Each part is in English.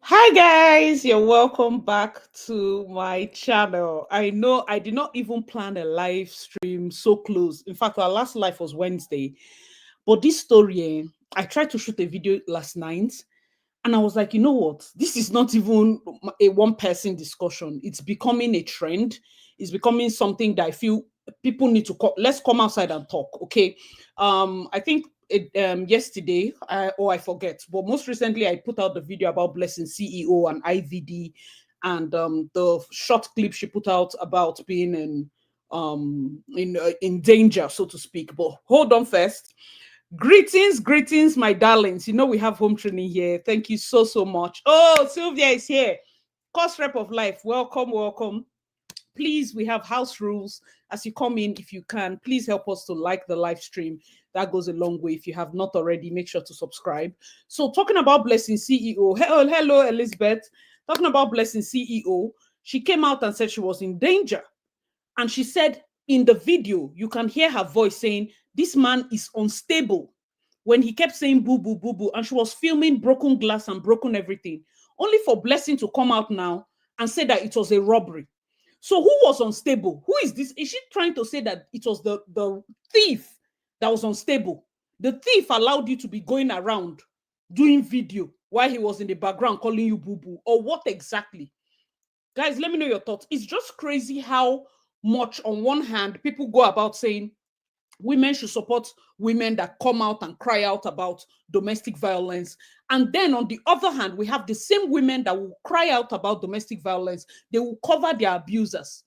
Hi guys, you're welcome back to my channel. I know I did not even plan a live stream so close. In fact, our last live was Wednesday. But this story, I tried to shoot a video last night and I was like, you know what? This is not even a one person discussion. It's becoming a trend. It's becoming something that I feel people need to let's come outside and talk. Okay. I think yesterday, I forget, but most recently I put out the video about Blessing CEO and IVD, and the short clip she put out about being in danger, so to speak. But hold on first. Greetings, my darlings. You know we have home training here. Thank you so much. Oh, Sylvia is here. Course rep of life. Welcome. Please, we have house rules. As you come in, if you can, please help us to like the live stream. That goes a long way. If you have not already, make sure to subscribe. So, talking about Blessing CEO. Hello, Elizabeth. Talking about Blessing CEO, she came out and said she was in danger. And she said in the video, you can hear her voice saying, this man is unstable. When he kept saying boo, boo, boo, boo, and she was filming broken glass and broken everything, only for Blessing to come out now and say that it was a robbery. So who was unstable? Who is this? Is she trying to say that it was the thief that was unstable? The thief allowed you to be going around doing video while he was in the background calling you boo boo, or what exactly? Guys, let me know your thoughts. It's just crazy how much, on one hand, people go about saying women should support women that come out and cry out about domestic violence. And then on the other hand, we have the same women that will cry out about domestic violence. They will cover their abusers.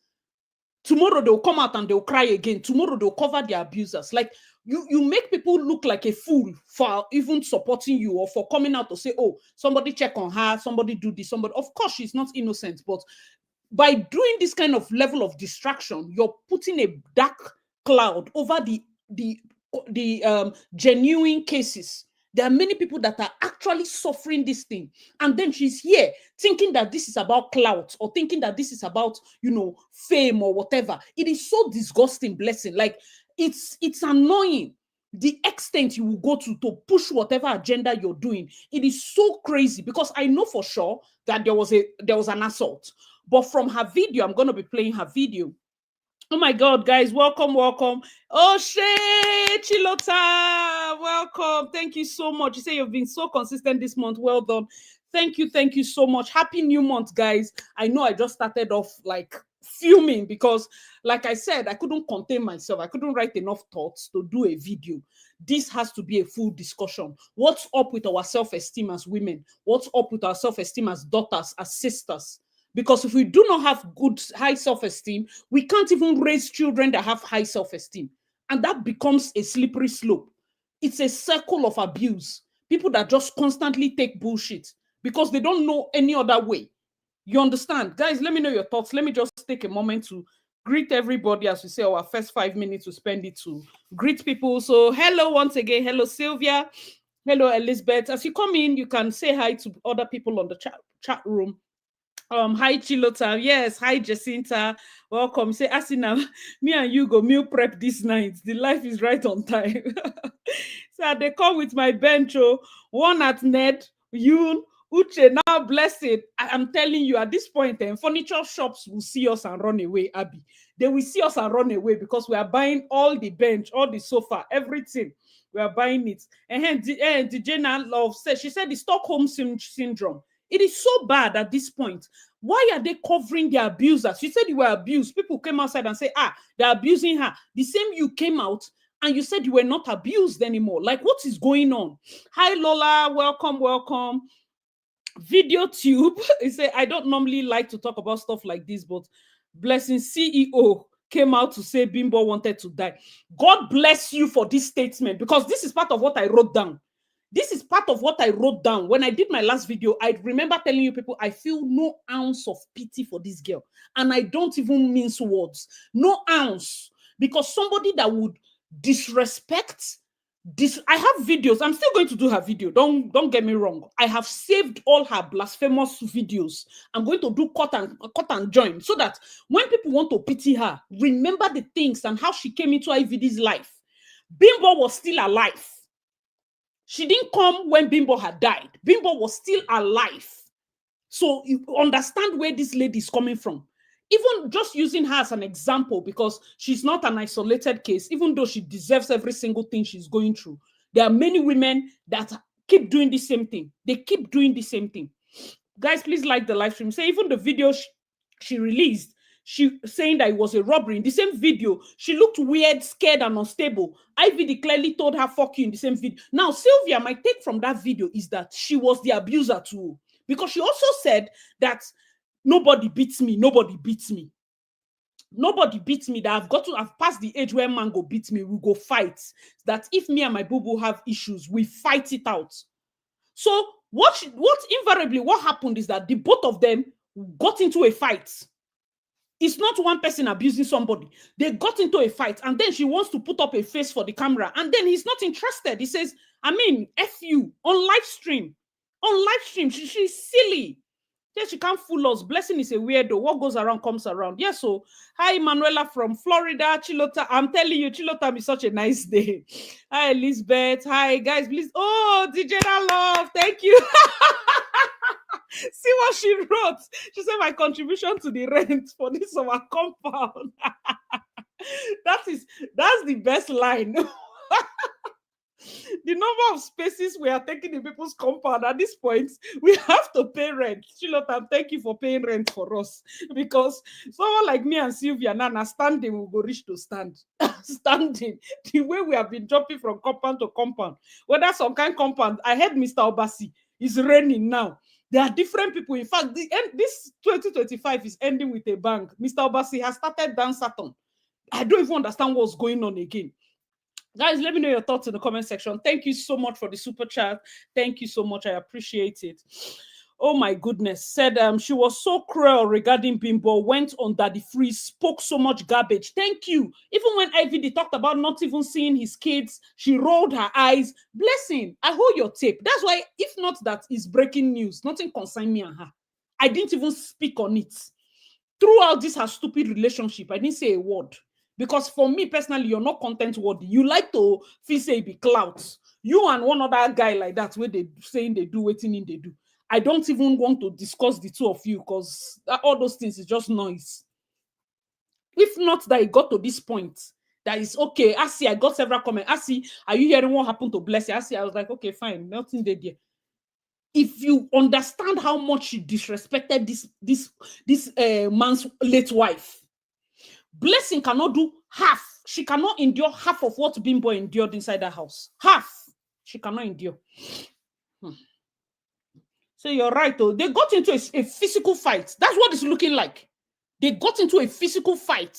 Tomorrow they'll come out and they'll cry again. Tomorrow they'll cover their abusers. Like you make people look like a fool for even supporting you or for coming out to say, oh, somebody check on her, somebody do this, somebody. Of course, she's not innocent, but by doing this kind of level of distraction, you're putting a dark cloud over the genuine cases. There are many people that are actually suffering this thing, and then she's here thinking that this is about clout or thinking that this is about fame or whatever. It is so disgusting. Blessing, like it's annoying the extent you will go to push whatever agenda you're doing. It is so crazy because I know for sure that there was an assault. But from her video, I'm going to be playing her video. Oh my God, guys, welcome. Oh, Shay Chilota, welcome. Thank you so much. You say you've been so consistent this month. Well done. Thank you so much. Happy new month, guys. I know I just started off like fuming because, like I said, I couldn't contain myself. I couldn't write enough thoughts to do a video. This has to be a full discussion. What's up with our self-esteem as women? What's up with our self-esteem as daughters, as sisters? Because if we do not have good, high self-esteem, we can't even raise children that have high self-esteem. And that becomes a slippery slope. It's a circle of abuse. People that just constantly take bullshit because they don't know any other way. You understand? Guys, let me know your thoughts. Let me just take a moment to greet everybody. As we say, our first 5 minutes to spend it to greet people. So hello once again. Hello, Sylvia. Hello, Elizabeth. As you come in, you can say hi to other people on the chat room. Hi Chilota. Yes, hi Jacinta. Welcome. Say Asina, me and you go meal prep this night. The life is right on time. So they come with my bench. One at Ned, Yun, Uche. Now blessed. I'm telling you, at this point, furniture shops will see us and run away, Abby. They will see us and run away because we are buying all the bench, all the sofa, everything. We are buying it. And the Jenna Love said, she said the Stockholm syndrome. It is so bad at this point. Why are they covering their abusers? You said you were abused. People came outside and say, they're abusing her. The same you came out and you said you were not abused anymore. Like, what is going on? Hi, Lola. Welcome. Video tube. He said, I don't normally like to talk about stuff like this, but Blessing CEO came out to say Bimbo wanted to die. God bless you for this statement, because this is part of what I wrote down. This is part of what I wrote down. When I did my last video, I remember telling you people, I feel no ounce of pity for this girl. And I don't even mince words. No ounce. Because somebody that would disrespect this, I have videos. I'm still going to do her video. Don't get me wrong. I have saved all her blasphemous videos. I'm going to do cut and join so that when people want to pity her, remember the things and how she came into IVD's life. Bimbo was still alive. She didn't come when Bimbo had died. Bimbo was still alive. So you understand where this lady is coming from. Even just using her as an example, because she's not an isolated case, even though she deserves every single thing she's going through. There are many women that keep doing the same thing. They keep doing the same thing. Guys, please like the live stream. Say even the video she released, she saying that it was a robbery. In the same video, she looked weird, scared, and unstable. IVD clearly told her, fuck you, in the same video. Now, Sylvia, my take from that video is that she was the abuser too. Because she also said that nobody beats me, nobody beats me. Nobody beats me, that I've passed the age where man go beat me, we go fight. That if me and my boo-boo have issues, we fight it out. So what invariably what happened is that the both of them got into a fight. It's not one person abusing somebody. They got into a fight, and then she wants to put up a face for the camera, and then he's not interested. He says, I mean, F you, on live stream. On live stream, she's silly. Yes, she can't fool us. Blessing is a weirdo. What goes around comes around. Yes, so hi, Manuela from Florida. Chilota, I'm telling you, Chilota is such a nice day. Hi, Elizabeth. Hi, guys, please. Oh, DJ Love, thank you. See what she wrote. She said, my contribution to the rent for this our compound. That's the best line. The number of spaces we are taking in people's compound at this point, we have to pay rent. Chilota, thank you for paying rent for us, because someone like me and Sylvia now standing will go reach to stand. Standing, the way we have been jumping from compound to compound, whether some kind compound. I heard Mr. Obasi is raining now. There are different people. In fact, this 2025 is ending with a bang. Mr. Obasi has started dance Saturn. I don't even understand what's going on again. Guys, let me know your thoughts in the comment section. Thank you so much for the super chat. Thank you so much. I appreciate it. Oh my goodness. Said she was so cruel regarding Bimbo, went on Daddy Free, spoke so much garbage. Thank you. Even when IVD talked about not even seeing his kids, she rolled her eyes. Blessing, I hold your tape. That's why, if not that is breaking news, nothing concerned me and her. I didn't even speak on it. Throughout this her stupid relationship, I didn't say a word. Because for me personally, you're not content worthy. You like to feel say be clouds. You and one other guy like that, where they saying they do, waiting in they do. I don't even want to discuss the two of you, because all those things is just noise. If not that it got to this point, that is okay. I see, I got several comments. I see, are you hearing what happened to Blessing? I see, I was like, okay, fine, nothing there. If you understand how much she disrespected this man's late wife, Blessing cannot do half. She cannot endure half of what Bimbo endured inside the house. Half. She cannot endure. So you're right, though. They got into a physical fight. That's what it's looking like. They got into a physical fight.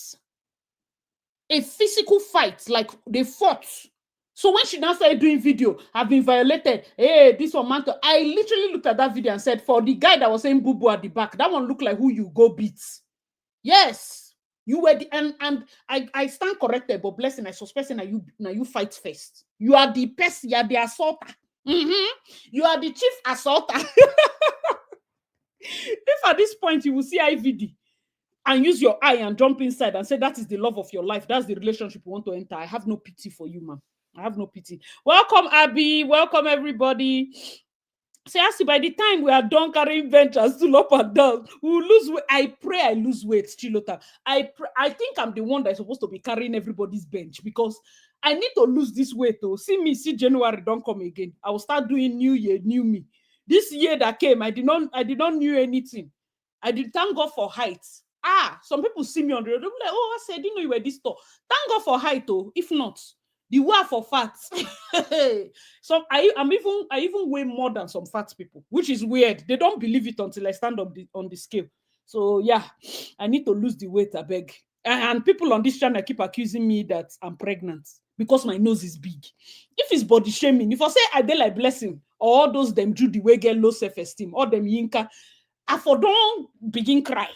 A physical fight. Like they fought. So when she now started doing video, I've been violated. Hey, this one, man. I literally looked at that video and said, for the guy that was saying boo boo at the back, that one looked like who you go beat. Yes. You were the, and I stand corrected, but Blessing, I suspect that you fight first. You are the person, you are the assaulter. You are the chief assaulter. If at this point you will see IVD and use your eye and jump inside and say that is the love of your life, that's the relationship you want to enter, I have no pity for you, man. I have no pity. Welcome, Abby. Welcome, everybody. Say, I see, by the time we are done carrying ventures to up and down, we will lose weight. I pray I lose weight, Chilota. I think I'm the one that's supposed to be carrying everybody's bench, because I need to lose this weight. Oh, see January don't come again. I will start doing new year, new me. This year that came, I did not knew anything. I did thank God for height. Some people see me on the road. They'll be like, oh, I said, I didn't know you were this tall. Thank God for height, oh. If not, the way for fat. So I even weigh more than some fat people, which is weird. They don't believe it until I stand up on the scale. So yeah, I need to lose the weight, I beg. And people on this channel keep accusing me that I'm pregnant because my nose is big. If it's body shaming, if I say I dey like Blessing, or all those them Judy way get low self-esteem, or them Yinka, I for don't begin cry.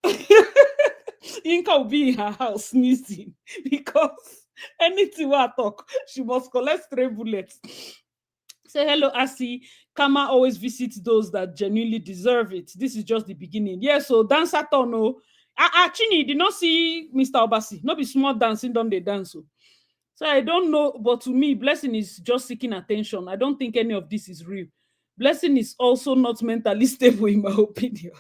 Yinka will be in her house sneezing because anything I talk, she must collect 3 bullets. Say hello, Asi. Kama always visits those that genuinely deserve it. This is just the beginning. Yeah, so dance at all, no. Chini did not see Mr. Obasi. Not be small dancing, don't they dance? So I don't know, but to me, Blessing is just seeking attention. I don't think any of this is real. Blessing is also not mentally stable, in my opinion.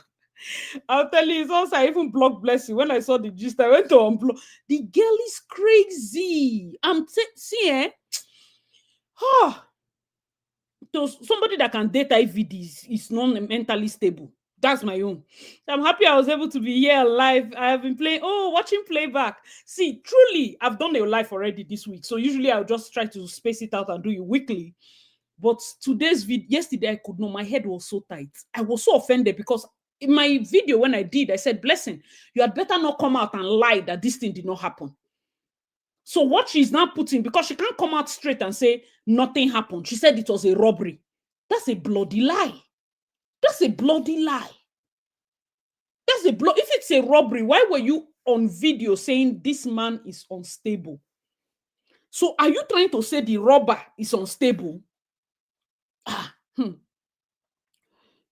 I'll tell you, it's also I even blocked Blessing when I saw the gist. I went to unblock. The girl is crazy. See, oh, to somebody that can date IVDs is not mentally stable. That's my own. I'm happy I was able to be here live. I have been watching playback. See, truly, I've done a live already this week. So usually I'll just try to space it out and do it weekly. But today's video, yesterday, I could not. My head was so tight. I was so offended because in my video, when I did, I said, Blessing, you had better not come out and lie that this thing did not happen. So what she's now putting, because she can't come out straight and say nothing happened. She said it was a robbery. That's a bloody lie. That's a bloody lie. If it's a robbery, why were you on video saying this man is unstable? So are you trying to say the robber is unstable?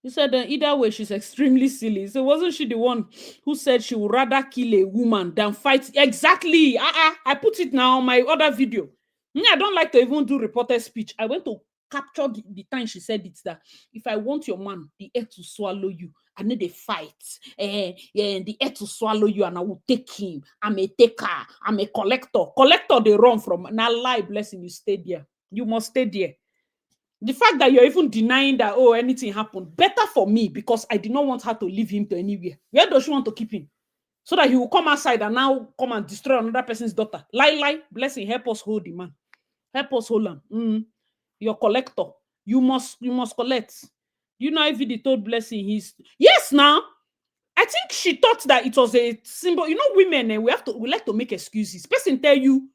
He said either way, she's extremely silly. So wasn't she the one who said she would rather kill a woman than fight? Exactly. I put it now on my other video. I don't like to even do reporter speech. I went to capture the time she said it, that if I want your man, the air to swallow you, I need a fight. The air to swallow you, and I will take him. I'm a taker. I'm a collector. Collector, they run from. Now lie, Blessing, you stay there. You must stay there. The fact that you're even denying that, anything happened, better for me, because I did not want her to leave him to anywhere. Where does she want to keep him? So that he will come outside and now come and destroy another person's daughter. Lie, Blessing, help us hold the man. Help us hold him. You're collector. You must collect. You know, IVD told Blessing yes, now. I think she thought that it was a symbol. You know, women, we like to make excuses. Person tell you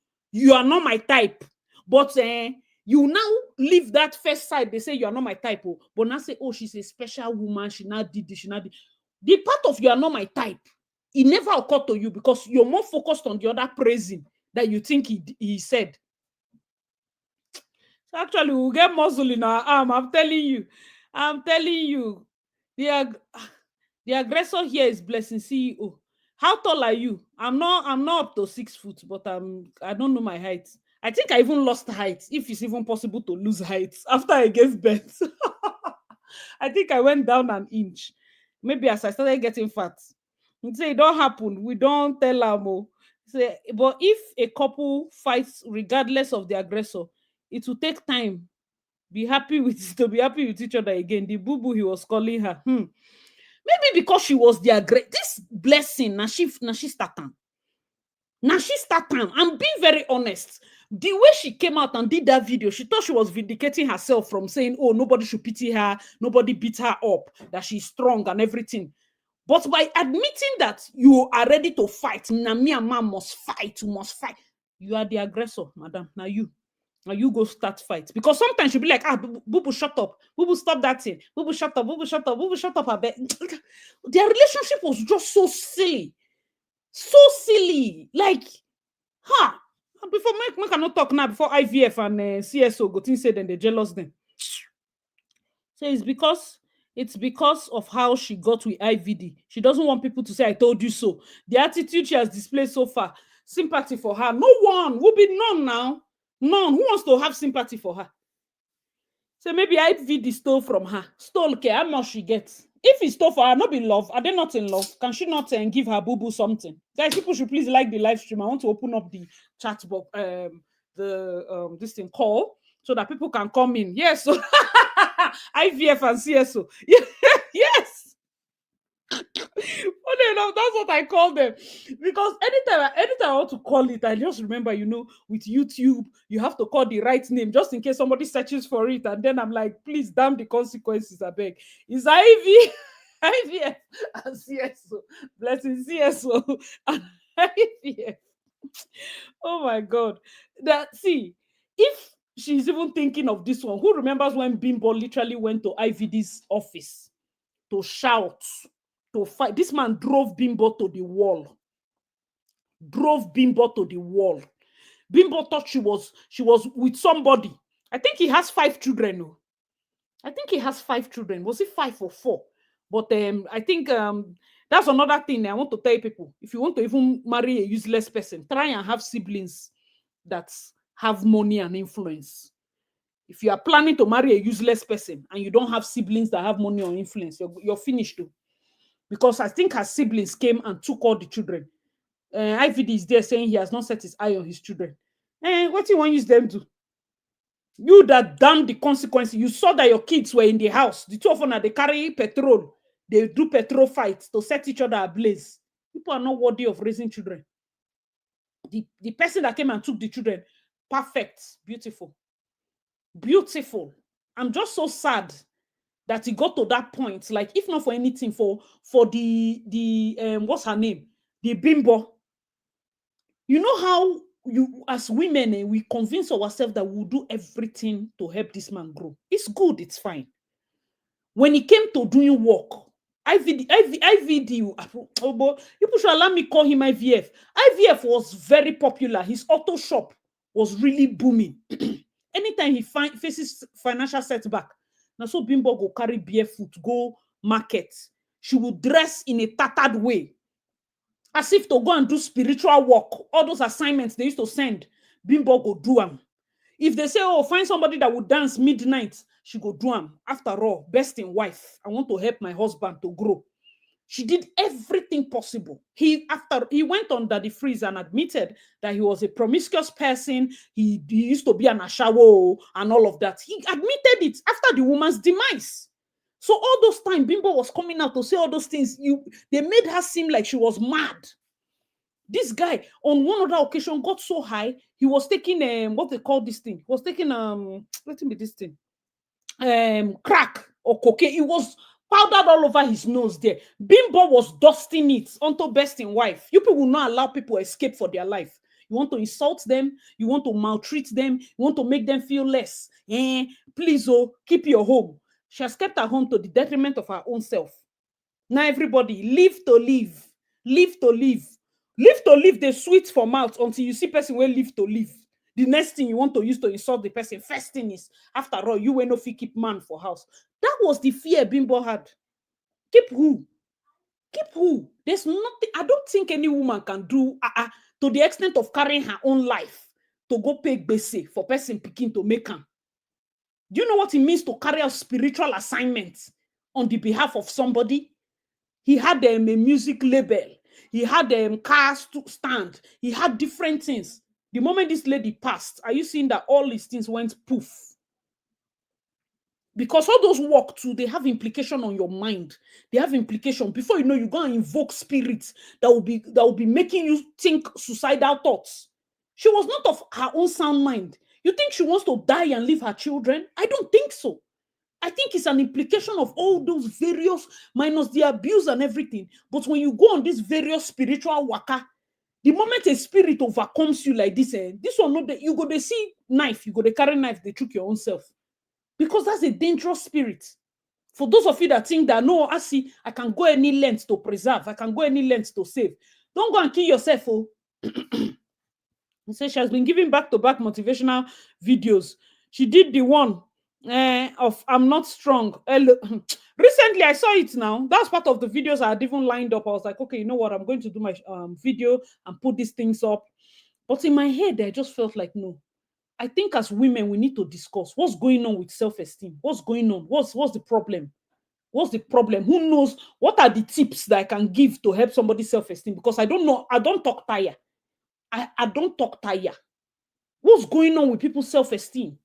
are not my type, but you now leave that first side. They say you are not my type, but now say, she's a special woman. She now did this. She now did. The part of you are not my type, it never occurred to you because you're more focused on the other praising that you think he said. So actually, we'll get muscle in our arm. I'm telling you. The aggressor here is Blessing CEO. How tall are you? I'm not up to 6 foot, but I don't know my height. I think I even lost height, if it's even possible to lose height after I gave birth. I think I went down an inch. Maybe as I started getting fat. Say it don't happen. We don't tell them. Say, but if a couple fights regardless of the aggressor, it will take time. To be happy with each other again. The boo-boo he was calling her. Maybe because she was this Blessing. Now she started. I'm being very honest. The way she came out and did that video, she thought she was vindicating herself from saying, nobody should pity her, nobody beat her up, that she's strong and everything. But by admitting that you are ready to fight, now me and man must fight, you must fight. You are the aggressor, madam. Now you go start fight. Because sometimes you'll be like, boo-boo, shut up. Boo-boo, stop that thing. Boo-boo, shut up. Boo-boo, shut up. Boo-boo, shut up. Their relationship was just so silly. So silly. Like, before Mike cannot talk now, before IVF and CSO go think say then they jealous them. So it's because of how she got with IVD. She doesn't want people to say, I told you so. The attitude she has displayed so far, sympathy for her. No one will be none now. None. Who wants to have sympathy for her? So maybe IVD stole from her. Stole, okay, how much she gets? If he stole for her, not be love. Are they not in love? Can she not give her boo-boo something? Guys, people should please like the live stream. I want to open up the chat box, this thing call, so that people can come in. Yes, so IVF and CSO. Yes. That's what I call them. Because anytime I want to call it, I just remember, with YouTube, you have to call the right name just in case somebody searches for it. And then I'm like, please, damn the consequences, I beg. It's IVF and CSO. Blessing CSO and IVF. Oh my God. See, if she's even thinking of this one, who remembers when Bimbo literally went to IVD's office to shout, to fight? This man drove Bimbo to the wall. Bimbo thought she was with somebody. I think he has 5 children. Was it 5 or 4? But I think that's another thing I want to tell people. If you want to even marry a useless person, try and have siblings that have money and influence. If you are planning to marry a useless person and you don't have siblings that have money or influence, you're finished too. Because I think her siblings came and took all the children. IVD is there saying he has not set his eye on his children. What do you want to use them to? You that damn the consequences. You saw that your kids were in the house. The two of them, they carry petrol. They do petrol fights to set each other ablaze. People are not worthy of raising children. The person that came and took the children, perfect, beautiful. Beautiful. I'm just so sad that he got to that point. Like, if not for anything, for the what's her name? The bimbo. You know how you as women we convince ourselves that we'll do everything to help this man grow. It's good, it's fine. When it came to doing work, IVD, oh boy, people should allow me call him IVF. IVF was very popular. His auto shop was really booming. Anytime he faces financial setback, now so Bimbo go carry barefoot, go market. She will dress in a tattered way, as if to go and do spiritual work. All those assignments they used to send, Bimbo go do them. If they say, oh, find somebody that would dance midnight, she go do them. After all, best in wife. I want to help my husband to grow. She did everything possible. He went under the freeze and admitted that he was a promiscuous person. He used to be an ashawo and all of that. He admitted it after the woman's demise. So all those time, Bimbo was coming out to say all those things. They made her seem like she was mad. This guy, on one other occasion, got so high, he was taking what they call this thing. He was taking let me this thing. Crack or cocaine. It was powdered all over his nose there. Bimbo was dusting it onto best in wife. You people will not allow people escape for their life. You want to insult them, you want to maltreat them, you want to make them feel less. Please, keep your home. She has kept her home to the detriment of her own self. Now everybody, live to live. Live to live. Live to live, they sweet for mouth until you see person will live to live. The next thing you want to use to insult the person, first thing is, after all, you will not keep man for house. That was the fear Bimbo had. Keep who? Keep who? There's nothing. I don't think any woman can do to the extent of carrying her own life to go pay bese for person picking to make her. Do you know what it means to carry out spiritual assignments on the behalf of somebody? He had a music label. He had a car stand. He had different things. The moment this lady passed, are you seeing that all these things went poof? Because all those work too, they have implication on your mind. They have implication. Before you know, you go and invoke spirits that will be making you think suicidal thoughts. She was not of her own sound mind. You think she wants to die and leave her children? I don't think so. I think it's an implication of all those various, minus the abuse and everything. But when you go on this various spiritual waka, the moment a spirit overcomes you like this, this one not that you go to see knife, you go to carry knife, they choke your own self. Because that's a dangerous spirit. For those of you that think that, no, I can go any length to preserve, I can go any length to save. Don't go and kill yourself, oh. He says she has been giving back-to-back motivational videos. She did the one of I'm not strong. Recently, I saw it now. That's part of the videos I had even lined up. I was like, okay, you know what? I'm going to do my video and put these things up. But in my head, I just felt like, no. I think as women, we need to discuss what's going on with self-esteem. What's going on? What's the problem? What's the problem? Who knows? What are the tips that I can give to help somebody's self-esteem? Because I don't know. I don't talk tire. I don't talk tire. What's going on with people's self-esteem?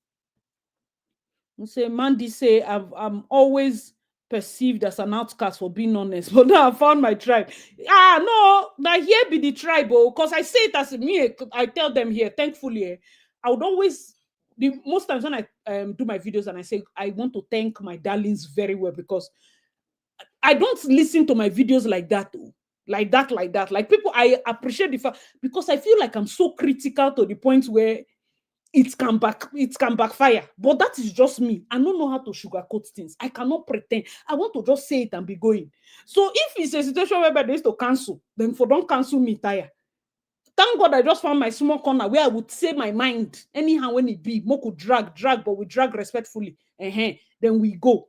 Say Mandy say I'm always perceived as an outcast for being honest, but now I found my tribe. No, now here be the tribe, because I say it as me. I tell them here, thankfully, I would always most times when I do my videos and I say I want to thank my darlings very well, because I don't listen to my videos like that. Like people, I appreciate the fact, because I feel like I'm so critical to the point where it can backfire. But that is just me. I don't know how to sugarcoat things. I cannot pretend. I want to just say it and be going. So if it's a situation where they used to cancel, then for don't cancel me tire. Thank God I just found my small corner where I would say my mind anyhow when it be. More could drag, but we drag respectfully. Then we go.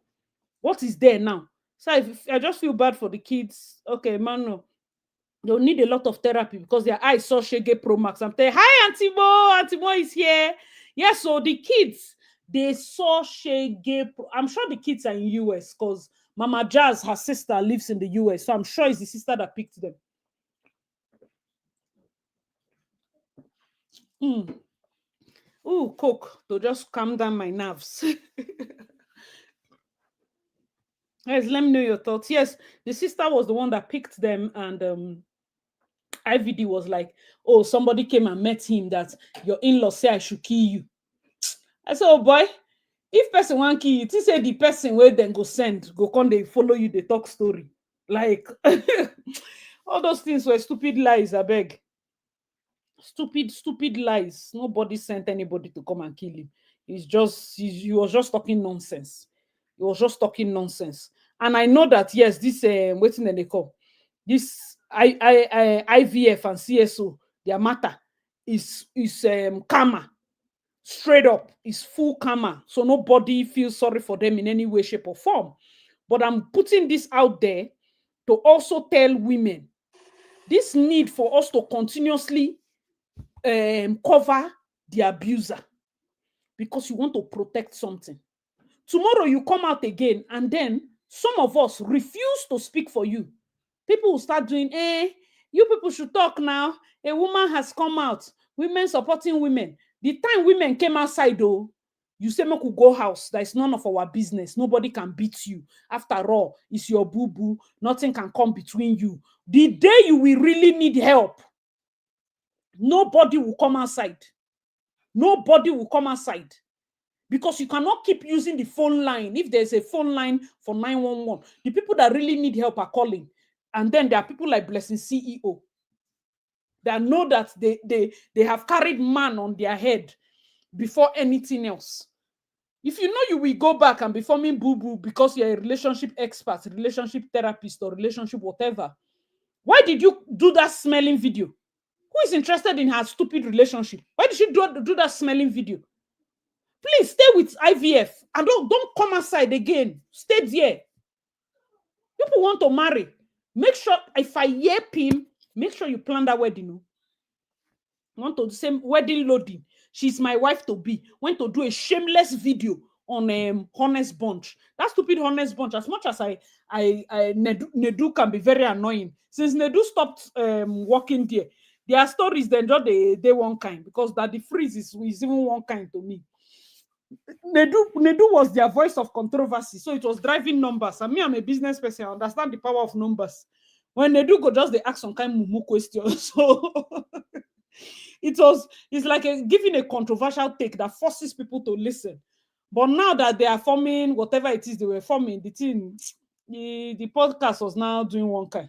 What is there now? So I just feel bad for the kids. Okay, man, no. They'll need a lot of therapy because their eyes saw Shege Pro Max. I'm telling, hi, Auntie Mo is here. Yes, so the kids, They saw Shege. I'm sure the kids are in US because Mama Jazz, her sister, lives in the US. So I'm sure it's the sister that picked them. Ooh, Coke to just calm down my nerves. Yes, let me know your thoughts. Yes, the sister was the one that picked them, and IVD was like, "Oh, somebody came and met him that your in-law say I should kill you." I said, "Oh boy, if person want kill you, it say the person where then go send, go come they follow you, they talk story. Like all those things were stupid lies, I beg. Stupid lies. Nobody sent anybody to come and kill him. He was just talking nonsense. He was just talking nonsense. And I know that yes, this waiting they call this IVF and CSO, their matter is karma. Straight up, is full karma. So nobody feels sorry for them in any way, shape, or form. But I'm putting this out there to also tell women this need for us to continuously cover the abuser because you want to protect something. Tomorrow you come out again, and then some of us refuse to speak for you. People will start doing, you people should talk now. A woman has come out. Women supporting women. The time women came outside, though, you say, make we go house. That is none of our business. Nobody can beat you. After all, it's your boo-boo. Nothing can come between you. The day you will really need help, nobody will come outside. Nobody will come outside. Because you cannot keep using the phone line. If there's a phone line for 911, the people that really need help are calling. And then there are people like Blessing CEO that know that they have carried man on their head before anything else. If you know you will go back and be forming boo-boo because you're a relationship expert, relationship therapist, or relationship whatever, why did you do that smelling video? Who is interested in her stupid relationship? Why did she do that smelling video? Please stay with IVF and don't come outside again. Stay there. People want to marry. Make sure if I hear him, make sure you plan that wedding. No? Want to the same wedding loading. She's my wife to be. Went to do a shameless video on Honest Bunch. That stupid Honest Bunch. As much as Nedu can be very annoying. Since Nedu stopped working there, their stories then just they one kind because that the freeze is even one kind to me. Nedu was their voice of controversy, so it was driving numbers. And me, I'm a business person. I understand the power of numbers. When Nedu go just they ask some kind of mumu questions, so it's like giving a controversial take that forces people to listen. But now that they are forming whatever it is they were forming, the podcast was now doing one kind.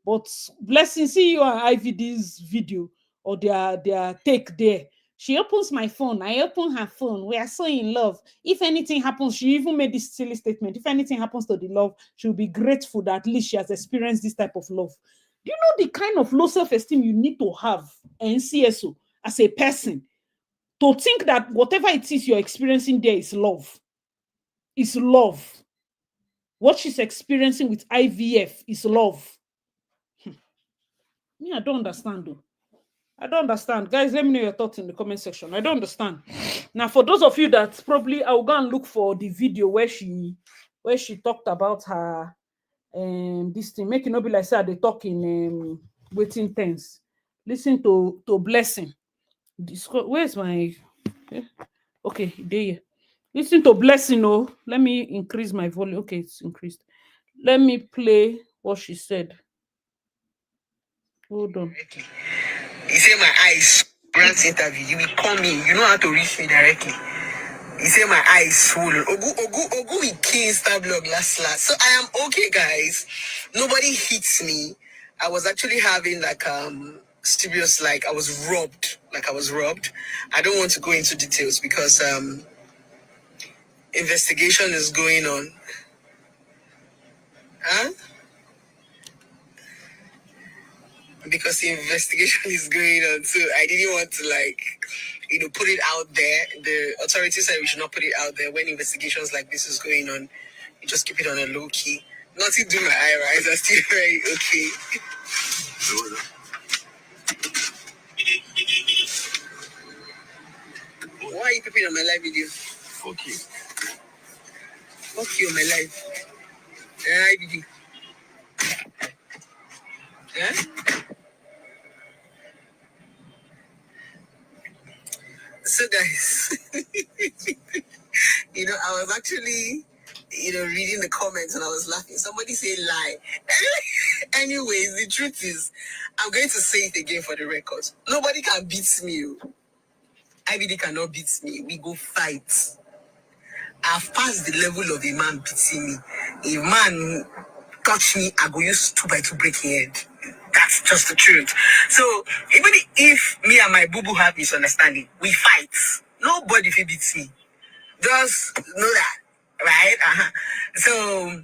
But Blessing, see you on IVD's video or their take there. She opens my phone. I open her phone. We are so in love. If anything happens, she even made this silly statement. If anything happens to the love, she'll be grateful that at least she has experienced this type of love. Do you know the kind of low self-esteem you need to have in CSO as a person to think that whatever it is you're experiencing there is love? Is love. What she's experiencing with IVF is love. Me, I don't understand though. I don't understand. Guys, let me know your thoughts in the comment section. I don't understand. Now, for those of you that probably I'll go and look for the video where she talked about her this thing. Make it not be like say they talk in waiting tense. Listen to Blessing. Where's my okay, there. Listen to Blessing. Oh, let me increase my volume. Okay, it's increased. Let me play what she said. Hold on. He said my eyes grant interview. You will call me. You know how to reach me directly. He said my eyes swollen. Ogu we key Insta blog last. So I am okay, guys. Nobody hits me. I was actually having serious I was robbed. I don't want to go into details because investigation is going on. Huh? Because the investigation is going on, so I didn't want to put it out there. The authorities said we should not put it out there when investigations like this is going on. You just keep it on a low key. Nothing to my eye, right? I'm still very okay. Why are you peeping on my live video? Fuck you. Fuck you, my life. IVD. Yeah? So, guys, I was actually, reading the comments and I was laughing. Somebody said lie. Anyways, the truth is, I'm going to say it again for the record. Nobody can beat me. IVD cannot beat me. We go fight. I've passed the level of a man beating me. If man touch me, I go use 2x2 breaking head. That's just the truth. So even if me and my boo-boo have misunderstanding, we fight. Nobody will beat me. Just know that, right? So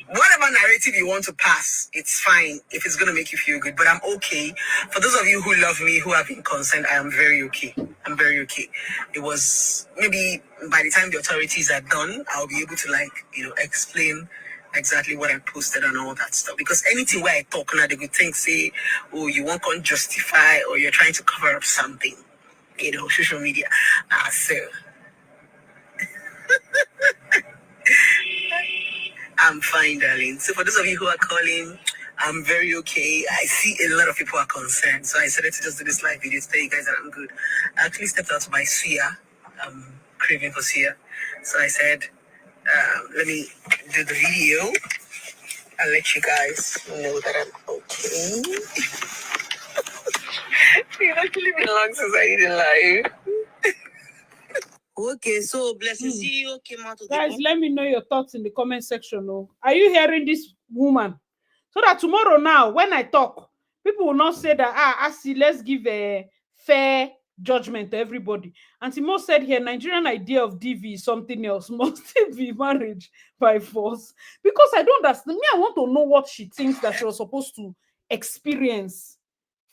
whatever narrative you want to pass, it's fine if it's going to make you feel good. But I'm okay. For those of you who love me, who have been concerned, I am very okay. I'm very okay. It was maybe by the time the authorities are done, I'll be able to explain exactly what I posted and all that stuff. Because anything where I talk now, they could think, say, oh, you won't justify or you're trying to cover up something. Social media. So I'm fine, darling. So for those of you who are calling, I'm very okay. I see a lot of people are concerned. So I decided to just do this live video to tell you guys that I'm good. I actually stepped out to buy suya. I'm craving for suya. So I said, let me do the video and let you guys know that I'm okay. It's actually been long since I did a live. Okay, so Blessing CEO came out of Guys, let me know your thoughts in the comment section. Oh. Are you hearing this woman? So that tomorrow now, when I talk, people will not say that, Asi, let's give a fair judgment to everybody. And Timo said here, Nigerian idea of DV is something else. Must it be marriage by force? Because I don't understand. Me, I want to know what she thinks that she was supposed to experience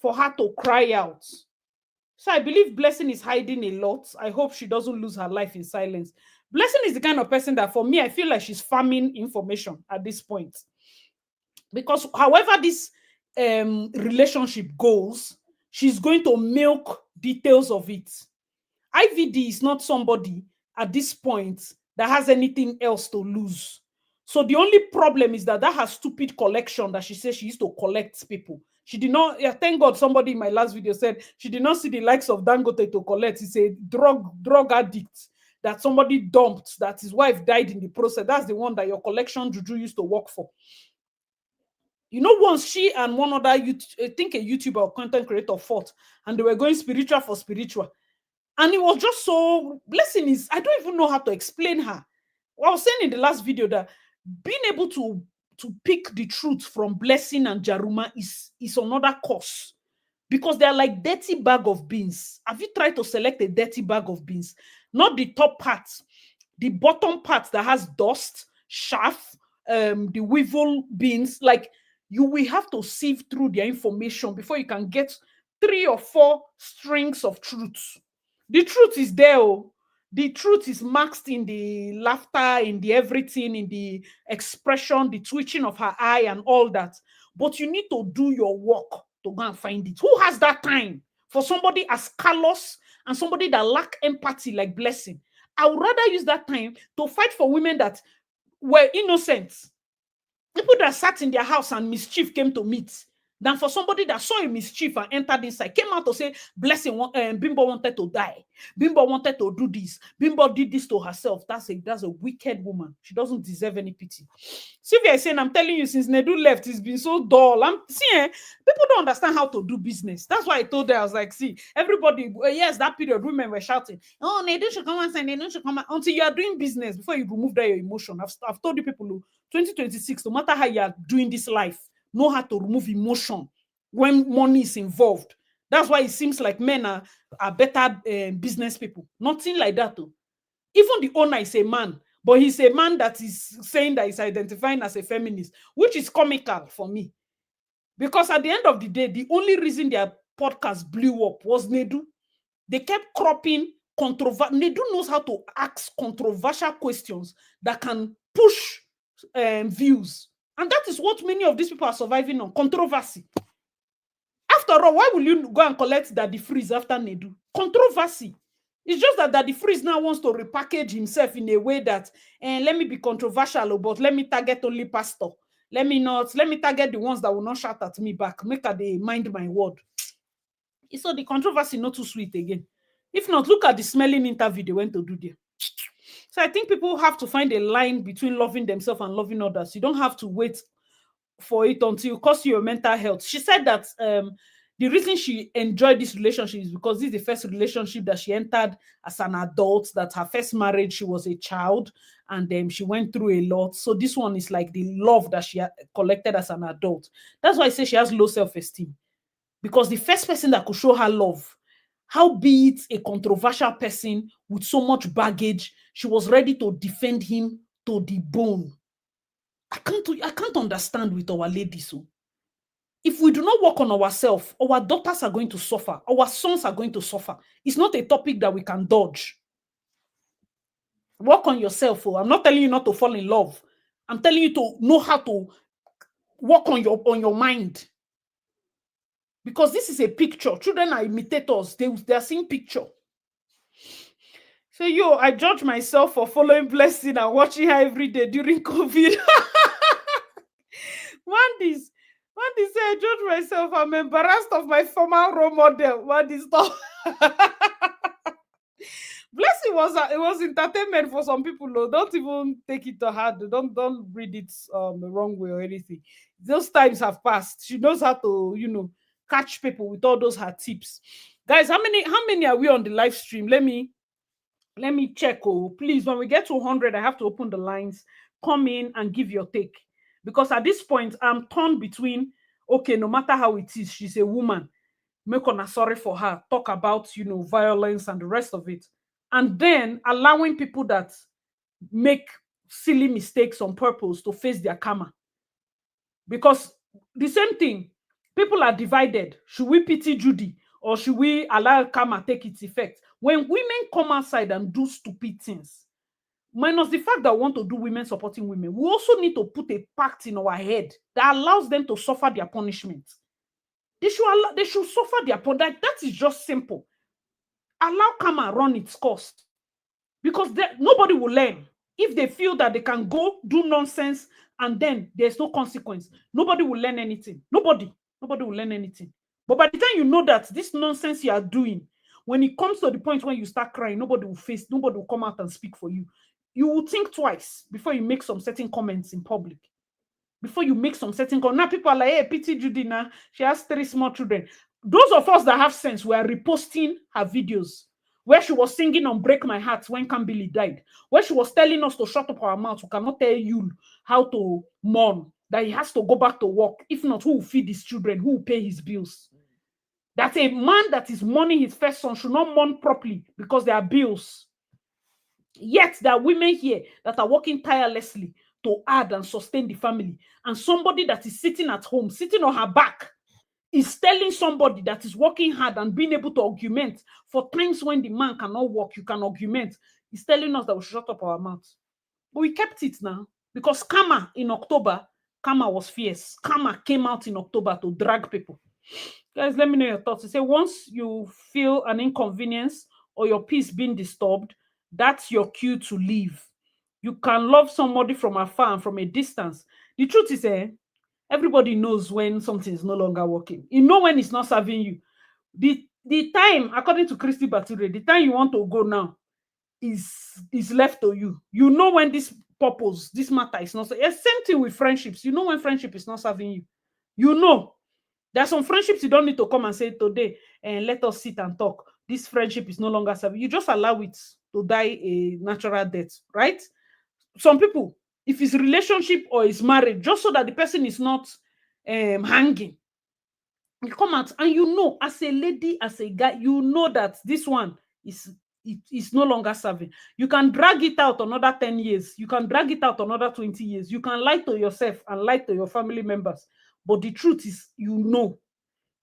for her to cry out. So I believe Blessing is hiding a lot. I hope she doesn't lose her life in silence. Blessing is the kind of person that, for me, I feel like she's farming information at this point. Because however this relationship goes, she's going to milk details of it. IVD is not somebody at this point that has anything else to lose. So the only problem is that her stupid collection that she says she used to collect people. She did not, thank God somebody in my last video said she did not see the likes of Dangote to collect. It's a drug addict that somebody dumped, that his wife died in the process. That's the one that your collection juju used to work for. Once she and one other, I think a YouTuber or content creator fought, and they were going spiritual for spiritual. And it was just so, Blessing is, I don't even know how to explain her. I was saying in the last video that being able to pick the truth from Blessing and Jaruma is another course. Because they're like dirty bag of beans. Have you tried to select a dirty bag of beans? Not the top part, the bottom part that has dust, chaff, the weevil beans. Like, you will have to sieve through their information before you can get 3 or 4 strings of truth. The truth is there. The truth is masked in the laughter, in the everything, in the expression, the twitching of her eye and all that. But you need to do your work to go and find it. Who has that time for somebody as callous and somebody that lack empathy like Blessing? I would rather use that time to fight for women that were innocent. People that sat in their house and mischief came to meet, than for somebody that saw a mischief and entered inside, came out to say, Blessing, Bimbo wanted to die. Bimbo wanted to do this. Bimbo did this to herself. That's a wicked woman. She doesn't deserve any pity. Sylvia is saying, I'm telling you, since Nedu left, it's been so dull. I'm seeing people don't understand how to do business. That's why I told her, I was like, see, everybody, yes, that period, women were shouting, oh, Nedu should come and say, Nedu should come until you are doing business before you remove that your emotion. I've told you people, 2026, no matter how you are doing this life, know how to remove emotion when money is involved. That's why it seems like men are better business people. Nothing like that, though. Even the owner is a man, but he's a man that is saying that he's identifying as a feminist, which is comical for me. Because at the end of the day, the only reason their podcast blew up was Nedu. They kept cropping Nedu knows how to ask controversial questions that can push views. And that is what many of these people are surviving on, controversy. After all, why will you go and collect Daddy Freeze after Nedu? Controversy. It's just that Daddy Freeze now wants to repackage himself in a way that, let me be controversial, but let me target only pastor. Let me target the ones that will not shout at me back. Make her they mind my word. So the controversy not too sweet again. If not, look at the smelling interview they went to do there. So I think people have to find a line between loving themselves and loving others. You don't have to wait for it until it costs you your mental health. She said that the reason she enjoyed this relationship is because this is the first relationship that she entered as an adult, that her first marriage, she was a child, and then she went through a lot. So this one is like the love that she collected as an adult. That's why I say she has low self-esteem. Because the first person that could show her love, how be it a controversial person with so much baggage, she was ready to defend him to the bone. I can't understand with our ladies. So if we do not work on ourselves, our daughters are going to suffer. Our sons are going to suffer. It's not a topic that we can dodge. Work on yourself. Oh. I'm not telling you not to fall in love. I'm telling you to know how to work on your mind. Because this is a picture. Children are imitators. They are seeing picture. So I judge myself for following Blessing and watching her every day during COVID. One day say I judge myself. I'm embarrassed of my former role model. What is that? Blessing was entertainment for some people. Though. Don't even take it to heart. Don't read it the wrong way or anything. Those times have passed. She knows how to catch people with all those her tips. Guys, how many are we on the live stream? Let me check. Oh, please, when we get to 100, I have to open the lines. Come in and give your take. Because at this point, I'm torn between, okay, no matter how it is, she's a woman. Make her sorry for her. Talk about, violence and the rest of it. And then allowing people that make silly mistakes on purpose to face their karma. Because the same thing, people are divided. Should we pity Judy or should we allow karma take its effect? When women come outside and do stupid things, minus the fact that we want to do women supporting women, we also need to put a pact in our head that allows them to suffer their punishment. They should suffer their punishment. That is just simple. Allow karma run its course. Because nobody will learn. If they feel that they can go do nonsense and then there's no consequence, nobody will learn anything. Nobody will learn anything. But by the time you know that this nonsense you are doing, when it comes to the point when you start crying, nobody will come out and speak for you. You will think twice before you make some certain comments in public. Before you make some certain comments. Now people are like, hey, pity Judy now. She has 3 small children. Those of us that have sense were reposting her videos where she was singing on Break My Heart when Kambili died, where she was telling us to shut up our mouth. We cannot tell you how to mourn, that he has to go back to work. If not, who will feed his children? Who will pay his bills? That a man that is mourning his first son should not mourn properly because there are bills. Yet there are women here that are working tirelessly to add and sustain the family. And somebody that is sitting at home, sitting on her back, is telling somebody that is working hard and being able to argument for times when the man cannot work, you can argument. He's telling us that we should shut up our mouths. But we kept it now because karma in October, karma was fierce. Karma came out in October to drag people. Guys, let me know your thoughts. You say once you feel an inconvenience or your peace being disturbed, that's your cue to leave. You can love somebody from afar and from a distance. The truth is, everybody knows when something is no longer working. You know when it's not serving you. The time, according to Christy Bature, the time you want to go now is left to you. You know when this purpose, this matter is not. It's same thing with friendships. You know when friendship is not serving you. You know. There are some friendships you don't need to come and say today and let us sit and talk. This friendship is no longer serving. You just allow it to die a natural death, right? Some people, if it's relationship or it's marriage, just so that the person is not hanging, you come out and you know, as a lady, as a guy, you know that this one is no longer serving. You can drag it out another 10 years. You can drag it out another 20 years. You can lie to yourself and lie to your family members. But the truth is, you know.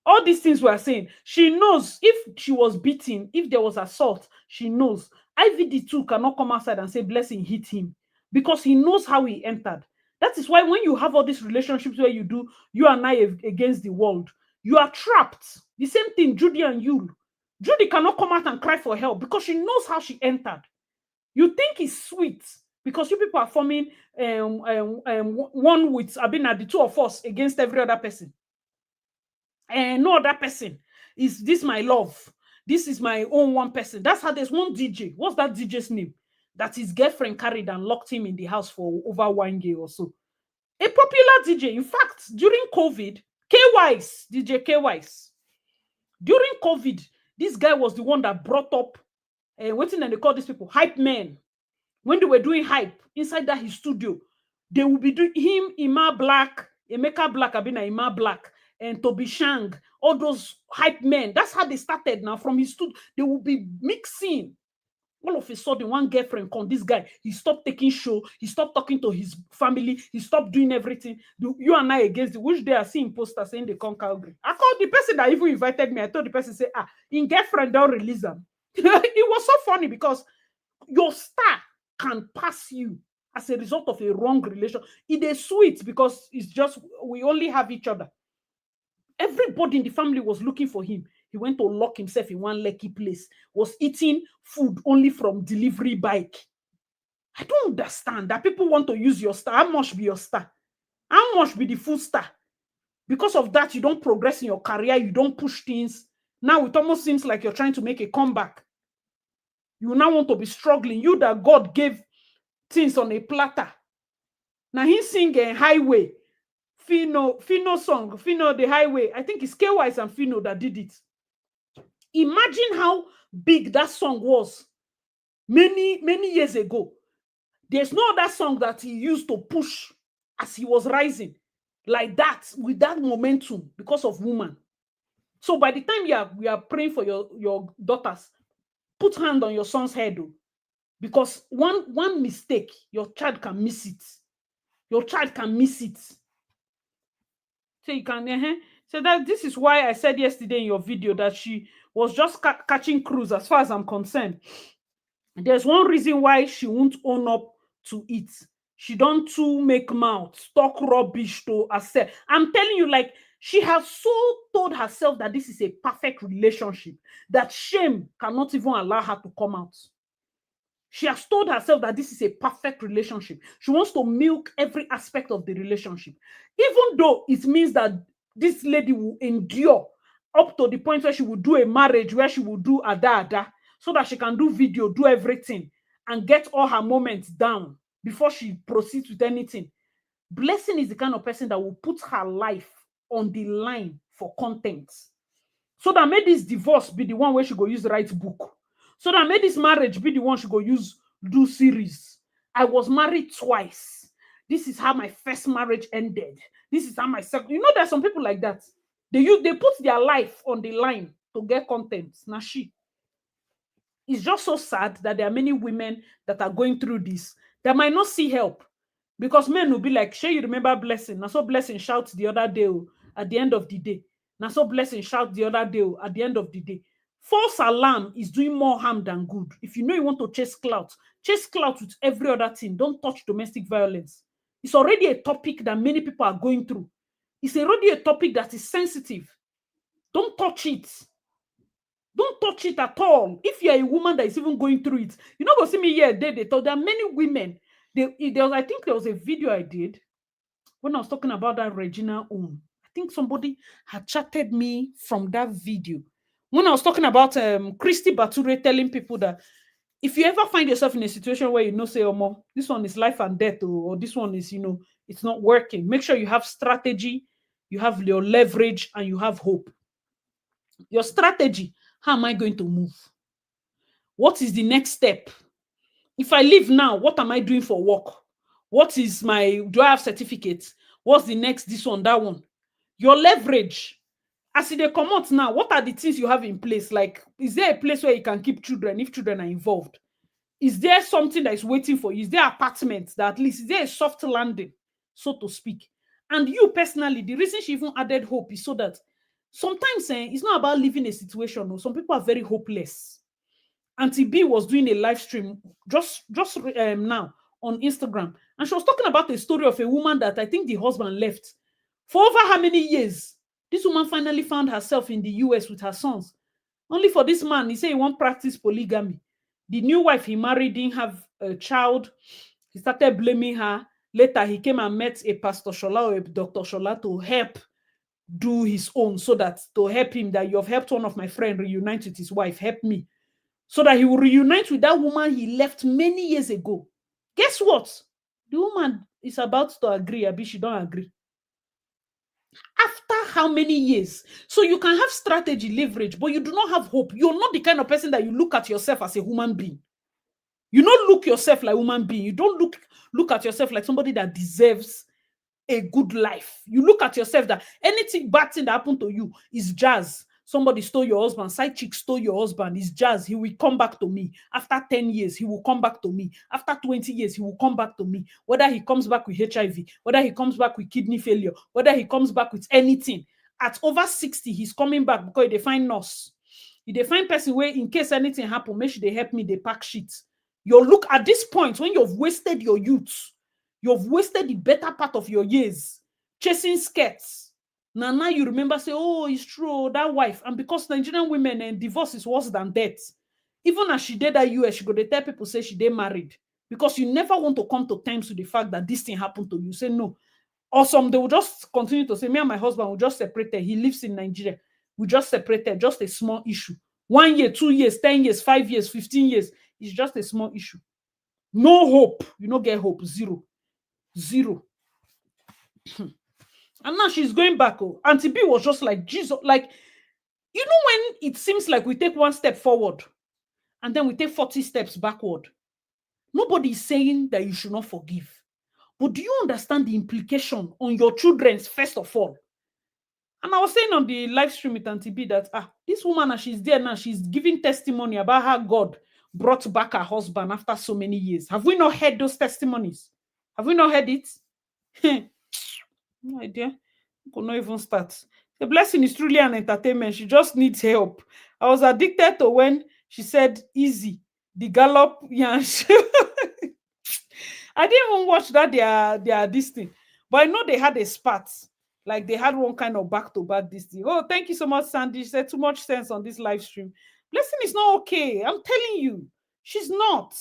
All these things we are saying, she knows if she was beaten, if there was assault, she knows. IVD too cannot come outside and say Blessing hit him because he knows how he entered. That is why when you have all these relationships where you do, you and I against the world, you are trapped. The same thing, Judy and you. Judy cannot come out and cry for help because she knows how she entered. You think it's sweet because you people are forming one with Abina, the two of us against every other person. And no other person is this my love. This is my own one person. That's how there's one DJ. What's that DJ's name? That his girlfriend carried and locked him in the house for over 1 year or so. A popular DJ. In fact, during COVID, K-Wise, DJ K-Wise. During COVID, this guy was the one that brought up, what they call these people? Hype men. When they were doing hype inside that his studio, they will be doing him, Ima Black, Emeka Black, Abina Ima Black, and Toby Shang, all those hype men. That's how they started now. From his studio, they will be mixing. All of a sudden, one girlfriend called this guy. He stopped taking show. He stopped talking to his family. He stopped doing everything. You and I against the which they are seeing posters saying they come Calgary. I called the person that even invited me. I told the person, say, in girlfriend, don't release them. It was so funny because your star can pass you as a result of a wrong relation. It is sweet because it's just we only have each other. Everybody in the family was looking for him. He went to lock himself in one lucky place, was eating food only from delivery bike. I don't understand that people want to use your star. How much be your star? How much be the full star? Because of that, you don't progress in your career. You don't push things. Now it almost seems like you're trying to make a comeback. You now want to be struggling. You that God gave things on a platter. Now he sing a highway. Fino song. Fino the highway. I think it's K-Wise and Fino that did it. Imagine how big that song was many years ago. There's no other song that he used to push as he was rising like that with that momentum because of woman. So by the time we are praying for your daughters, put hand on your son's head, because one mistake, your child can miss it. Your child can miss it. So you can so that this is why I said yesterday in your video that she was just catching cruise as far as I'm concerned. There's one reason why she won't own up to it. She don't too make mouth, talk rubbish to herself. I'm telling you, like, she has so told herself that this is a perfect relationship that shame cannot even allow her to come out. She has told herself that this is a perfect relationship. She wants to milk every aspect of the relationship, even though it means that this lady will endure up to the point where she will do a marriage where she will do ada, so that she can do video, do everything, and get all her moments down before she proceeds with anything. Blessing is the kind of person that will put her life on the line for content. So that made this divorce be the one where she go use write book. So that made this marriage be the one she go use do series. I was married twice. This is how my first marriage ended. This is how my second. You know, there's some people like that. They put their life on the line to get content. Now it's just so sad that there are many women that are going through this that might not see help, because men will be like, "Sure, you remember Blessing? Now so Blessing shouts the other day at the end of the day. Now so Blessing shout the other day at the end of the day." False alarm is doing more harm than good. If you know you want to chase clout with every other thing. Don't touch domestic violence. It's already a topic that many people are going through. It's already a topic that is sensitive. Don't touch it. Don't touch it at all. If you're a woman that is even going through it, you know, go see me here. They thought there are many women. I think there was a video I did when I was talking about that Regina Own. I think somebody had chatted me from that video when I was talking about Christy Bature telling people that if you ever find yourself in a situation where you know, say, "Omo, this one is life and death," or this one is, it's not working, make sure you have strategy, you have your leverage, and you have hope. Your strategy: how am I going to move? What is the next step? If I leave now, what am I doing for work? Do I have certificates? What's the next, this one, that one? Your leverage. As they come out now, what are the things you have in place? Like, is there a place where you can keep children if children are involved? Is there something that is waiting for you? Is there apartments that at least, is there a soft landing, so to speak? And you personally, the reason she even added hope is so that sometimes it's not about living a situation. No, some people are very hopeless. Auntie B was doing a live stream just now on Instagram, and she was talking about the story of a woman that I think the husband left for over how many years. This woman finally found herself in the US with her sons. Only for this man, he say he won't practice polygamy. The new wife he married didn't have a child. He started blaming her. Later, he came and met a Pastor Shola or a Dr. Shola to help do his own, so that to help him, that you have helped one of my friends reunite with his wife, help me. So that he will reunite with that woman he left many years ago. Guess what? The woman is about to agree, Abi, she don't agree. After how many years? So you can have strategy, leverage, but you do not have hope. You're not the kind of person that you look at yourself as a human being. You don't look yourself like a human being. You don't look at yourself like somebody that deserves a good life. You look at yourself that anything bad thing that happened to you is jazz. Somebody stole your husband, side chick stole your husband, is jazz. He will come back to me. After 10 years, he will come back to me. After 20 years, he will come back to me. Whether he comes back with HIV, whether he comes back with kidney failure, whether he comes back with anything. At over 60, he's coming back because they find nurse. If they find person where in case anything happen, make sure they help me, they pack shit. You look at this point when you've wasted your youth, you've wasted the better part of your years chasing skirts. Now you remember, say, oh, it's true, that wife. And because Nigerian women and divorce is worse than death. Even as she did that US, she go to tell people, say she did married. Because you never want to come to terms with the fact that this thing happened to you. Say no. Or some, they will just continue to say, me and my husband will just separated. He lives in Nigeria. We just separated, just a small issue. 1 year, 2 years, 10 years, 5 years, 15 years. It's just a small issue. No hope. You don't get hope. Zero. And now she's going back. Oh, Auntie B was just like, Jesus, like, you know, when it seems like we take one step forward and then we take 40 steps backward. Nobody is saying that you should not forgive. But do you understand the implication on your children's, first of all? And I was saying on the live stream with Auntie B that this woman, as she's there now, she's giving testimony about how God brought back her husband after so many years. Have we not heard those testimonies? Have we not heard it? No idea. Could not even start. The blessing is truly an entertainment. She just needs help. I was addicted to when she said easy, the gallop. Yeah. I didn't even watch that their this thing. But I know they had a spat. Like they had one kind of back-to-back this thing. Oh, thank you so much, Sandy. She said too much sense on this live stream. Blessing is not okay. I'm telling you. She's not.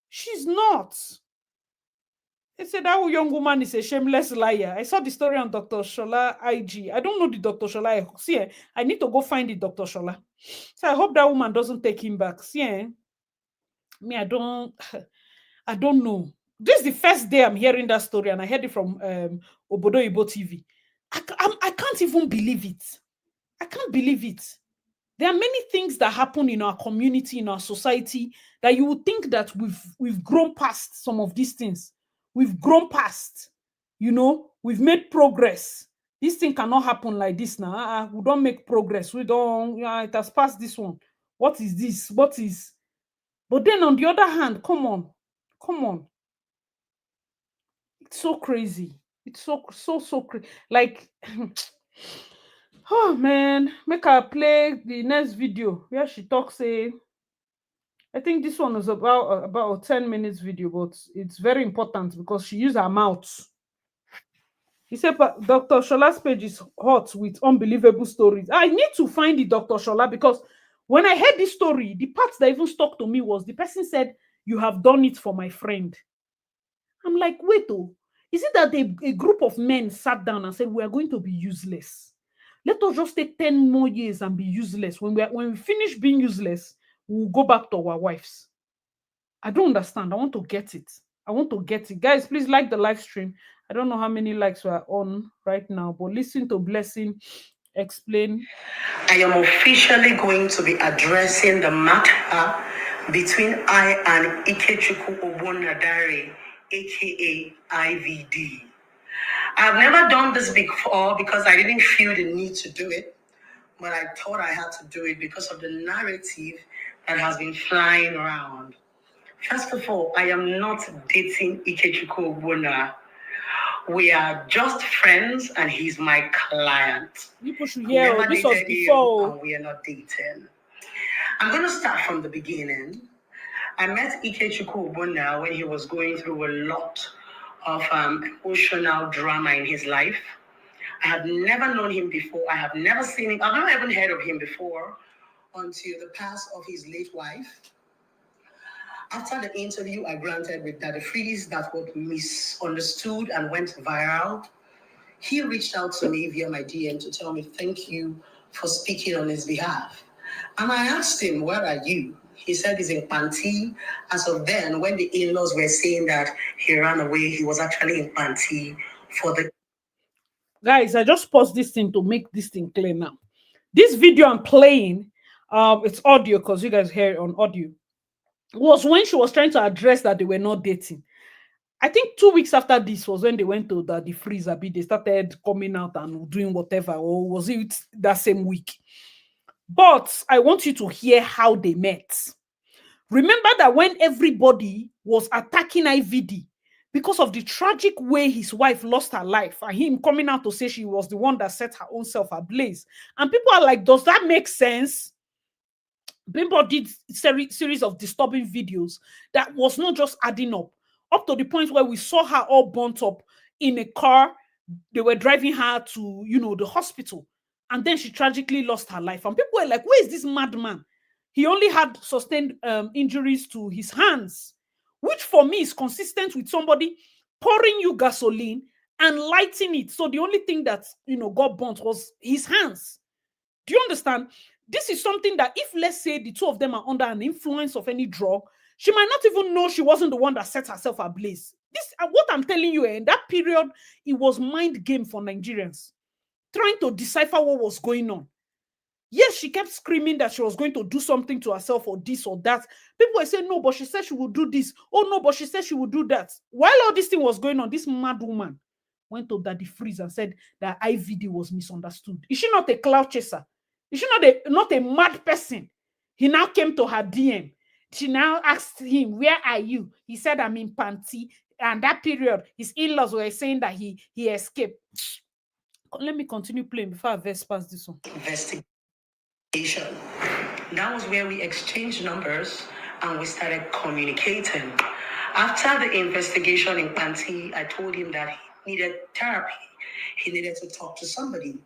She's not. They said that young woman is a shameless liar. I saw the story on Dr. Shola IG. I don't know the Dr. Shola. See, I need to go find the Dr. Shola. So I hope that woman doesn't take him back. See, me, I don't know. This is the first day I'm hearing that story, and I heard it from Obodo Ibo TV. I can't even believe it. I can't believe it. There are many things that happen in our community, in our society, that you would think that we've grown past some of these things. We've grown past, we've made progress. This thing cannot happen like this now. We don't make progress. We don't, it has passed this one. What is this? What is? But then on the other hand, come on. It's so crazy. It's so crazy. Like, oh man, make her play the next video where she talks. I think this one is about a 10 minutes video, but it's very important because she used her mouth. He said, Dr. Shola's page is hot with unbelievable stories. I need to find the Dr. Shola because when I heard this story, the part that even stuck to me was the person said, you have done it for my friend. I'm like, wait, is it that a group of men sat down and said, we are going to be useless? Let us just take 10 more years and be useless. When we finish being useless, we'll go back to our wives. I don't understand. I want to get it. Guys, please like the live stream. I don't know how many likes we are on right now, but listen to Blessing explain. I am officially going to be addressing the matter between I and Ikechukwu Ogbonnadare, aka IVD. I've never done this before because I didn't feel the need to do it, but I thought I had to do it because of the narrative that has been flying around. First of all, I am not dating Ikechukwu Ogbonna. We are just friends and he's my client. People should hear this was before. And we are not dating. I'm going to start from the beginning. I met Ikechukwu Ogbonna when he was going through a lot of emotional drama in his life. I have never known him before. I have never seen him. I've never even heard of him before onto the past of his late wife. After the interview I granted with Daddy Freeze that was misunderstood and went viral, he reached out to me via my DM to tell me thank you for speaking on his behalf. And I asked him, where are you? He said he's in Panti. As of then, when the in-laws were saying that he ran away, he was actually in Panti for the... Guys, I just paused this thing to make this thing clear now. This video I'm playing, it's audio because you guys hear it on audio, was when she was trying to address that they were not dating. I think 2 weeks after this was when they went to the freezer. They started coming out and doing whatever, or was it that same week? But I want you to hear how they met. Remember that when everybody was attacking IVD because of the tragic way his wife lost her life and him coming out to say she was the one that set her own self ablaze, and people are like, does that make sense? Bimbo did series of disturbing videos that was not just adding up to the point where we saw her all burnt up in a car. They were driving her to, the hospital. And then she tragically lost her life. And people were like, where is this madman? He only had sustained injuries to his hands, which for me is consistent with somebody pouring you gasoline and lighting it. So the only thing that, got burnt was his hands. Do you understand? This is something that if, let's say, the two of them are under an influence of any drug, she might not even know she wasn't the one that set herself ablaze. This, what I'm telling you, in that period, it was mind game for Nigerians, trying to decipher what was going on. Yes, she kept screaming that she was going to do something to herself or this or that. People were saying, no, but she said she would do this. Oh, no, but she said she would do that. While all this thing was going on, this mad woman went to Daddy Freeze and said that IVD was misunderstood. Is she not a cloud chaser? Is she not a mad person? He now came to her DM. She now asked him, where are you? He said, I'm in Panti. And that period, his in-laws were saying that he escaped. Let me continue playing before I verse past this one. Investigation. That was where we exchanged numbers and we started communicating. After the investigation in Panti, I told him that he needed therapy. He needed to talk to somebody.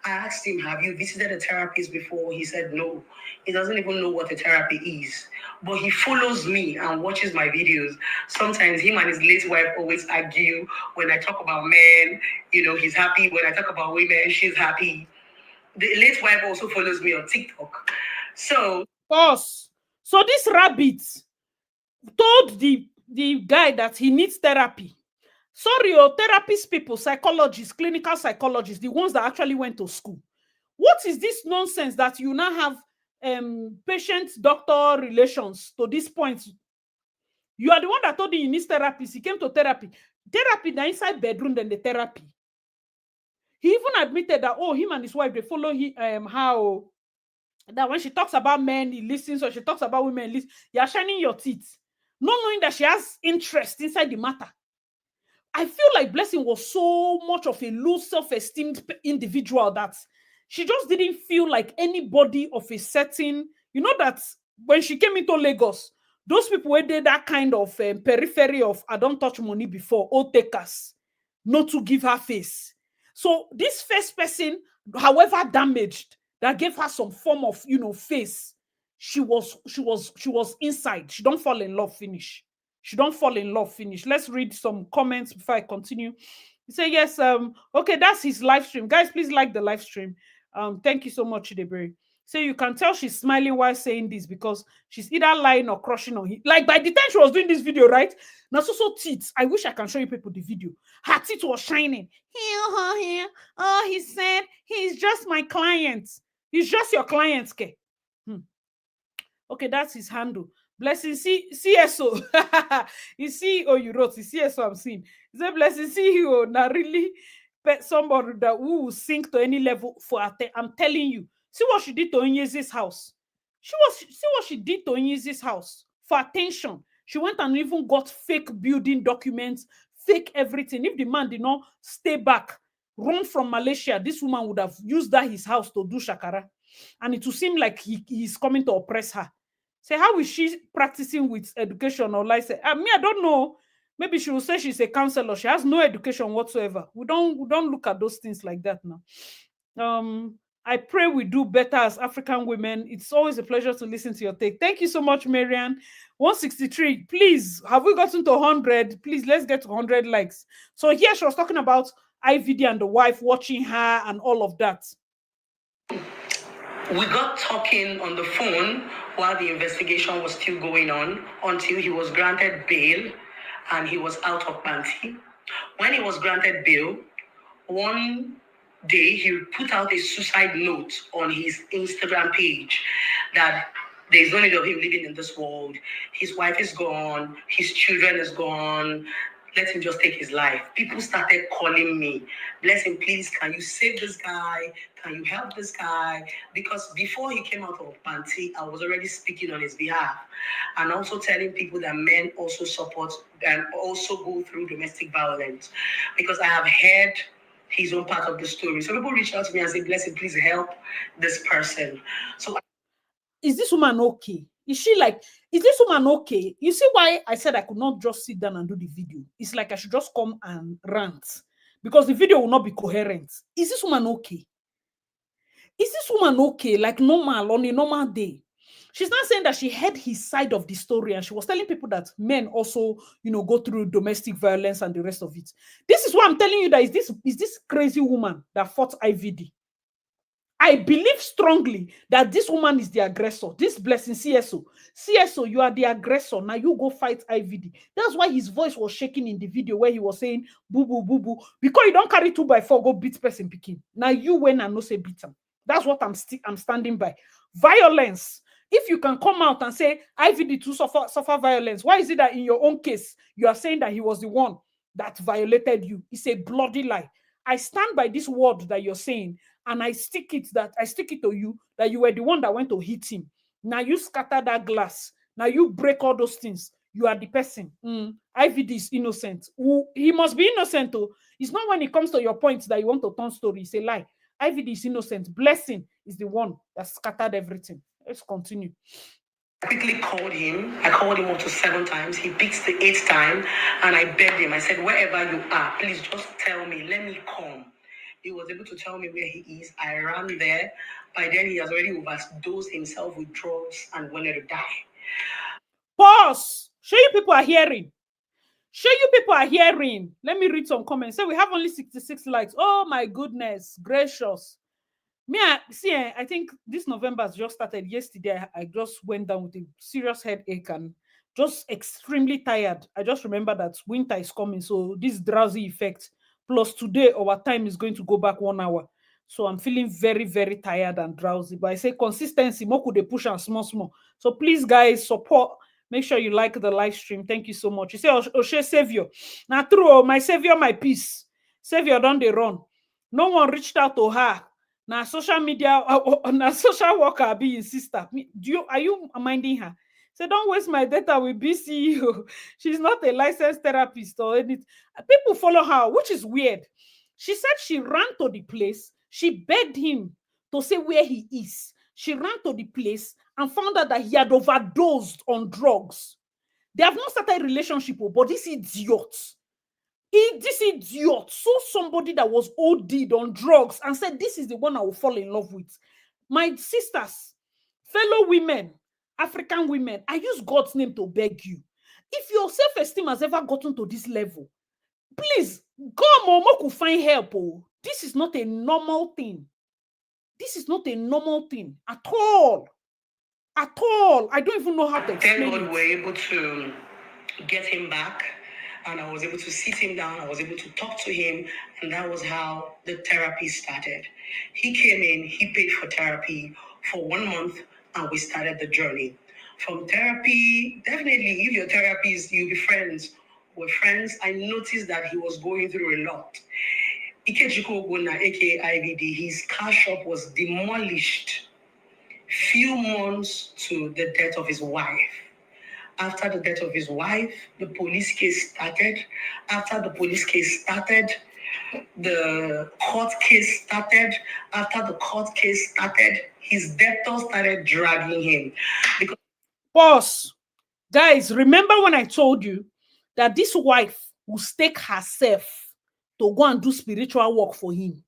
I asked him, have you visited a therapist before? He said no. He doesn't even know what a therapy is. But he follows me and watches my videos. Sometimes him and his late wife always argue. When I talk about men, he's happy. When I talk about women, she's happy. The late wife also follows me on TikTok. So, pause. So this rabbit told the guy that he needs therapy. Sorry, therapist people, psychologists, clinical psychologists, the ones that actually went to school. What is this nonsense that you now have patient-doctor relations to this point? You are the one that told him he needs therapy. He came to therapy. Therapy, the inside bedroom, then the therapy. He even admitted that, him and his wife, they follow how that when she talks about men, he listens, or she talks about women, he listens. You are shining your teeth, not knowing that she has interest inside the matter. I feel like Blessing was so much of a low self-esteemed individual that she just didn't feel like anybody of a certain, that when she came into Lagos, those people were there that kind of periphery of I don't touch money before, all takers, not to give her face. So this first person, however damaged, that gave her some form of face, she was inside. She don't fall in love finish. She don't fall in love finish. Let's read some comments before I continue. He say yes. Okay, that's his live stream. Guys, please like the live stream. Thank you so much, Chideberry. So you can tell she's smiling while saying this because she's either lying or crushing on him. Like by the time she was doing this video, right? Now so teeth. I wish I can show you people the video. Her teeth was shining. Here. Oh, he said he's just my client. He's just your client, okay? Okay, that's his handle. Blessing CSO. You see, you wrote CSO. I'm seeing. He said, Blessing CEO. Now really, somebody that will sink to any level for. I'm telling you. See what she did to Onyezi's house. See what she did to Onyezi's house for attention. She went and even got fake building documents, fake everything. If the man did not stay back, run from Malaysia, this woman would have used that his house to do shakara, and it will seem like he's coming to oppress her. Say, how is she practicing with education or license? I don't know. Maybe she will say she's a counselor. She has no education whatsoever. We don't look at those things like that now. I pray we do better as African women. It's always a pleasure to listen to your take. Thank you so much, Marian. 163. Please, have we gotten to 100? Please, let's get to 100 likes. So here she was talking about IVD and the wife watching her and all of that. We got talking on the phone while the investigation was still going on until he was granted bail and he was out of panty. When he was granted bail, one day he put out a suicide note on his Instagram page that there's no need of him living in this world. His wife is gone, his children is gone. Let him just take his life. People started calling me, bless him, please, can you save this guy? Can you help this guy? Because before he came out of panty, I was already speaking on his behalf and also telling people that men also support and also go through domestic violence. Because I have heard his own part of the story. So people reach out to me and say, bless him, please help this person. So is this woman okay? Is she like, is this woman okay? You see why I said I could not just sit down and do the video? It's like I should just come and rant because the video will not be coherent. Is this woman okay? Is this woman okay? Like normal, on a normal day? She's not saying that she had his side of the story and she was telling people that men also, go through domestic violence and the rest of it. This is why I'm telling you that is this crazy woman that fought IVD. I believe strongly that this woman is the aggressor. This blessing CSO. CSO, you are the aggressor. Now you go fight IVD. That's why his voice was shaking in the video where he was saying, boo, boo, boo, boo. Because you don't carry 2x4, go beat person picking. Now you went and no say beat him. That's what I'm standing by. Violence. If you can come out and say IVD to suffer violence, why is it that in your own case, you are saying that he was the one that violated you? It's a bloody lie. I stand by this word that you're saying, and I stick it to you that you were the one that went to hit him. Now you scatter that glass. Now you break all those things. You are the person. IVD is innocent. He must be innocent. Though. It's not when it comes to your point that you want to turn story. It's a lie. IVD is innocent. Blessing is the one that scattered everything. Let's continue. I quickly called him. I called him up to 7 times. He picked the 8th time, and I begged him. I said, wherever you are, please just tell me. Let me come. He was able to tell me where he is. I ran there. By then, he has already overdosed himself with drugs and wanted to die. Pause. Show you people are hearing. Let me read some comments. So we have only 66 likes. Oh my goodness gracious. I think this November has just started. Yesterday, I just went down with a serious headache and just extremely tired. I just remember that winter is coming. So this drowsy effect, plus today, our time is going to go back 1 hour. So I'm feeling very, very tired and drowsy. But I say consistency, more could they push and small. So please, guys, support. Make sure you like the live stream. Thank you so much. You say, Oshe Savior. Now, true, my Savior, my peace. Savior, don't they run? No one reached out to her. Now, social media, now social worker be his sister. Are you minding her? Say, don't waste my data with BCU. She's not a licensed therapist or anything. People follow her, which is weird. She said she ran to the place. She begged him to say where he is. She ran to the place and found out that he had overdosed on drugs. They have not started a relationship, but this idiot saw somebody that was OD'd on drugs and said, this is the one I will fall in love with. My sisters, fellow women, African women, I use God's name to beg you. If your self-esteem has ever gotten to this level, please, come on, could find help. Oh. This is not a normal thing. This is not a normal thing at all. At all. I don't even know how to explain it. Thank God we're able to get him back. And I was able to sit him down. I was able to talk to him. And that was how the therapy started. He came in, he paid for therapy for 1 month, and we started the journey. From therapy, definitely, if your therapist, you'll be friends. We're friends. I noticed that he was going through a lot. Ikechukwu Ogbonna, aka IVD, his car shop was demolished few months to the death of his wife. After the death of his wife, the police case started. After the police case started, the court case started. After the court case started, his debtors started dragging him. Boss, guys, remember when I told you that this wife will stake herself to go and do spiritual work for him?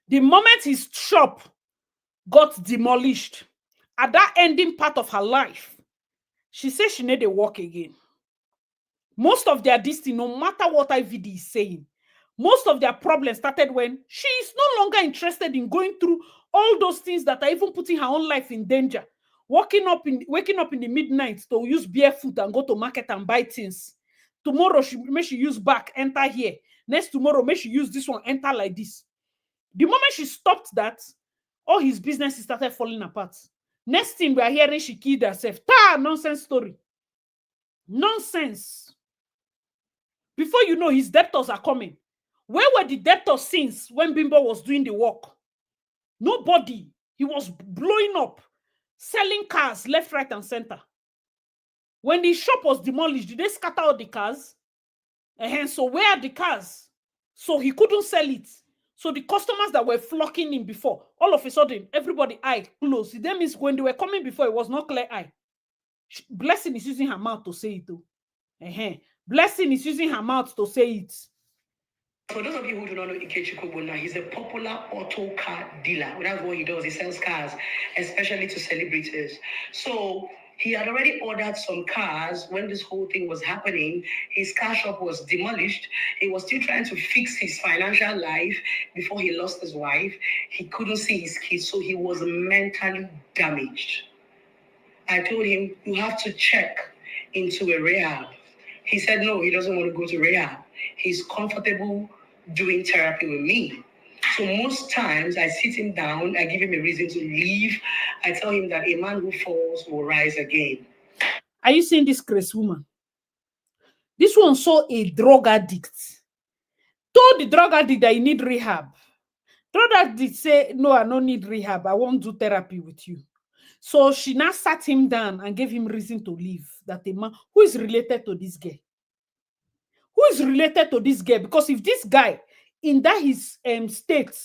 The moment his shop got demolished, at that ending part of her life, she said she needed to work again. Most of their this thing, no matter what IVD is saying, most of their problems started when she is no longer interested in going through all those things that are even putting her own life in danger. Waking up in the midnight to use barefoot and go to market and buy things. Tomorrow she use back, enter here. Next tomorrow, may she use this one, enter like this. The moment she stopped that, all his businesses started falling apart. Next thing we are hearing, she killed herself. Nonsense story. Nonsense. Before you know, his debtors are coming. Where were the debtors since when Bimbo was doing the work? Nobody. He was blowing up, selling cars left, right, and center. When the shop was demolished, did they scatter all the cars? So where are the cars? So he couldn't sell it. So the customers that were flocking in before, all of a sudden, everybody eye closed. That means when they were coming before, it was not clear eye. Blessing is using her mouth to say it too. Blessing is using her mouth to say it. For those of you who do not know Ikechukwu Bona, he's a popular auto car dealer. That's what he does. He sells cars, especially to celebrities. So he had already ordered some cars when this whole thing was happening. His car shop was demolished. He was still trying to fix his financial life before he lost his wife. He couldn't see his kids, so he was mentally damaged. I told him, you have to check into a rehab. He said, no, he doesn't want to go to rehab. He's comfortable doing therapy with me. So most times I sit him down, I give him a reason to leave. I tell him that a man who falls will rise again. Are you seeing this Grace woman? This one saw a drug addict. Told the drug addict that you need rehab. Drug addict say, no, I don't need rehab. I won't do therapy with you. So she now sat him down and gave him reason to leave. That a man who is related to this guy. Who is related to this guy? Because if this guy in that his state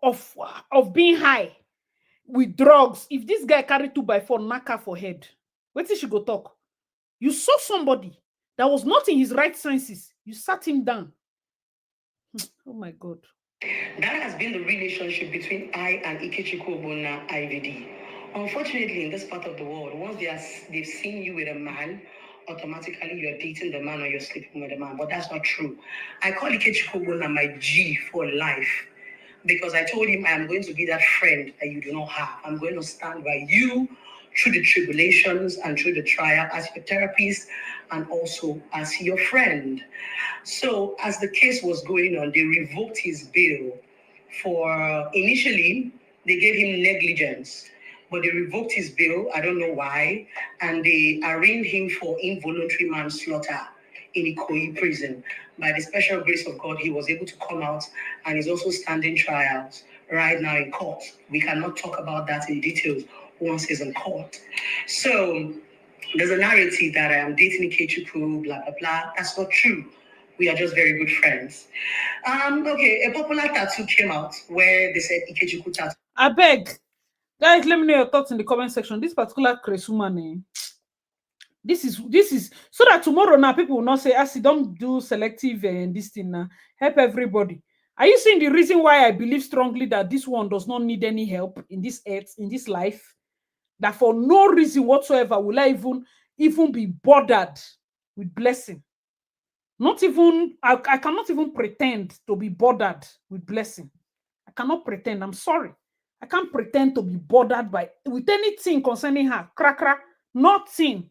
of being high with drugs, if this guy carry 2x4 knock her for head, wait till she go talk. You saw somebody that was not in his right senses. You sat him down. Oh my God. That has been the relationship between I and Ikechukwu Bona IVD. Unfortunately, in this part of the world, once they've seen you with a man, automatically you're dating the man or you're sleeping with the man. But that's not true. I call Ikechukwu Bona my G for life because I told him I am going to be that friend that you do not have. I'm going to stand by you through the tribulations and through the trial as your therapist and also as your friend. So as the case was going on, they revoked his bail for, initially, they gave him negligence, but they revoked his bail. I don't know why. And they arraigned him for involuntary manslaughter in Ikoyi prison. By the special grace of God, he was able to come out and is also standing trials right now in court. We cannot talk about that in details once he's in court. So there's a narrative that I am dating Ikechukwu, blah, blah, blah. That's not true. We are just very good friends. Okay, a popular tattoo came out where they said Ikechukwu tattoo. I beg. Guys, let me know your thoughts in the comment section. This particular Grace woman, this is so that tomorrow now people will not say, don't do selective and this thing now. Help everybody. Are you seeing the reason why I believe strongly that this one does not need any help in this earth, in this life? That for no reason whatsoever will I even be bothered with blessing. Not even, I cannot even pretend to be bothered with blessing. I cannot pretend. I'm sorry. I can't pretend to be bothered with anything concerning her. Nothing.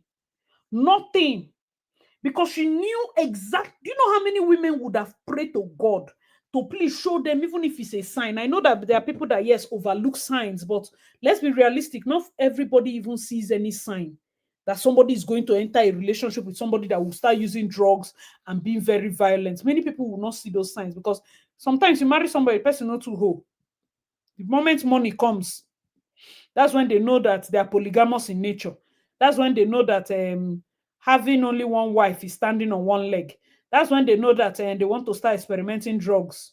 Because she knew exactly. Do you know how many women would have prayed to God to please show them, even if it's a sign? I know that there are people that, yes, overlook signs, but let's be realistic. Not everybody even sees any sign that somebody is going to enter a relationship with somebody that will start using drugs and being very violent. Many people will not see those signs because sometimes you marry somebody, the person not too whole. The moment money comes, that's when they know that they are polygamous in nature. That's when they know that having only one wife is standing on one leg. That's when they know that they want to start experimenting drugs.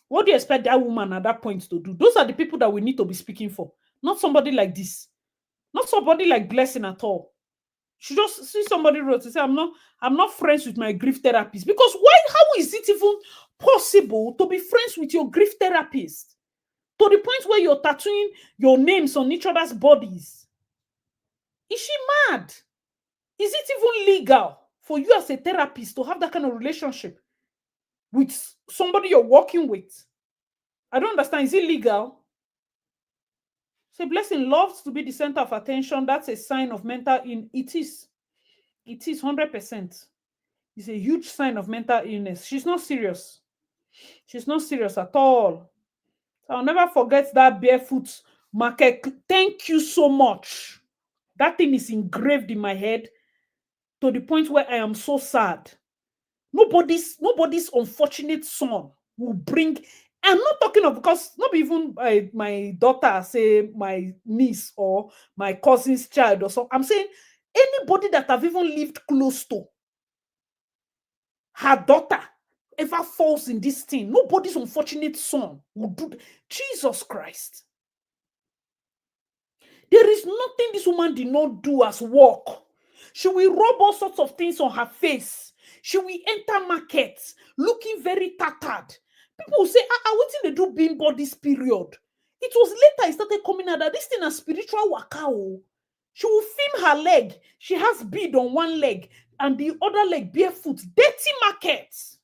What do you expect that woman at that point to do? Those are the people that we need to be speaking for. Not somebody like this. Not somebody like Blessing at all. She just see somebody wrote to say, I'm not friends with my grief therapist. Because why? How is it even possible possible to be friends with your grief therapist to the point where you're tattooing your names on each other's bodies? Is she mad? Is it even legal for you as a therapist to have that kind of relationship with somebody you're working with? I don't understand. Is it legal? Say, Blessing loves to be the center of attention. That's a sign of mental illness. It is. It is 100%. It's a huge sign of mental illness. She's not serious. She's not serious at all. I'll never forget that barefoot market. Thank you so much. That thing is engraved in my head to the point where I am so sad. Nobody's unfortunate son will bring. I'm not talking of, because not even my daughter, say my niece or my cousin's child or so. I'm saying anybody that I've even lived close to, her daughter ever falls in this thing. Nobody's unfortunate son will do that. Jesus Christ. There is nothing this woman did not do as work. She will rub all sorts of things on her face. She will enter markets looking very tattered. People will say, what did they do bimbo this period? It was later it started coming out that this thing is spiritual wakao. She will film her leg. She has bead on one leg and the other leg barefoot. Dirty markets.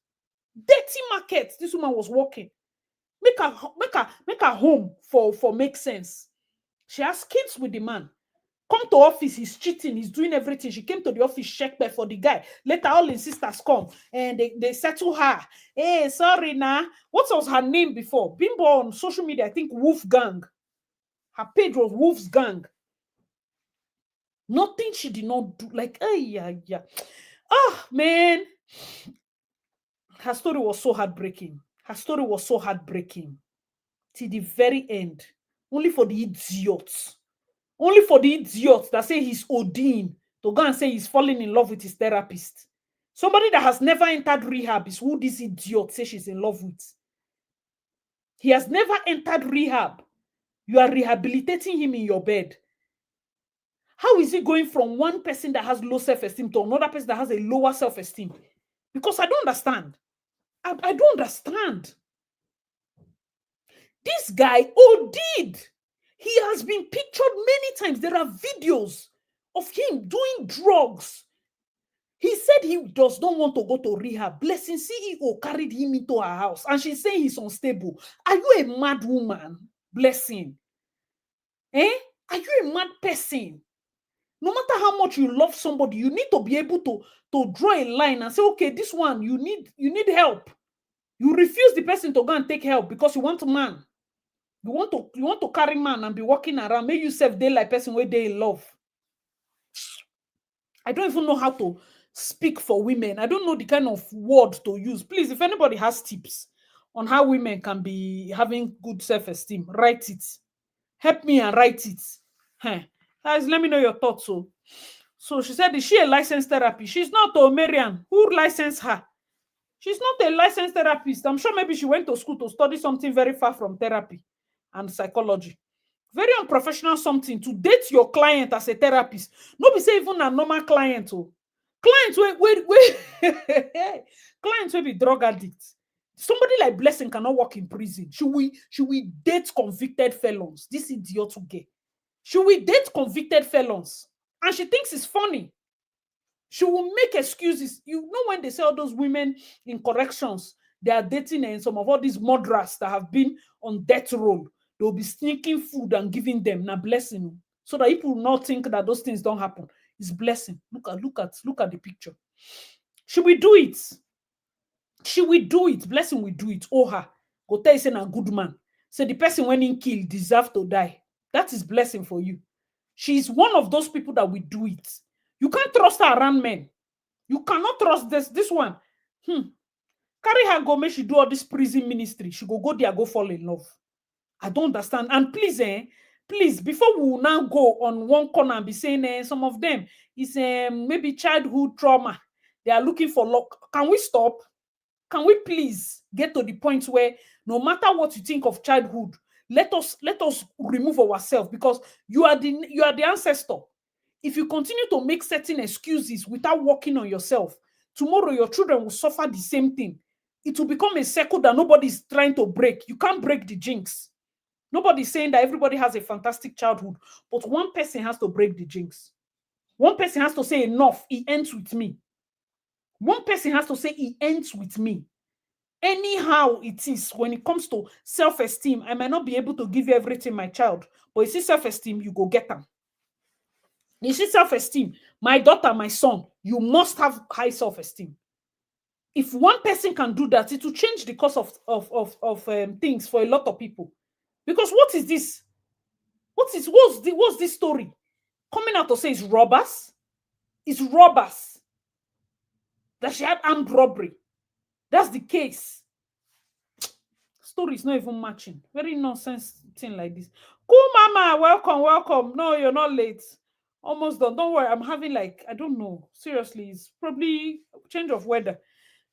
Dirty markets. This woman was walking. Make her home for make sense. She has kids with the man. Come to office, he's cheating, he's doing everything. She came to the office, check back for the guy. Later, all his sisters come and they settle her. Hey, sorry, nah. What was her name before? Bimbo on social media, I think Wolfgang. Her page was Wolf's Gang. Nothing she did not do. Like, yeah. Ah, man. Her story was so heartbreaking. Her story was so heartbreaking. Till the very end. Only for the idiots. Only for the idiots that say he's ODing to go and say he's falling in love with his therapist. Somebody that has never entered rehab is who this idiot says she's in love with. He has never entered rehab. You are rehabilitating him in your bed. How is he going from one person that has low self-esteem to another person that has a lower self-esteem? Because I don't understand. I don't understand. This guy OD'd. He has been pictured many times. There are videos of him doing drugs. He said he does not want to go to rehab. Blessing CEO carried him into her house and she's saying he's unstable. Are you a mad woman, Blessing? Are you a mad person? No matter how much you love somebody, you need to be able to draw a line and say, okay, this one, you need help. You refuse the person to go and take help because you want a man. You want to carry man and be walking around. Make yourself day like person where they in love. I don't even know how to speak for women. I don't know the kind of word to use. Please, if anybody has tips on how women can be having good self-esteem, write it. Help me and write it. Guys, let me know your thoughts. So she said, is she a licensed therapist? She's not. Marian. Who licensed her? She's not a licensed therapist. I'm sure maybe she went to school to study something very far from therapy and psychology. Very unprofessional something to date your client as a therapist. No be say even a normal client. Clients clients will be drug addicts. Somebody like Blessing cannot work in prison. Should we date convicted felons? This idiot to get. Should we date convicted felons? And she thinks it's funny. She will make excuses. You know when they say all those women in corrections, they are dating and some of all these murderers that have been on death row. They'll be sneaking food and giving them. Now Blessing. So that people will not think that those things don't happen. It's Blessing. Look at the picture. Should we do it? Should we do it? Blessing will do it. Oh her. Go tell you say a good man. Say the person when he killed deserve to die. That is Blessing for you. She's one of those people that will do it. You can't trust her around men. You cannot trust this one. Carry her go, make she do all this prison ministry. She go there, go fall in love. I don't understand. And please, before we will now go on one corner and be saying some of them is maybe childhood trauma. They are looking for luck. Can we stop? Can we please get to the point where no matter what you think of childhood, let us remove ourselves, because you are the ancestor. If you continue to make certain excuses without working on yourself, tomorrow your children will suffer the same thing. it will become a circle that nobody's trying to break. You can't break the jinx. Nobody's saying that everybody has a fantastic childhood, but one person has to break the jinx. One person has to say, enough, it ends with me. One person has to say, it ends with me. Anyhow it is, when it comes to self-esteem, I might not be able to give you everything, my child, but you see self-esteem, you go get them. You see self-esteem, my daughter, my son, you must have high self-esteem. If one person can do that, it will change the course of things for a lot of people. Because what is this? What's this story? Coming out to say it's robbers? It's robbers. That she had armed robbery. That's the case. Story is not even matching. Very nonsense thing like this. Cool, mama. Welcome, welcome. No, you're not late. Almost done. Don't worry. I'm having I don't know. Seriously, it's probably change of weather.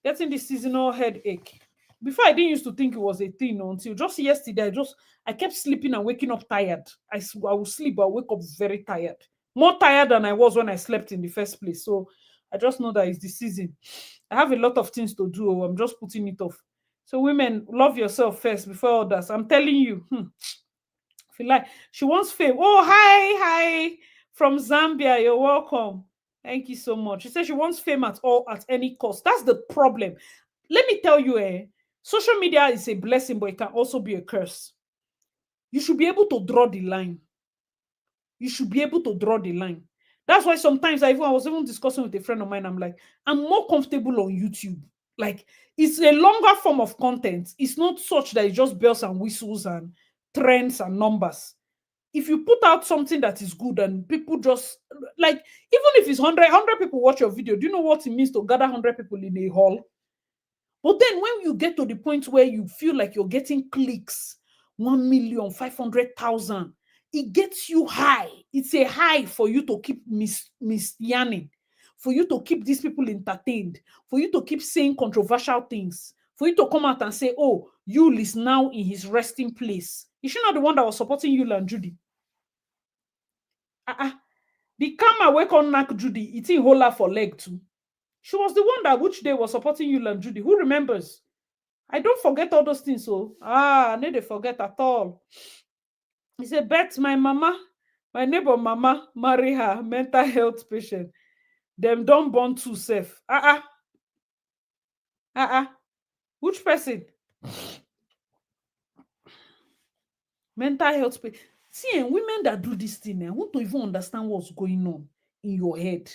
Getting this seasonal headache. Before, I didn't used to think it was a thing until just yesterday. I kept sleeping and waking up tired. I will sleep, but I wake up very tired. More tired than I was when I slept in the first place. So I just know that it's the season. I have a lot of things to do. I'm just putting it off. So women, love yourself first before others. I'm telling you. If you like, she wants fame. Oh, hi from Zambia. You're welcome. Thank you so much. She says she wants fame at any cost. That's the problem. Let me tell you, social media is a blessing, but it can also be a curse. You should be able to draw the line. You should be able to draw the line. That's why sometimes I was even discussing with a friend of mine. I'm like, I'm more comfortable on YouTube. Like, it's a longer form of content. It's not such that it's just bells and whistles and trends and numbers. If you put out something that is good and people just even if it's 100 people watch your video, do you know what it means to gather 100 people in a hall? But then when you get to the point where you feel like you're getting clicks, 1,500,000, it gets you high. It's a high for you to keep yarning, for you to keep these people entertained, for you to keep saying controversial things, for you to come out and say, oh, Yul is now in his resting place. Is she not the one that was supporting Yul and Judy? The karma wake on Nak Judy, it's in hola for leg too. She was the one that which day was supporting Yul and Judy. Who remembers? I don't forget all those things. So I need to forget at all. He said, bet my mama, my neighbor mama, marry her, mental health patient. Them don't born too safe. Which person? Mental health patient. See, women that do this thing, I want to even understand what's going on in your head.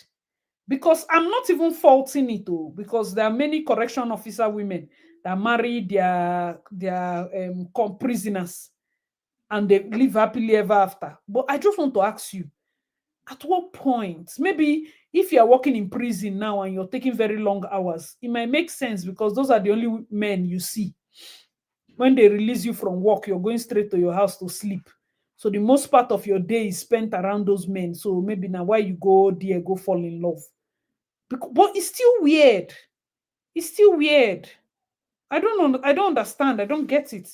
Because I'm not even faulting it, though, because there are many correction officer women that marry their prisoners and they live happily ever after. But I just want to ask you, at what point, maybe if you're working in prison now and you're taking very long hours, it might make sense because those are the only men you see. When they release you from work, you're going straight to your house to sleep. So the most part of your day is spent around those men. So maybe now why you go there, go fall in love. But it's still weird. It's still weird. I don't understand. I don't get it.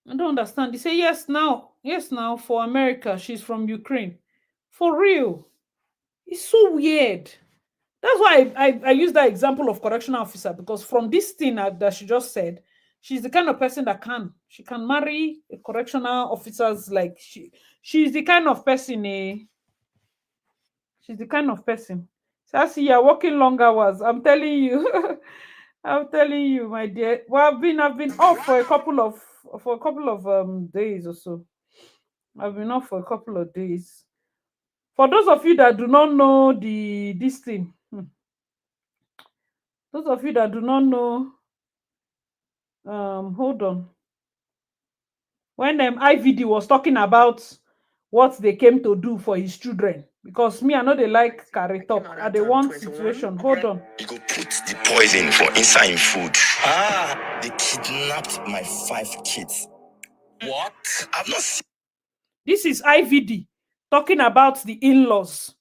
I don't understand. They say yes now for America. She's from Ukraine. For real. It's so weird. That's why I use that example of correctional officer, because from this thing that she just said, she's the kind of person that she can marry a correctional officers. Like she's the kind of person. She's the kind of person. So I see you're working long hours. I'm telling you. I'm telling you, my dear. Well, I've been off for a couple of days or so. I've been off for a couple of days. For those of you that do not know this thing, those of you that do not know, hold on. When IVD was talking about what they came to do for his children, because me, I know they like carry talk. At the one situation, hold on. You go put the poison for inside food. They kidnapped my 5 kids. What? I've not seen. This is IVD talking about the in-laws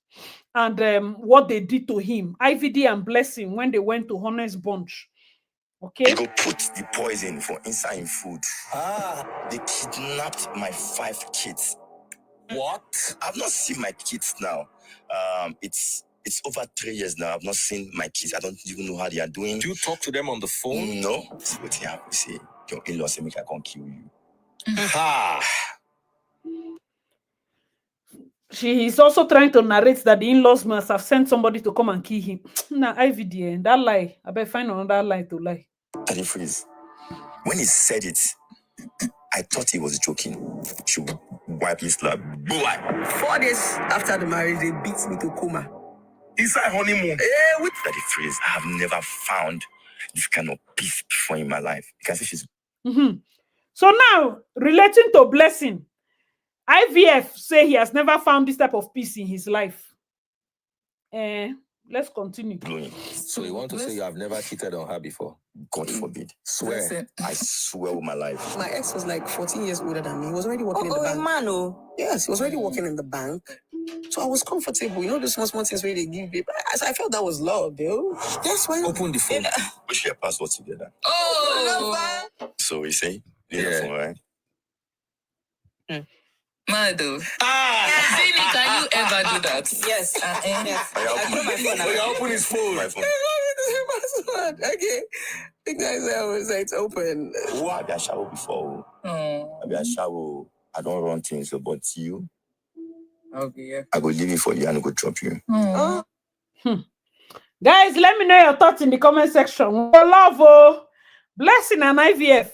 and what they did to him. IVD and Blessing when they went to Honest Bunch. Okay. You go put the poison for inside food. They kidnapped my 5 kids. What? I've not seen my kids now. It's It's over 3 years now. I've not seen my kids. I don't even know how they are doing. Do you talk to them on the phone? No. See what you have to say. Your in-laws say make I can't kill you. Ha! She is also trying to narrate that the in-laws must have sent somebody to come and kill him. Nah, IVD, that lie. I better find another lie to lie. Daddy Freeze. When he said it, I thought he was joking. She would wipe his slap. 4 days after the marriage, they beat me to coma. Inside honeymoon. With Daddy Freeze, I have never found this kind of peace before in my life. You can see she's So now, relating to Blessing, IVF say he has never found this type of peace in his life. Let's continue. blowing. So you want to say you have never cheated on her before? God forbid. Swear. Listen, I swear with my life. my ex was like 14 years older than me. He was already working in the bank. man, Yes, he was already working in the bank. So I was comfortable. You know the small things where they give me. I felt that was love, yo. That's why. Open the phone. We share passwords together. Oh, So we say, Yeah. phone, right? Mado. Zini, can you ever do that? Yes. Yes. I put my phone Oh, out. open his phone. My phone. Password. Okay. Big guys, I was like, it's open. Maybe I shower before. Oh, Maybe I shower. I don't run things, but you, okay, yeah. I go leave it for you and I go drop you. Oh. Guys, let me know your thoughts in the comment section. Love, Blessing and IVF.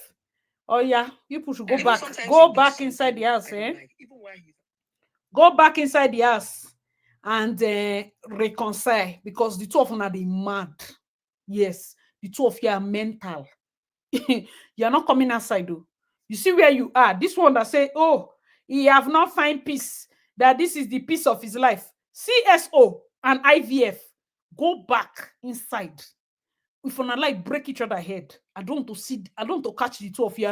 Oh yeah, people should go back. Go back inside the house, Go back inside the house and reconcile, because the two of them are the mad. Yes, the two of you are mental. You are not coming outside though. You see where you are. This one that say, oh, he have not find peace, that this is the peace of his life. CSO and IVF, go back inside. If you not like break each other head, I don't want to catch the two of you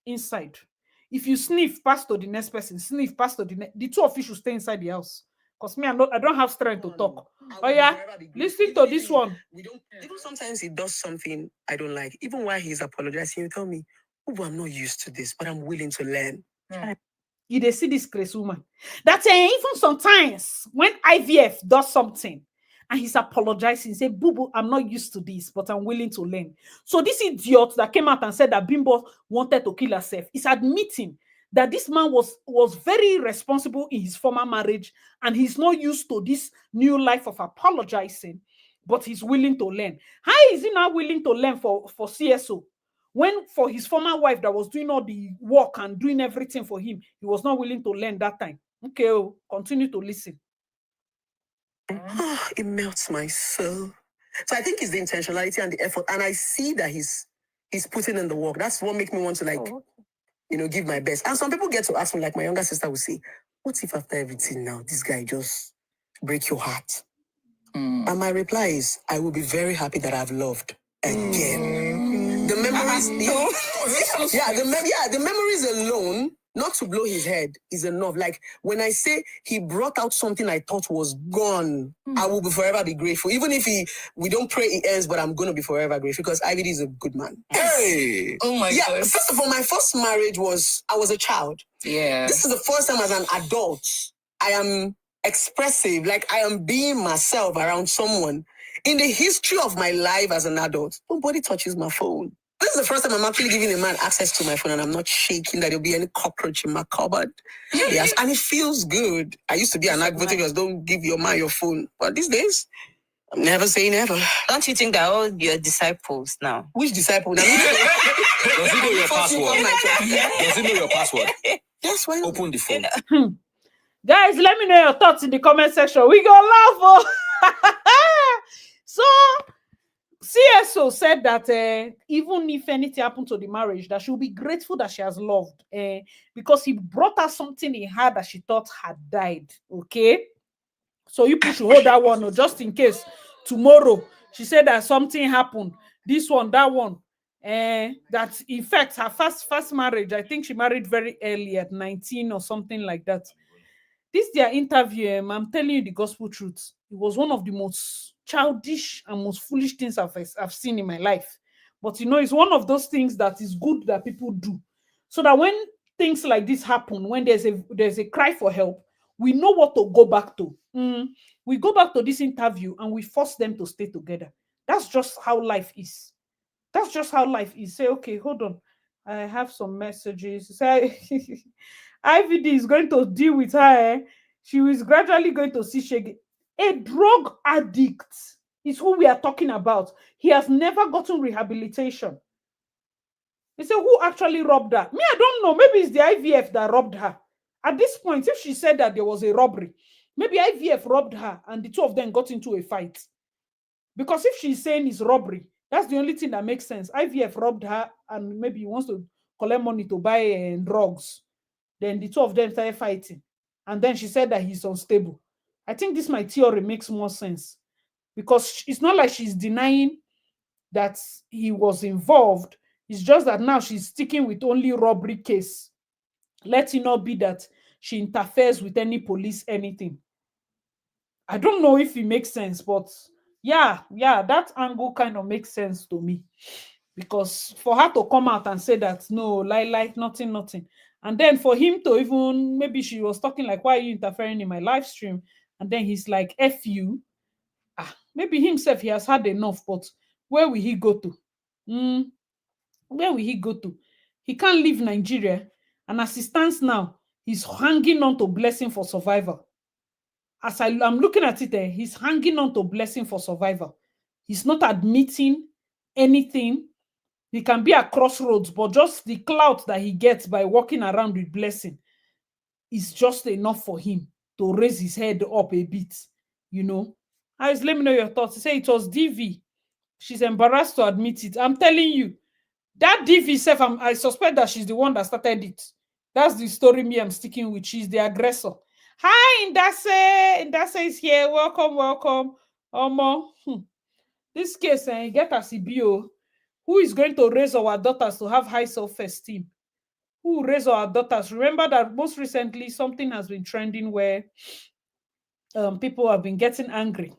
inside. If you sniff, pass to the next person. Sniff, pass to the two of you should stay inside the house. Because me, I don't have strength to talk. Oh yeah, listen to this one. Even sometimes he does something I don't like. Even while he's apologizing, he tell me, oh, I'm not used to this, but I'm willing to learn. You they see this crazy woman. That even sometimes when IVF does something and he's apologizing, say, boo boo, I'm not used to this, but I'm willing to learn. So this idiot that came out and said that Bimbo wanted to kill herself is admitting that this man was very responsible in his former marriage and he's not used to this new life of apologizing, but he's willing to learn. How is he not willing to learn for CSO? When for his former wife that was doing all the work and doing everything for him, he was not willing to learn that time. Okay, continue to listen. It melts my soul. So I think it's the intentionality and the effort, and I see that he's putting in the work. That's what makes me want to give my best. And some people get to ask me, like my younger sister will say, "What if after everything now, this guy just break your heart?" And my reply is, I will be very happy that I've loved again. The memories, the memories alone, not to blow his head, is enough. Like when I say he brought out something I thought was gone, I will forever be grateful. Even if we don't pray it ends, but I'm gonna be forever grateful because IVD is a good man. Hey! Oh my God. First of all, my first marriage I was a child. Yeah. This is the first time as an adult I am expressive, like I am being myself around someone. In the history of my life as an adult, nobody touches my phone. This is the first time I'm actually giving a man access to my phone and I'm not shaking that there'll be any cockroach in my cupboard. Yes, and it feels good. I used to be an advocate because don't give your man your phone. But these days, never say never. Don't you think that all your disciples now? Which disciple? Does he know your password? Does he know your password? Yes, why not? Open the phone. Guys, let me know your thoughts in the comment section. We gonna laugh. So CSO said that even if anything happened to the marriage, that she'll be grateful that she has loved, because he brought her something in her that she thought had died. Okay, so you should hold that one, just in case tomorrow she said that something happened. This one, that one, that in fact her first marriage, I think she married very early at 19 or something like that. This their interview, I'm telling you the gospel truth. It was one of the most childish and most foolish things I've seen in my life. But it's one of those things that is good that people do. So that when things like this happen, when there's a cry for help, we know what to go back to. We go back to this interview and we force them to stay together. That's just how life is. That's just how life is. Say, okay, hold on. I have some messages. Say, IVD is going to deal with her. She is gradually going to see Shege. A drug addict is who we are talking about. He has never gotten rehabilitation. They say, who actually robbed her? Me, I don't know. Maybe it's the IVF that robbed her. At this point, if she said that there was a robbery, maybe IVF robbed her and the two of them got into a fight. Because if she's saying it's robbery, that's the only thing that makes sense. IVF robbed her and maybe he wants to collect money to buy drugs. Then the two of them started fighting. And then she said that he's unstable. I think this my theory makes more sense. Because it's not like she's denying that he was involved. It's just that now she's sticking with only robbery case. Let it not be that she interferes with any police, anything. I don't know if it makes sense, but yeah, that angle kind of makes sense to me. Because for her to come out and say that, no, like, nothing. And then for him to even, maybe she was talking like, why are you interfering in my live stream? And then he's like, F you. Maybe himself, he has had enough, but where will he go to? Where will he go to? He can't leave Nigeria. And as he stands now, he's hanging on to blessing for survival. As I'm looking at it, he's hanging on to blessing for survival. He's not admitting anything. He can be at crossroads, but just the clout that he gets by walking around with blessing is just enough for him to raise his head up a bit, Let me know your thoughts. Say it was DV. She's embarrassed to admit it. I'm telling you, that DV self, I suspect that she's the one that started it. That's the story me I'm sticking with. She's the aggressor. Hi, Indase. Indase is here. Welcome. This case, get a CBO. Who is going to raise our daughters to have high self-esteem? Who will raise our daughters? Remember that most recently something has been trending where people have been getting angry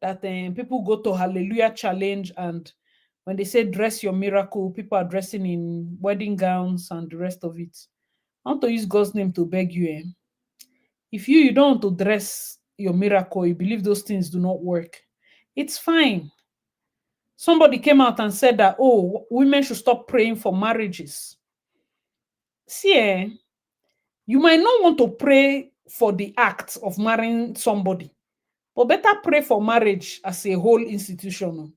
that people go to Hallelujah Challenge, and when they say dress your miracle, people are dressing in wedding gowns and the rest of it. I want to use God's name to beg you. If you don't want to dress your miracle, you believe those things do not work, it's fine. Somebody came out and said that, oh, women should stop praying for marriages. See, you might not want to pray for the act of marrying somebody, but better pray for marriage as a whole institution.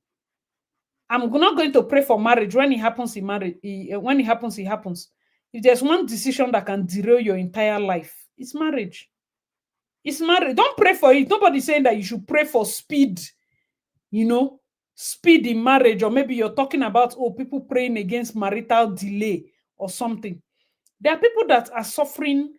I'm not going to pray for marriage. When it happens, when it happens, it happens. If there's one decision that can derail your entire life, it's marriage. It's marriage. Don't pray for it. Nobody's saying that you should pray for speed, speed in marriage, or maybe you're talking about, people praying against marital delay or something. There are people that are suffering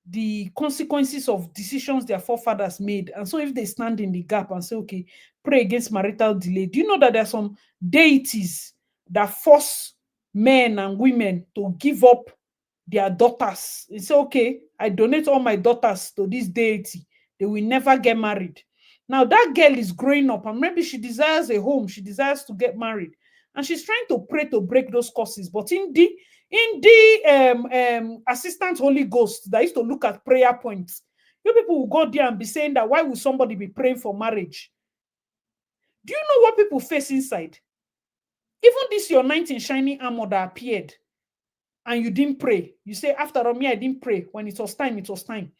the consequences of decisions their forefathers made. And so if they stand in the gap and say, okay, pray against marital delay, do you know that there are some deities that force men and women to give up their daughters? They say, okay, I donate all my daughters to this deity. They will never get married. Now that girl is growing up and maybe she desires a home. She desires to get married. And she's trying to pray to break those curses. But in the assistant Holy Ghost that used to look at prayer points, you people will go there and be saying that, why would somebody be praying for marriage? Do you know what people face inside? Even this your knight in shining armor that appeared and you didn't pray. You say, after all, me, I didn't pray. When it was time, it was time.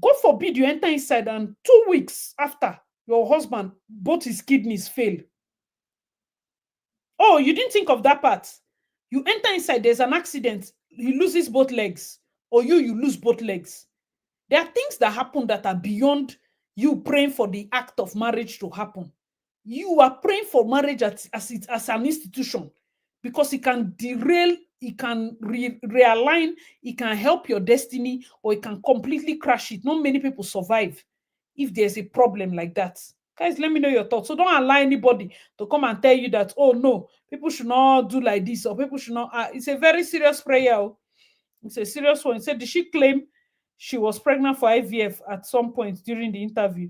God forbid you enter inside and 2 weeks after, your husband, both his kidneys fail. Oh, you didn't think of that part. You enter inside, there's an accident, he loses both legs, or you lose both legs. There are things that happen that are beyond you praying for the act of marriage to happen. You are praying for marriage as an institution, because it can derail, it can realign, it can help your destiny, or it can completely crash it. Not many people survive if there's a problem like that. Guys, let me know your thoughts. So don't allow anybody to come and tell you that, oh no, people should not do like this, or people should not. It's a very serious prayer. It's a serious one. It said, did she claim she was pregnant for IVF at some point during the interview?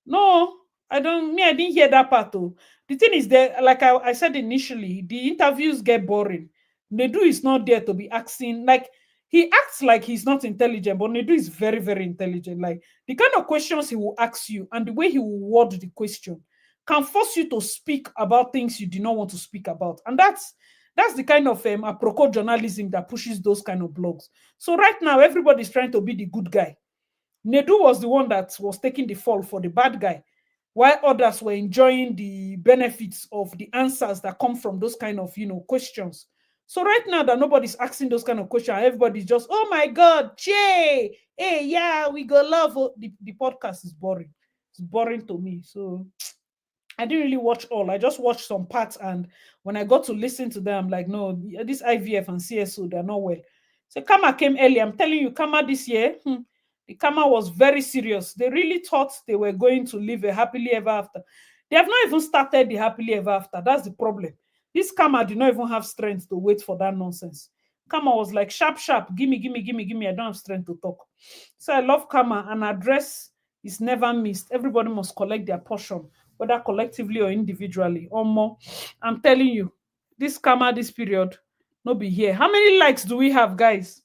No, I didn't hear that part. The thing is that, like I said initially, the interviews get boring. Nedu is not there to be asking. Like, He acts like he's not intelligent, but Nedu is very, very intelligent. Like the kind of questions he will ask you and the way he will word the question can force you to speak about things you do not want to speak about. And that's the kind of apropos journalism that pushes those kind of blogs. So right now, everybody's trying to be the good guy. Nedu was the one that was taking the fall for the bad guy, while others were enjoying the benefits of the answers that come from those kind of questions. So right now that nobody's asking those kind of questions, everybody's just, oh my god, Jay, hey, yeah, we go love. The podcast is boring. It's boring to me. So I didn't really watch all. I just watched some parts, and when I got to listen to them, I'm like, no, this IVF and CSO, they're not well. So Kama came early. I'm telling you, Kama this year, the Kama was very serious. They really thought they were going to live a happily ever after. They have not even started the happily ever after. That's the problem. This Kama did not even have strength to wait for that nonsense. Kama was like, sharp, sharp, gimme, gimme, gimme, gimme. I don't have strength to talk. So I love Kama, and address is never missed. Everybody must collect their portion, whether collectively or individually, or more. I'm telling you, this Kama, this period, no be here. How many likes do we have, guys?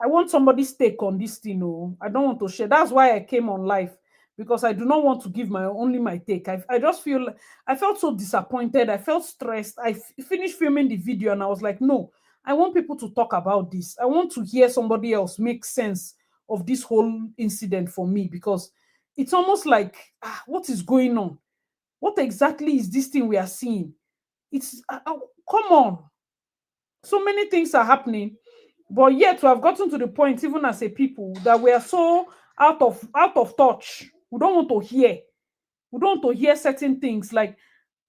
I want somebody's take on this thing. Oh, I don't want to share. That's why I came on live, because I do not want to give my take. I just feel I felt so disappointed. I felt stressed. Finished filming the video and I was like, no, I want people to talk about this. I want to hear somebody else make sense of this whole incident for me, because it's almost like, what is going on? What exactly is this thing we are seeing? It's come on. So many things are happening, but yet we have gotten to the point, even as a people, that we are so out of touch. We don't want to hear. We don't want to hear certain things. Like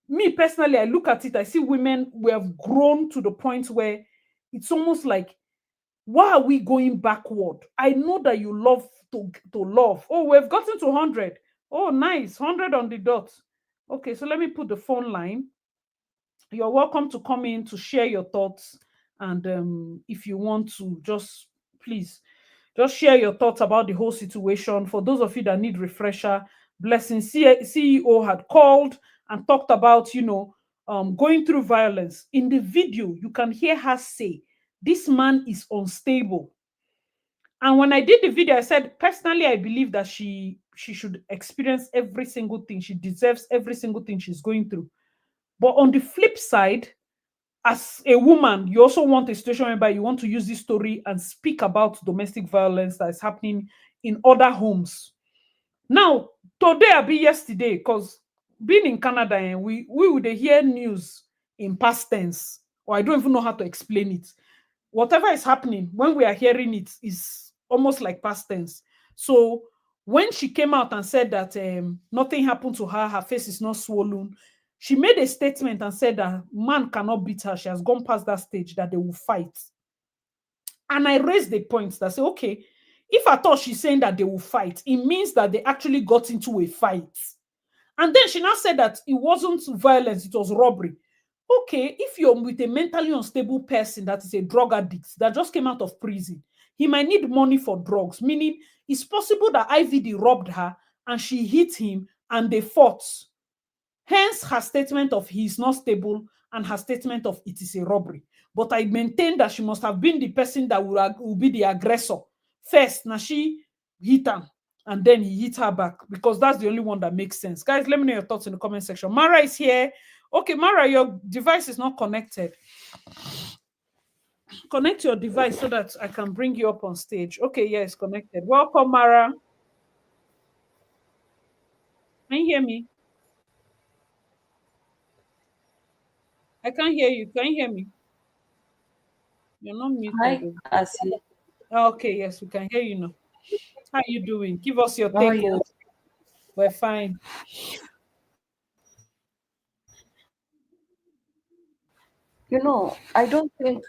me personally, I look at it, I see women, we have grown to the point where it's almost like, why are we going backward? I know that you love to love. Oh, we've gotten to 100. Oh, nice. 100 on the dot. Okay, so let me put the phone line. You're welcome to come in to share your thoughts. And if you want to, just please just share your thoughts about the whole situation. For those of you that need refresher, Blessing CEO had called and talked about, going through violence. In the video, you can hear her say, this man is unstable. And when I did the video, I said, personally, I believe that she should experience every single thing. She deserves every single thing she's going through. But on the flip side, as a woman, you also want a situation whereby you want to use this story and speak about domestic violence that is happening in other homes. Now, today I be yesterday, because being in Canada, we would hear news in past tense, or I don't even know how to explain it. Whatever is happening, when we are hearing it, is almost like past tense. So when she came out and said that nothing happened to her, her face is not swollen, she made a statement and said that man cannot beat her. She has gone past that stage, that they will fight. And I raised the point that say, okay, if I thought she's saying that they will fight, it means that they actually got into a fight. And then she now said that it wasn't violence, it was robbery. Okay, if you're with a mentally unstable person that is a drug addict that just came out of prison, he might need money for drugs, meaning it's possible that IVD robbed her and she hit him and they fought. Hence her statement of he's not stable and her statement of it is a robbery. But I maintain that she must have been the person that will be the aggressor. First, now she hit him and then he hit her back, because that's the only one that makes sense. Guys, let me know your thoughts in the comment section. Mara is here. Okay, Mara, your device is not connected. Connect your device so that I can bring you up on stage. Okay, yeah, it's connected. Welcome, Mara. Can you hear me? I can't hear you. Can you hear me? You're not muted. Hi, Asi. Okay, yes, we can hear you now. How you doing? Give us your How are take. you? We're fine. You know, I don't think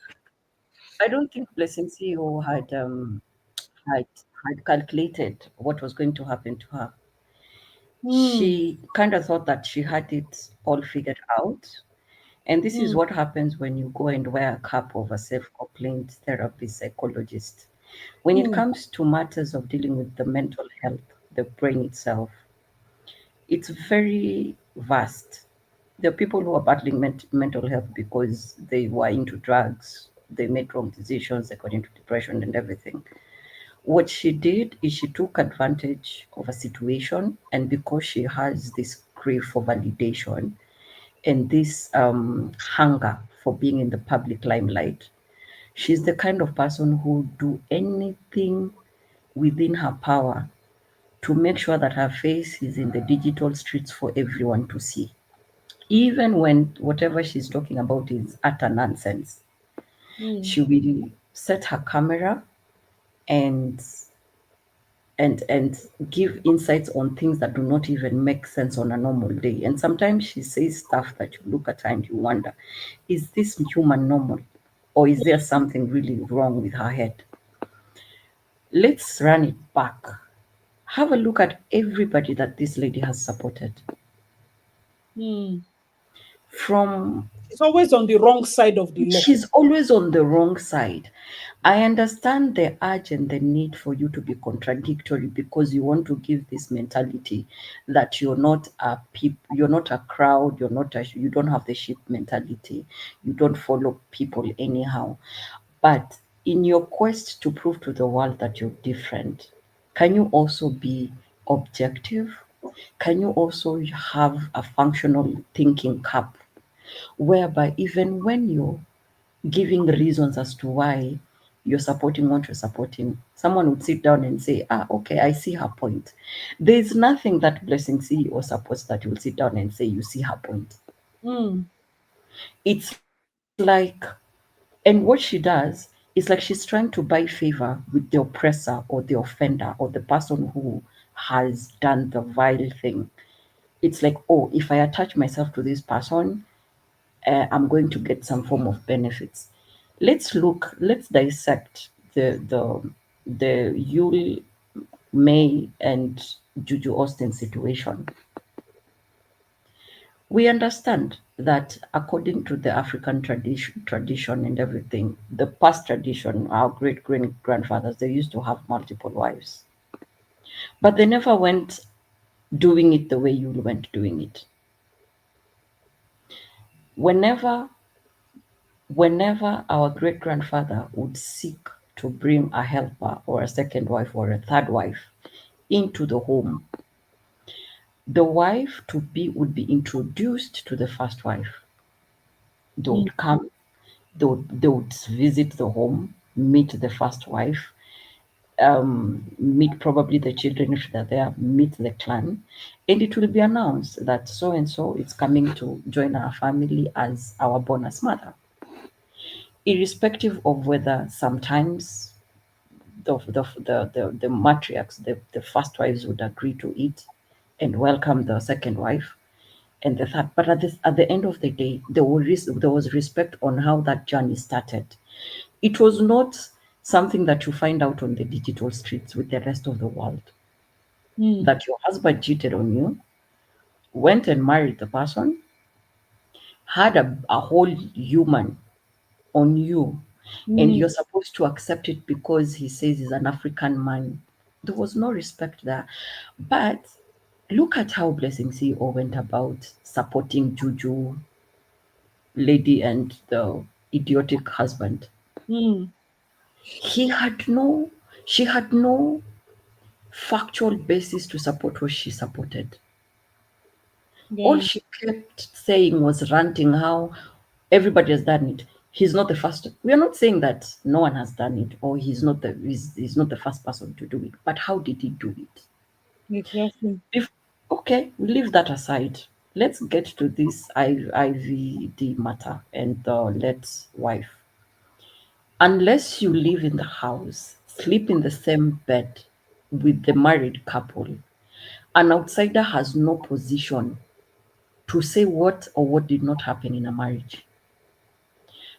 Blessing CEO had had calculated what was going to happen to her. She kind of thought that she had it all figured out. And this is what happens when you go and wear a cap of a self-proclaimed therapist, psychologist. When it comes to matters of dealing with the mental health, the brain itself, it's very vast. There are people who are battling mental health because they were into drugs they made wrong decisions, they got into depression and everything. What she did is she took advantage of a situation, and because she has this crave for validation and this hunger for being in the public limelight, she's the kind of person who would do anything within her power to make sure that her face is in the digital streets for everyone to see. Even when whatever she's talking about is utter nonsense, Mm. she will set her camera and and give insights on things that do not even make sense on a normal day. And sometimes she says stuff that you look at her and you wonder, is this human normal? Or is there something really wrong with her head? Let's run it back. Have a look at everybody that this lady has supported. Mm. From It's always on the wrong side of the law. She's always on the wrong side. I understand the urge and the need for you to be contradictory because you want to give this mentality that you're not a crowd, you don't have the sheep mentality, you don't follow people anyhow. But in your quest to prove to the world that you're different, can you also be objective? Can you also have a functional thinking cap whereby even when you're giving reasons as to why you're supporting what you're supporting, someone would sit down and say, okay, I see her point. There's nothing that Blessing CEO supports that you will sit down and say, you see her point. Mm. It's like, and what she does is like she's trying to buy favor with the oppressor or the offender or the person who has done the vile thing. It's like, oh, if I attach myself to this person, I'm going to get some form of benefits. Let's dissect the Yul May and Juju Austin situation. We understand that according to the African tradition and everything, the past tradition, our great grandfathers, they used to have multiple wives, but they never went doing it the way you went doing it. Whenever Whenever our great grandfather would seek to bring a helper or a second wife or a third wife into the home, the wife to be would be introduced to the first wife. They Mm. would come, they would visit the home, meet the first wife, meet probably the children if they're there, meet the clan, and it will be announced that so and so is coming to join our family as our bonus mother, irrespective of whether sometimes the matriarchs, the first wives would agree to it and welcome the second wife and the third. But at the end of the day, there was respect on how that journey started. It was not something that you find out on the digital streets with the rest of the world. Mm. That your husband cheated on you, went and married the person, had a whole human on you, and Mm. you're supposed to accept it because he says he's an African man. There was no respect there. But look at how Blessing CEO went about supporting Juju lady and the idiotic husband. Mm. He had no, she had no factual basis to support what she supported. All Yeah. she kept saying was ranting how everybody has done it. He's not the first. We are not saying that no one has done it or he's not the first person to do it. But how did he do it? Exactly. If Okay, we leave that aside. Let's get to this IVD matter and the let's wife. Unless you live in the house, sleep in the same bed with the married couple, an outsider has no position to say what or what did not happen in a marriage.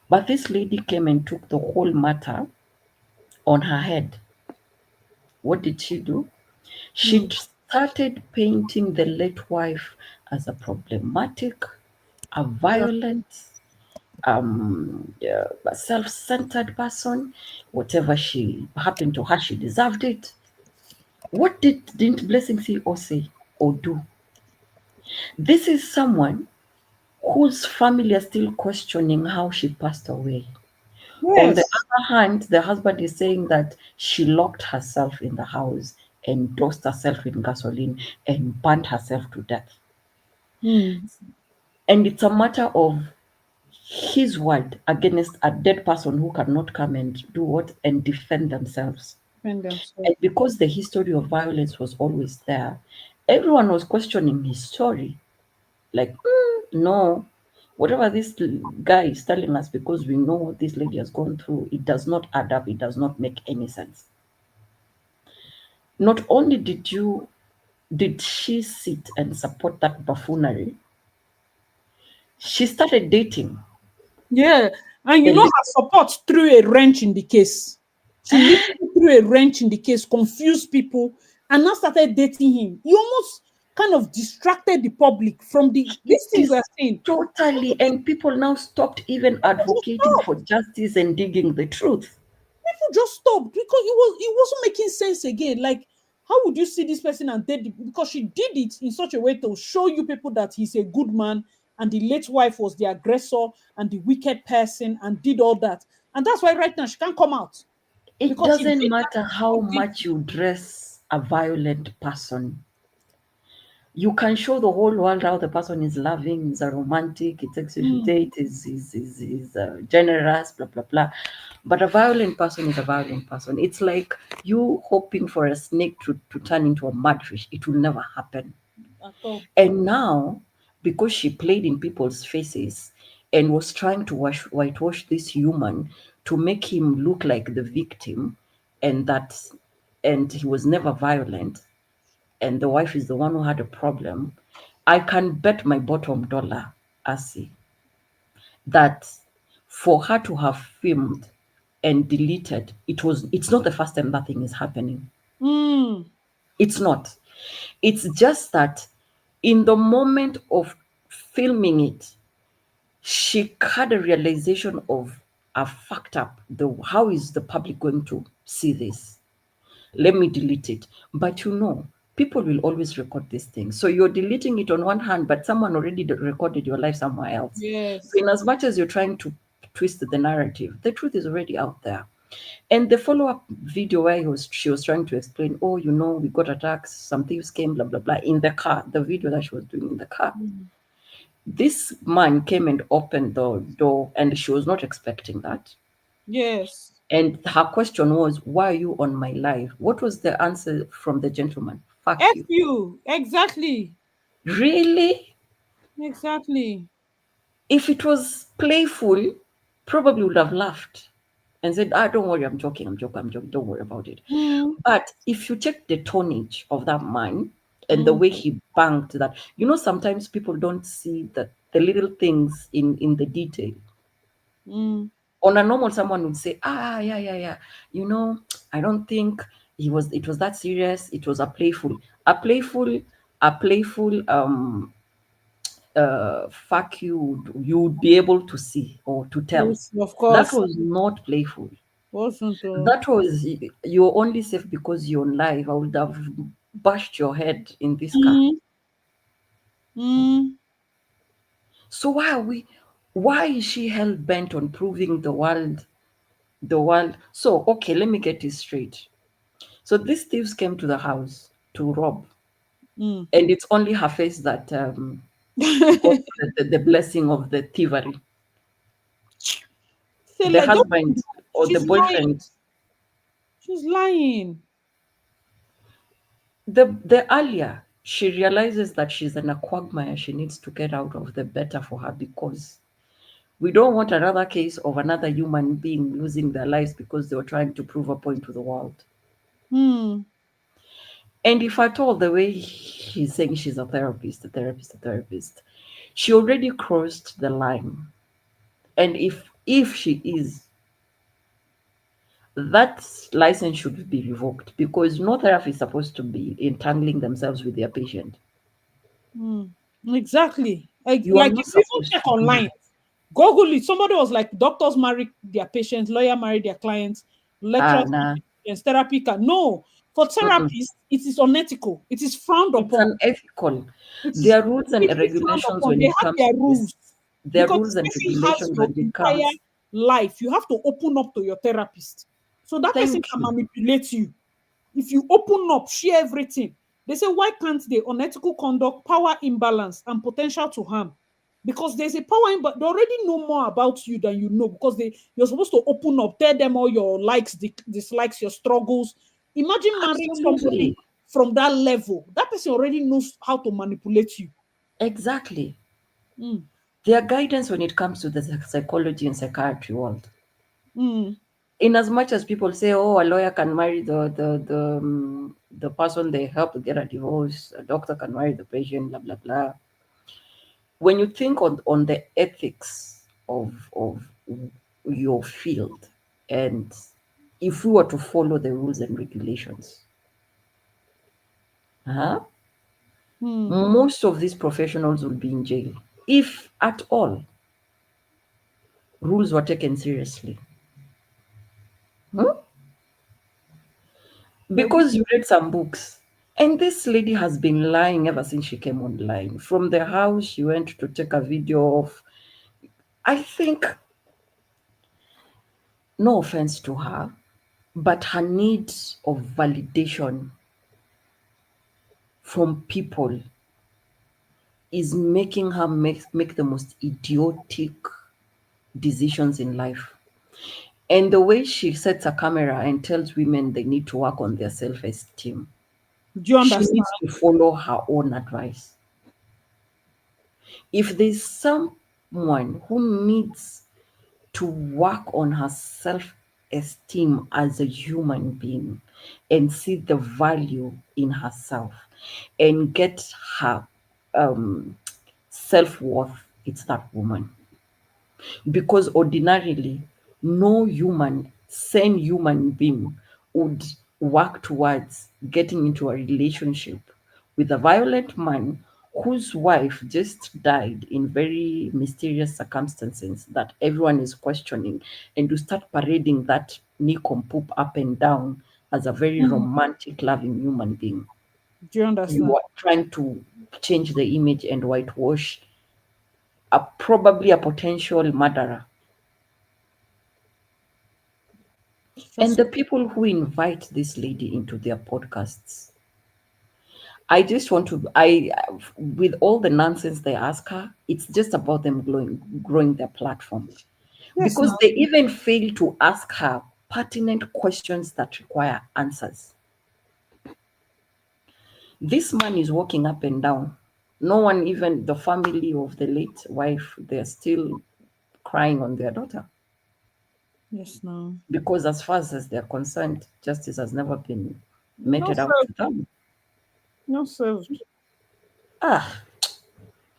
But this lady came and took the whole matter on her head. What did she do? She Mm. started painting the late wife as a problematic, a Yeah. violent, a self-centered person. Whatever she happened to her, she deserved it. What didn't Blessing see or say or do? This is someone whose family are still questioning how she passed away, On the Yes. other hand, the husband is saying that she locked herself in the house and doused herself in gasoline and burnt herself to death. Mm. And it's a matter of his word against a dead person who cannot come and do what and defend themselves. Defend themselves. And because the history of violence was always there, everyone was questioning his story. Like, no, whatever this guy is telling us, because we know what this lady has gone through, it does not add up. It does not make any sense. Not only did she sit and support that buffoonery, she started dating. Yeah. And you know, And her support threw a wrench in the case. She literally threw a wrench in the case, confused people, and now started dating him. He almost kind of distracted the public from it these things is we're saying. totally, and people now stopped even advocating for justice and digging the truth. People just stopped because it wasn't making sense again. Like, how would you see this person and date because she did it in such a way to show you people that he's a good man and the late wife was the aggressor and the wicked person and did all that. And that's why right now she can't come out It because she did doesn't that matter to how stop much dating. you dress a violent person. You can show the whole world how the person is loving, is a romantic, he takes you to Mm, date, is generous, blah blah blah. But a violent person is a violent person. It's like you hoping for a snake to turn into a mudfish. It will never happen. at all. And now, because she played in people's faces and was trying to whitewash this human to make him look like the victim, and that, and he was never violent, and the wife is the one who had a problem, I can bet my bottom dollar, Asi, that for her to have filmed and deleted, it's not the first time that thing is happening. Mm, It's not. It's just that in the moment of filming it, she had a realization of a fucked up. How is the public going to see this? Let me delete it. But people will always record this thing. So you're deleting it on one hand, but someone already recorded your life somewhere else. yes. So in as much as you're trying to twist the narrative, the truth is already out there. And the follow-up video where she was trying to explain, oh, we got attacked, some thieves came, blah blah blah, in the car. The video that she was doing in the car. Mm, This man came and opened the door, and she was not expecting that. yes. And her question was, why are you on my live? What was the answer from the gentleman? Fuck F you. you. Exactly. Really? Exactly. If it was playful, probably would have laughed and said, don't worry, I'm joking, don't worry about it. Mm, But if you check the tonnage of that man and the mm, way he banged that, sometimes people don't see the little things in the detail. mm. On a normal, someone would say, yeah, yeah, yeah. I don't think it was that serious. It was a playful fuck you would be able to see or to tell. Yes, of That course. was not playful. Wasn't That was, you're only safe because you're live. I would have bashed your head in this car. mm, mm, So why is she hell bent on proving the world? So okay, let me get this straight. So these thieves came to the house to rob, mm. and it's only her face that got the blessing of the thievery. Say The like don't husband or the she's lying. boyfriend, She's lying. the earlier she realizes that she's in a quagmire, she needs to get out of, the better for her, because we don't want another case of another human being losing their lives because they were trying to prove a point to the world. Hmm. And if at all, the way he's saying she's a therapist, she already crossed the line. And if she is, that license should be revoked, because no therapist is supposed to be entangling themselves with their patient. Hmm. Exactly. You are Like not if you even supposed check to do online, that. Google it. Somebody was like, doctors marry their patients, lawyer marry their clients, lecturers marry Nah. their patients, therapy can. No, for Mm-mm. therapists, it is unethical. It is frowned It's upon. unethical. It is There are rules and completely frowned regulations upon. when They it have comes their to this. rules There are because rules this and person has regulations your when it entire comes. life, you have to open up to your therapist. So that person Thank can you. manipulate you. If you open up, share everything. They say, why can't they? Unethical conduct, power imbalance, and potential to harm. Because there's a power imbalance. They already know more about you than you know, because you're supposed to open up, tell them all your likes, dislikes, your struggles. Imagine marrying somebody Absolutely. from that level. That person already knows how to manipulate you. Exactly. Mm, Their guidance when it comes to the psychology and psychiatry world. mm, In as much as people say, oh, a lawyer can marry the person they help get a divorce, a doctor can marry the patient, blah blah blah. When you think on the ethics of your field, and if we were to follow the rules and regulations, huh, mm. most of these professionals will be in jail, if at all rules were taken seriously. Hmm? They'll be Because you read some books. And this lady has been lying ever since she came online. From the house, she went to take a video of, I think, no offense to her, but her need of validation from people is making her make the most idiotic decisions in life. And the way she sets a camera and tells women they need to work on their self esteem, Do you she understand? needs to follow her own advice. If there's someone who needs to work on her self esteem as a human being and see the value in herself and get her self worth, it's that woman. Because ordinarily, no sane human being would work towards getting into a relationship with a violent man whose wife just died in very mysterious circumstances that everyone is questioning, and to start parading that nincompoop up and down as a very Mhm. romantic, loving human being. Do you You understand? are trying to change the image and whitewash probably a potential murderer. It's And just the people who invite this lady into their podcasts, I just want to, with all the nonsense they ask her, it's just about them growing their platform. yes, Because now. they even fail to ask her pertinent questions that require answers. This man is walking up and down. No one, even the family of the late wife, they're still crying on their daughter. Yes, now. Because as far as they're concerned, justice has never been No meted out to served. them. No served. Ah,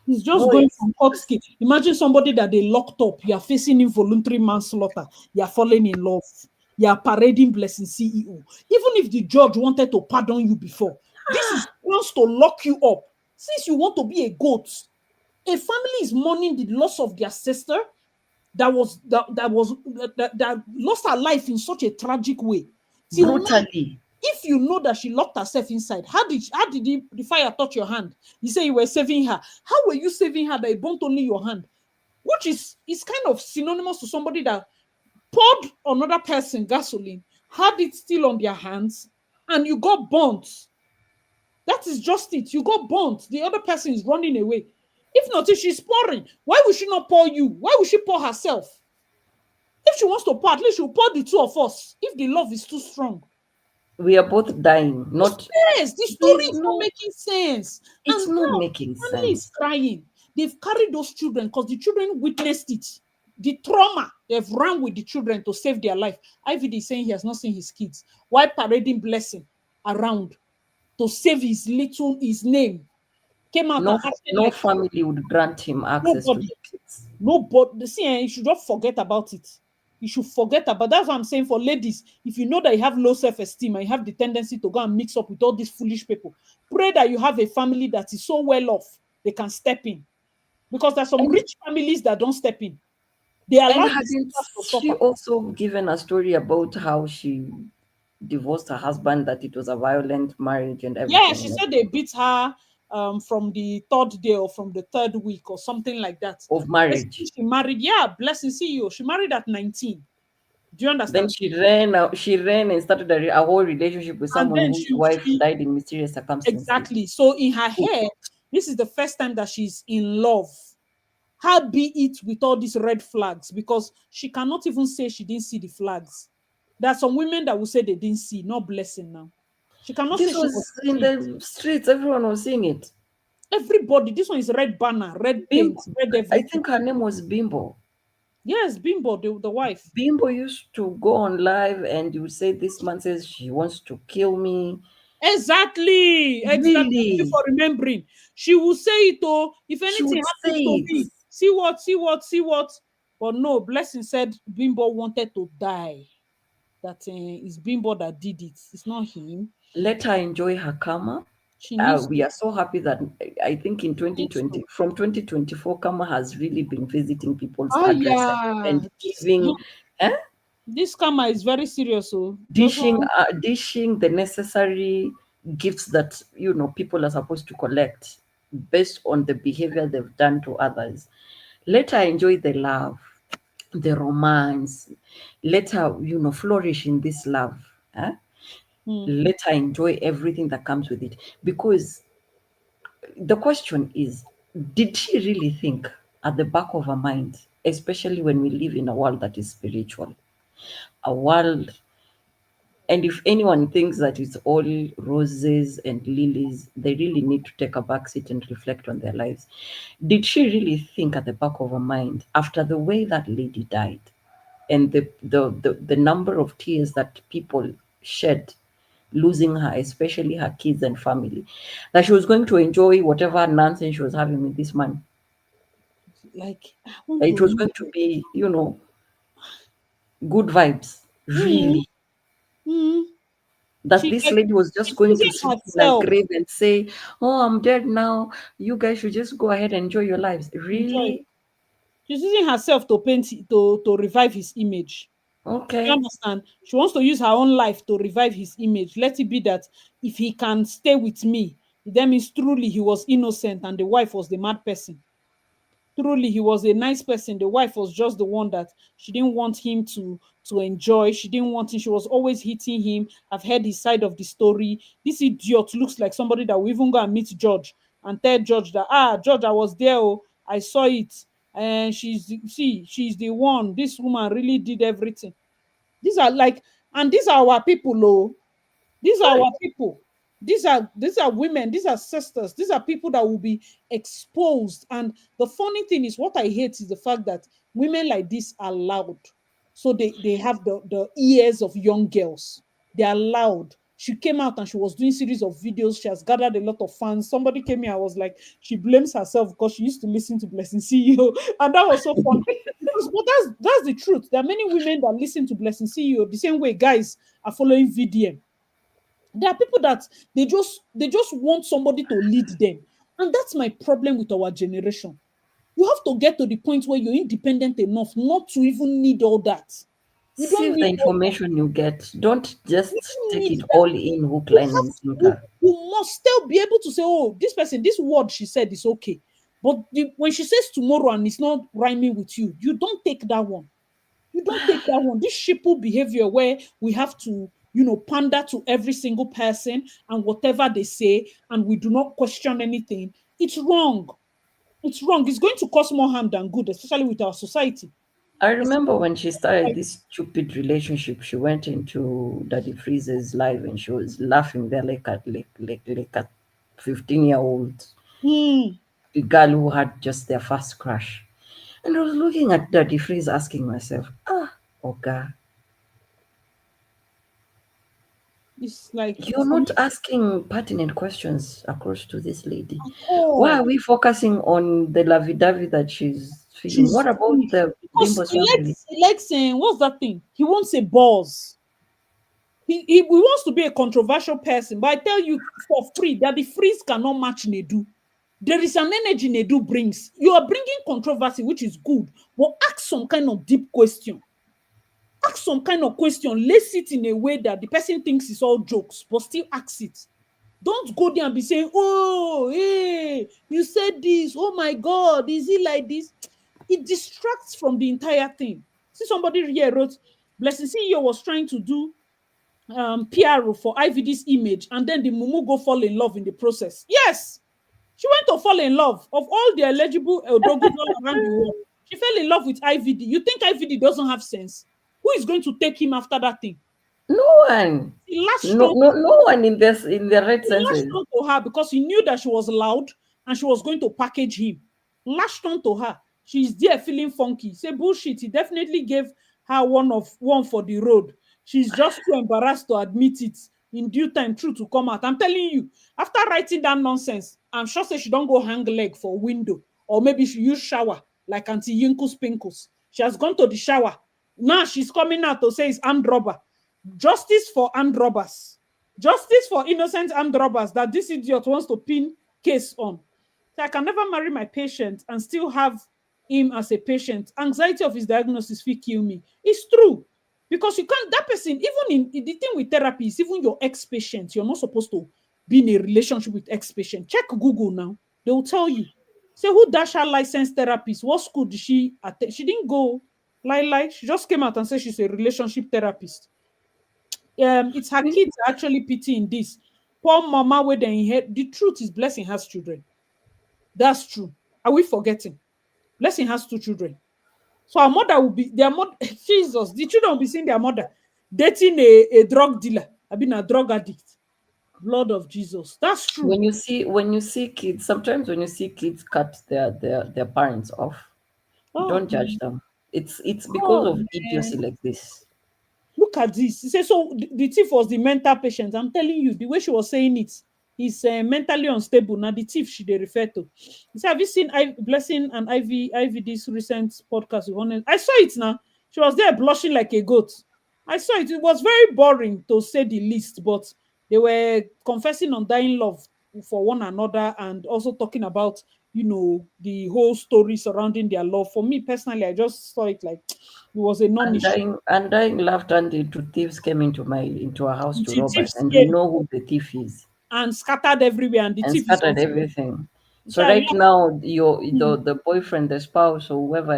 He's just no, going it's from court case. Imagine somebody that they locked up. You are facing involuntary manslaughter. You are falling in love. You are parading blessing CEO. Even if the judge wanted to pardon you before, this is wants to lock you up. Since you want to be a goat, a family is mourning the loss of their sister that lost her life in such a tragic way. Till now, brutally. if you know that she locked herself inside, how did the fire touch your hand? You say you were saving her. How were you saving her that it burnt only your hand? Which is kind of synonymous to somebody that poured another person gasoline, had it still on their hands, and you got burnt. That is just it. You got burnt. The other person is running away. If not, if she's pouring, why would she not pour you? Why would she pour herself? If she wants to pour, at least she'll pour the two of us. If the love is too strong. We are both dying. Not Yes, the story there's is not no making sense. it's And not now making family is sense. crying. They've carried those children because the children witnessed it. The trauma, they've run with the children to save their life. IVD is saying he has not seen his kids. Why parading blessing around to save his name? Came out No and acted no like family would grant him access to nobody. the kids. Nobody. See, you should just forget about it. You should forget about that's what I'm saying for ladies. If you know that you have low self-esteem and you have the tendency to go and mix up with all these foolish people, pray that you have a family that is so well off they can step in. Because there's some And rich families that don't step in. They allow and the hadn't sisters to she suffer. also given a story about how she divorced her husband, that it was a violent marriage and Yeah, everything she and said they everything? beat her. from the third day or from the third week or something like that. Of marriage. Basically, she married, yeah, blessing CEO. She married at 19. Do you Then understand? she ran and started a whole relationship with And someone then whose wife died in mysterious circumstances. exactly. So in her head, this is the first time that she's in love. How be it with all these red flags? Because she cannot even say she didn't see the flags. There are some women that will say they didn't see, not blessing now. She cannot say This she was was in tricked. the streets, everyone was seeing it. Everybody, this one is red banner, red paint, Bimbo, red I everything. think her name was Bimbo. Yes, Bimbo, the wife. Bimbo used to go on live and you would say, this man says she wants to kill me. Exactly. Exactly. Thank you Really? for remembering. She will say it, oh, if She anything would say happens to it. me, see what, see what, see what. But no, Blessing said Bimbo wanted to die. That it's Bimbo that did it. It's not him. Let her enjoy her karma. She needs We to. are so happy that I think in Needs to. 2020, from 2024, karma has really been visiting people's Ah, addresses yeah. and giving, eh? This karma is very serious. So doesn't. dishing the necessary gifts that people are supposed to collect based on the behavior they've done to others. Let her enjoy the love, the romance. Let her flourish in this love. eh? Hmm. Let her enjoy everything that comes with it, because the question is, did she really think at the back of her mind, especially when we live in a world that is spiritual, a world. And if anyone thinks that it's all roses and lilies, they really need to take a back seat and reflect on their lives. Did she really think at the back of her mind, after the way that lady died and the number of tears that people shed losing her, especially her kids and family, that she was going to enjoy whatever nonsense she was having with this man? Like I want It to was know. going to be, good vibes, Hmm. really. Hmm. That this lady was just She's going to using sleep in a herself. grave and say, "Oh, I'm dead now. You guys should just go ahead and enjoy your lives." Enjoy. Really? She's using herself to paint to revive his image. You Okay. understand? She wants to use her own life to revive his image. Let it be that if he can stay with me, that means truly he was innocent and the wife was the mad person. Truly he was a nice person. The wife was just the one that she didn't want him to enjoy. She didn't want him. She was always hitting him. I've heard his side of the story. This idiot looks like somebody that will even go and meet George and tell George that, George, I was there, oh, I saw it, and she's the one. This woman really did everything. These are like, and these are our people, oh. These are our people. These are women, these are sisters, these are people that will be exposed. And the funny thing is, what I hate is the fact that women like this are loud. So they have the ears of young girls. They are loud. She came out and she was doing series of videos. She has gathered a lot of fans. Somebody came here, I was like, she blames herself because she used to listen to Blessing CEO. And that was so funny. But that's the truth. There are many women that listen to Blessing CEO the same way guys are following VDM. There are people that they just want somebody to lead them. And that's my problem with our generation. You have to get to the point where you're independent enough not to even need all that. You don't Save the need all that. information you get. Don't You just don't take need it that. all in hook, You line, have and you, sinker. you must still be able to say, oh, this person, this word she said is okay. But when she says tomorrow and it's not rhyming with you, you don't take that one. You don't take that one. This sheeple behavior where we have to, pander to every single person and whatever they say, and we do not question anything. It's wrong. It's wrong. It's going to cause more harm than good, especially with our society. I It's remember when she started this stupid relationship, she went into Daddy Freeze's live and she was laughing there like a 15-year-old mm, girl who had just their first crush. And I was looking at Daddy Freeze asking myself, okay, it's like you're for me, not asking pertinent questions across to this lady. Why oh, are we focusing on the lovey-dovey that she's feeling? What she's about the because Bimbo's he family? likes he likes saying what's that thing? He wants a boss. He wants to be a controversial person, but I tell you for free that the freeze cannot match Nedu. There is an energy Nedu brings. You are bringing controversy, which is good, but ask some kind of deep question. Ask some kind of question. Lace it in a way that the person thinks it's all jokes, but still ask it. Don't go there and be saying, oh, hey, you said this. Oh my God, is it like this? It distracts from the entire thing. See, somebody here wrote, Blessing CEO was trying to do PR for IVD's image, and then the mumu go fall in love in the process. Yes, she went to fall in love. Of all the eligible Odogus all around the world, she fell in love with IVD. You think IVD doesn't have sense? Who is going to take him after that thing? No one. He latched No, on, no, no one in the right he latched senses. on to her because he knew that she was loud and she was going to package him. Latched on to her. She's there feeling funky. Say bullshit. He definitely gave her one for the road. She's just too embarrassed to admit it. In due time, truth to come out. I'm telling you, after writing that nonsense, I'm sure say she don't go hang leg for window, or maybe she use shower like Auntie Yinkus Pinkles. She has gone to the shower. Now she's coming out to say it's armed robber. Justice for armed robbers. Justice for innocent armed robbers that this idiot wants to pin case on. So I can never marry my patient and still have him as a patient. Anxiety of his diagnosis will kill me. It's true. Because you can't, that person, even in the thing with therapy is even your ex-patient, you're not supposed to be in a relationship with ex-patient. Check Google now. They will tell you. Say, who dash her licensed therapist? What school did she attend? She didn't go. She just came out and said she's a relationship therapist. It's her kids actually pitying this. Poor mama where they inherit. The truth is Blessing has children. That's true. Are we forgetting? Blessing has 2 children. So our mother will be their mother. Jesus, the children will be seeing their mother dating a drug dealer. I've been a drug addict. Blood of Jesus. That's true. When you see kids, sometimes when you see kids cut their parents off, don't judge them. It's because of idiocy like this. Look at this. He says, so the thief was the mental patient. I'm telling you, the way she was saying it, he's mentally unstable. Now, the thief she they refer to. He said, have you seen Blessing and IVD's recent podcast with Honest? I saw it now. She was there blushing like a goat. I saw it. It was very boring to say the least, but they were confessing undying love for one another and also talking about, the whole story surrounding their love. For me personally, I just saw it like it was a non-issue. Undying laughter and the two thieves came into our house to The rob thief us, and we came know who the thief is, and scattered everywhere, and the and thief is on scattered film. everything. So So I right laughed. now, the boyfriend, the spouse, or whoever,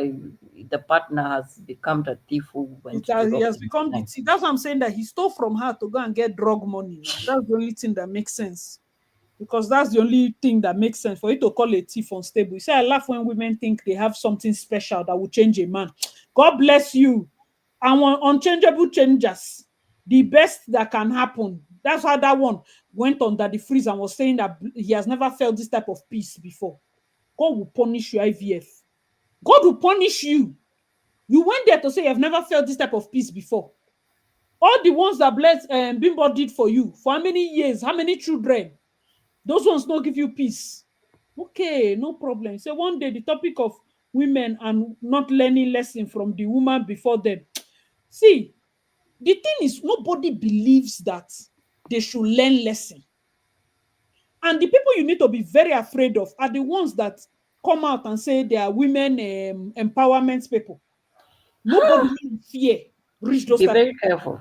the partner has become the thief who went to He rob has them become the tonight. thief. That's what I'm saying, that he stole from her to go and get drug money. Now that's the only thing that makes sense, because that's the only thing that makes sense for you to call a thief unstable. You say, I laugh when women think they have something special that will change a man. God bless you. And unchangeable changes, the best that can happen. That's how that one went under the freeze and was saying that he has never felt this type of peace before. God will punish you, IVF. God will punish you. You went there to say you've never felt this type of peace before. All the ones that Bimbo did for you, for how many years, how many children, those ones don't give you peace. Okay, no problem. So one day the topic of women and not learning lesson from the woman before them. See, the thing is, nobody believes that they should learn lesson. And the people you need to be very afraid of are the ones that come out and say they are women empowerment people. Nobody will fear reach those Be type. very careful.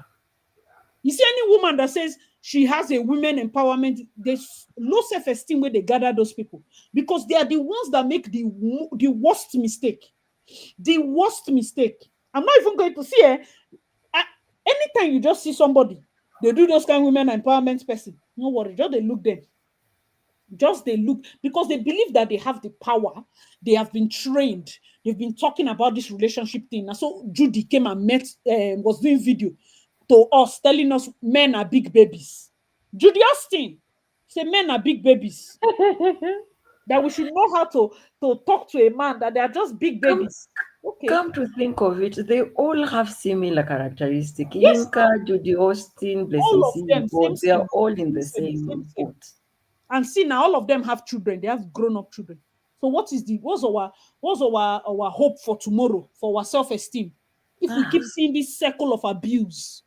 You see any woman that says she has a women empowerment, there's low self-esteem where they gather those people, because they are the ones that make the worst mistake. The worst mistake. I'm not even going to see it. Anytime you just see somebody, they do those kind of women empowerment person. No worry, just they look them. Just they look, because they believe that they have the power. They have been trained. They've been talking about this relationship thing. And so Judy came and was doing video to us, telling us men are big babies. Judy Austin said men are big babies. That we should know how to talk to a man, that they are just big Come, babies. Okay. come to think of it, they all have similar characteristics. Yes, Yinka, Judy Austin, Blessing all of them, CEO, they are all in the same, same same. boat. And see now, all of them have children. They have grown-up children. So what's our hope for tomorrow, for our self-esteem? If we keep seeing this circle of abuse,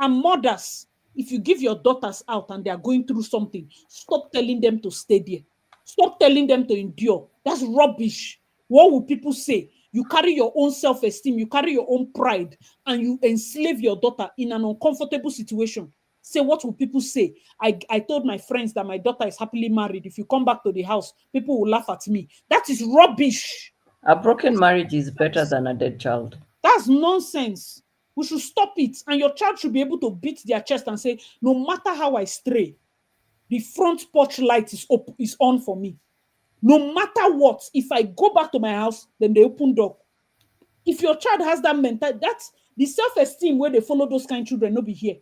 and mothers, if you give your daughters out and they are going through something, stop telling them to stay there. Stop telling them to endure. That's rubbish. What will people say? You carry your own self-esteem, you carry your own pride, and you enslave your daughter in an uncomfortable situation. say, what will people say? I told my friends that my daughter is happily married. If you come back to the house, people will laugh at me. That is rubbish. A broken marriage is better than a dead child. That's nonsense. We should stop it. And your child should be able to beat their chest and say, no matter how I stray, the front porch light is on for me. No matter what, if I go back to my house, then they open door. If your child has that mental, that's the self-esteem where they follow those kind of children, no be here.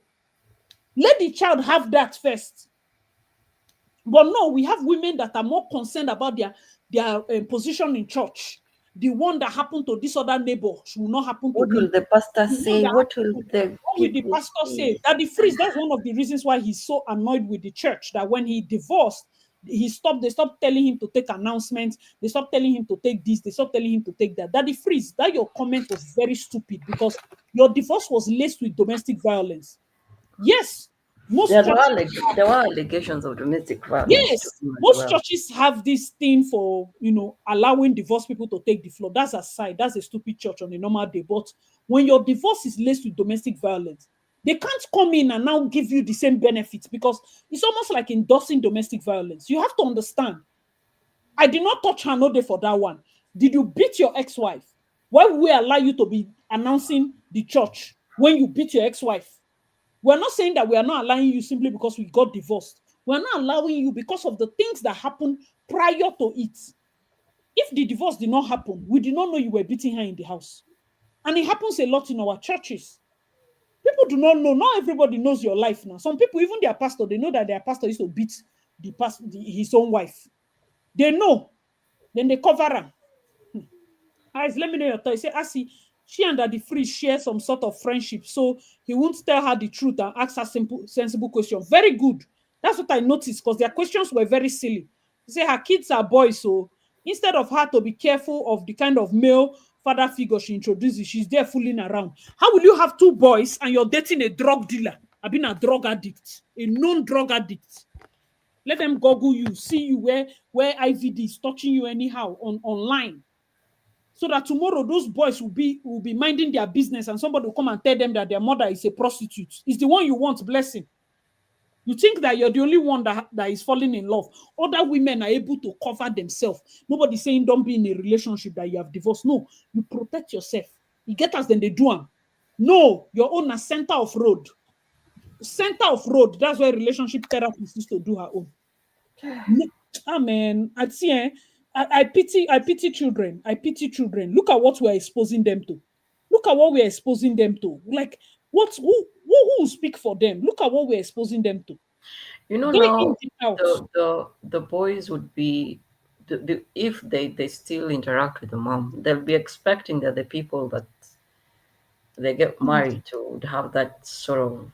Let the child have that first. But no, we have women that are more concerned about their position in church. The one that happened to this other neighbor will not happen to What will me. the pastor The one say? that What will happened, the what will the people pastor say? say? That the freeze, that's one of the reasons why he's so annoyed with the church. That when he divorced, they stopped telling him to take announcements, they stopped telling him to take this, they stopped telling him to take that. That the freeze, that your comment was very stupid because your divorce was laced with domestic violence. Yes, most churches There were allegations of domestic violence to Yes, him as most well. churches have this thing for allowing divorced people to take the floor. That's aside. That's a stupid church on a normal day. But when your divorce is laced with domestic violence, they can't come in and now give you the same benefits because it's almost like endorsing domestic violence. You have to understand. I did not touch her no day for that one. Did you beat your ex-wife? Why would we allow you to be announcing the church when you beat your ex-wife? We're not saying that we are not allowing you simply because we got divorced. We're not allowing you because of the things that happened prior to it. If the divorce did not happen, we did not know you were beating her in the house. And it happens a lot in our churches. People do not know. Not everybody knows your life now. Some people, even their pastor, they know that their pastor used to beat his own wife. They know. Then they cover her. Guys, let me know your thoughts. Say, Asi, she and Daddy Free share some sort of friendship, so he won't tell her the truth and ask her simple, sensible question. Very good. That's what I noticed because their questions were very silly. He say her kids are boys, so instead of her to be careful of the kind of male father figure she introduces, she's there fooling around. How will you have two boys and you're dating a drug dealer? I've been a drug addict, a known drug addict. Let them goggle you, see you where IVD is touching you anyhow online so that tomorrow those boys will be minding their business and somebody will come and tell them that their mother is a prostitute. It's the one you want, blessing. You think that you're the only one that is falling in love. Other women are able to cover themselves. Nobody's saying don't be in a relationship that you have divorced. No, you protect yourself. You get us, then they do them. No, your own a center of road. Center of road. That's where relationship therapist used to do her own. Amen. I see. I pity children. I pity children. Look at what we're exposing them to. Look at what we're exposing them to. Like who will speak for them? Look at what we're exposing them to. You know, Day in, now day out. the boys would be, if they still interact with the mom, they'll be expecting that the people that they get married to would have that sort of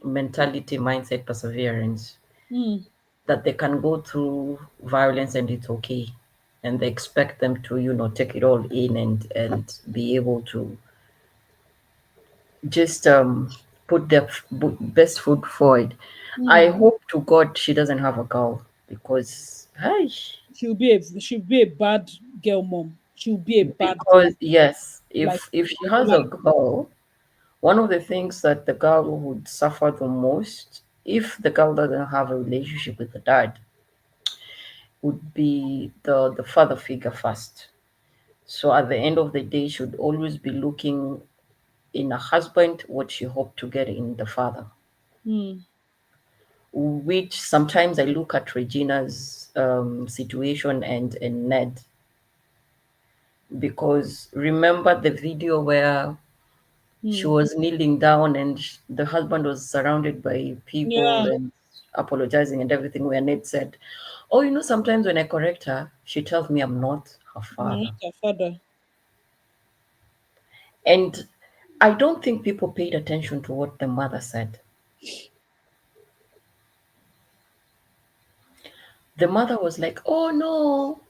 mentality, mindset, perseverance, Mm, that they can go through violence and it's okay, and they expect them to take it all in and be able to just put their best foot forward. I mm. hope to God she doesn't have a girl, because hi, She'll be a bad girl mom. She'll be a bad girl. because yes, Like if she has a like girl, one of the things that the girl would suffer the most, if the girl doesn't have a relationship with the dad, would be the father figure first. So at the end of the day, should always be looking in a husband what she hoped to get in the father. mm, Which sometimes I look at Regina's situation and Ned, because remember the video where she mm. was kneeling down and the husband was surrounded by people Yeah, and apologizing and everything, where Ned said, oh, sometimes when I correct her, she tells me I'm not her not father. her father. And I don't think people paid attention to what the mother said. The mother was like, oh no,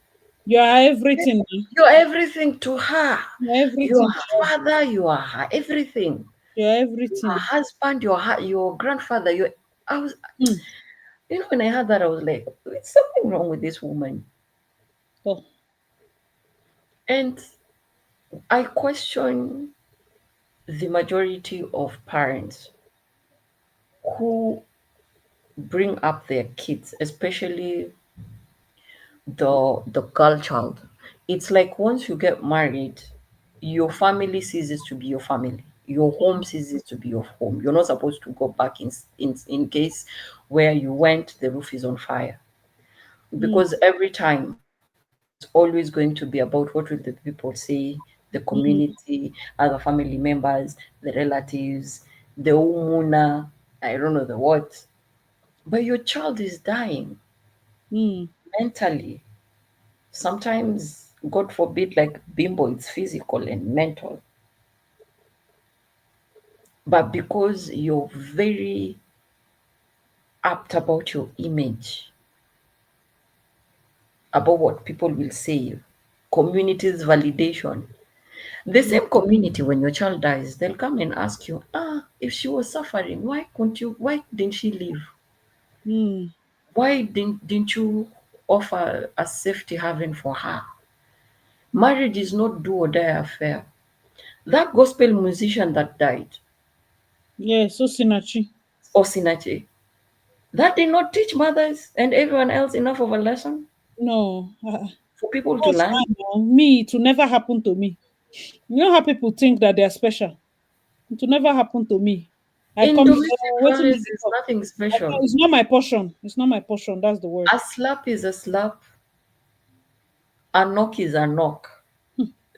You are everything. Man. you're everything to her. You are You are everything. her father, you are her everything. You are Your everything. husband, your grandfather, I was, Mm. when I heard that, I was like, there's something wrong with this woman. Oh, And I question the majority of parents. who bring up their kids, especially the girl child. It's like once you get married, your family ceases to be your family. Your home ceases to be your home. You're not supposed to go back in case where you went, the roof is on fire. Mm, Because every time it's always going to be about what will the people say, the mm, community, other family members, the relatives, the umuna, I don't know the what. But your child is dying mm, mentally. Sometimes, God forbid, like bimbo, it's physical and mental. But because you're very apt about your image, about what people will say, community's validation. The mm, same community, when your child dies, they'll come and ask you, if she was suffering, why didn't she leave? mm. Why didn't you offer a safety haven for her? Marriage is not do or die affair. That gospel musician that died, Yeah, so Sinachi. Osinachi, that did not teach mothers and everyone else enough of a lesson No, for people to what's learn. fine now? Me, it will never happen to me. You know how people think that they are special? It will never happen to me. I In come here, domestic waiting violence, to is talk. nothing special. It's not my portion. It's not my portion. That's the word. A slap is a slap, a knock is a knock.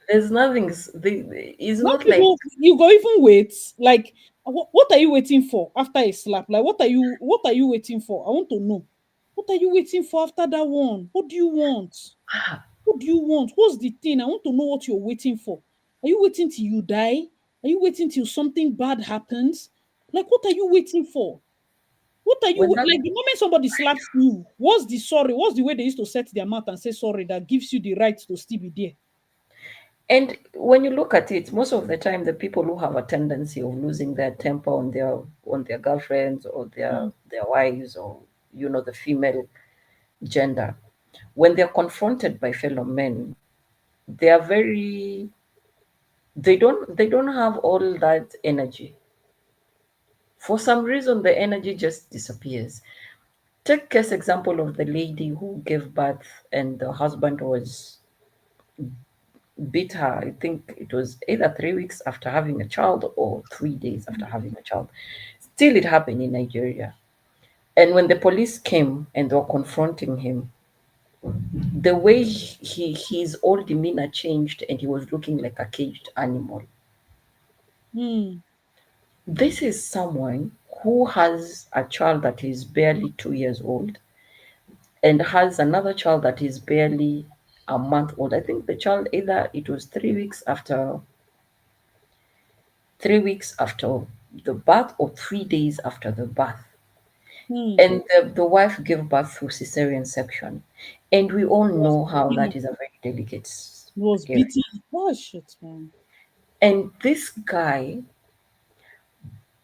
There's nothing, it's When not like, people, you go even wait. Like, what are you waiting for after a slap? Like, what are you waiting for? I want to know. What are you waiting for after that one? What do you want? ah, What do you want? What's the thing? I want to know what you're waiting for. Are you waiting till you die? Are you waiting till something bad happens? Like, what are you waiting for? What are you when that, like? The moment somebody slaps you, what's the sorry? What's the way they used to set their mouth and say sorry that gives you the right to still be there? and when you look at it, most of the time, the people who have a tendency of losing their temper on their girlfriends or their wives or the female gender, when they're confronted by fellow men, they are very they don't have all that energy. For some reason, the energy just disappears. Take case example of the lady who gave birth and the husband was beat her. I think it was either 3 weeks after having a child or 3 days after having a child. Still, it happened in Nigeria. And when the police came and they were confronting him, the way his whole demeanor changed and he was looking like a caged animal. Hmm. This is someone who has a child that is barely 2 years old and has another child that is barely a month old. I think the child either it was 3 weeks after the birth or 3 days after the birth. Hmm. And the wife gave birth through cesarean section. And we all Was know how beaten. that is a very delicate Was area. beaten. Oh shit, man. And this guy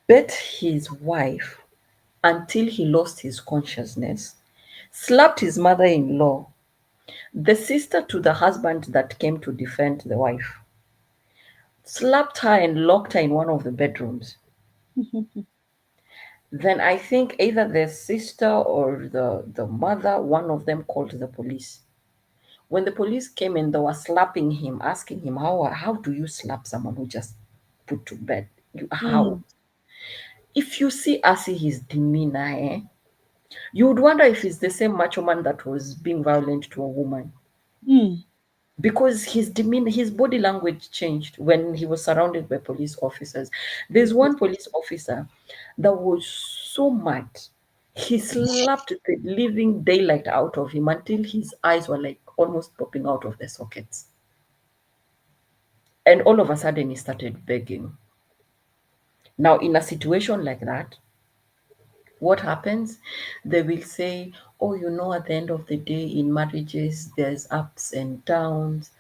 bet his wife until he lost his consciousness, slapped his mother in law, the sister to the husband that came to defend the wife, slapped her and locked her in one of the bedrooms. Then I think either the sister or the mother, one of them called the police. When the police came in, they were slapping him, asking him, how do you slap someone who just put to bed? How? Hmm. If you see Asi, his demeanor, you would wonder if he's the same macho man that was being violent to a woman. Hmm. Because his demeanor, his body language changed when he was surrounded by police officers. There's one police officer that was so mad. He slapped the living daylight out of him until his eyes were like almost popping out of their sockets. And all of a sudden, he started begging. Now, in a situation like that, what happens? They will say, oh, at the end of the day, in marriages, there's ups and downs.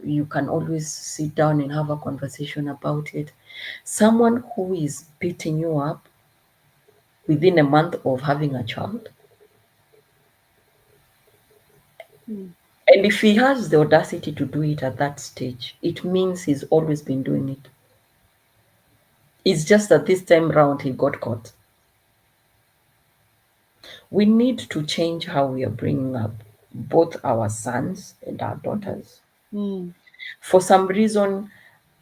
You can always sit down and have a conversation about it. Someone who is beating you up within a month of having a child, Hmm. and if he has the audacity to do it at that stage, it means he's always been doing it. It's just that this time round he got caught. We need to change how we are bringing up both our sons and our daughters. For some reason,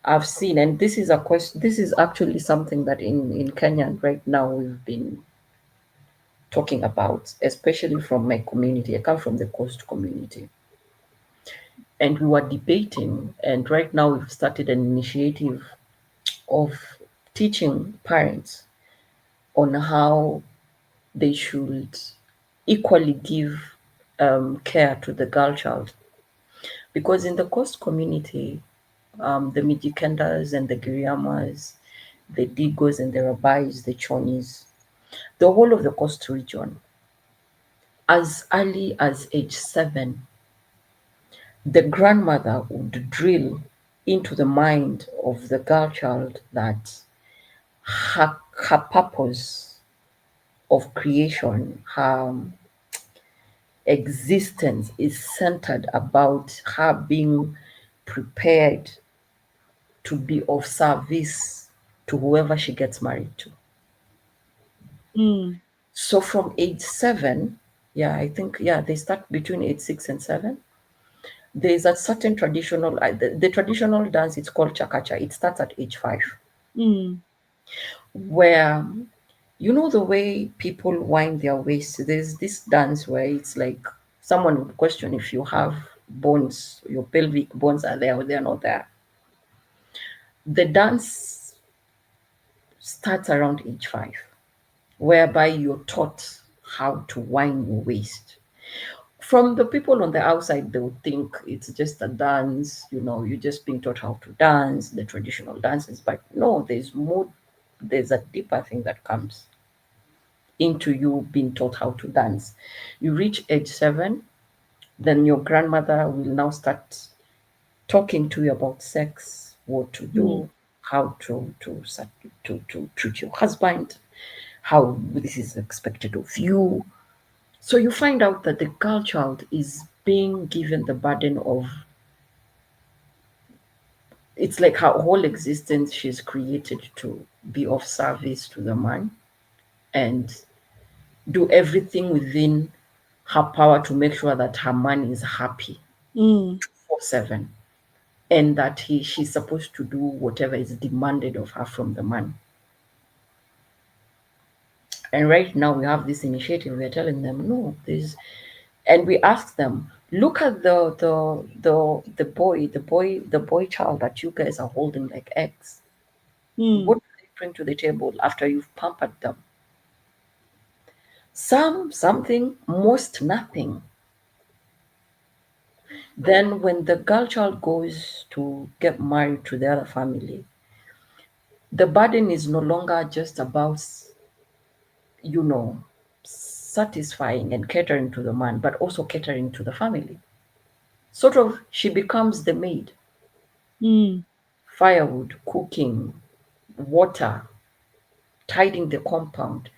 I've seen, and this is a question, this is actually something that in Kenya right now we've been talking about, especially from my community. I come from the coast community. And we were debating, and right now we've started an initiative of teaching parents on how they should equally give care to the girl child. Because in the coast community, the Mijikendas and the Giriamas, the Digos and the Rabais, the Chonis, the whole of the coast region, as early as age 7, the grandmother would drill into the mind of the girl child that her purpose of creation, her existence is centered about her being prepared to be of service to whoever she gets married to. So from age 7, yeah, I think, yeah, they start between age 6 and 7. There's a certain traditional, the traditional dance, it's called chakacha. It starts at age 5. Where, you know, the way people wind their waist, there's this dance where it's like someone would question if you have bones, your pelvic bones are there or they're not there. The dance starts around age 5, whereby you're taught how to wind your waist. From the people on the outside, they would think it's just a dance, you know, you're just being taught how to dance, the traditional dances. But no, there's more, there's a deeper thing that comes into you being taught how to dance. You reach age 7, then your grandmother will now start talking to you about sex, what to do, how to treat your husband, how this is expected of you. So you find out that the girl child is being given the burden of, it's like her whole existence she's created to be of service to the man and do everything within her power to make sure that her man is happy 24/7, and that she's supposed to do whatever is demanded of her from the man. And right now we have this initiative, we're telling them no, there's, and we ask them, look at the boy child that you guys are holding like eggs. What do they bring to the table after you've pampered them? Some something, most nothing. Then when the girl child goes to get married to the other family, the burden is no longer just about, you know, satisfying and catering to the man, but also catering to the family. Sort of, she becomes the maid. Firewood, cooking, water, tidying the compound.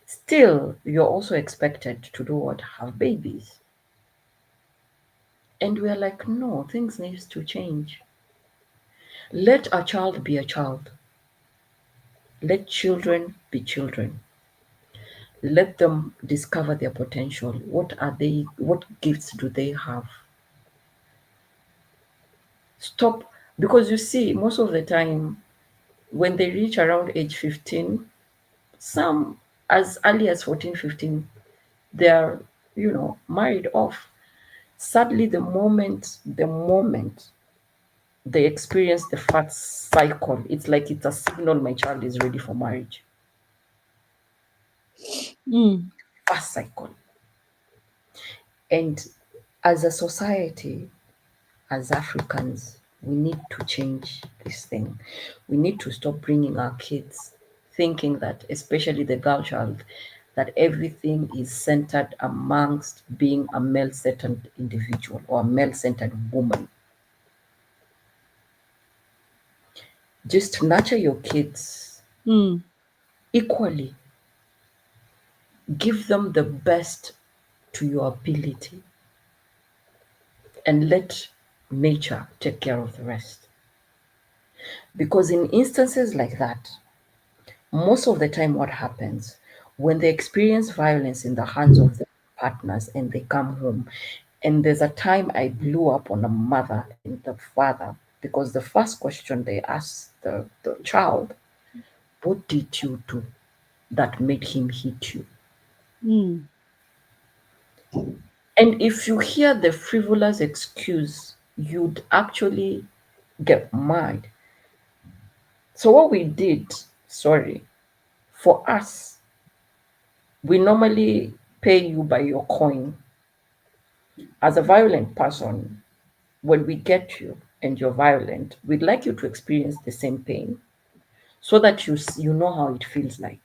Still, you're also expected to do what? Have babies. And we're like, no, things needs to change. Let a child be a child. Let children be children. Let them discover their potential. What are they? What gifts do they have? Stop, because you see, most of the time, when they reach around age 15, some as early as 14, 15, they're, you know, married off. Sadly, the moment they experience the first cycle, it's like it's a signal my child is ready for marriage. First cycle. And as a society, as Africans, we need to change this thing. We need to stop bringing our kids thinking that, especially the girl child, that everything is centered amongst being a male-centered individual or a male-centered woman. Just nurture your kids equally. Give them the best to your ability and let nature take care of the rest. Because in instances like that, most of the time what happens, when they experience violence in the hands of their partners and they come home. And there's a time I blew up on a mother and the father because the first question they asked the child, what did you do that made him hit you? Mm. And if you hear the frivolous excuse, you'd actually get mad. So, what we did, sorry, for us, we normally pay you by your coin. As a violent person, when we get you and you're violent, we'd like you to experience the same pain so that you know how it feels like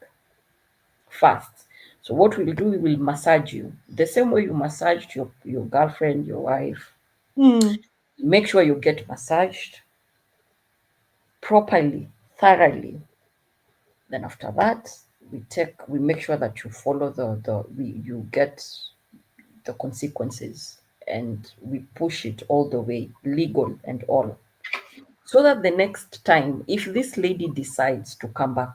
fast. So what we'll do, we will massage you the same way you massaged your girlfriend, your wife. Mm. Make sure you get massaged properly, thoroughly. Then after that, we make sure that you follow you get the consequences and we push it all the way, legal and all. So that the next time, if this lady decides to come back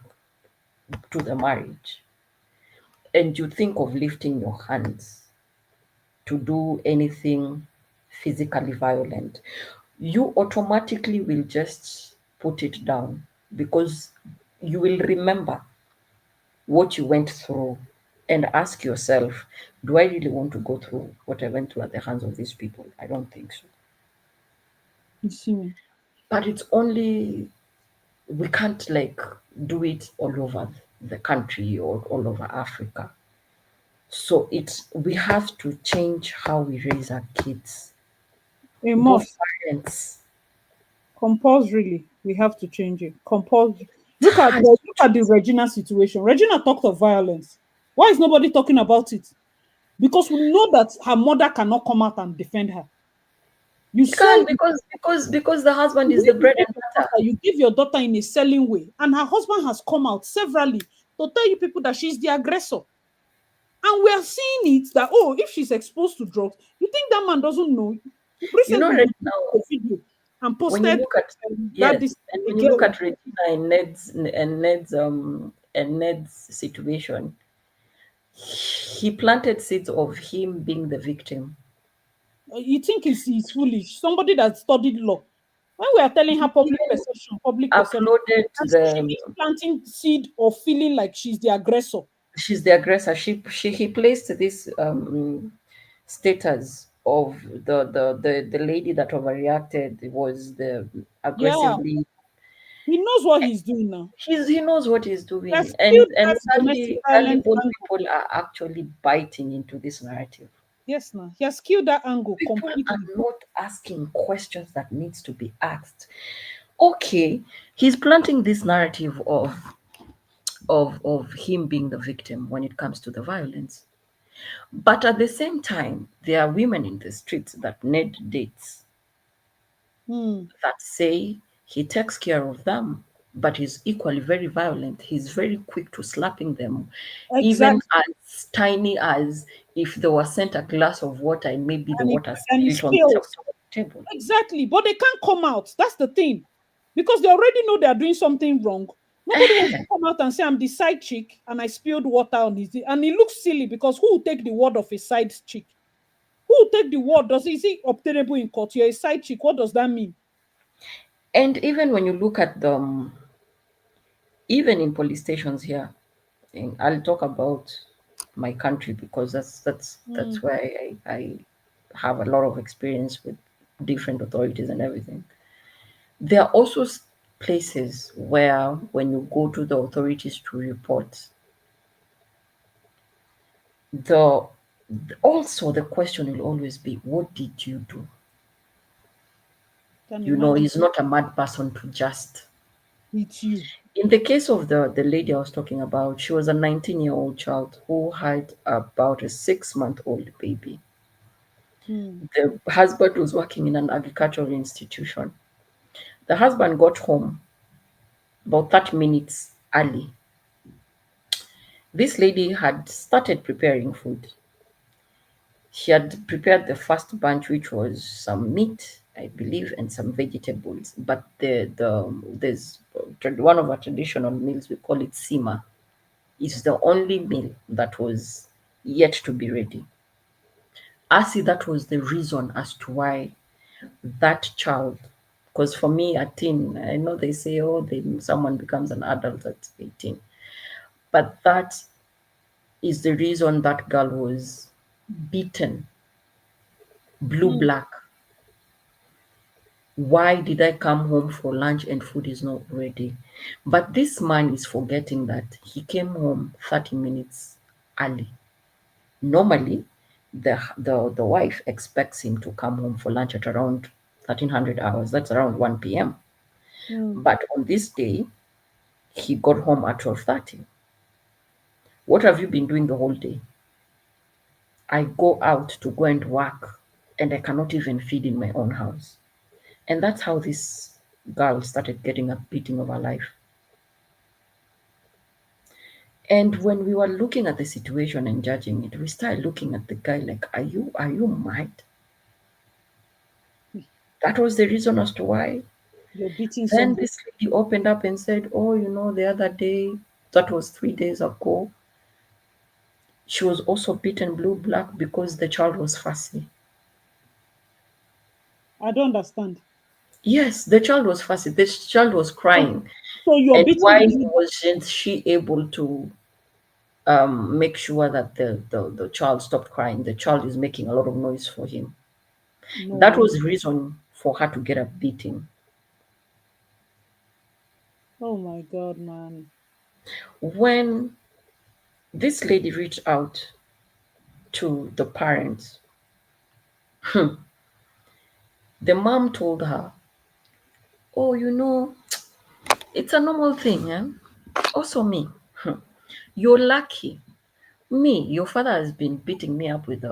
to the marriage and you think of lifting your hands to do anything physically violent, you automatically will just put it down because you will remember what you went through and ask yourself, do I really want to go through what I went through at the hands of these people? I don't think so. You see me? But it's only, we can't like do it all over the country or all over Africa. So it's, we have to change how we raise our kids, A both must. parents. Compulsorily, we have to change it. Compulsory. It's hard. Look at the Regina situation. Regina talked of violence. Why is nobody talking about it? Because we know that her mother cannot come out and defend her. You You can't sold because the husband the is way the you bread gave and your butter. daughter, you give your daughter in a selling way, and her husband has come out severally to tell you people that she's the aggressor. And we are seeing it that, oh, if she's exposed to drugs, you think that man doesn't know? You know, Recently, right he did a now, video and when you posted look at, that yes, this and a when you look girl. at Regina and Ned's situation, he planted seeds of him being the victim. You think he's foolish? Somebody that studied law. When we are telling her Even public perception, uploaded and so she the, is planting seed of feeling like she's the aggressor. she's the aggressor. She he placed this status of the lady that overreacted. It was the Yeah, aggressively. he knows what he's doing now. He knows what he's He has doing, killed and that domestic sadly violence both angle. people are actually biting into this narrative. Yes, now he has killed that angle People are completely. not asking questions that needs to be asked. Okay, he's planting this narrative of him being the victim when it comes to the violence. But at the same time, there are women in the streets that Ned dates Hmm. that say he takes care of them, but he's equally very violent. He's very quick to slapping them, even Exactly, as tiny as if they were sent a glass of water and maybe the and water he spilled on the spills. top of the table. Exactly, but they can't come out. That's the thing, because they already know they are doing something wrong. Nobody wants to come out and say I'm the side chick and I spilled water on his. And it looks silly because who will take the word of a side chick? Who will take the word? Is it obtainable in court? You're a side chick. What does that mean? And even when you look at them, even in police stations here, and I'll talk about my country because that's Mm. where I have a lot of experience with different authorities and everything. There are also places where when you go to the authorities to report, the also the question will always be, what did you do? Can You know, imagine he's not a mad person to just. it's you. In the case of the lady I was talking about, she was a 19-year-old child who had about a 6-month-old baby. Mm. The husband was working in an agricultural institution. The husband got home about 30 minutes early. This lady had started preparing food. She had prepared the first bunch, which was some meat, I believe, and some vegetables. But there's one of our traditional meals, we call it sima. is the only meal that was yet to be ready. I see that was the reason as to why that child, because for me at teen, I know they say, oh, someone becomes an adult at 18, but that is the reason that girl was beaten blue black. Why did I come home for lunch and food is not ready? But this man is forgetting that he came home 30 minutes early. Normally, the wife expects him to come home for lunch at around 1300 hours. That's around 1 p.m. But on this day, he got home at 12:30. What have you been doing the whole day? I go out to go and work and I cannot even feed in my own house. And that's how this girl started getting a beating of her life. And when we were looking at the situation and judging it, we started looking at the guy like, are you mad? That was the reason as to why. You're beating Then somebody. this lady opened up and said, oh, the other day, that was 3 days ago, she was also beaten blue black because the child was fussy. I don't understand. Yes, the child was fussy. The child was crying. So you're And beating why the blue. wasn't she able to make sure that the child stopped crying? The child is making a lot of noise for him. No That was one. the reason for her to get a beating. Oh my God, man. When this lady reached out to the parents, the mom told her, oh, it's a normal thing. Eh? Also, me, you're lucky. Me, your father has been beating me up with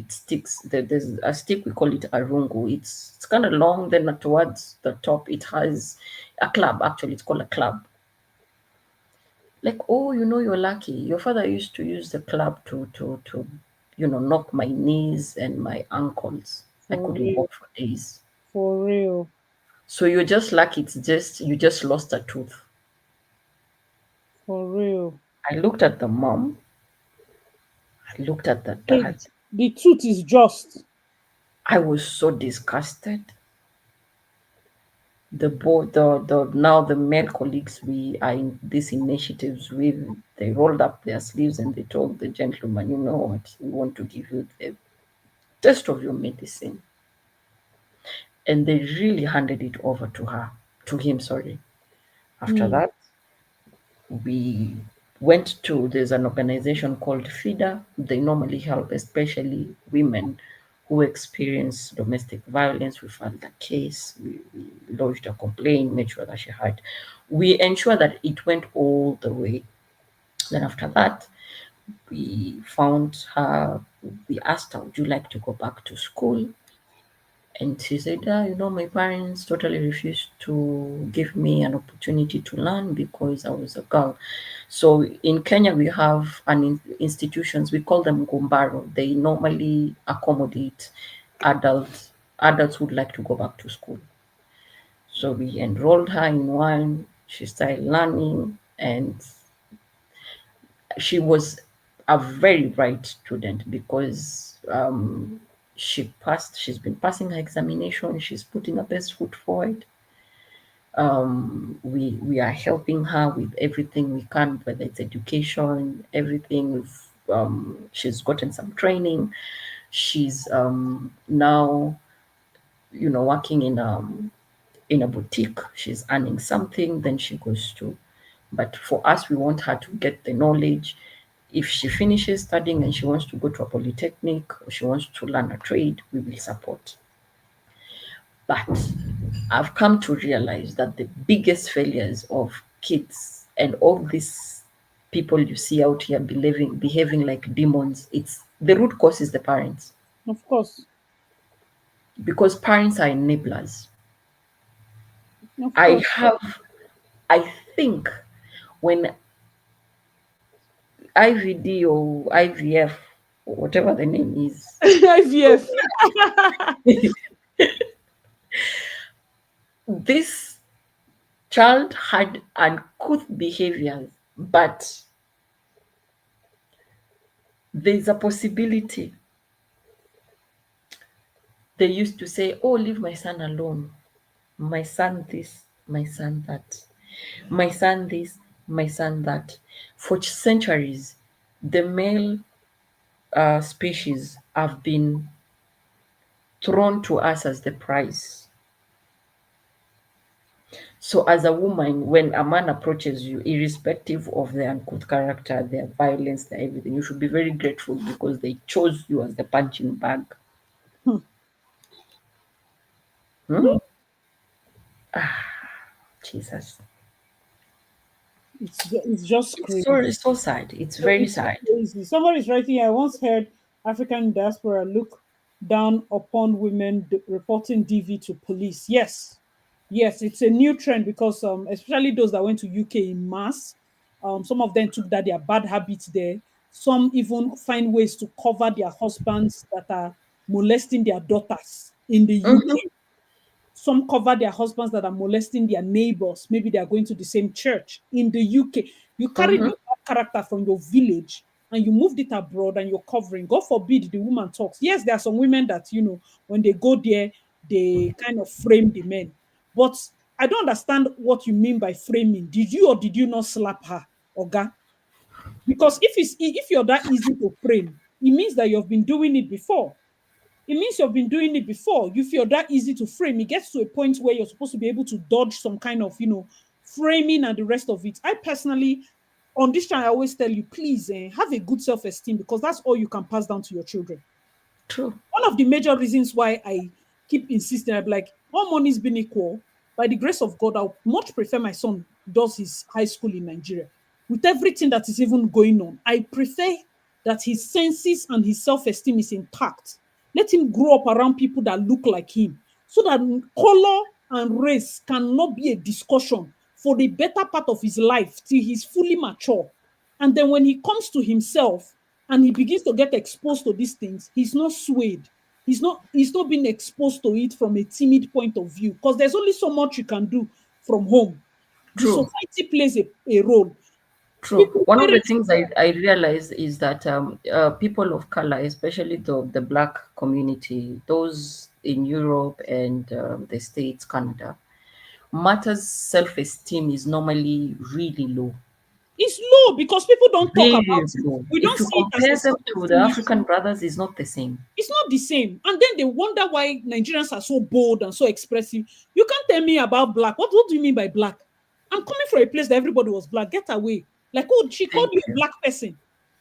sticks. There's a stick, we call it a rungu. It's kind of long, then towards the top it has a club. Actually, it's called a club. Like, oh, you're lucky. Your father used to use the club to knock my knees and my ankles. I For couldn't real. walk for days. For real. So you're just lucky. It's just you just lost a tooth. For real. I looked at the mom. I looked at the dad. It, the truth is just. I was so disgusted. The board, the now the male colleagues, we are in these initiatives. They rolled up their sleeves and they told the gentleman, you know what, we want to give you the test of your medicine, and they really handed it over to him. Sorry. After Hmm. that, we went to there's an organization called FIDA. They normally help, especially women who experience domestic violence. We filed a case, we lodged a complaint, made sure that she had. We ensure that it went all the way. Then after that, we found her. We asked her, "Would you like to go back to school?" And she said, my parents totally refused to give me an opportunity to learn because I was a girl. So in Kenya, we have institutions, we call them Gumbaro. They normally accommodate adults who would like to go back to school. So we enrolled her in one, she started learning, and she was a very bright student because she's been passing her examination, she's putting her best foot forward. We are helping her with everything we can, whether it's education, everything. She's gotten some training. She's now working in a boutique. She's earning something, then she goes to. But for us, we want her to get the knowledge. If she finishes studying and she wants to go to a polytechnic or she wants to learn a trade, we will support. But I've come to realize that the biggest failures of kids and all these people you see out here behaving like demons, it's the root cause is the parents. Of course. Because parents are enablers. Of I course. have I think when IVD or IVF, or whatever the name is, IVF. this child had uncouth behaviors. But there's a possibility. They used to say, oh, leave my son alone. My son this, my son that. My son this, my son that. For centuries, the male species have been thrown to us as the prize. So, as a woman, when a man approaches you, irrespective of their good character, their violence, their everything, you should be very grateful because they chose you as the punching bag. Hmm. Hmm? Hmm. Jesus. It's just crazy. It's so sad. It's very It's sad. crazy. Somebody's writing, I once heard African diaspora look down upon women reporting DV to police. Yes. Yes, it's a new trend because especially those that went to UK in mass, some of them took that their bad habits there. Some even find ways to cover their husbands that are molesting their daughters in the Mhm, UK. Some cover their husbands that are molesting their neighbors. Maybe they are going to the same church in the UK. You carried mhm, your bad character from your village and you moved it abroad and you're covering. God forbid the woman talks. Yes, there are some women that, when they go there, they kind of frame the men. But I don't understand what you mean by framing. Did you or did you not slap her, Oga? Because if you're that easy to frame, it means that you've been doing it before. It means you've been doing it before. You feel that easy to frame. It gets to a point where you're supposed to be able to dodge some kind of, framing and the rest of it. I personally, on this channel, I always tell you, please have a good self esteem because that's all you can pass down to your children. true. One of the major reasons why I keep insisting, I'm like, all money's been equal. By the grace of God, I would much prefer my son does his high school in Nigeria. With everything that is even going on, I prefer that his senses and his self-esteem is intact. Let him grow up around people that look like him so that color and race cannot be a discussion for the better part of his life till he's fully mature. And then when he comes to himself and he begins to get exposed to these things, he's not swayed. He's not being exposed to it from a timid point of view because there's only so much you can do from home. The True. society plays a role. True. People, One of the parents, things I realize is that people of color, especially the black community, those in Europe and the States, Canada, matters self-esteem is normally really low. it's low because people don't talk Very about it. low. We don't If you see it as a compare them to the self-esteem issue. African brothers, it's not the same. It's not the same. And then they wonder why Nigerians are so bold and so expressive. You can't tell me about black. What do you mean by black? I'm coming from a place that everybody was black. Get away. Like, oh, she called Thank you a you. black person.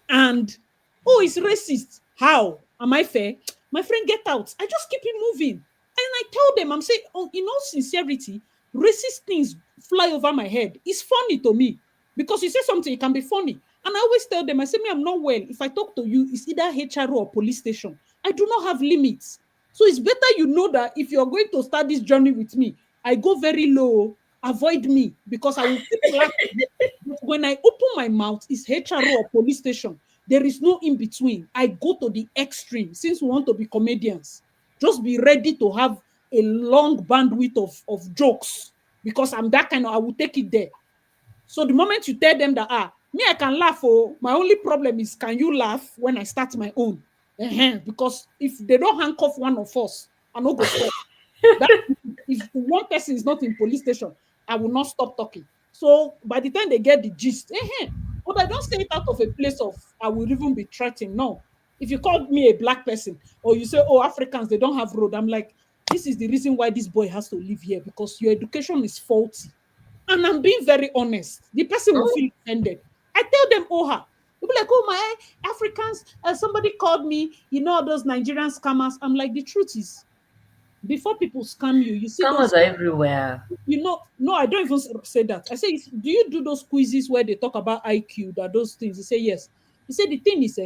And, oh, it's racist. How? Am I fair? My friend, get out. I just keep it moving. And I tell them, I'm saying, oh, in all sincerity, racist things fly over my head. It's funny to me because you say something, it can be funny. And I always tell them, I say, me, I'm not well. If I talk to you, it's either HR or police station. I do not have limits. So it's better you know that if you're going to start this journey with me, I go very low, avoid me because I will keep laughing. But when I open my mouth, it's HRO or police station. There is no in between. I go to the extreme since we want to be comedians. Just be ready to have a long bandwidth of jokes because I'm that kind of, I will take it there. So the moment you tell them that, me, I can laugh. Oh, my only problem is, can you laugh when I start my own? Because if they don't handcuff one of us, I no go stop. That if one person is not in police station, I will not stop talking. So by the time they get the gist, but I don't say it out of a place of I will even be threatened. No. If you call me a black person or you say, oh, Africans, they don't have road, I'm like, this is the reason why this boy has to live here because your education is faulty. And I'm being very honest. The person will feel offended. I tell them, oh, her. They'll be like, oh, my Africans, somebody called me, those Nigerian scammers. I'm like, the truth is, before people scam you, you see Scammers those, are everywhere. no, I don't even say that. I say, do you do those quizzes where they talk about IQ, that those things? He say, yes. He said, the thing is,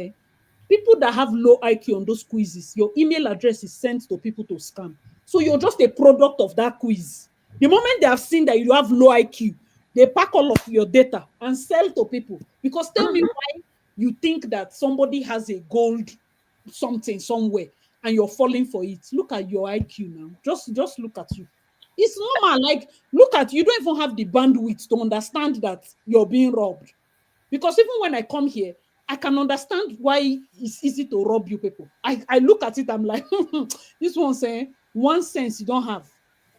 people that have low IQ on those quizzes, your email address is sent to people to scam. So you're just a product of that quiz. The moment they have seen that you have low IQ, they pack all of your data and sell to people. Because tell me why you think that somebody has a gold something somewhere and you're falling for it. Look at your IQ now. Just look at you. It's normal. Like, look at you don't even have the bandwidth to understand that you're being robbed. Because even when I come here, I can understand why it's easy to rob you people. I look at it, I'm like, this one saying one sense you don't have.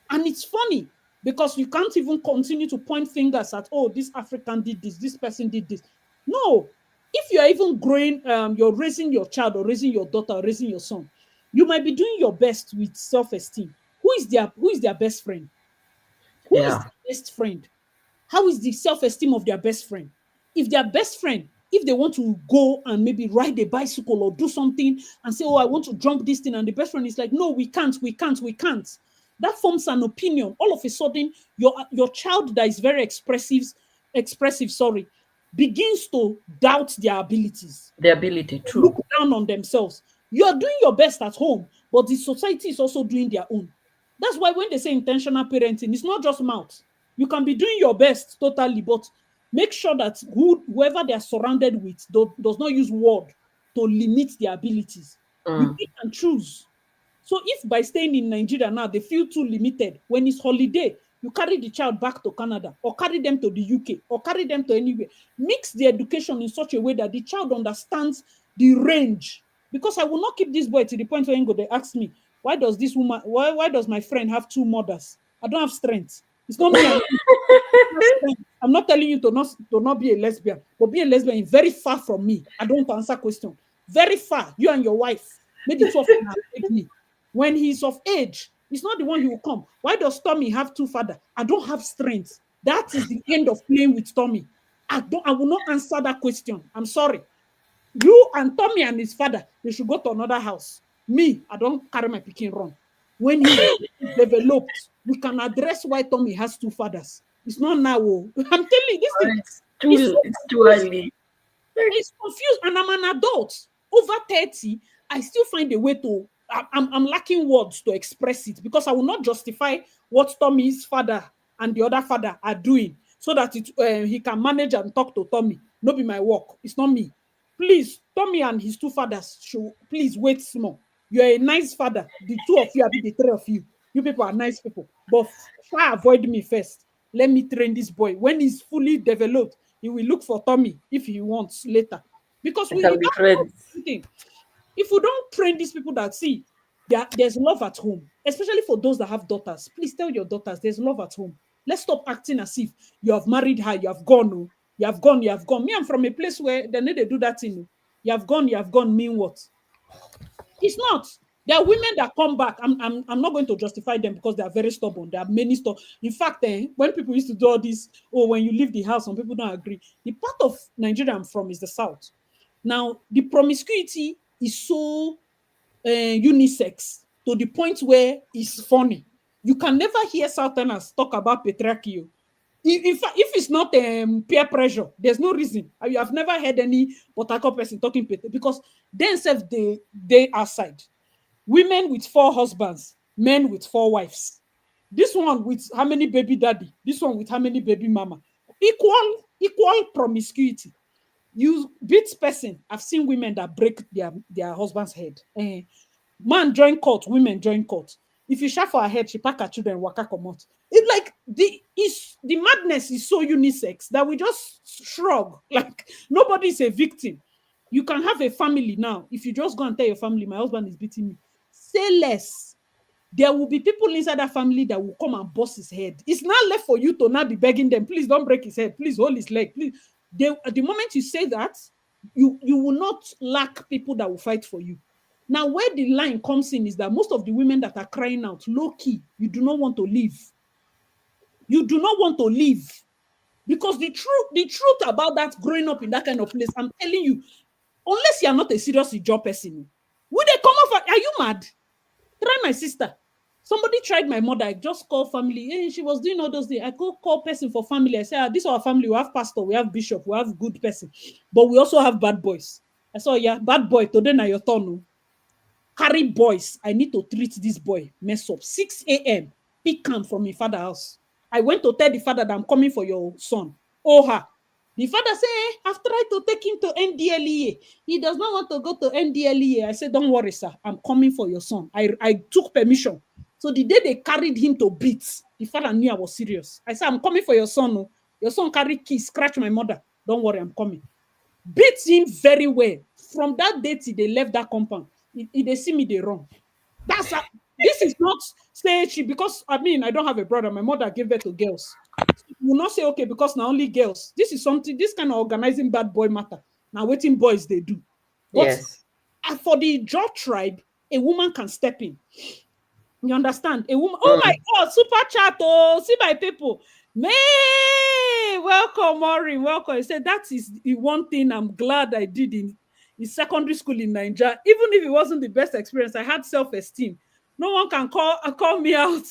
And it's funny because you can't even continue to point fingers at, oh, this African did this person did this. No, if you're even growing, you're raising your child or raising your daughter or raising your son, you might be doing your best with self-esteem. Who is their best friend? Who is Yeah. their best friend? How is the self-esteem of their best friend? If their best friend, if they want to go and maybe ride a bicycle or do something and say, oh, I want to jump this thing, and the best friend is like, no, we can't. That forms an opinion. All of a sudden, your child that is very expressive, begins to doubt their abilities, The ability, look true. down on themselves. You are doing your best at home, but the society is also doing their own. That's why when they say intentional parenting, it's not just mouth. You can be doing your best totally, but make sure that whoever they are surrounded with does not use word to limit their abilities. You pick and choose. So if by staying in Nigeria now they feel too limited, when it's holiday, you carry the child back to Canada or carry them to the UK or carry them to anywhere. Mix the education in such a way that the child understands the range. Because I will not keep this boy to the point where they ask me, why does this woman, why does my friend have two mothers? I don't have strength. It's not me. I'm not telling you to not be a lesbian, but be a lesbian is very far from me. I don't answer question. Very far. You and your wife. Maybe the two of you have take me. When he's of age, it's not the one he will come. Why does Tommy have two fathers? I don't have strength. That is the end of playing with Tommy. I will not answer that question. I'm sorry. You and Tommy and his father, they should go to another house. Me, I don't carry my picking run. When he's developed, we can address why Tommy has two fathers. It's not now. Oh. I'm telling you, this thing It's too early. it's confused, and I'm an adult. Over 30, I still find a way to. I'm lacking words to express it because I will not justify what Tommy's father and the other father are doing so that he can manage and talk to Tommy. No be my work. It's not me. Please, Tommy and his two fathers should please wait small. You're a nice father. The two of you, I be the three of you. You people are nice people. But try avoid me first. Let me train this boy. When he's fully developed, he will look for Tommy if he wants later. Because It we can be friends. if we don't train these people that see there's love at home, especially for those that have daughters, please tell your daughters there's love at home. Let's stop acting as if you have married her, you have gone, oh, you have gone, you have gone. Me, I'm from a place where they need to do that thing. Oh. You have gone, mean what? It's not. There are women that come back. I'm not going to justify them because they are very stubborn. There are many stubborn. In fact, when people used to do all this, oh, when you leave the house, some people don't agree. The part of Nigeria I'm from is the South. Now, the promiscuity is so unisex to the point where it's funny. You can never hear Southerners talk about patriarchy. Oh. In fact, if it's not peer pressure, there's no reason. You have never heard any Potako person talking because themselves they outside. Women with 4 husbands, men with 4 wives. This one with how many baby daddy? This one with how many baby mama? Equal promiscuity. You beat person. I've seen women that break their husband's head. Man join court, women join court. If you shout for her head, she pack her children, waka comot. It's like the madness is so unisex that we just shrug. Like nobody is a victim. You can have a family now. If you just go and tell your family, my husband is beating me, say less. There will be people inside that family that will come and bust his head. It's not left for you to not be begging them, please don't break his head, please hold his leg, please. At the moment you say that, you will not lack people that will fight for you. Now, where the line comes in is that most of the women that are crying out, low key, you do not want to leave. You do not want to leave. Because the truth about that growing up in that kind of place, I'm telling you, unless you are not a serious job person, will they come off? Are you mad? Try my sister. Somebody tried my mother. I just called family. Hey, she was doing all those things. I go call person for family. I say, this is our family. We have pastor, we have bishop, we have good person. But we also have bad boys. I saw, yeah, bad boy, today na your turn. Carry boys. I need to treat this boy. Mess up. 6 a.m. Pick him from my father's house. I went to tell the father that I'm coming for your son. Oh, her. The father said, I've tried to take him to NDLEA. He does not want to go to NDLEA. I said, don't worry, sir. I'm coming for your son. I took permission. So the day they carried him to beat, the father knew I was serious. I said, I'm coming for your son. Oh. Your son carried keys, scratch my mother. Don't worry, I'm coming. Beat him very well. From that day till they left that compound, if they see me, they run. That's a, this is not say she, because I mean I don't have a brother. My mother gave birth to girls. You will not say okay because now only girls. This is something. This kind of organizing bad boy matter. Now waiting boys they do, but Yes. for the Jaw tribe, a woman can step in. You understand? A woman. Oh my Mm. God! Super chat. Oh, see my people. May welcome, Maureen. Welcome. I said that is the one thing I'm glad I did in secondary school in Nigeria. Even if it wasn't the best experience, I had self-esteem. No one can call me out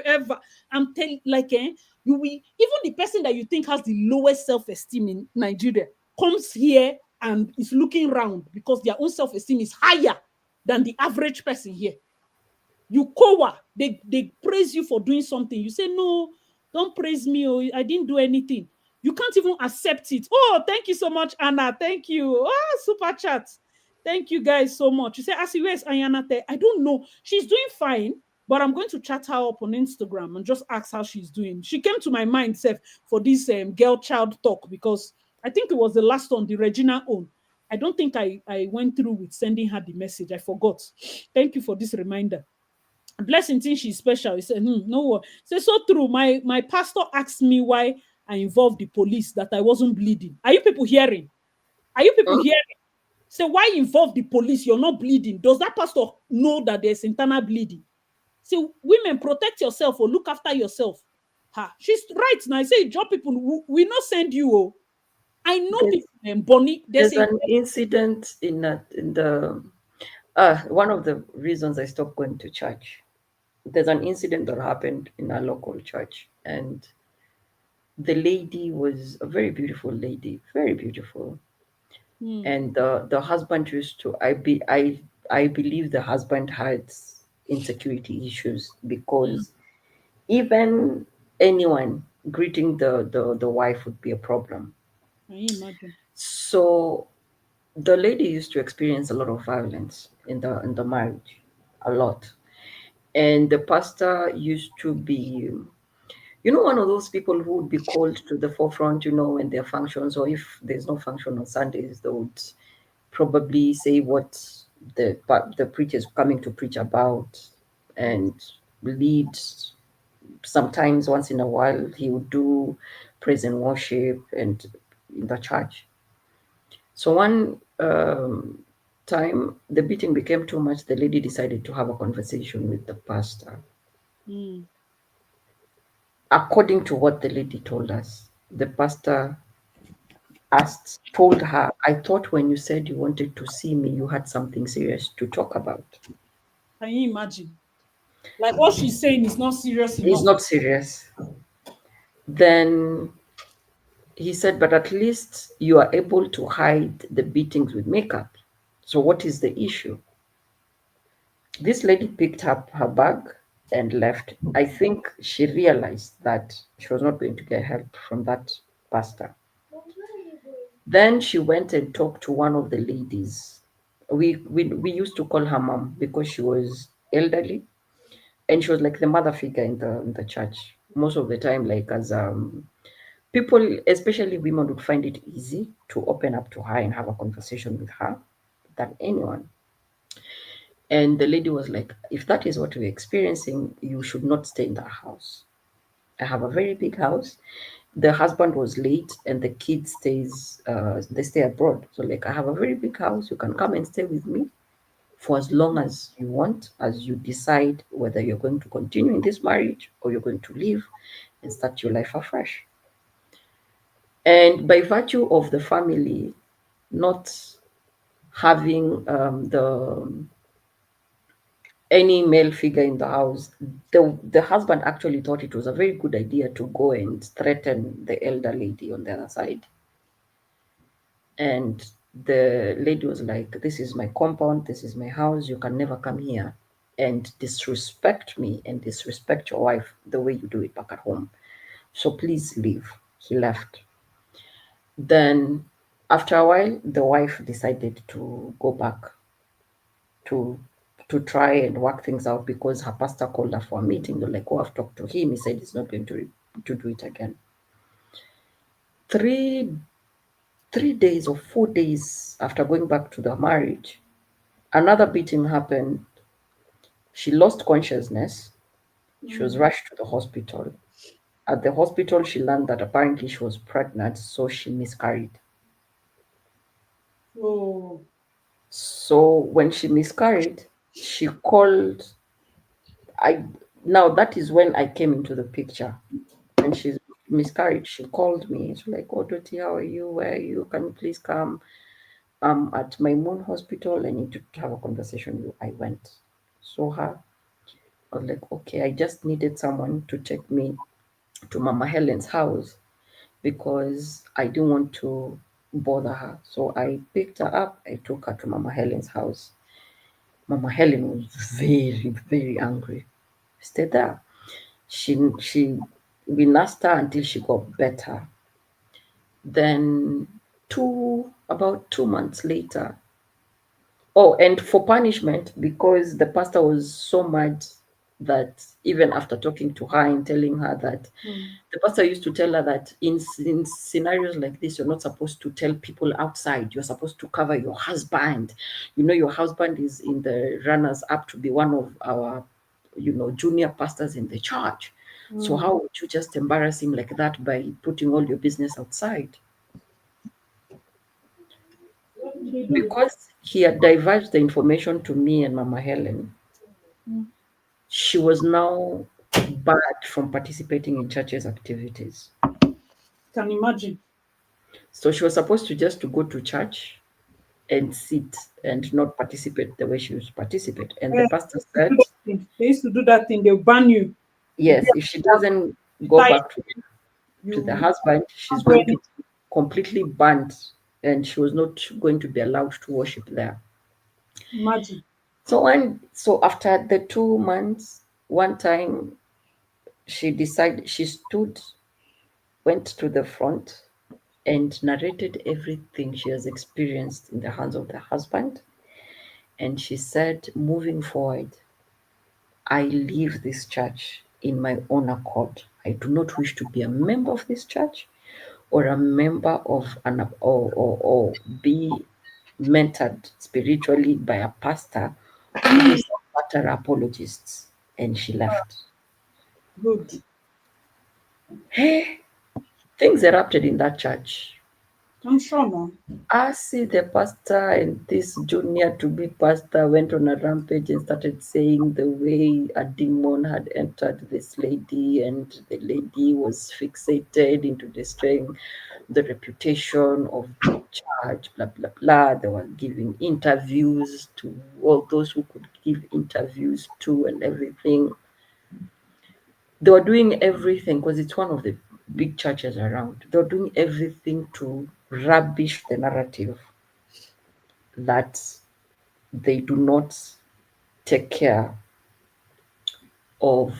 ever. I'm telling you will even the person that you think has the lowest self-esteem in Nigeria comes here and is looking around because their own self-esteem is higher than the average person here. You kowa, they praise you for doing something. You say, no, don't praise me. Oh, I didn't do anything. You can't even accept it. Oh, thank you so much, Anna. Thank you. Oh, super chat. Thank you guys so much. You say, Asi, where's Ayana? I don't know. She's doing fine, but I'm going to chat her up on Instagram and just ask how she's doing. She came to my mind, Seth, for this girl child talk because I think it was the last one, the Regina own. I don't think I went through with sending her the message. I forgot. Thank you for this reminder. Blessing thinks she's special. He said, no one. Say so true. My pastor asked me why I involved the police, that I wasn't bleeding. Are you people hearing? Are you people Mm. hearing? Say, why involve the police? You're not bleeding. Does that pastor know that there's internal bleeding? Say, women, protect yourself or look after yourself. Ha, she's right now. I say, job people, we not send you. Oh. I know There's, people in Bonnie. There's there's a an incident in the one of the reasons I stopped going to church. There's an incident that happened in our local church, and the lady was a very beautiful lady, very beautiful. And the husband used to I believe the husband had insecurity issues because even anyone greeting the wife would be a problem. can you imagine? So the lady used to experience a lot of violence in the marriage, a lot. And the pastor used to be, one of those people who would be called to the forefront, when there are functions, or if there's no function on Sundays, they would probably say what the preacher is coming to preach about and lead. Sometimes once in a while he would do praise and worship and in the church. So one time the beating became too much. The lady decided to have a conversation with the pastor. Mm. According to what the lady told us, the pastor told her, I thought when you said you wanted to see me, you had something serious to talk about. Can you imagine? Like what she's saying is not serious It's enough. not serious. Then he said, but at least you are able to hide the beatings with makeup. So what is the issue? This lady picked up her bag and left. I think she realized that she was not going to get help from that pastor. Then she went and talked to one of the ladies. We used to call her mom because she was elderly and she was like the mother figure in the church. Most of the time, like as people, especially women, would find it easy to open up to her and have a conversation with her than anyone. And the lady was like, if that is what we're experiencing, you should not stay in that house. I have a very big house. The husband was late and the kids they stay abroad. So like I have a very big house. You can come and stay with me for as long as you want, as you decide whether you're going to continue in this marriage or you're going to leave and start your life afresh. And by virtue of the family not having the any male figure in the house, the husband actually thought it was a very good idea to go and threaten the elder lady on the other side. And the lady was like, this is my compound, this is my house, you can never come here and disrespect me and disrespect your wife the way you do it back at home. So please leave. He left. Then after a while, the wife decided to go back to try and work things out because her pastor called her for a meeting. They're like, oh, I've talked to him. He said he's not going to do it again. 3 3 days or 4 days after going back to the marriage, another beating happened. She lost consciousness. She was rushed to the hospital. At the hospital, she learned that apparently she was pregnant, so she miscarried. Oh. So when she miscarried, she called. I Now that is when I came into the picture. When she miscarried, she called me. She's like, "Oh, Dottie, how are you? Where are you? Can you please come? I'm at my moon hospital. I need to have a conversation with you." I went, saw her. I was like, okay, I just needed someone to take me to Mama Helen's house because I didn't want to bother her. So I picked her up. I took her to Mama Helen's house. Mama Helen was very, very angry. Stayed there. She we nursed her until she got better. Then about 2 months later. Oh, and for punishment, because the pastor was so mad that even after talking to her and telling her that the pastor used to tell her that in scenarios like this, you're not supposed to tell people outside. You're supposed to cover your husband. You know, your husband is in the runners up to be one of our, junior pastors in the church. So how would you just embarrass him like that by putting all your business outside? What did they do with that? Because he had diverged the information to me and Mama Helen, she was now barred from participating in church's activities. Can imagine. So she was supposed to just to go to church and sit and not participate the way she used to participate. And the Eh, pastor they do said, that thing. They used to do that thing. They'll ban you. You yes, if she doesn't go tie back to the you husband, she's can't do going to anything. be completely banned and she was not going to be allowed to worship there. Imagine. So after the 2 months, one time she stood, went to the front and narrated everything she has experienced in the hands of the husband. And she said, moving forward, I leave this church in my own accord. I do not wish to be a member of this church or a member of or be mentored spiritually by a pastor who is a patter apologist. And she left. Good. Hey, things erupted in that church. I'm sure now. I see the pastor and this junior to be pastor went on a rampage and started saying the way a demon had entered this lady and the lady was fixated into destroying the reputation of the church, blah, blah, blah. They were giving interviews to all those who could give interviews to and everything. They were doing everything because it's one of the big churches around. They were doing everything to rubbish the narrative that they do not take care of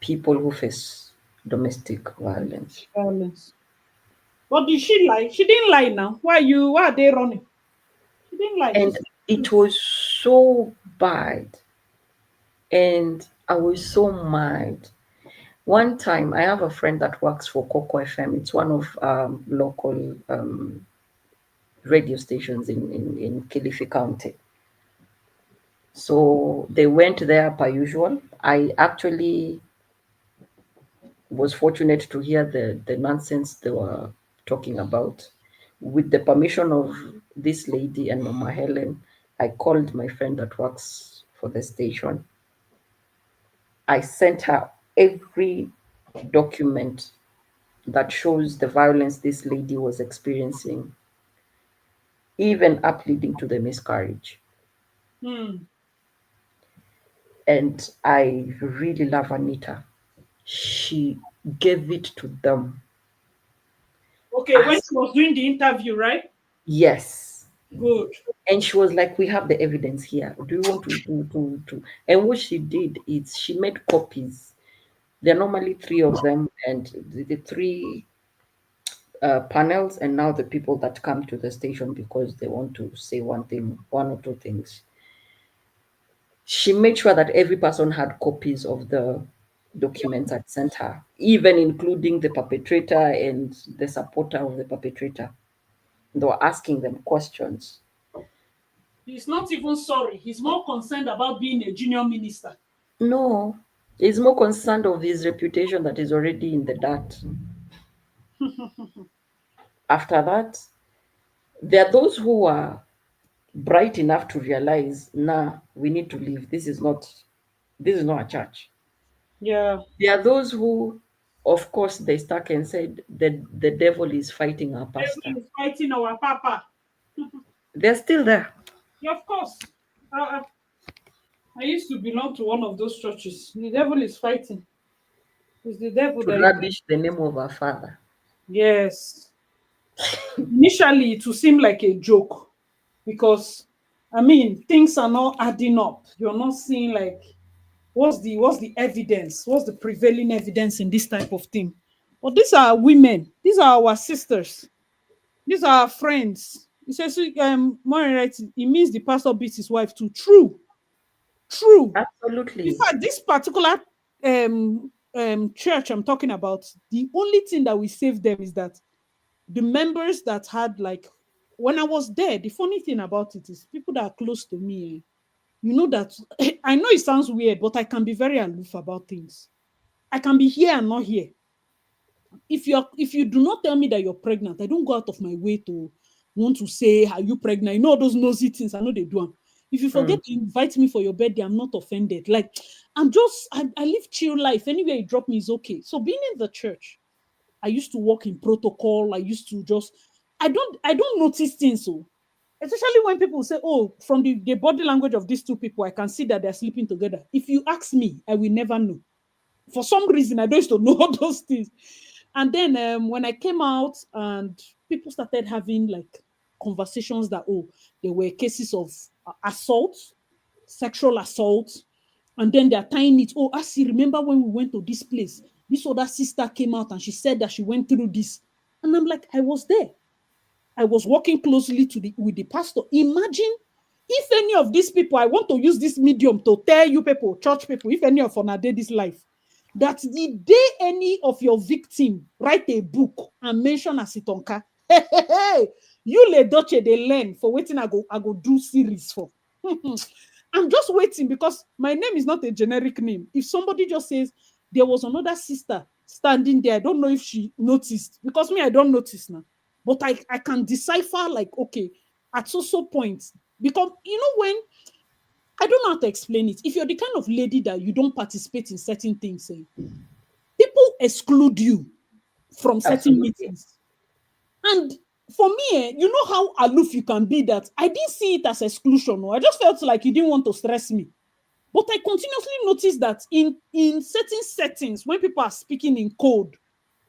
people who face domestic violence. Violence. But did she lie? She didn't lie now. Why are they running? She didn't lie. She And said it was so bad. And I was so mad. One time, I have a friend that works for Coco FM. It's one of local radio stations in Kilifi County. So they went there per usual. I actually was fortunate to hear the nonsense they were talking about. With the permission of this lady and Mama Helen, I called my friend that works for the station. I sent her every document that shows the violence this lady was experiencing, even up leading to the miscarriage. And I really love Anita. She gave it to them okay, when as she was doing the interview, right? yes. Good. And she was like, we have the evidence here. Do you want to? And what she did is she made copies. There are normally three of them, and the three panels, and now the people that come to the station because they want to say one thing, one or two things. She made sure that every person had copies of the documents I'd sent her, even including the perpetrator and the supporter of the perpetrator. They were asking them questions. He's not even sorry. He's more concerned about being a junior minister. No, he's more concerned of his reputation that is already in the dirt. After that, there are those who are bright enough to realize, nah, we need to leave. This is not a church. Yeah. There are those who, of course, they stuck and said the devil is fighting our pastor. Devil is fighting our papa. They're still there. Yeah, of course. I used to belong to one of those churches. The devil is fighting. It's the devil To that is. rubbish the name of our father. Yes. Initially, it will seem like a joke because, I mean, things are not adding up. You're not seeing like what's the evidence? What's the prevailing evidence in this type of thing? But these are women. These are our sisters. These are our friends. He says, more right, it means the pastor beats his wife too. True. True. Absolutely. In fact, this particular church I'm talking about, the only thing that we saved them is that the members that had like when I was there, the funny thing about it is people that are close to me, you know that I know it sounds weird, but I can be very aloof about things. I can be here and not here. If you do not tell me that you're pregnant, I don't go out of my way to want to say, are you pregnant? You know all those nosy things. I know they do 'em. If you forget to invite me for your birthday, I'm not offended. Like I live chill life. Anywhere you drop me is okay. So being in the church, I used to work in protocol. I used to just I don't notice things. So especially when people say, oh, from the body language of these two people, I can see that they're sleeping together. If you ask me, I will never know. For some reason, I don't used to know all those things. And then when I came out and people started having like conversations that, oh, there were cases of assault, sexual assault, and then they're tying it. Oh, I see, remember when we went to this place? This other sister came out and she said that she went through this. And I'm like, I was there. I was working closely with the pastor. Imagine if any of these people, I want to use this medium to tell you people, church people, if any of una did this life, that the day any of your victim write a book and mention Asitonka, hey, you le doche they learn for waiting. I go do series for. I'm just waiting because my name is not a generic name. If somebody just says there was another sister standing there, I don't know if she noticed because me, I don't notice now. But I can decipher like, okay, at so point, because you know when I don't know how to explain it. If you're the kind of lady that you don't participate in certain things, people exclude you from certain Absolutely. meetings. And for me, you know how aloof you can be that I didn't see it as exclusion. I just felt like you didn't want to stress me. But I continuously noticed that in certain settings, when people are speaking in code,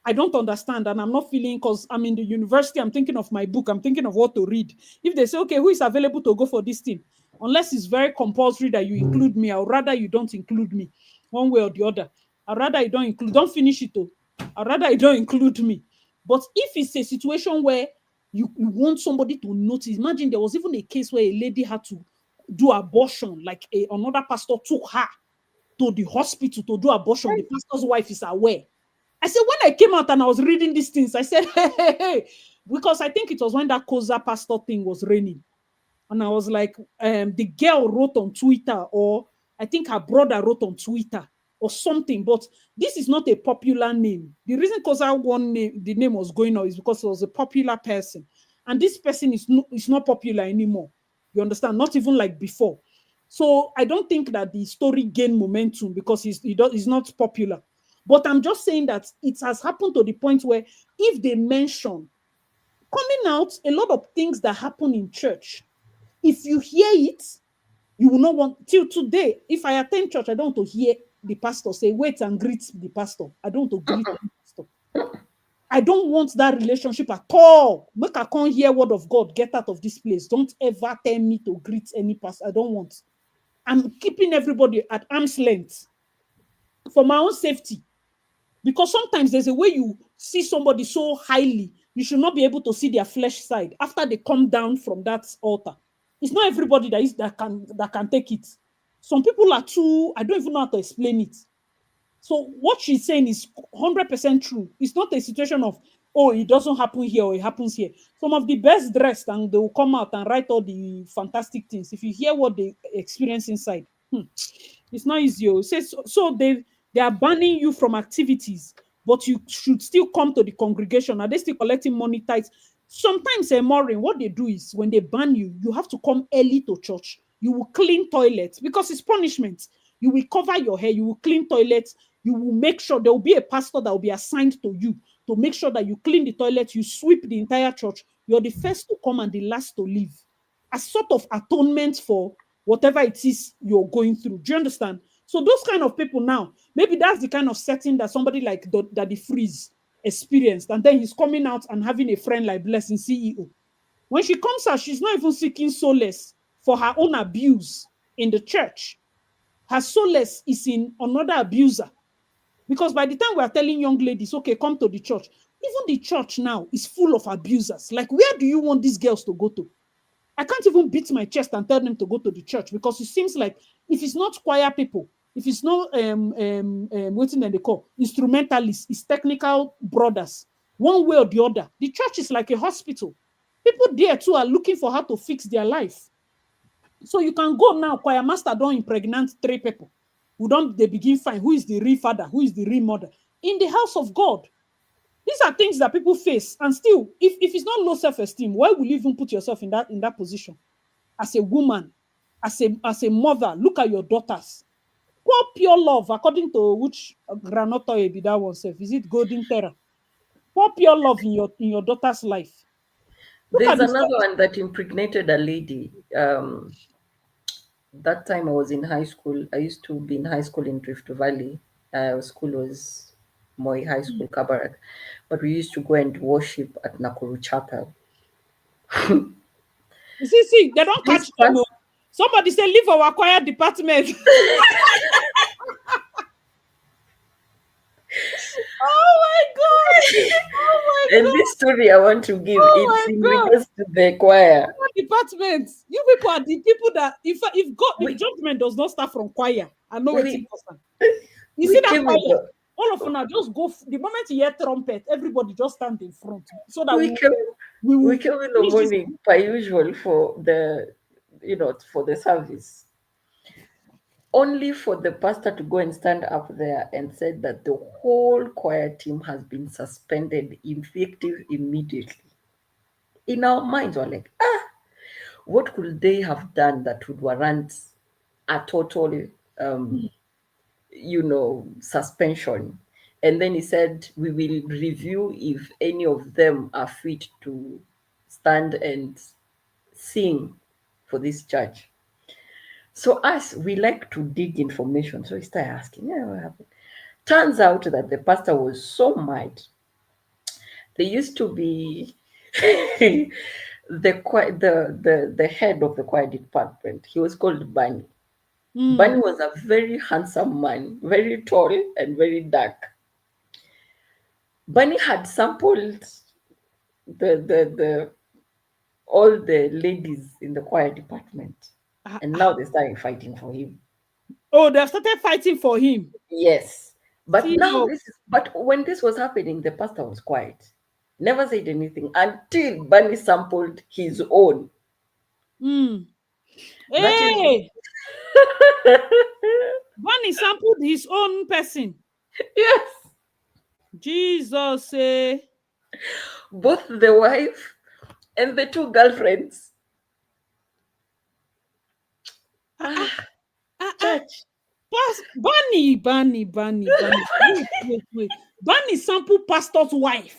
I don't understand and I'm not feeling because I'm in the university, I'm thinking of my book, I'm thinking of what to read. If they say, okay, who is available to go for this thing? Unless it's very compulsory that you include me, I'd rather you don't include me one way or the other. I'd rather you don't finish it though. I'd rather you don't include me. But if it's a situation where you want somebody to notice, imagine there was even a case where a lady had to do abortion, like another pastor took her to the hospital to do abortion. The pastor's wife is aware. I said, when I came out and I was reading these things, I said, hey, because I think it was when that Koza pastor thing was raining. And I was like, the girl wrote on Twitter, or I think her brother wrote on Twitter or something, but this is not a popular name. The reason Koza the name was going on is because it was a popular person. And this person is not popular anymore. You understand? Not even like before. So I don't think that the story gained momentum because he's not popular. But I'm just saying that it has happened to the point where if they mention coming out a lot of things that happen in church, if you hear it, you will not want till today. If I attend church, I don't want to hear the pastor say, wait and greet the pastor. I don't want to greet the pastor. I don't want that relationship at all. Make I can't hear word of God. Get out of this place. Don't ever tell me to greet any pastor. I don't want. I'm keeping everybody at arm's length for my own safety. Because sometimes there's a way you see somebody so highly, you should not be able to see their flesh side after they come down from that altar. It's not everybody that can take it. Some people are too, I don't even know how to explain it. So what she's saying is 100% true. It's not a situation of oh, it doesn't happen here or it happens here. Some of the best dressed, and they will come out and write all the fantastic things. If you hear what they experience inside, it's not easy. Oh. So they are banning you from activities, but you should still come to the congregation. Are they still collecting money tithes? Sometimes, Maureen, what they do is when they ban you, you have to come early to church. You will clean toilets because it's punishment. You will cover your hair, you will clean toilets, you will make sure there will be a pastor that will be assigned to you to make sure that you clean the toilet, you sweep the entire church. You're the first to come and the last to leave. As sort of atonement for whatever it is you're going through. Do you understand? So those kind of people now, maybe that's the kind of setting that somebody like Daddy Freeze experienced. And then he's coming out and having a friend like Blessing CEO. When she comes out, she's not even seeking solace for her own abuse in the church. Her solace is in another abuser. Because by the time we are telling young ladies, okay, come to the church, even the church now is full of abusers. Like, where do you want these girls to go to? I can't even beat my chest and tell them to go to the church because it seems like if it's not choir people, if it's not what's they call instrumentalists, it's technical brothers, one way or the other. The church is like a hospital. People there too are looking for how to fix their life. So you can go now, choir master don't impregnate 3 people. Who don't they begin find who is the real father, who is the real mother in the house of God. These are things that people face, and still, if it's not low self-esteem, why will you even put yourself in that position? As a woman, as a mother, look at your daughters. Pour pure love, according to which granola be that one self. Is it Golden Terra? Pour pure love in your daughter's life. Look There's at this. another one that impregnated a lady. That time I was in high school. I used to be in high school in Rift Valley. School was Moi High School, Kabarak. But we used to go and worship at Nakuru Chapel. See, they don't This catch them. Somebody say, leave our choir department. Oh my God! Oh my And God! this story I want to give, Oh it's in my God! regards to the choir. Departments. You people are the people that if judgment does not start from choir, I know it's we, important. You we see that came in choir? the, All of us just go. The moment you hear trumpet, everybody just stand in front so that we came we we will came in the finish this. morning per usual for the service. Only for the pastor to go and stand up there and said that the whole choir team has been suspended effective immediately. In our minds, we're like, what could they have done that would warrant a total, suspension? And then he said, we will review if any of them are fit to stand and sing for this church. So us, we like to dig information. So we start asking, yeah, what happened? Turns out that the pastor was so mad. There used to be the head of the choir department. He was called Bunny. Bunny was a very handsome man, very tall and very dark. Bunny had sampled the all the ladies in the choir department, and now they started fighting for him. Oh, they started fighting for him. Yes, but See, now but when this was happening, the pastor was quiet, never said anything until Bunny sampled his own. That is Hey, Bunny sampled his own person. yes, Jesus, both the wife and the 2 girlfriends. Church. Bunny. Wait. Bunny sampled pastor's wife.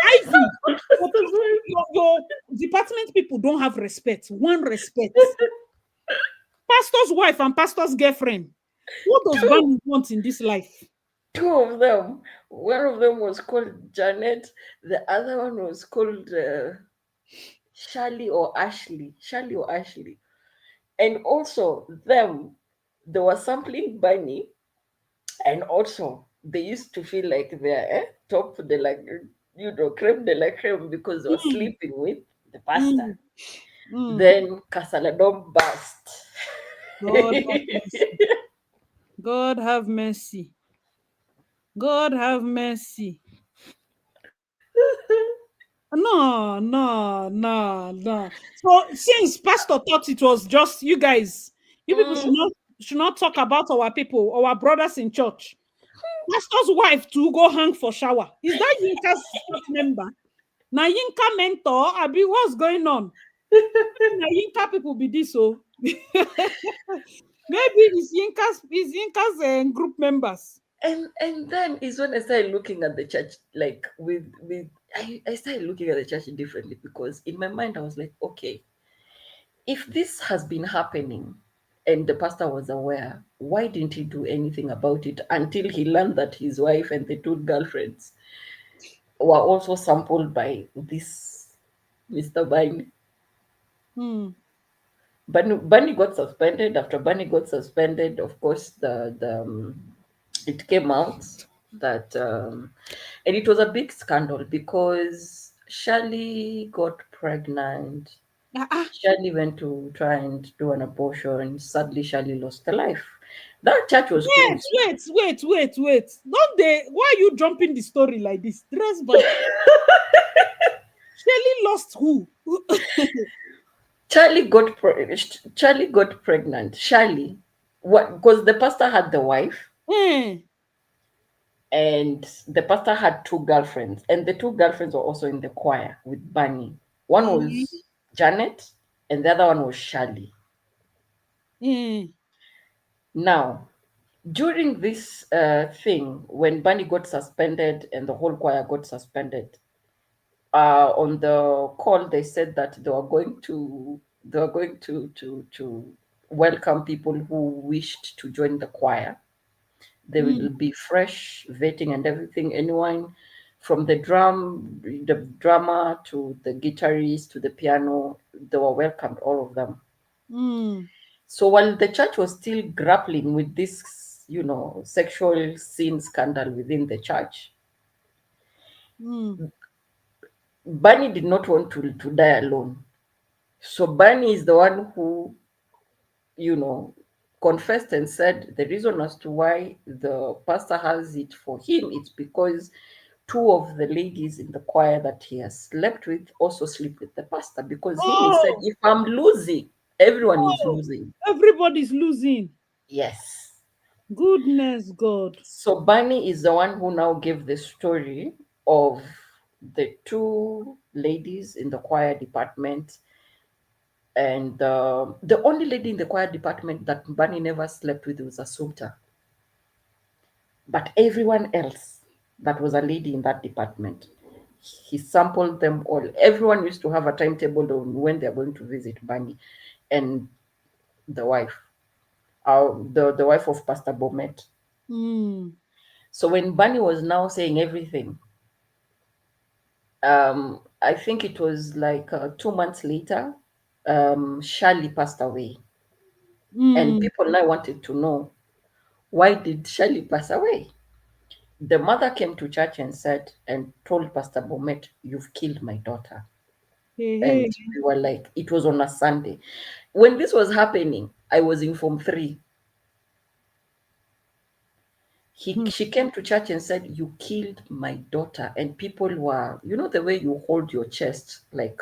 Ivy, your department people don't have respect. One respect. Pastor's wife and pastor's girlfriend. What does Bunny want in this life? 2 of them. One of them was called Janet. The other one was called Charlie or Ashley. And also they were sampling Bunny, and also they used to feel like they're top, they like, creme de la creme, because they were sleeping with the pastor. Then Casaladom burst. God have mercy. God have mercy. No. So since Pastor thought it was just you guys, you people should not talk about our people, our brothers in church. Pastor's wife to go hang for shower. Is that Yinka's church member? Now Yinka mentor, Abi, what's going on? Now Yinka people be this so. Maybe it's Yinka's group members. And then is when I started looking at the church like with I started looking at the church differently, because in my mind I was like, okay, if this has been happening and the pastor was aware, why didn't he do anything about it until he learned that his wife and the two girlfriends were also sampled by this Mr. Bine? Hmm. Bunny got suspended. After Bunny got suspended, of course, it came out that, and it was a big scandal because Shirley got pregnant. Ah, Shirley went to try and do an abortion. Sadly, Shirley lost her life. That church was wait, closed. wait. Don't they? Why are you jumping the story like this? Dress back. Shelly lost who? Charlie got pregnant. Charlie, what? Because the pastor had the wife, Hmm. and the pastor had two girlfriends, and the two girlfriends were also in the choir with Bunny. One Hmm. was Janet, and the other one was Charlie. Hmm. Now, during this thing, when Bunny got suspended and the whole choir got suspended, on the call they said that they were going to welcome people who wished to join the choir. There Hmm. will be fresh vetting and everything. Anyone from the drummer to the guitarist to the piano, they were welcomed, all of them. Hmm. So while the church was still grappling with this, sexual sin scandal within the church, Hmm. Barney did not want to die alone. So Barney is the one who, you know, confessed and said the reason as to why the pastor has it for him, it's because two of the ladies in the choir that he has slept with also sleep with the pastor. Because he said, Oh, if I'm losing, everyone is oh, losing. everybody's losing. Yes. Goodness God. So Barney is the one who now gave the story of the two ladies in the choir department, and the only lady in the choir department that Barney never slept with was Assumpta. But everyone else that was a lady in that department, he sampled them all. Everyone used to have a timetable on when they're going to visit Barney and the wife, the wife of Pastor Bomet. Hmm. So when Barney was now saying everything, I think it was like 2 months later, Shirley passed away. And Hmm. people now wanted to know, why did Shirley pass away? The mother came to church and said, and told Pastor Bomet, "You've killed my daughter." Hey, And hey. we were like, it was on a Sunday. When this was happening, I was in Form 3. Hmm. She came to church and said, "You killed my daughter." And people were, the way you hold your chest, like,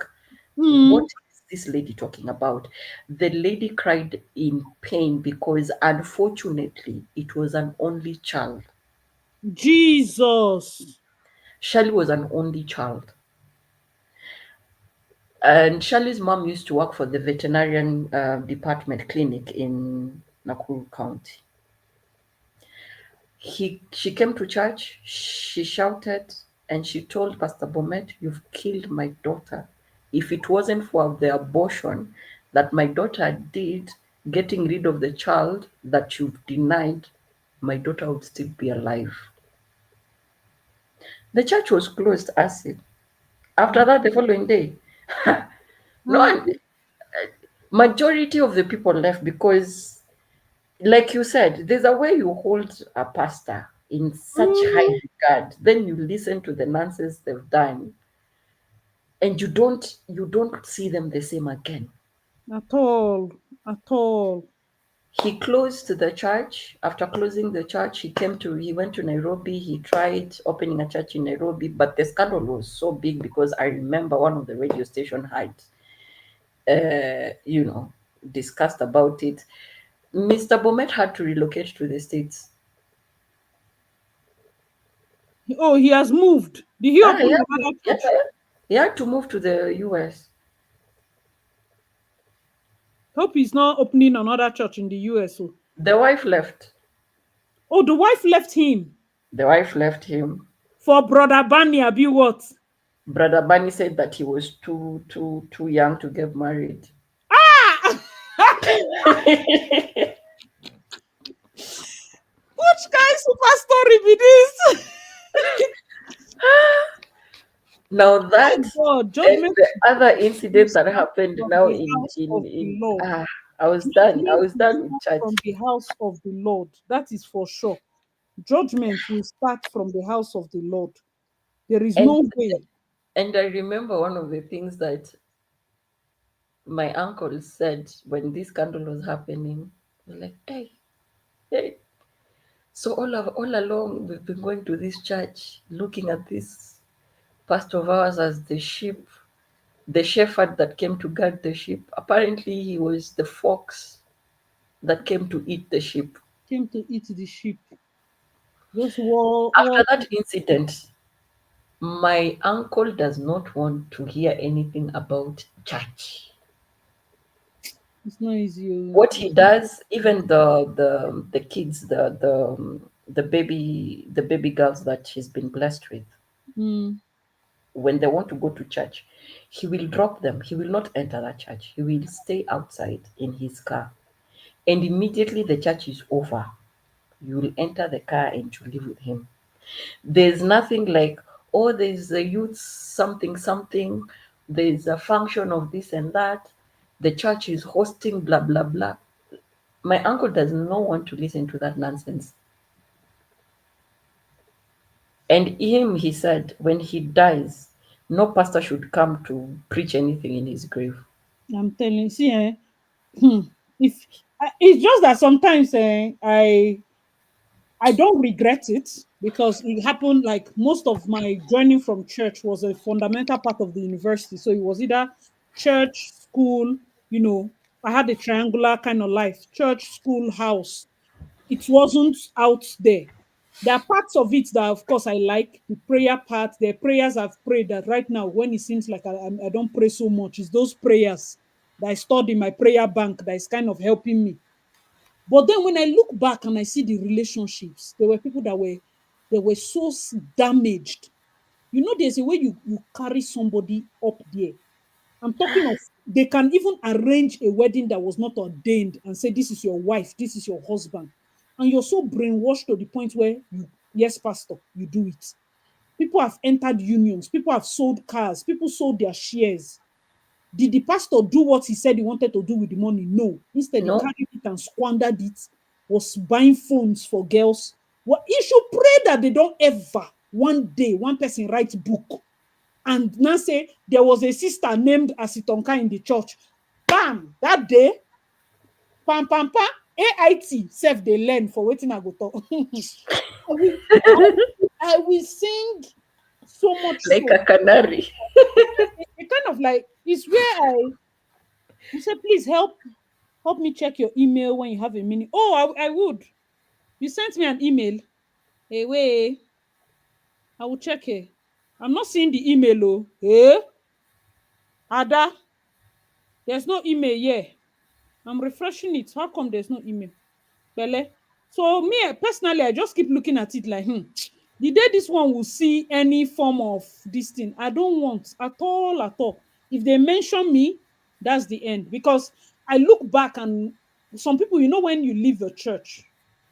Hmm. what is this lady talking about? The lady cried in pain because unfortunately it was an only child. Jesus. Shirley was an only child. And Shirley's mom used to work for the veterinarian department clinic in Nakuru County. She came to church, she shouted, and she told Pastor Bomet, "You've killed my daughter. If it wasn't for the abortion that my daughter did, getting rid of the child that you've denied, my daughter would still be alive." The church was closed, acid. After that, the following day, no Hmm. one, majority of the people left because, like you said, there's a way you hold a pastor in such high Hmm. regard, then you listen to the nonsense they've done, and you don't see them the same again. At all. At all. He closed the church. After closing the church, he went to Nairobi. He tried opening a church in Nairobi, but the scandal was so big because I remember one of the radio station had, you know, discussed about it. Mr. Bomet had to relocate to the States. Oh, he has moved. Did he Ah, open yeah, another yeah, church? he had to move to the US. Hope he's not opening another church in the US. Oh, The wife left. oh, the wife left him The wife left him. for brother Bani. Abi what? Brother Bani said that he was too young to get married. Ah! Which kind super story be this? Now that God, and judgment the other incident will that start happened from now the house of the in Lord. I was done. I Judgment was will done with start church. from the house of the Lord. That is for sure. Judgment will start from the house of the Lord. There is And no way. and I remember one of the things that my uncle said when this scandal was happening. He was like, hey, hey. So all along we've been going to this church, looking at this pastor of ours as the shepherd that came to guard the sheep. Apparently he was the fox that came to eat the sheep. Came to eat the sheep. Those war, After war. that incident, my uncle does not want to hear anything about church. It's not easy. What Oh. he does, even the kids, the baby girls that he's been blessed with, Mm. when they want to go to church, he will drop them. He will not enter that church. He will stay outside in his car. And immediately the church is over, you will enter the car and you live with him. There's nothing like, oh, there's a youth something something, there's a function of this and that, the church is hosting blah blah blah. My uncle does not want to listen to that nonsense. And him, he said, when he dies, no pastor should come to preach anything in his grave. I'm telling. See, hmm, if it's just that sometimes I don't regret it because it happened like most of my journey from church was a fundamental part of the university. So it was either church, school, you know, I had a triangular kind of life, church, school, house. It wasn't out there. There are parts of it that, of course, I like the prayer part. The prayers I've prayed that right now, when it seems like I don't pray so much, is those prayers that I stored in my prayer bank that is kind of helping me. But then when I look back and I see the relationships, there were people that were so damaged. You know, there's a way you carry somebody up there. I'm talking of they can even arrange a wedding that was not ordained and say this is your wife, this is your husband, and you're so brainwashed to the point where you yes, pastor, you do it. People have entered unions, people have sold cars, people sold their shares. Did the pastor do what he said he wanted to do with the money? No. Instead, he No, carried it and squandered it, was buying phones for girls. Well, you should pray that they don't ever, one day, one person writes book and now say there was a sister named Asitonka in the church. Bam! That day, pam, pam, pam, AIT self they learn for waiting I go talk. I will sing so much like so. a canary. It kind of like, it's where I say, please help me check your email when you have a minute. Oh, I would. You sent me an email. Hey, wait. I will check it. I'm not seeing the email. Oh, eh? Ada, there's no email here. I'm refreshing it. How come there's no email? Bele. So me personally, I just keep looking at it like, the day this one will see any form of this thing, I don't want at all, at all. If they mention me, that's the end. Because I look back and some people, you know, when you leave the church,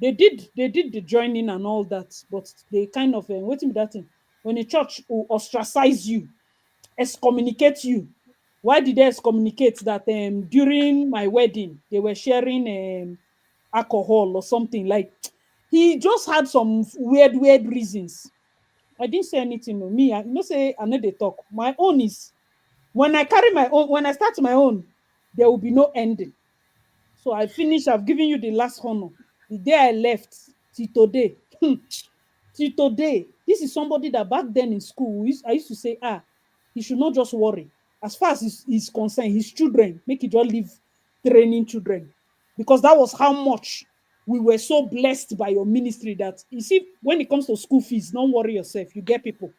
they did the joining and all that, but they kind of waiting with that thing. When a church will ostracize you, excommunicate you. Why did they excommunicate that during my wedding they were sharing alcohol or something like he just had some weird reasons. I didn't say anything. No. Me, I no say I know they talk. My own is when I carry my own, when I start my own, there will be no ending. So I finished. I've given you the last honor. The day I left, till today, till today, this is somebody that back then in school, I used to say, he should not just worry. As far as he's concerned, his children, make it just leave training children. Because that was how much we were so blessed by your ministry that, you see, when it comes to school fees, don't worry yourself, you get people.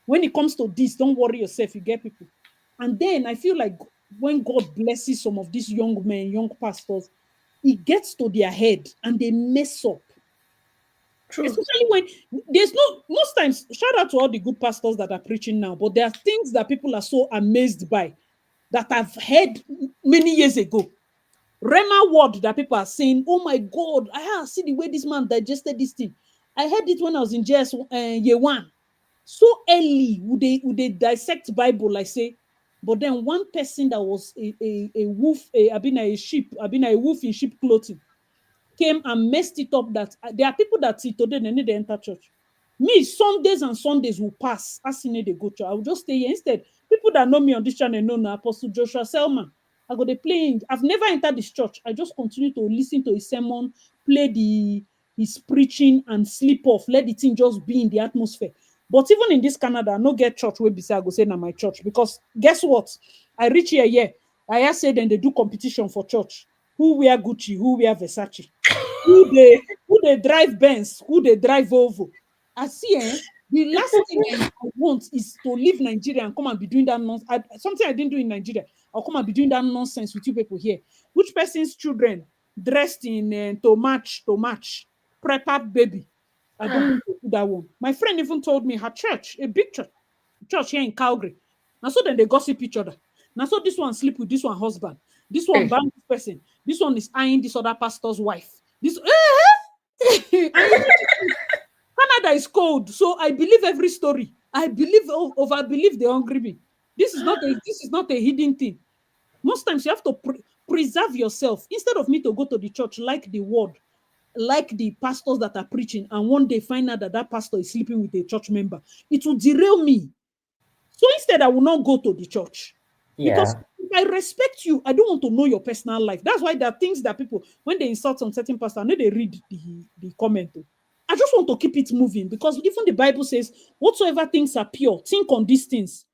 When it comes to this, don't worry yourself, you get people. And then I feel like when God blesses some of these young men, young pastors, it gets to their head and they mess up. True. Especially when there's most times, shout out to all the good pastors that are preaching now, but there are things that people are so amazed by that I've heard many years ago. Rema word that people are saying, oh my God, I see the way this man digested this thing. I heard it when I was in JS year one. So early would they dissect Bible, I say. But then one person that was a wolf, I've been a sheep, I've been a wolf in sheep clothing, came and messed it up. That there are people that see today they need to enter church. Me, Sundays and Sundays will pass. As they go church, I will just stay here. Instead, people that know me on this channel know now Apostle Joshua Selman. I go to playing. I've never entered this church. I just continue to listen to his sermon, play his preaching, and sleep off. Let the thing just be in the atmosphere. But even in this Canada, I no get church where beside I go say na my church, because guess what? I reach here. I hear say then they do competition for church. Who wear Gucci? Who wear Versace? who they drive Benz? Who they drive Volvo? I see. The last thing I want is to leave Nigeria and come and be doing that nonsense. Something I didn't do in Nigeria. I'll come and be doing that nonsense with you people here. Which person's children dressed in to match, prep up baby? I don't want to do that one. My friend even told me her church, a big church here in Calgary. Now so then they gossip each other. Now so this one sleep with this one husband. This one bang this person. This one is eyeing this other pastor's wife. This Canada is cold, so I believe every story. I believe over believe the hungry me. This is not a hidden thing. Most times you have to preserve yourself. Instead of me to go to the church, like the word, like the pastors that are preaching, and one day find out that pastor is sleeping with a church member, it will derail me. So instead, I will not go to the church. Because if I respect you, I don't want to know your personal life. That's why there are things that people, when they insult some certain pastor, I know they read the comment. I just want to keep it moving, because even the Bible says, whatsoever things are pure, think on these things.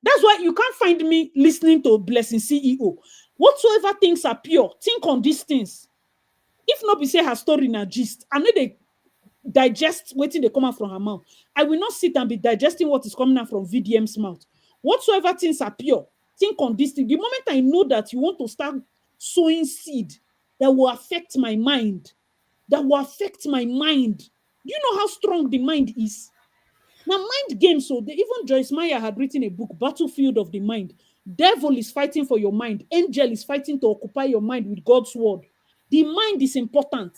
That's why you can't find me listening to Blessing CEO. Whatsoever things are pure, think on these things. If not be say her story in a gist, I know they digest waiting they come out from her mouth. I will not sit and be digesting what is coming out from VDM's mouth. Whatsoever things are pure, think on this thing. The moment I know that you want to start sowing seed that will affect my mind, do you know how strong the mind is? Now, mind games, so even Joyce Meyer had written a book, Battlefield of the Mind. Devil is fighting for your mind. Angel is fighting to occupy your mind with God's word. The mind is important.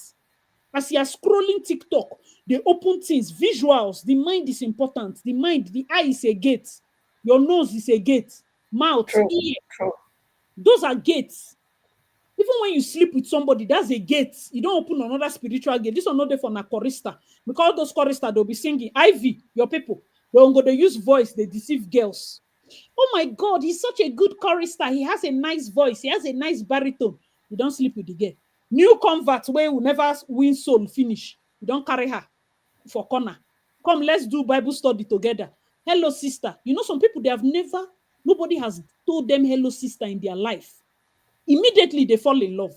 As you are scrolling TikTok, they open things, visuals. The mind is important. The mind, the eye is a gate. Your nose is a gate. Mouth, ear. Those are gates. Even when you sleep with somebody, that's a gate. You don't open another spiritual gate. This one not there for na chorister. Because those chorister, they'll be singing. Ivy, your people. They're going to use voice. They deceive girls. Oh my God, he's such a good chorister. He has a nice voice. He has a nice baritone. You don't sleep with the girl. New convert where will never win soul finish. You don't carry her for corner. Come, let's do Bible study together. Hello, sister. You know, some people, nobody has told them hello, sister in their life. Immediately they fall in love.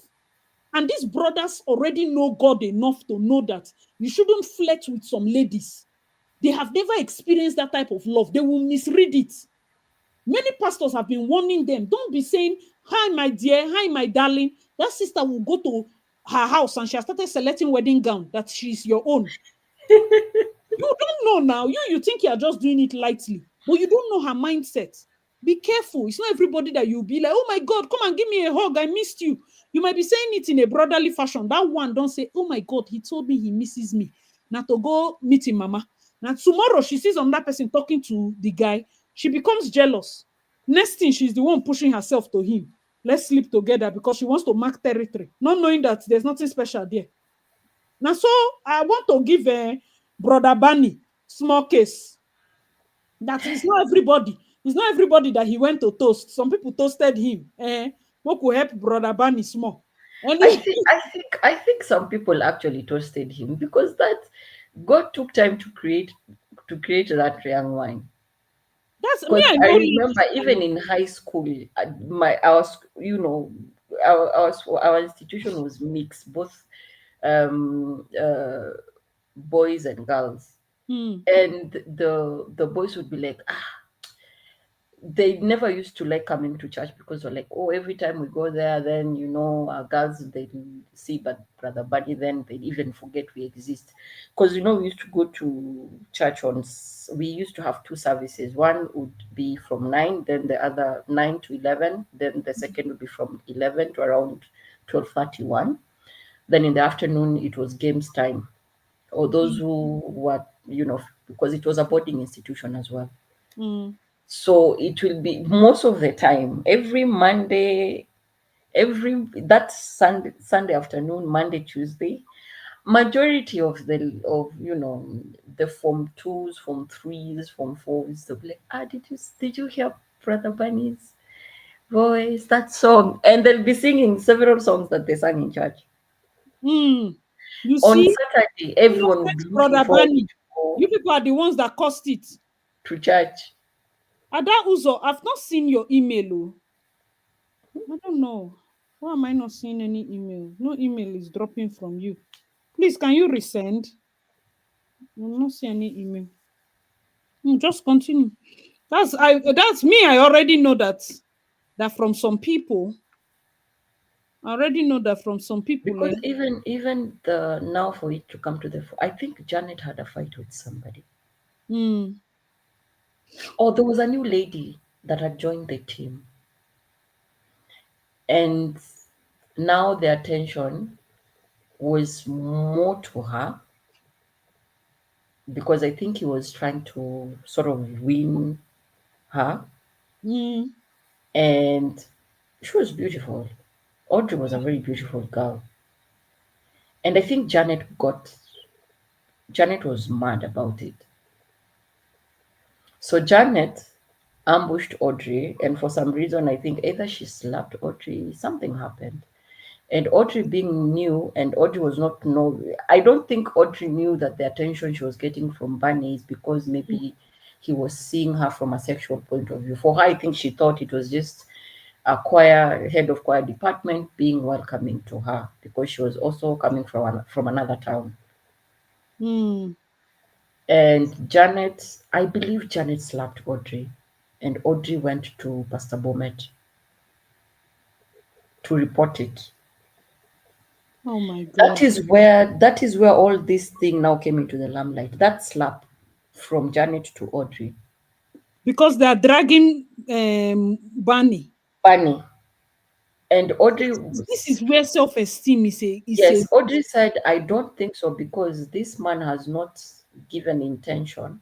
And these brothers already know God enough to know that you shouldn't flirt with some ladies. They have never experienced that type of love. They will misread it. Many pastors have been warning them, don't be saying, hi, my dear, hi, my darling. That sister will go to her house and she has started selecting wedding gown that she's your own. You don't know now. You think you are just doing it lightly, but you don't know her mindset. Be careful. It's not everybody that you'll be like, oh my God, come and give me a hug. I missed you. You might be saying it in a brotherly fashion. That one, don't say, oh my God, he told me he misses me. Now to go meet him, mama. Now tomorrow she sees another person talking to the guy. She becomes jealous. Next thing, she's the one pushing herself to him. Let's sleep together because she wants to mark territory, not knowing that there's nothing special there. Now, so I want to give Brother Bunny small case. That is not everybody. It's not everybody that he went to toast. Some people toasted him. What could help Brother Bunny small? Only I think some people actually trusted him because that God took time to create that young wine. that's me. Because I I know remember logic even and in high school, I was, our institution was mixed, both boys and girls, hmm. and the boys would be like, they never used to like coming to church because they're like, oh, every time we go there, then our girls they see but Brother Buddy, then they even forget we exist. Because we used to go to church we used to have two services. One would be from 9, then the other 9 to 11, then the second would be from 11 to around 12:31. Then in the afternoon it was games time, or those who were, because it was a boarding institution as well. Hmm. So it will be most of the time, every Monday, that Sunday afternoon, Monday, Tuesday, majority of the form twos, form threes, form fours, they'll be like, did you hear Brother Bunny's voice, that song? And they'll be singing several songs that they sang in church. Hmm. You On see, Saturday, everyone will innocent be looking brother forward Bunny. to go You people are the ones that caused it. to church. Ada Uzo, I've not seen your email. Oh. I don't know. Why am I not seeing any email? No email is dropping from you. Please, can you resend? I'm not seeing any email. Just continue. That's me. I already know that from some people. I already know that from some people. Because even the now for it to come to I think Janet had a fight with somebody. Hmm. Oh, there was a new lady that had joined the team, and now the attention was more to her because I think he was trying to sort of win her, Hmm. and she was beautiful. Audrey was a very beautiful girl, and I think Janet was mad about it. So Janet ambushed Audrey, and for some reason, I think either she slapped Audrey, something happened. And Audrey being new, and Audrey was not know. I don't think Audrey knew that the attention she was getting from Bunny is because maybe he was seeing her from a sexual point of view. For her, I think she thought it was just a head of choir department being welcoming to her because she was also coming from another town. Hmm. And Janet, I believe Janet slapped Audrey, and Audrey went to Pastor Bomet to report it. Oh my That God. is where all this thing now came into the limelight. That slap from Janet to Audrey. Because they are dragging Bunny. Bunny. And Audrey This is where self-esteem is a yes, Audrey said, I don't think so because this man has not given intention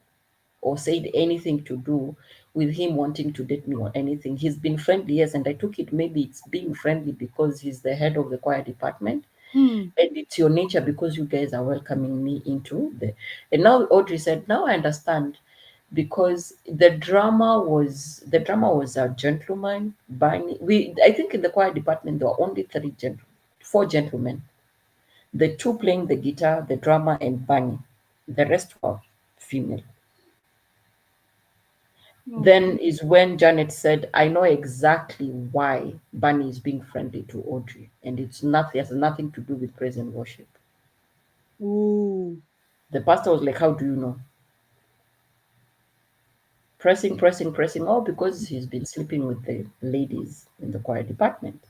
or said anything to do with him wanting to date me or anything. He's been friendly, yes, and I took it maybe it's being friendly because he's the head of the choir department. hmm. And it's your nature because you guys are welcoming me into the. And now Audrey said, now I understand because the drama was a gentleman. I think in the choir department there were only four gentlemen, the two playing the guitar, the drummer, and Bunny. The rest were female. Oh. Then is when Janet said, I know exactly why Bunny is being friendly to Audrey, and it has nothing to do with praise and worship. Ooh. The pastor was like, how do you know? Pressing, pressing, pressing, all because he's been sleeping with the ladies in the choir department.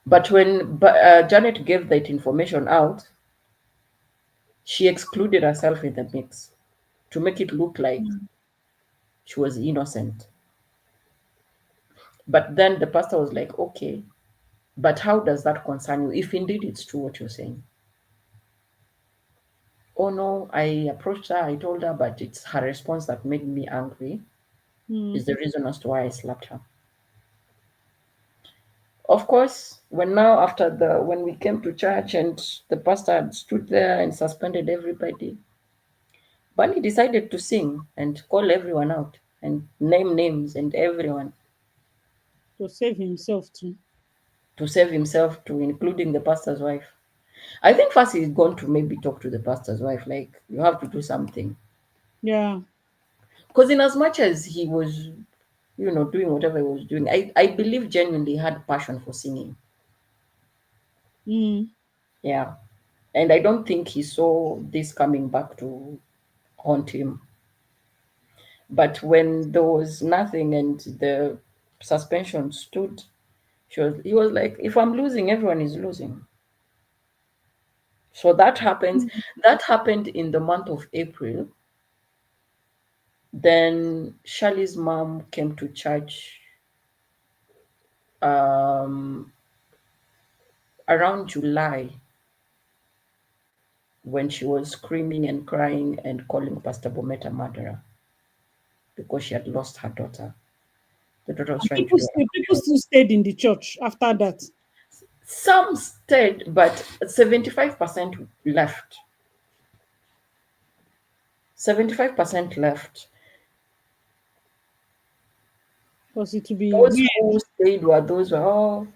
But when Janet gave that information out, she excluded herself in the mix to make it look like she was innocent. But then the pastor was like, okay, but how does that concern you if indeed it's true what you're saying? Oh no, I approached her, I told her, but it's her response that made me angry, Hmm. is the reason as to why I slapped her. Of course, when we came to church and the pastor had stood there and suspended everybody, Bunny decided to sing and call everyone out and name names and everyone. To save himself too. to save himself, to including the pastor's wife. I think first he's going to maybe talk to the pastor's wife, like, you have to do something. Yeah. Because in as much as he was, doing whatever he was doing, I believe genuinely had passion for singing. Mm. Yeah. And I don't think he saw this coming back to haunt him. But when there was nothing and the suspension stood, he was like, if I'm losing, everyone is losing. So that happens. That happened in the month of April. Then Charlie's mom came to church um, around July, when she was screaming and crying and calling Pastor Bomet a murderer because she had lost her daughter. The daughter was And trying to do an people abortion. still stayed in the church after that. Some stayed, but 75% left. 75% left. Because it will be Those weird. who stayed were those who, oh,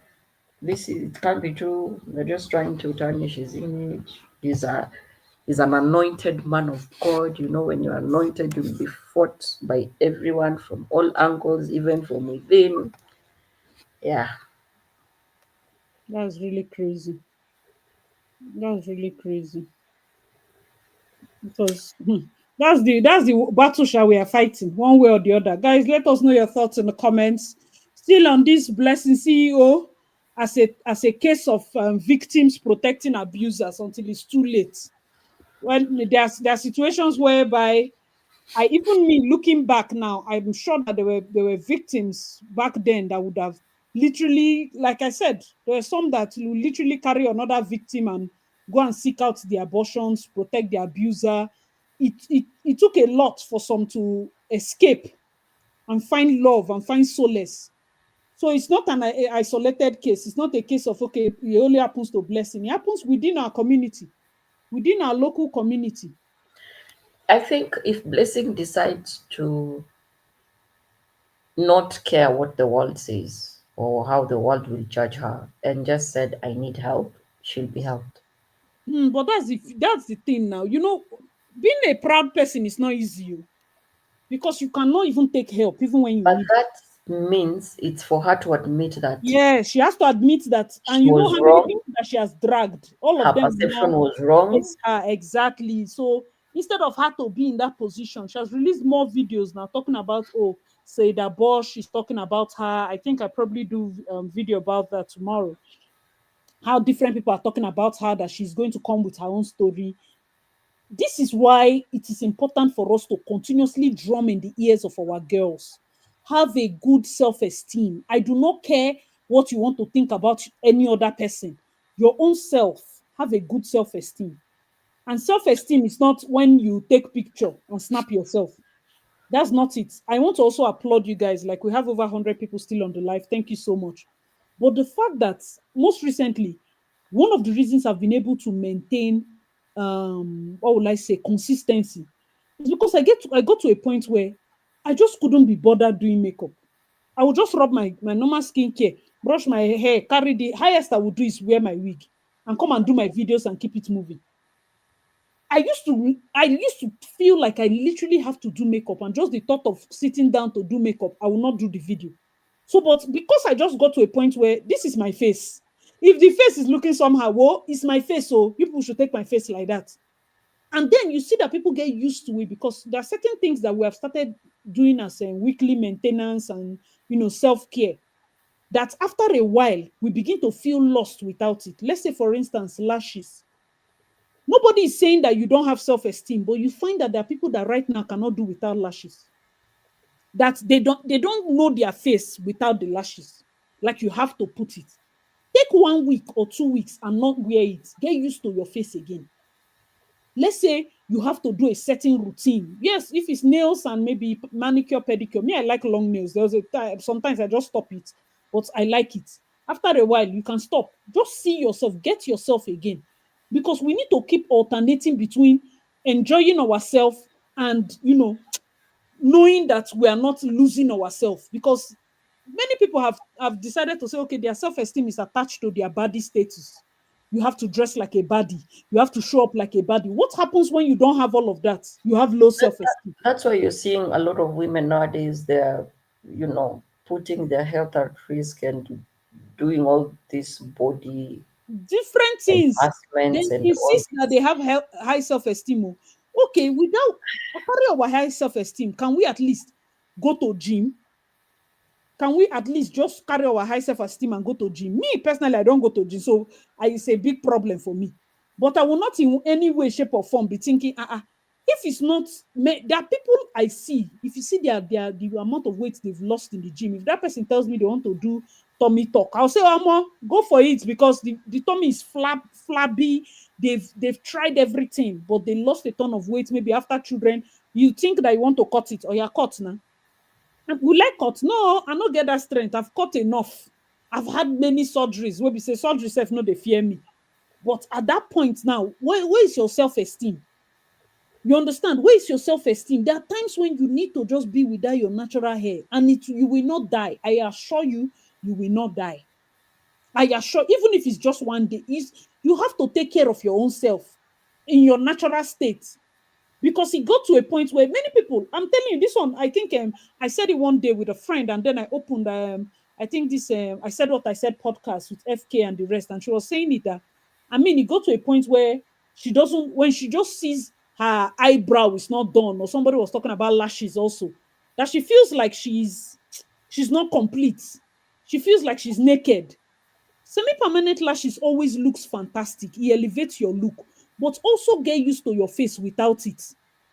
it can't be true. They're just trying to tarnish his image. He's an anointed man of God. When you're anointed, you'll be fought by everyone from all angles, even from within. Yeah. That's really crazy. That's really crazy. Because that's the battle shall we are fighting, one way or the other. Guys, let us know your thoughts in the comments. Still on this blessing CEO, as a case of victims protecting abusers until it's too late. Well, there are situations whereby even me looking back now, I'm sure that there were victims back then that would have literally, like I said, there were some that will literally carry another victim and go and seek out the abortions, protect the abuser. It took a lot for some to escape and find love and find solace. So it's not an isolated case. It's not a case of, okay, it only happens to blessing. It happens within our community, within our local community. I think if Blessing decides to not care what the world says or how the world will judge her and just said, I need help, she'll be helped. But that's the thing now. Being a proud person is not easy, because you cannot even take help even when you But need it. that means it's for her to admit that Yeah, she has to admit that, and she you know was how many wrong, people that she has dragged. All of her them perception now was wrong. face her exactly. So instead of her to be in that position, she has released more videos now talking about, say that Bosch is talking about her. I think I probably do video about that tomorrow. How different people are talking about her, that she's going to come with her own story. This is why it is important for us to continuously drum in the ears of our girls. Have a good self-esteem. I do not care what you want to think about any other person. Your own self, have a good self-esteem. And self-esteem is not when you take picture and snap yourself. That's not it. I want to also applaud you guys. Like, we have over 100 people still on the live. Thank you so much. But the fact that most recently, one of the reasons I've been able to maintain, what will I say, consistency, is because I got to a point where I just couldn't be bothered doing makeup. I would just rub my normal skincare, brush my hair, carry the highest I would do is wear my wig and come and do my videos and keep it moving. I used to feel like I literally have to do makeup, and just the thought of sitting down to do makeup, I will not do the video. So, but because I just got to a point where this is my face. If the face is looking somehow, well, it's my face, so people should take my face like that. And then you see that people get used to it, because there are certain things that we have started doing as a weekly maintenance and self-care, that after a while we begin to feel lost without it. Let's say, for instance, lashes. Nobody is saying that you don't have self-esteem, but you find that there are people that right now cannot do without lashes. That they don't know their face without the lashes. Like, you have to put it. Take 1 week or 2 weeks and not wear it. Get used to your face again. Let's say you have to do a certain routine. Yes, if it's nails and maybe manicure, pedicure. Me, I like long nails. There's a time, sometimes I just stop it, but I like it. After a while, you can stop. Just see yourself, get yourself again. Because we need to keep alternating between enjoying ourselves and, knowing that we are not losing ourselves. Because many people have decided to say, okay, their self-esteem is attached to their body status. You have to dress like a body. You have to show up like a body. What happens when you don't have all of that? You have low self-esteem. That's why you're seeing a lot of women nowadays, they're, putting their health at risk and doing all this body Different things. They advancements and all insist that this. they have high self-esteem. Oh. Okay, without carry our high self-esteem, can we at least go to gym? Can we at least just carry our high self-esteem and go to gym? Me personally, I don't go to gym, so it's a big problem for me. But I will not in any way, shape, or form be thinking, if it's not, there are people I see. If you see the amount of weight they've lost in the gym, if that person tells me they want to do tummy talk, I'll say, go for it, because the tummy is flabby. They've tried everything, but they lost a ton of weight. Maybe after children, you think that you want to cut it, or you're cut now. Will I cut? No, I not get that strength. I've cut enough. I've had many surgeries. Where we say surgery self, no, they fear me. But at that point now, where is your self-esteem? You understand? Where is your self-esteem? There are times when you need to just be without your natural hair, and you will not die. I assure you, you will not die. I assure, even if it's just one day, you have to take care of your own self in your natural state. Because it got to a point where many people, I'm telling you, this one, I think I said it one day with a friend, and then I opened I think this I said what I said podcast with FK and the rest, and she was saying it that, I mean, it got to a point where she doesn't, when she just sees her eyebrow is not done, or somebody was talking about lashes also, that she feels like she's not complete. She feels like she's naked. Semi-permanent lashes always looks fantastic. It elevates your look, but also get used to your face without it.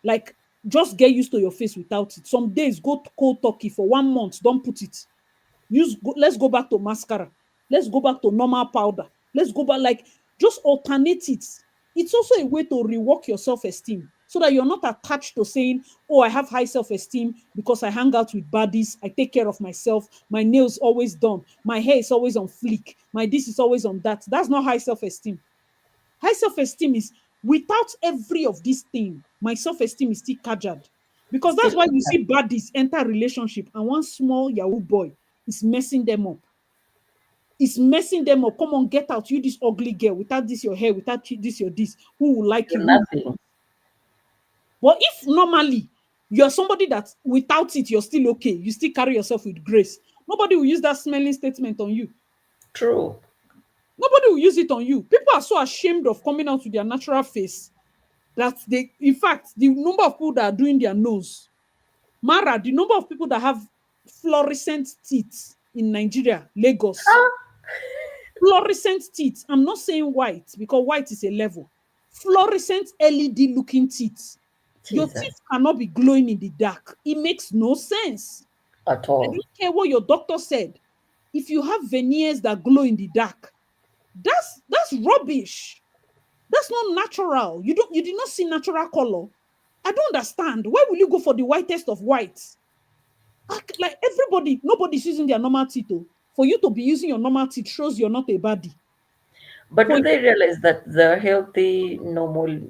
Like, just get used to your face without it. Some days go to cold turkey for 1 month. Don't put it. Let's go back to mascara. Let's go back to normal powder. Let's go back, like, just alternate it. It's also a way to rework your self-esteem so that you're not attached to saying, oh, I have high self-esteem because I hang out with buddies, I take care of myself, my nails always done, my hair is always on fleek, my this is always on that. That's not high self-esteem. High self-esteem is without every of these things, my self-esteem is still casured. Because that's Still, why you see buddies enter relationship and one small Yahoo boy is messing them up. It's messing them up. Come on, get out. You this ugly girl. Without this your hair, without this your this. Who will like you? you're Who? nothing. But if normally you're somebody that without it, you're still okay. You still carry yourself with grace. Nobody will use that smelling statement on you. True. Nobody will use it on you. People are so ashamed of coming out with their natural face that they, in fact, the number of people that are doing their nose, Mara, the number of people that have fluorescent teeth in Nigeria, Lagos, fluorescent teeth. I'm not saying white because white is a level. Fluorescent LED looking teeth. Your Jesus. teeth cannot be glowing in the dark. It makes no sense. At I all. don't care what your doctor said. If you have veneers that glow in the dark, that's rubbish. That's not natural. You did not see natural color. I don't understand. Why will you go for the whitest of whites? Like everybody, nobody's using their normal teeth. Oh. For you to be using your normal teeth shows you're not a baddie. But For do you, they realize that the healthy, normal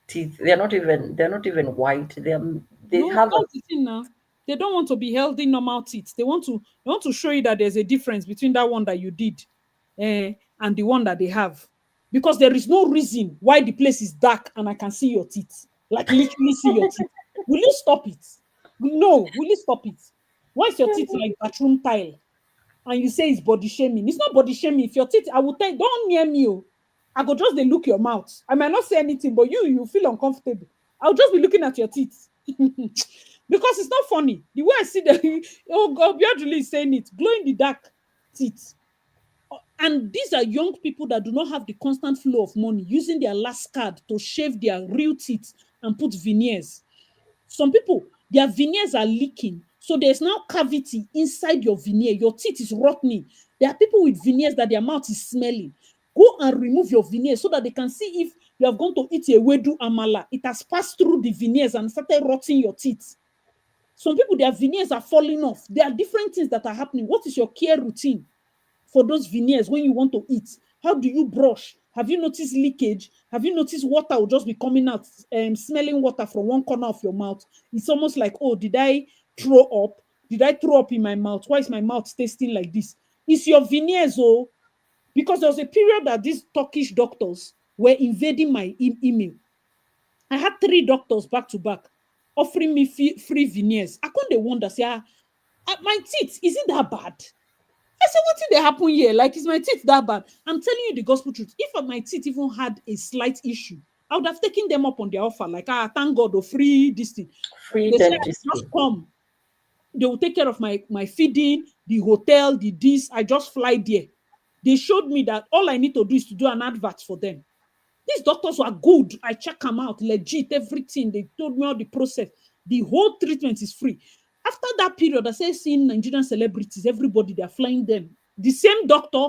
teeth, they're not even white. They no, have a that's the thing now. They don't want to be healthy normal teeth. They want to show you that there's a difference between that one that you did and the one that they have. Because there is no reason why the place is dark and I can see your teeth. Like literally see your teeth. Will you stop it? No, will you stop it? Why is your teeth like bathroom tile? And you say it's body shaming. It's not body shaming. If your teeth, I will tell you, don't near me. Oh. I go just they look your mouth. I might not say anything, but you feel uncomfortable. I'll just be looking at your teeth. Because it's not funny. The way I see them, oh God, Bioduli is saying it, glow in the dark teeth. And these are young people that do not have the constant flow of money, using their last card to shave their real teeth and put veneers. Some people, their veneers are leaking. So there's now cavity inside your veneer. Your teeth is rotting. There are people with veneers that their mouth is smelling. Go and remove your veneers so that they can see if you have gone to eat a wedu amala. It has passed through the veneers and started rotting your teeth. Some people, their veneers are falling off. There are different things that are happening. What is your care routine for those veneers when you want to eat? How do you brush? Have you noticed leakage? Have you noticed water will just be coming out, smelling water from one corner of your mouth? It's almost like, oh, did I throw up? Did I throw up in my mouth? Why is my mouth tasting like this? It's your veneers, oh. Because there was a period that these Turkish doctors were invading my email. I had 3 doctors back to back offering me free veneers. I couldn't wonder, say, my teeth, is it that bad? I said, what did they happen here? Like, is my teeth that bad? I'm telling you the gospel truth. If my teeth even had a slight issue, I would have taken them up on their offer. Like, thank God, free this thing. Free They said, dentistry. just come. They will take care of my feeding, the hotel, the this. I just fly there. They showed me that all I need to do is to do an advert for them. These doctors were good. I check them out, legit, everything. They told me all the process. The whole treatment is free. After that period, I started seeing Nigerian celebrities, everybody, they're flying them. The same doctor,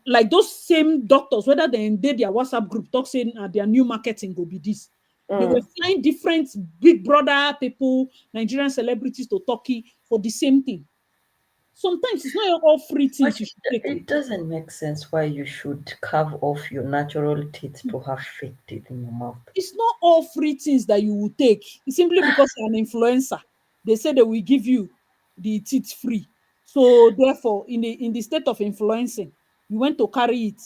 like those same doctors, whether they did their WhatsApp group, talk saying their new marketing will be this. They were flying different Big Brother people, Nigerian celebrities to Turkey for the same thing. Sometimes it's not all free things But you should take. it doesn't make sense why you should carve off your natural teeth to have fake teeth in your mouth. It's not all free things that you will take. It's simply because you're an influencer. They say they will give you the teeth free. So therefore, in the state of influencing, you went to carry it.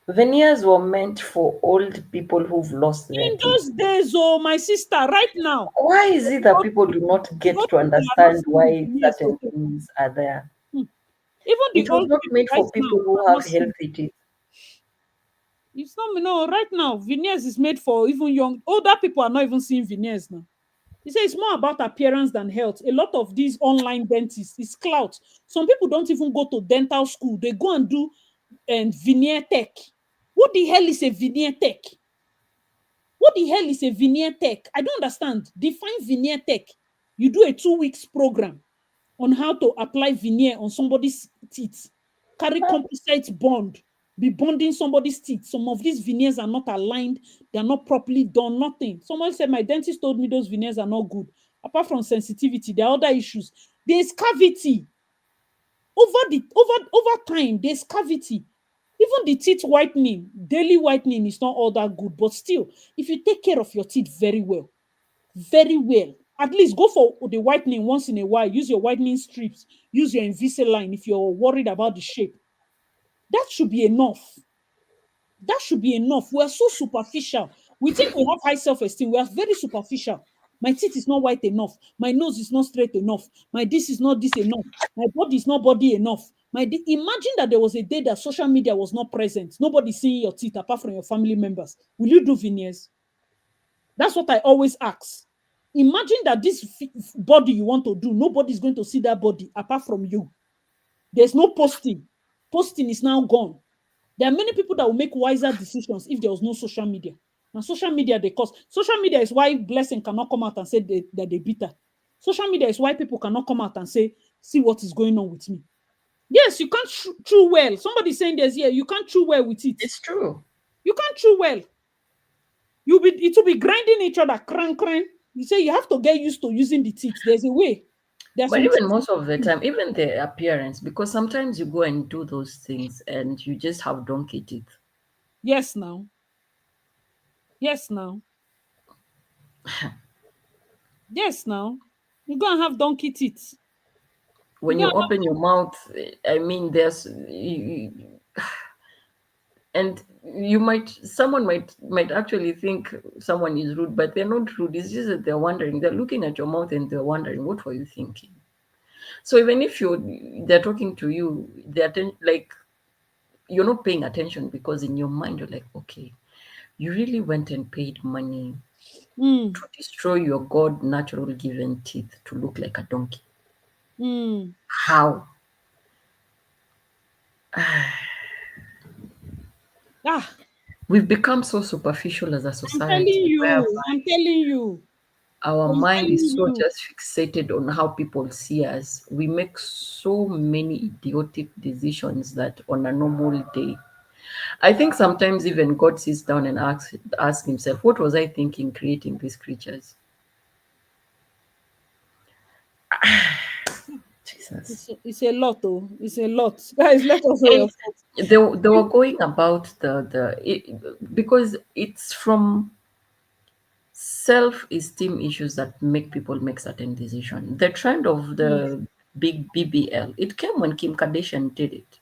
Veneers were meant for old people who've lost their In teeth. those days, oh my sister, right now. Why is it that people do not get to understand why certain things are there? Even the It was old not people made right for people now who are have not seeing. healthy teeth. It's not, no, right now, veneers is made for even young, older people are not even seeing veneers now. He said it's more about appearance than health. A lot of these online dentists is clout. Some people don't even go to dental school. They go and do veneer tech. What the hell is a veneer tech? What the hell is a veneer tech? I don't understand. Define veneer tech. You do a 2 weeks program on how to apply veneer on somebody's teeth. Carry composite bond. Be bonding somebody's teeth. Some of these veneers are not aligned. They are not properly done. Nothing. Someone said my dentist told me those veneers are not good. Apart from sensitivity, there are other issues. There's cavity. Over time, there's cavity. Even the teeth whitening, daily whitening is not all that good. But still, if you take care of your teeth very well, at least go for the whitening once in a while. Use your whitening strips. Use your Invisalign if you're worried about the shape. That should be enough. That should be enough. We are so superficial. We think we have high self-esteem. We are very superficial. My teeth is not white enough. My nose is not straight enough. My this is not this enough. My body is not body enough. Imagine that there was a day that social media was not present. Nobody seeing your teeth apart from your family members. Will you do veneers? That's what I always ask. Imagine that this body you want to do, nobody's going to see that body apart from you. There's no posting. Posting is now gone. There are many people that will make wiser decisions if there was no social media. Now, social media, they cause. Social media is why Blessing cannot come out and say that they beat her. Social media is why people cannot come out and say, see what is going on with me. Yes, you can't chew well. Somebody's saying there's here, you can't chew well with it. It's true. You can't chew well. It will be grinding each other, crank. You say you have to get used to using the teeth. There's a way. But even most of the time, even the appearance, because sometimes you go and do those things and you just have donkey teeth. Yes, now. Yes, now. Yes, now. You go and have donkey teeth. When you open your mouth, I mean, and someone might actually think someone is rude, but they're not rude. It's just that they're wondering. They're looking at your mouth and they're wondering, what were you thinking? So even if they're talking to you, like you're not paying attention because in your mind you're like, okay, you really went and paid money to destroy your God natural given teeth to look like a donkey. How? We've become so superficial as a society. I'm telling you. Our mind is so just fixated on how people see us. We make so many idiotic decisions that on a normal day, I think sometimes even God sits down and asks himself, what was I thinking creating these creatures? Jesus. It's a lot, though. It's a lot. Guys, let us know. They were going about because it's from self-esteem issues that make people make certain decisions. The trend of the big BBL, it came when Kim Kardashian did it,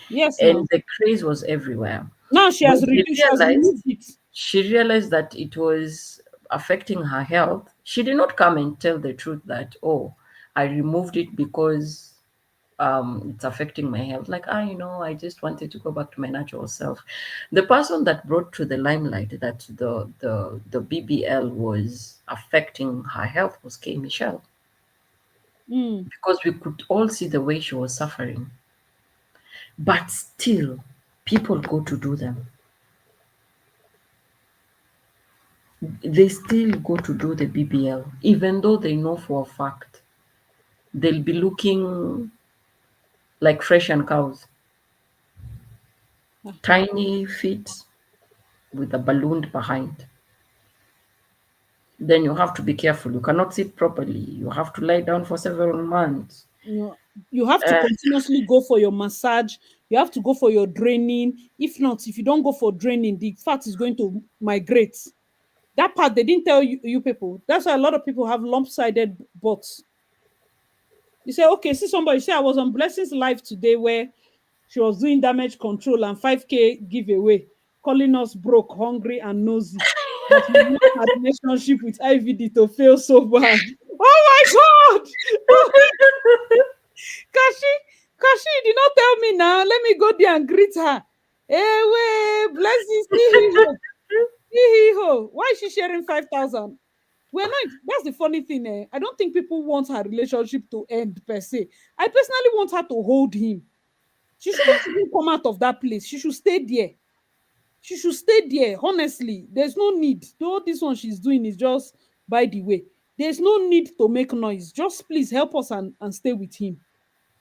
Yes, now. and the craze was everywhere. Now she But has reduced, she has removed it. she realized that it was affecting her health. She did not come and tell the truth that, oh, I removed it because it's affecting my health. Like, I just wanted to go back to my natural self. The person that brought to the limelight that the BBL was affecting her health was K Michelle, because we could all see the way she was suffering. But still, people go to do them. They still go to do the BBL, even though they know for a fact they'll be looking like fresh and cows. Tiny feet with a balloon behind. Then you have to be careful. You cannot sit properly. You have to lie down for several months. You have to continuously go for your massage. You have to go for your draining. If not, if you don't go for draining, the fat is going to migrate. That part they didn't tell you people. That's why a lot of people have lump-sided butts. You say, okay, see somebody say I was on Blessing's live today where she was doing damage control and 5K giveaway, calling us broke, hungry, and nosy. That we want our relationship with IVD to fail so bad. Oh my God! Kashi, you did not tell me now. Let me go there and greet her. Hey, wait, Blessing, see ho. Why is she sharing 5,000? We're not. That's the funny thing. I don't think people want her relationship to end per se. I personally want her to hold him. She shouldn't even come out of that place. She should stay there. She should stay there. Honestly, there's no need. All this one she's doing is just by the way. There's no need to make noise. Just please help us and stay with him.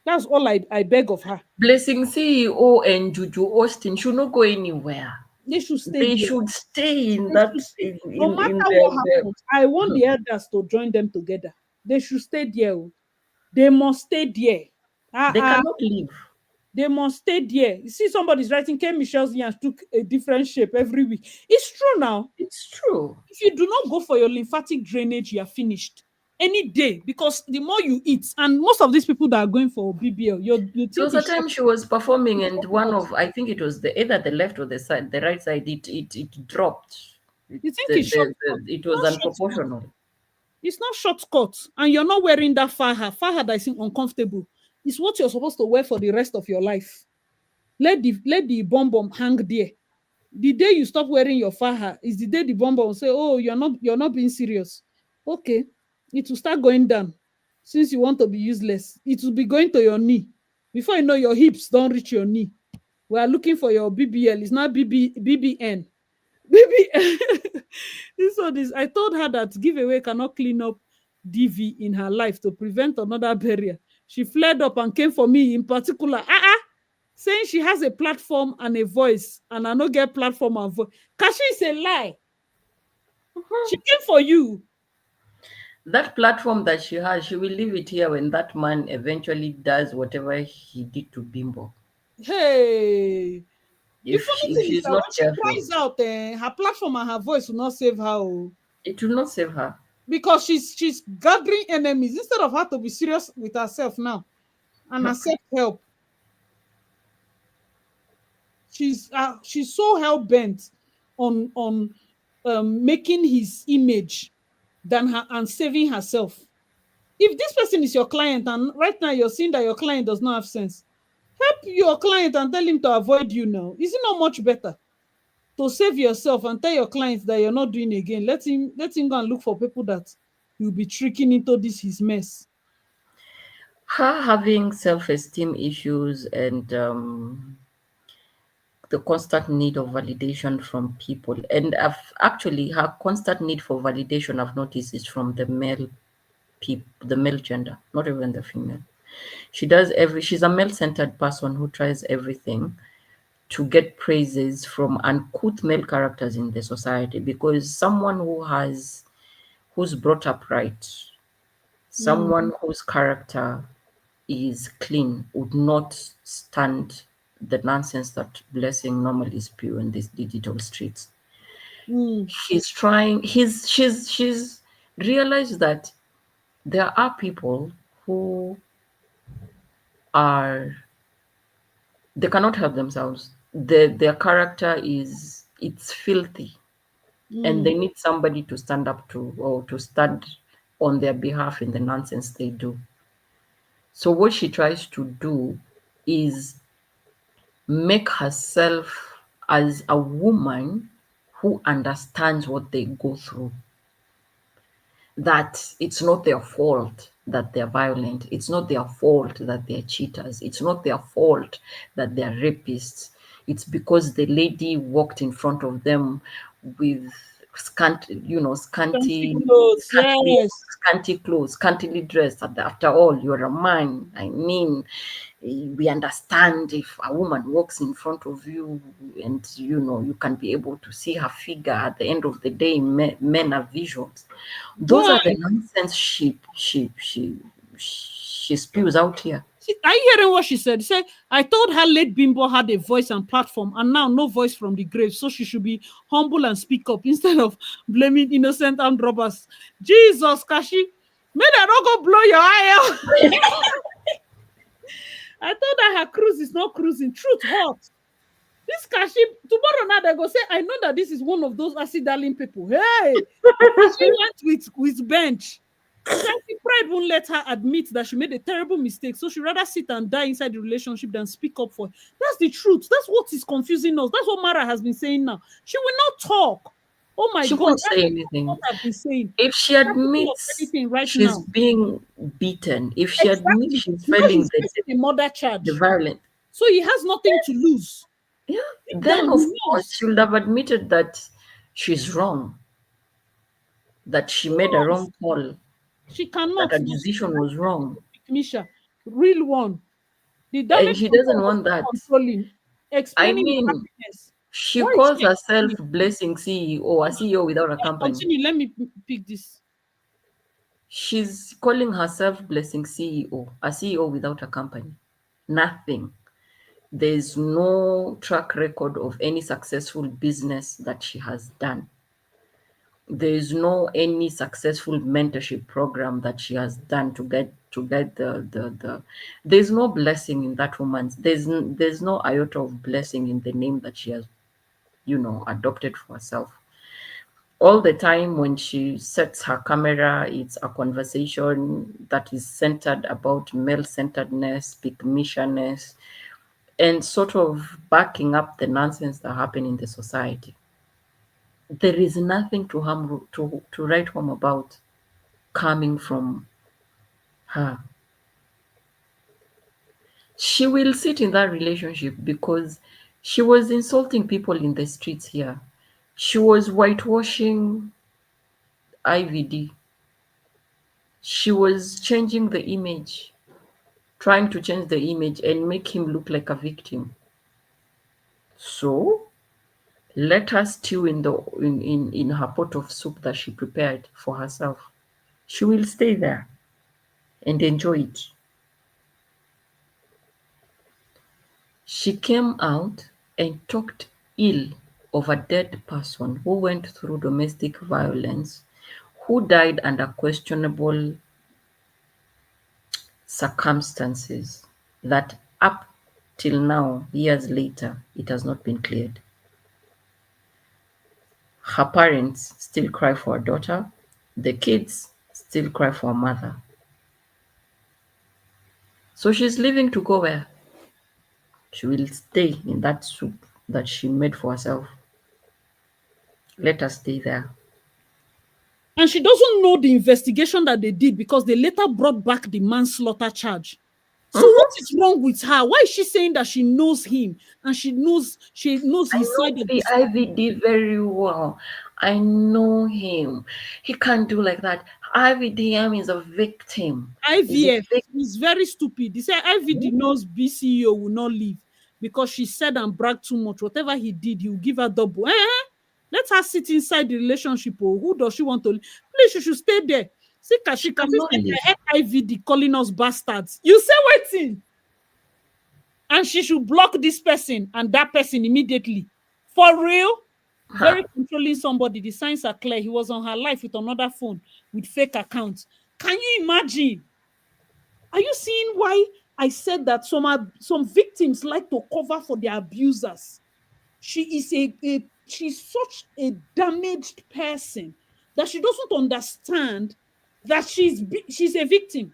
That's all I beg of her. Blessing CEO and Juju Austin should not go anywhere. They should stay They there. should stay in They that should stay. in, No in matter their, what happens, I want the elders to join them together. They should stay there. They must stay there. they cannot leave. They must stay there. You see, somebody's writing K. Michelle's yarns took a different shape every week. It's true now. It's true. If you do not go for your lymphatic drainage, you are finished any day, because the more you eat, and most of these people that are going for BBL, you There think was a time she was performing, and one of, I think it was either the left or the right side, it dropped. you think it's shortcut. It was unproportional. It's not shortcut, and you're not wearing that faha. Faha that is uncomfortable. It's what you're supposed to wear for the rest of your life. Let the bomb hang there. The day you stop wearing your faha is the day the bomber will say, "Oh, you're not being serious." Okay, it will start going down. Since you want to be useless, it will be going to your knee. Before you know, your hips don't reach your knee. We are looking for your BBL. It's not BBN. BBN. I told her that giveaway cannot clean up DV in her life to prevent another barrier. She flared up and came for me in particular. Saying she has a platform and a voice, and I don't get platform and voice. Kashi is a lie. She came for you. That platform that she has, she will leave it here when that man eventually does whatever he did to Bimbo. Hey, the If funny thing is she's that not when she careful, cries out, her platform and her voice will not save her. it will not save her. Because she's gathering enemies instead of her to be serious with herself now and accept help. She's so hell-bent on making his image than her and saving herself. If this person is your client and right now you're seeing that your client does not have sense, help your client and tell him to avoid you now. Is it not much better to save yourself and tell your clients that you're not doing again? Let him go and look for people that you'll be tricking into his mess. Her having self-esteem issues and the constant need of validation from people, and actually her constant need for validation, I've noticed, is from the male the male gender, not even the female. She's a male-centered person who tries everything to get praises from uncouth male characters in the society, because someone who's brought up right, someone whose character is clean, would not stand the nonsense that Blessing normally spew in these digital streets. He's trying. She's realized that there are people who are they cannot help themselves. Their character it's filthy, and they need somebody to stand up to or to stand on their behalf in the nonsense they do. So what she tries to do is make herself as a woman who understands what they go through. That it's not their fault that they're violent. It's not their fault that they're cheaters. It's not their fault that they're rapists. It's because the lady walked in front of them with Fancy clothes, yes. scanty clothes, scantily dressed. After all, you're a man. I mean, we understand if a woman walks in front of you and you can be able to see her figure. At the end of the day, men are visuals. Those are the nonsense she spews out here. Are you hearing what she said? She said, I told her late Bimbo had a voice and platform, and now no voice from the grave, so she should be humble and speak up instead of blaming innocent armed robbers. Jesus, Kashi, may I not go blow your eye out. I told her her cruise is not cruising. Truth hot. This Kashi, tomorrow now they go say, I know that this is one of those acid darling people. Hey, she went with bench. Pride won't let her admit that she made a terrible mistake, so she'd rather sit and die inside the relationship than speak up for it. That's the truth. That's what is confusing us. That's what Mara has been saying now. She will not talk. Oh my She God. won't say anything. What I've been saying. If she admits she's being beaten, if she admits she's failing the murder charge, the violent, so he has nothing to lose. Yeah, then of course she would have admitted that she's wrong, that she made a wrong call. She cannot. That her decision was wrong. Misha, real one. And she doesn't want that. Controlling. I mean, she calls herself Blessing CEO, a CEO without a company. Continue. Let me pick this. She's calling herself Blessing CEO, a CEO without a company. Nothing. There's no track record of any successful business that she has done. There's no any successful mentorship program that she has done to get the there's no blessing in that woman's there's no iota of blessing in the name that she has adopted for herself. All the time when she sets her camera, it's a conversation that is centered about male-centeredness, pick-missioness, and sort of backing up the nonsense that happen in the society. There is nothing to write home about coming from her. She will sit in that relationship because she was insulting people in the streets here. She was whitewashing IVD. She was changing the image, trying to change the image and make him look like a victim. So let her stew in her pot of soup that she prepared for herself. She will stay there and enjoy it. She came out and talked ill of a dead person who went through domestic violence, who died under questionable circumstances that up till now, years later, it has not been cleared. Her parents still cry for a daughter. The kids still cry for a mother. So she's leaving to go where? She will stay in that soup that she made for herself. Let her stay there. And she doesn't know the investigation that they did because they later brought back the manslaughter charge. So what is wrong with her? Why is she saying that she knows him and she knows his side of the IVD very well. I know him. He can't do like that. IVDM is a victim. IVF is very stupid. They say IVD knows BCEO will not leave because she said and bragged too much. Whatever he did, he will give her double. Let her sit inside the relationship. Oh, who does she want to leave? Please, she should stay there. See, Kashi, IVD calling us bastards. You say waiting. And she should block this person and that person immediately. For real? Very controlling somebody. The signs are clear. He was on her life with another phone with fake accounts. Can you imagine? Are you seeing why I said that some victims like to cover for their abusers? She is she's such a damaged person that she doesn't understand that she's a victim.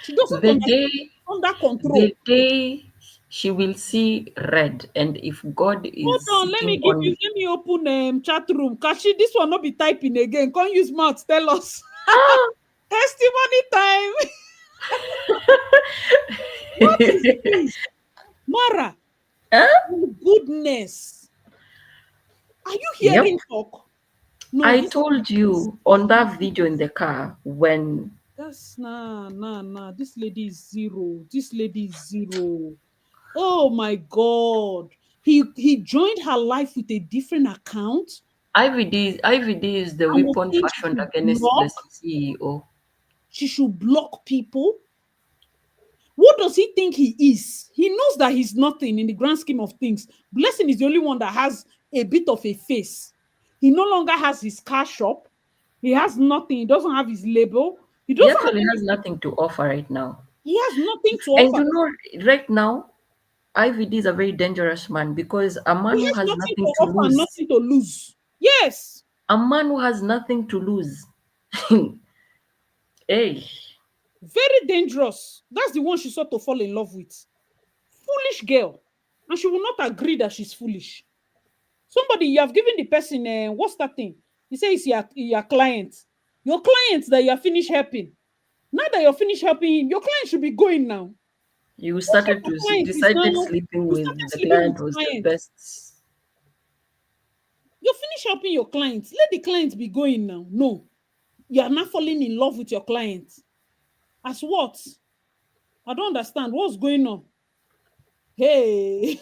She doesn't The understand day, under control. the day she will see red, and if God Hold is on, let sitting me give you. on, Let me open chat room. Kashi, this one not be typing again. Can't use mouth. Tell us. ah, Testimony time. What is this, Mara? huh? Oh, goodness. Are you Yep. hearing talk? No, I this told you on that video in the car when that's nah. This lady is zero. This lady is zero. Oh my God. He joined her life with a different account IVD is the and was weapon saying she fashioned should against block. Blessing CEO. She should block people. What does he think he is? He knows that he's nothing in the grand scheme of things. Blessing is the only one that has a bit of a face. He no longer has his car shop. He has nothing. He doesn't have his label. He He doesn't have actually has anything. nothing to offer right now. He has nothing to And offer. you know, right now, IVD is a very dangerous man because a man He who has has nothing to nothing to offer and lose, nothing to lose. Yes. a man who has nothing to lose. Hey, Very dangerous. That's the one she sought to fall in love with. Foolish girl. And she will not agree that she's foolish. Somebody, you have given the person, what's that thing? You say it's your client. Your client that you are finished helping. Now that you're finished helping him, your client should be going now. you What type started of to client is now? decided sleeping You started with the sleeping client with was the client. best. You're finished helping your client. Let the client be going now. No. You are not falling in love with your client. As what? I don't understand. What's going on? Hey.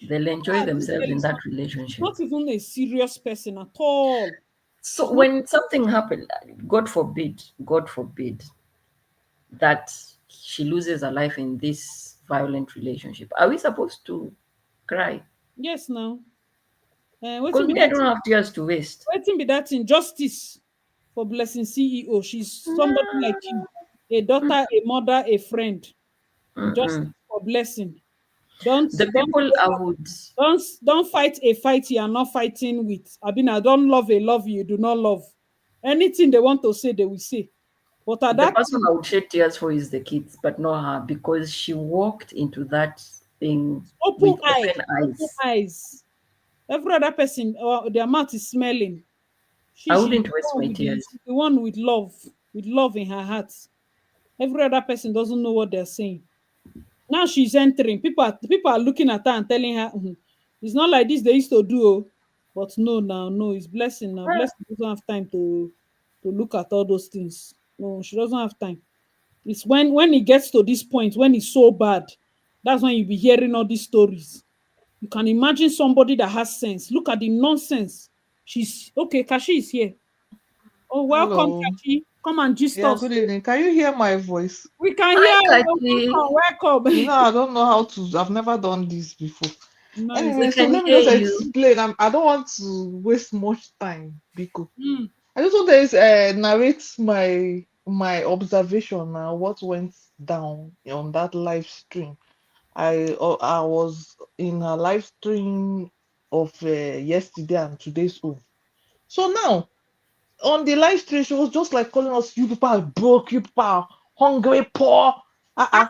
They'll enjoy This themselves girl in is that relationship. not even a serious person at all. So She's not. when something happened, God forbid that she loses her life in this violent relationship, are we supposed to cry? Yes, now. Because Waiting be me, I that. don't have tears to waste. Waiting be that injustice for Blessing CEO. She's somebody like you, a daughter, a mother, a friend. Justice Mm-mm. for Blessing. Don't The don't people I would, don't fight a fight you are not fighting with. Abina, don't love a love you do not love. Anything they want to say, they will say. But at the that person time, I would shed tears for is the kids, but not her because she walked into that thing open with eye, open open eyes. eyes. Every other person, their mouth is smelling. I She's wouldn't the waste one my with tears. the one with love in her heart. Every other person doesn't know what they're saying. Now she's entering. People are looking at her and telling her, "Mhm, it's not like this they used to do." Oh." But no, now no, it's blessing now. Blessing doesn't have time to look at all those things. No, she doesn't have time. It's when it gets to this point, when it's so bad, that's when you be hearing all these stories. You can imagine somebody that has sense. Look at the nonsense. She's okay. Kashi is here. Oh, welcome, Hello. Kashi. Come and gist Yeah, us. good evening. Can you hear my voice? We can Hi, hear you. Kachi. Welcome, You welcome. know, I don't know how to, I've never done this before. Nice. We Anyway, so can let me hear just you. explain. I don't want to waste much time, Biko. Mm. I just want to narrate my observation now, what went down on that live stream. I was in a live stream of yesterday and today's own. So now on the live stream, she was just like calling us, you people are broke, you people are hungry, poor. Uh-uh.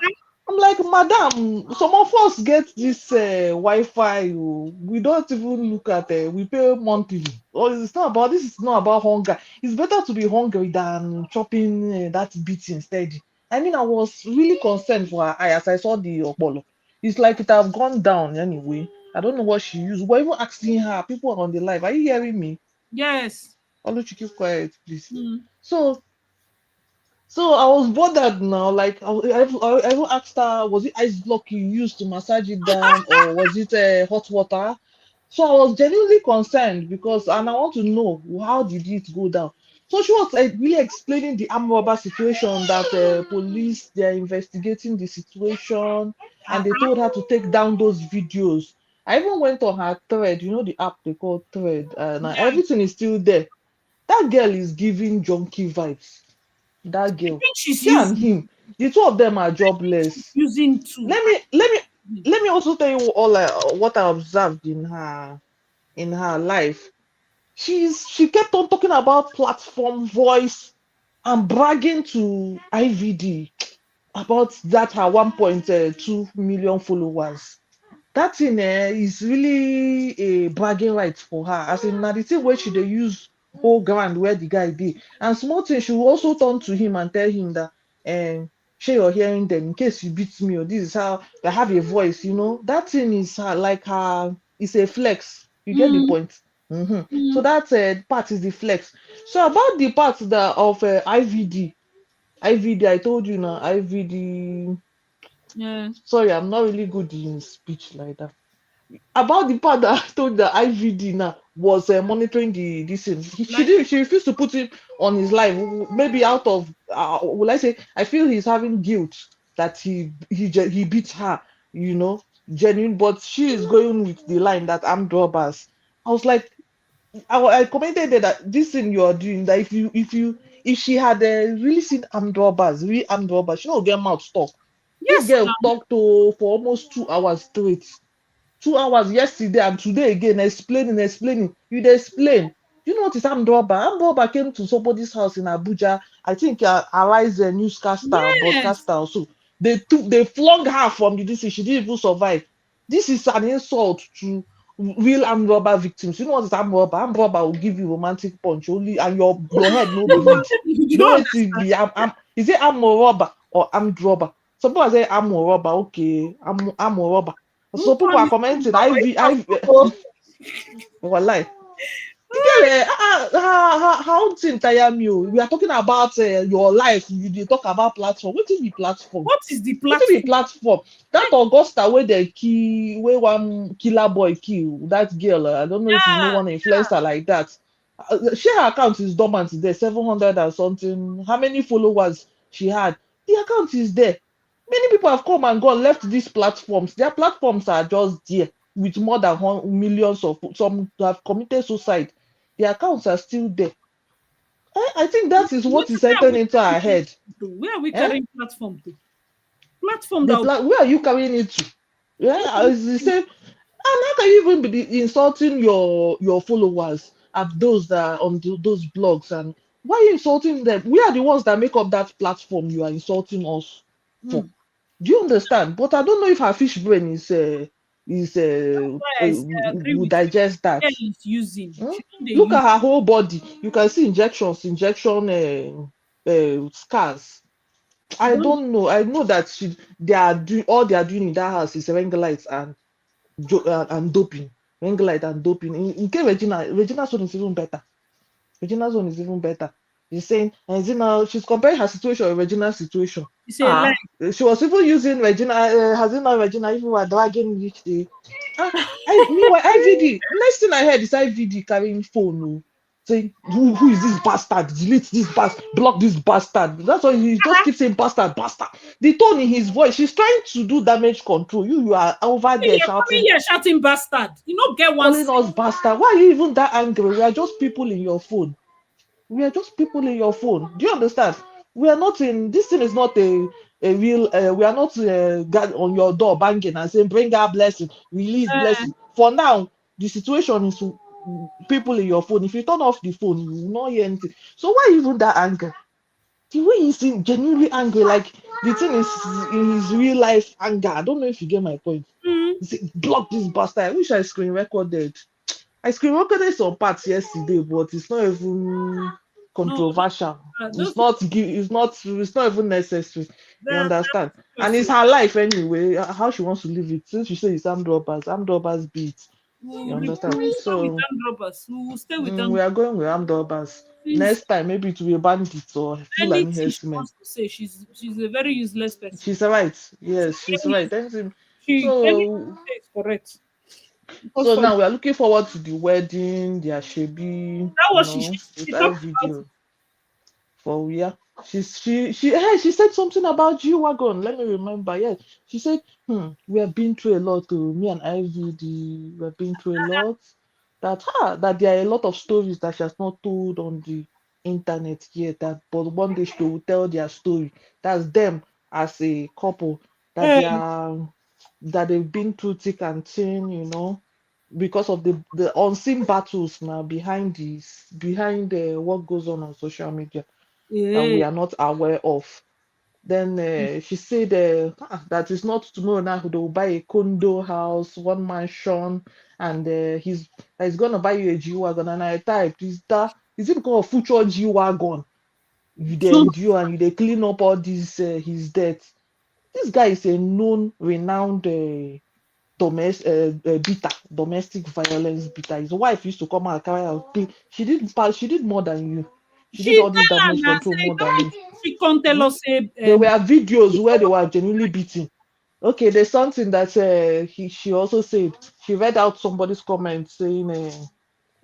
I'm like, madam, some of us get this Wi-Fi. Oh. We don't even look at it. We pay monthly. Oh, it's not about this. Is not about hunger. It's better to be hungry than chopping that bit instead. I mean, I was really concerned for her eye as I saw the Opolo. It's like it have gone down anyway. I don't know what she used. We're even asking her. People are on the live. Are you hearing me? Yes. Oluchi, keep quiet, please. Mm. So, so I was bothered now. Like I even asked her, was it ice block you used to massage it down, or was it hot water? So I was genuinely concerned because, and I want to know how did it go down. So she was really explaining the armed robber situation that police they are investigating the situation, and they told her to take down those videos. I even went on her thread, you know the app they call thread, and Yeah. everything is still there. That girl is giving junkie vibes. That I girl, think she's she and using him, the two of them are jobless. too. Let me also tell you all what I observed in her life. She kept on talking about platform voice and bragging to IVD about that her 1.2 million followers. That thing is really a bragging right for her. As in, na the thing where she dey use whole ground where the guy dey. And small thing, she will also turn to him and tell him that, share your hearing them in case you beat me, or this is how I have a voice, you know. That thing is like her, it's a flex. You get the Mm, point? So mm, that part is the flex. So about the part that of IVD, I told you now, IVD. yeah. Sorry, I'm not really good in speech like that. About the part that I told the IVD now was monitoring the this thing. She Like, did. She refused to put it on his live. Maybe out of will I say? I feel he's having guilt that he beat her. You know, genuine. But she is going with the line that I'm robbers. I was like, I commented there that this thing you are doing. That if she had really seen armed robbers, real armed robbers, she don't get mouth talk. This yes, girl now. talked to for almost 2 hours straight. 2 hours yesterday and today again, explaining. You dey explain. You know what is armed robber? Armed robber came to somebody's house in Abuja. I think Arise a newscaster, Yes. broadcaster also. They flung her from the DC. She didn't even survive. This is an insult to real armed robber victims. You know what is armed robber? Armed robber will give you romantic punch only, and your head no bleed. You No don't way to understand. be is it armed robber or armed robber? Some people say armed robber. Okay, armed robber. So Which people one are is armed commenting. robber? It's armed robber. Walai. Girl, how thing tire me? We are talking about your life. You dey talk about platform. What is the platform? What is the What is the platform? platform? That Augusta where they kill, where one killer boy kill that girl. I don't know if you know Yeah. one influencer like that. Share her account is dormant there, 700 and something. How many followers she had? The account is there. Many people have come and gone, left these platforms. Their platforms are just there with more than millions of some have committed suicide. The accounts are still there. I think that is what is Where are entering we into our carrying head. platform to? Where are we Eh? carrying platform to? Platform that will Where are you carrying it to? Yeah, it's the same. And how can you even be insulting your followers and those that are on those blogs? And why are you insulting them? We are the ones that make up that platform you are insulting us for. mm, Do you understand? But I don't know if her fish brain why I agree will with you. digest that. Girl is using. Hmm? She don't dey Look use. at her whole body. You can see injection scars. She I don't. don't know. I know that they are doing all they are doing in that house is ring lights and doping. Ring light and doping. In case Regina's one is even better. Regina's one is even better. She's saying, she's comparing her situation with Regina's situation. It's a lie. She was even using Regina, has it not Regina even were dragging each day. Meanwhile, IVD, next thing I heard is IVD carrying phone, saying, who is this bastard? Delete this bastard, block this bastard. That's why he just keeps saying bastard, bastard. The tone in his voice, she's trying to do damage control. You are over there You're coming shouting, here shouting bastard. You know, get one. calling us bastard. Why are you even that angry? We are just people in your phone. We are just people in your phone. Do you understand? We are not in this thing is not a real we are not God on your door banging and saying bring our blessing, release Uh, blessing. For now, the situation is people in your phone. If you turn off the phone, you will not hear anything. So why even that anger? The way he's genuinely angry, like the thing is in his real life anger. I don't know if you get my point. mm, He said, block this bastard. I wish I screen recorded. I screen recorded some parts yesterday, but it's not even no, controversial. those It's not even necessary. You understand? And it's person. her life anyway. How she wants to live it. Since she says it's armed robbers beat. You We understand? will stay with So them robbers. We will stay with them. we are going with armed robbers. Since Next time maybe it will be bandits or Fulani anything she herdsmen. wants to say, she's a very useless person. She's right. Yes, she's Very right. useless. Anything. Anything So she say is correct. Because so for now we are looking forward to the wedding, the Ashebi, that was she with she our talked about video for Uya. She said something about G-Wagon. Let me remember. Yes, she said, we have been through a lot. Me and IVD, we have been through a lot. That there are a lot of stories that she has not told on the internet yet. But one day she will tell their story. That's them as a couple. That Eh, they are that they've been through thick and thin. Because of the unseen battles now behind what goes on social media that eh. we are not aware of. Then she said that is not tomorrow now they will buy a condo house, one mansion, and he's gonna buy you a G wagon. And I typed, is it because of future G wagon? You there So with you and you they clean up all these his debts. This guy is a known, renowned domestic violence beater. His wife used to come out and carry out clean. She did more than you. She did she all this tell her damage now control say more than you. she come tell Hmm? us say There were videos where they were genuinely beating. Okay, there's something that she also said. She read out somebody's comment saying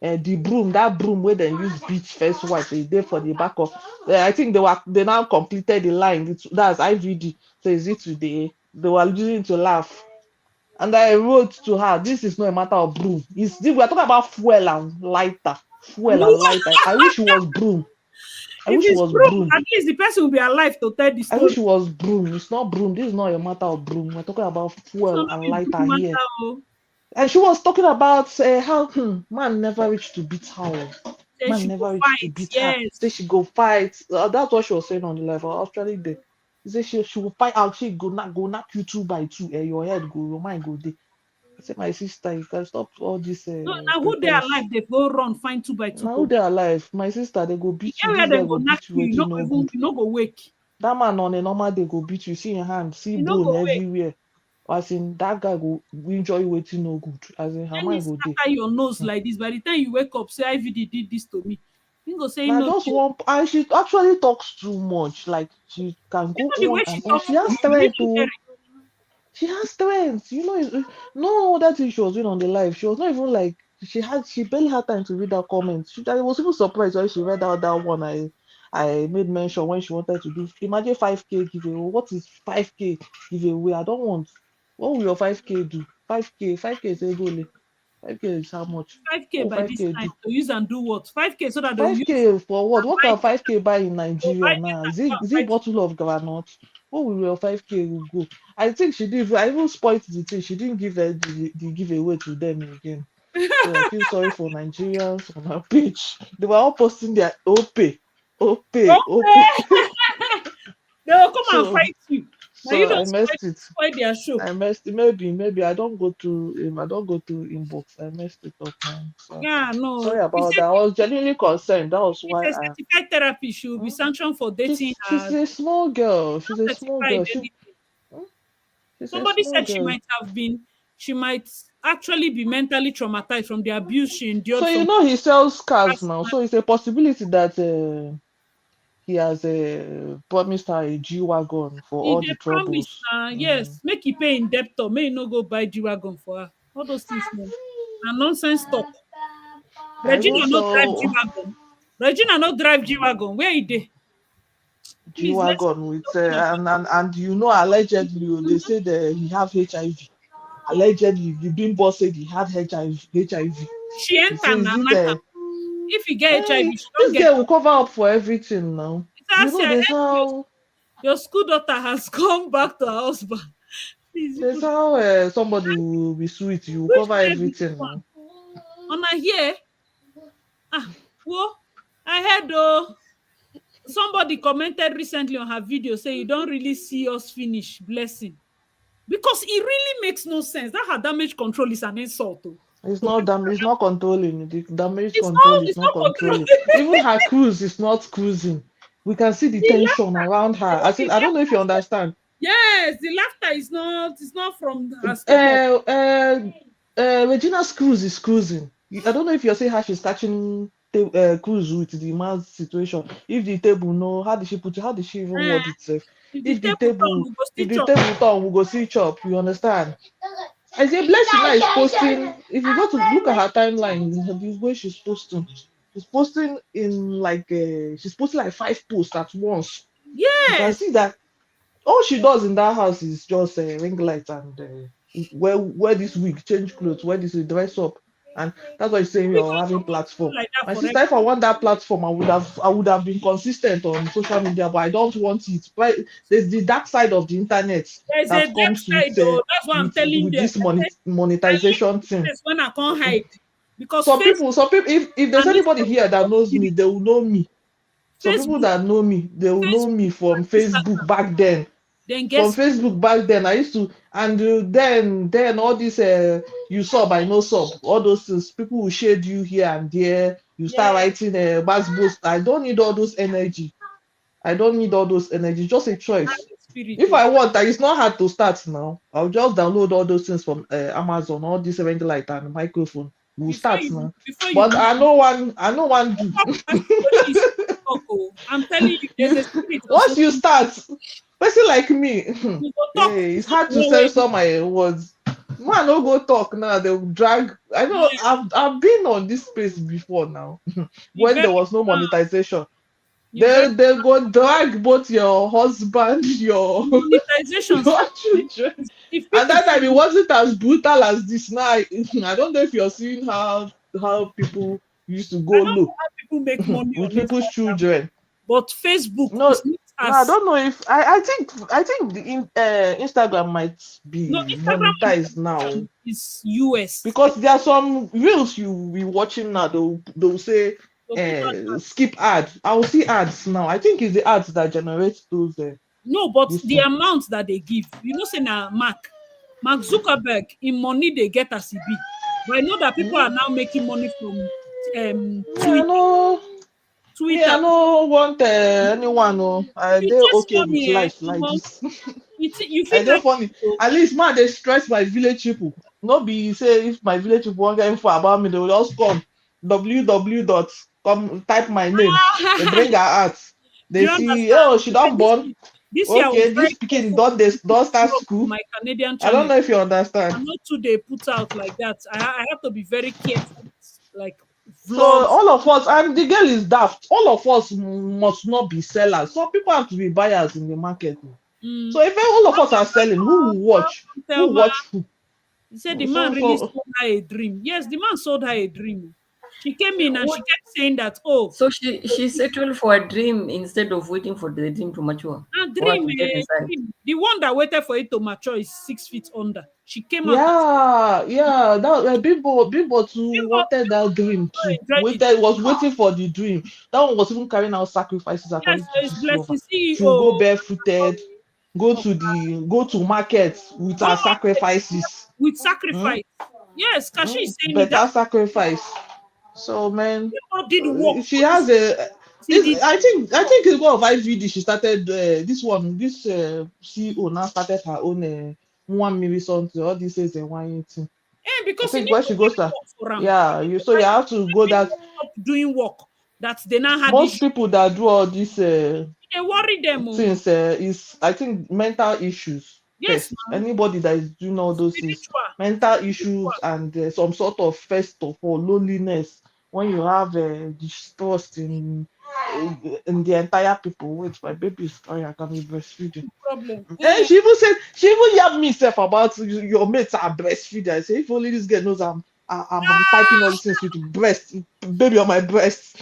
the broom, that broom where they use beat first wife, they did for the back of. I think they now completed the line. That's IVD. So is it today? They were using it to laugh. And I wrote to her, this is not a matter of broom. We are talking about fuel and lighter. Fuel and lighter. I wish it was broom. I if wish it it's was broom, broom. at least the person will be alive to tell the I story. wish it was broom. It's not broom. This is not a matter of broom. We're talking about So fuel no and be lighter broom here. matter. Oh. And she was talking about how man never reached to beat her. Say Man she go never reached to fight. beat her. Yes. Say she go fight. That's what she was saying on the level. Actually, she said she will fight out. She go knock you two by two. Your head go, your mind go there. I said, my sister, you can stop all this No, now who they pretense. alive, they go run, find 2 by 2 Now go. they alive. My sister, they go The beat you. area This they guy go go knock beat you. you, you Waiting no go no even, good. you no go wake. That man on a normal day go beat you. See your hand, see You no bone go wake. everywhere. As in that guy go enjoy waiting no good. As in her Then he mind go there. scatter your nose like this. By the time you wake up, say IVD did this to me. You go say Now no. just one, and she actually talks too much. Like she can You go know the way on she and on. talks She to has you, you strength even hear to. She has strength. No other thing she was doing on the live. She was not even like she barely had time to read that comment. I was even surprised when she read out that one I made mention when she wanted to do. Imagine 5K giveaway. What is 5K giveaway? I don't want. What will your 5K do? 5K is a goal. 5K is how much? 5K What will by this 5K time do? to use and do what? 5K so that they'll use 5K for what? and What buy can 5K buy in they'll buy Nigeria now? data Is go it and is it fight. bottle of granite? What will your 5K will go? I think she did. I even spoiled the thing. She didn't give the giveaway to them again. So I feel sorry for Nigerians on her page. They were all posting their OPay. Okay. They'll come and So fight you. Now you so don't I messed it. spoil their show. I messed it. Maybe I don't go to inbox. I messed it up, man. So Yeah, no. sorry about that. I was genuinely concerned. That was If why a I. certified therapist should be Hmm? sanctioned for dating She's as a small girl. She's not a small certified girl. anything. Hmm? She's a Somebody small said girl. she might actually be mentally traumatized from the abuse she So endured you from know he sells cars past now. man. So it's a possibility that he has promised her a G wagon for He all dey the promise troubles. yes, make he pay in debtor, make he no go buy G-Wagon for her. All those things no. Na nonsense talk. I even Regina no drive saw G-Wagon. Regina no drive G-Wagon. Where he dey? G Please let's wagon stop with talking about and allegedly they said he have HIV. Allegedly, the big boss said he had HIV. she He enter says na it like am. If he get HIV, she don't this get girl will am. cover up for everything now. It's as I There's heard how your school daughter has come back to her husband. Please, you there's people. how somebody will be sweet. You will Which cover babe be this everything one? now. Una here? Ah, whoa. I heard somebody commented recently on her video say you don't really see us finish blessing. Because it really makes no sense. That her damage control is an insult It's to not people. it's not controlling. The damage It's control not, is it's not not control. controlling. Even her cruise is not cruising. We can see the The tension laughter, around her. even the I don't know if you laughter. understand. Yes, the laughter is not, it's not from her stomach. Uh, uh, Regina's cruise is cruising. I don't know if you're saying how she's catching cruise with the man's situation. If the table no, how did she put it? How did she even Eh, word itself? if the table turn, we go If stitch the up. table turn, we go see chop. You understand? I say Blessing now is posting. If you go to look at her timeline, the way she's posting. She's posting she's posting like 5 posts at once. You can Yes. see that all she does in that house is just ring light and wear this wig, change clothes, wear this dress up, and that's why you're saying Because you're having platform. like that My forever. sister, if I want that platform, I would have been consistent on social media, but I don't want it. But there's the dark side of the internet There's a that dark comes with side though. That's what I'm telling with them. this monetization thing. That's when I can't hide. Because Some people, if there's and anybody here that knows Instagram, me, they will know me. Some people Facebook, that know me, they will know me from and Facebook Instagram, back then. then From guess Facebook back then, I used to, and then all this you sub, I know sub, all those things. People will shade you here and there. You start yeah, writing buzz boost. I don't need all those energy. I don't need all those energy. Just a choice. spirit. If Oh. I want, it's not hard to start now. I'll just download all those things from Amazon, all this ring light and microphone. We'll start now. Before you But do I know one do. talk, oh, I'm telling you, there's You a spirit on once social you start, person like me, you go talk it's hard to one way. censor my words. Man, no go talk now. They'll drag. I know Yeah, I've been on this space before now the when there very was no monetization. the very They go drag both your husband, your monetization your stuff. children. If And people that time see it wasn't as brutal as this now. I don't know if you're seeing how people used to I go don't know low how people make money with on people's Instagram, children. but Facebook No, is not no, I as don't know if I think Instagram might no be Instagram monetized now is US. because there are some reels you be watching now. They'll say So people skip ad. I will see ads now. I think it's the ads that generate those no, but this the thing. amount that they give, say now Mark Zuckerberg in money they get as he be. But I know that people are now making money from Yeah, no, me Twitter. I no want anyone. No, If I you they just okay with money, life like this. you I feel dey like funny. At least man, they stress my village people. No be say if my village people want get info about me, they will just come www dot come type my name. They bring her out. do They you see, understand? oh, she Like don't born. this year I was Okay, very this speaking careful don't start to school. my Canadian I don't channel. know if you understand. I'm not too they put out like that. I have to be very careful with like So vlogs. all of us, and the girl is daft. All of us must not be sellers. Some people have to be buyers in the market. Mm. So if all of us are selling, who will watch? Who will Thelma, watch who? he said the man So really so sold her a dream. Yes, the man sold her a dream. She came in and she What? kept saying that, oh, So she settled for a dream instead of waiting for the dream to mature a or dream, to get inside. dream. The one that waited for it to mature is 6 feet under. She came out and yeah, that Bimbo too Bimbo, wanted that dream too. enjoyed it. Was waiting for the dream. That one was even carrying out sacrifices Yes, according to it's this lover. blessing She will go CEO. barefooted, go to market with Go her market sacrifices. with Hmm? sacrifice. Yes, Kashi is saying it. That Better sacrifice. So man, Bimbo did work she for this. has a She did. I think it's one of IVD. She started this CEO now started her own 1 million something. All this is a one thing. I Because he think need when to she get goes to work for him. yeah, you have to go that Stop doing work that they now had most issue. people that do all these They worry them. Oh. things is I think mental issues Yes, first. ma'am. Anybody that is doing all those things, Spiritual. mental issues and some sort of first of all loneliness. When you have distrust in the entire people. Wait, my baby is crying. I can be breastfeeding. Problem. And she even yabbed me self about your mates are breastfeeding. I say if only this girl knows I'm typing all these things with breast baby on my breast.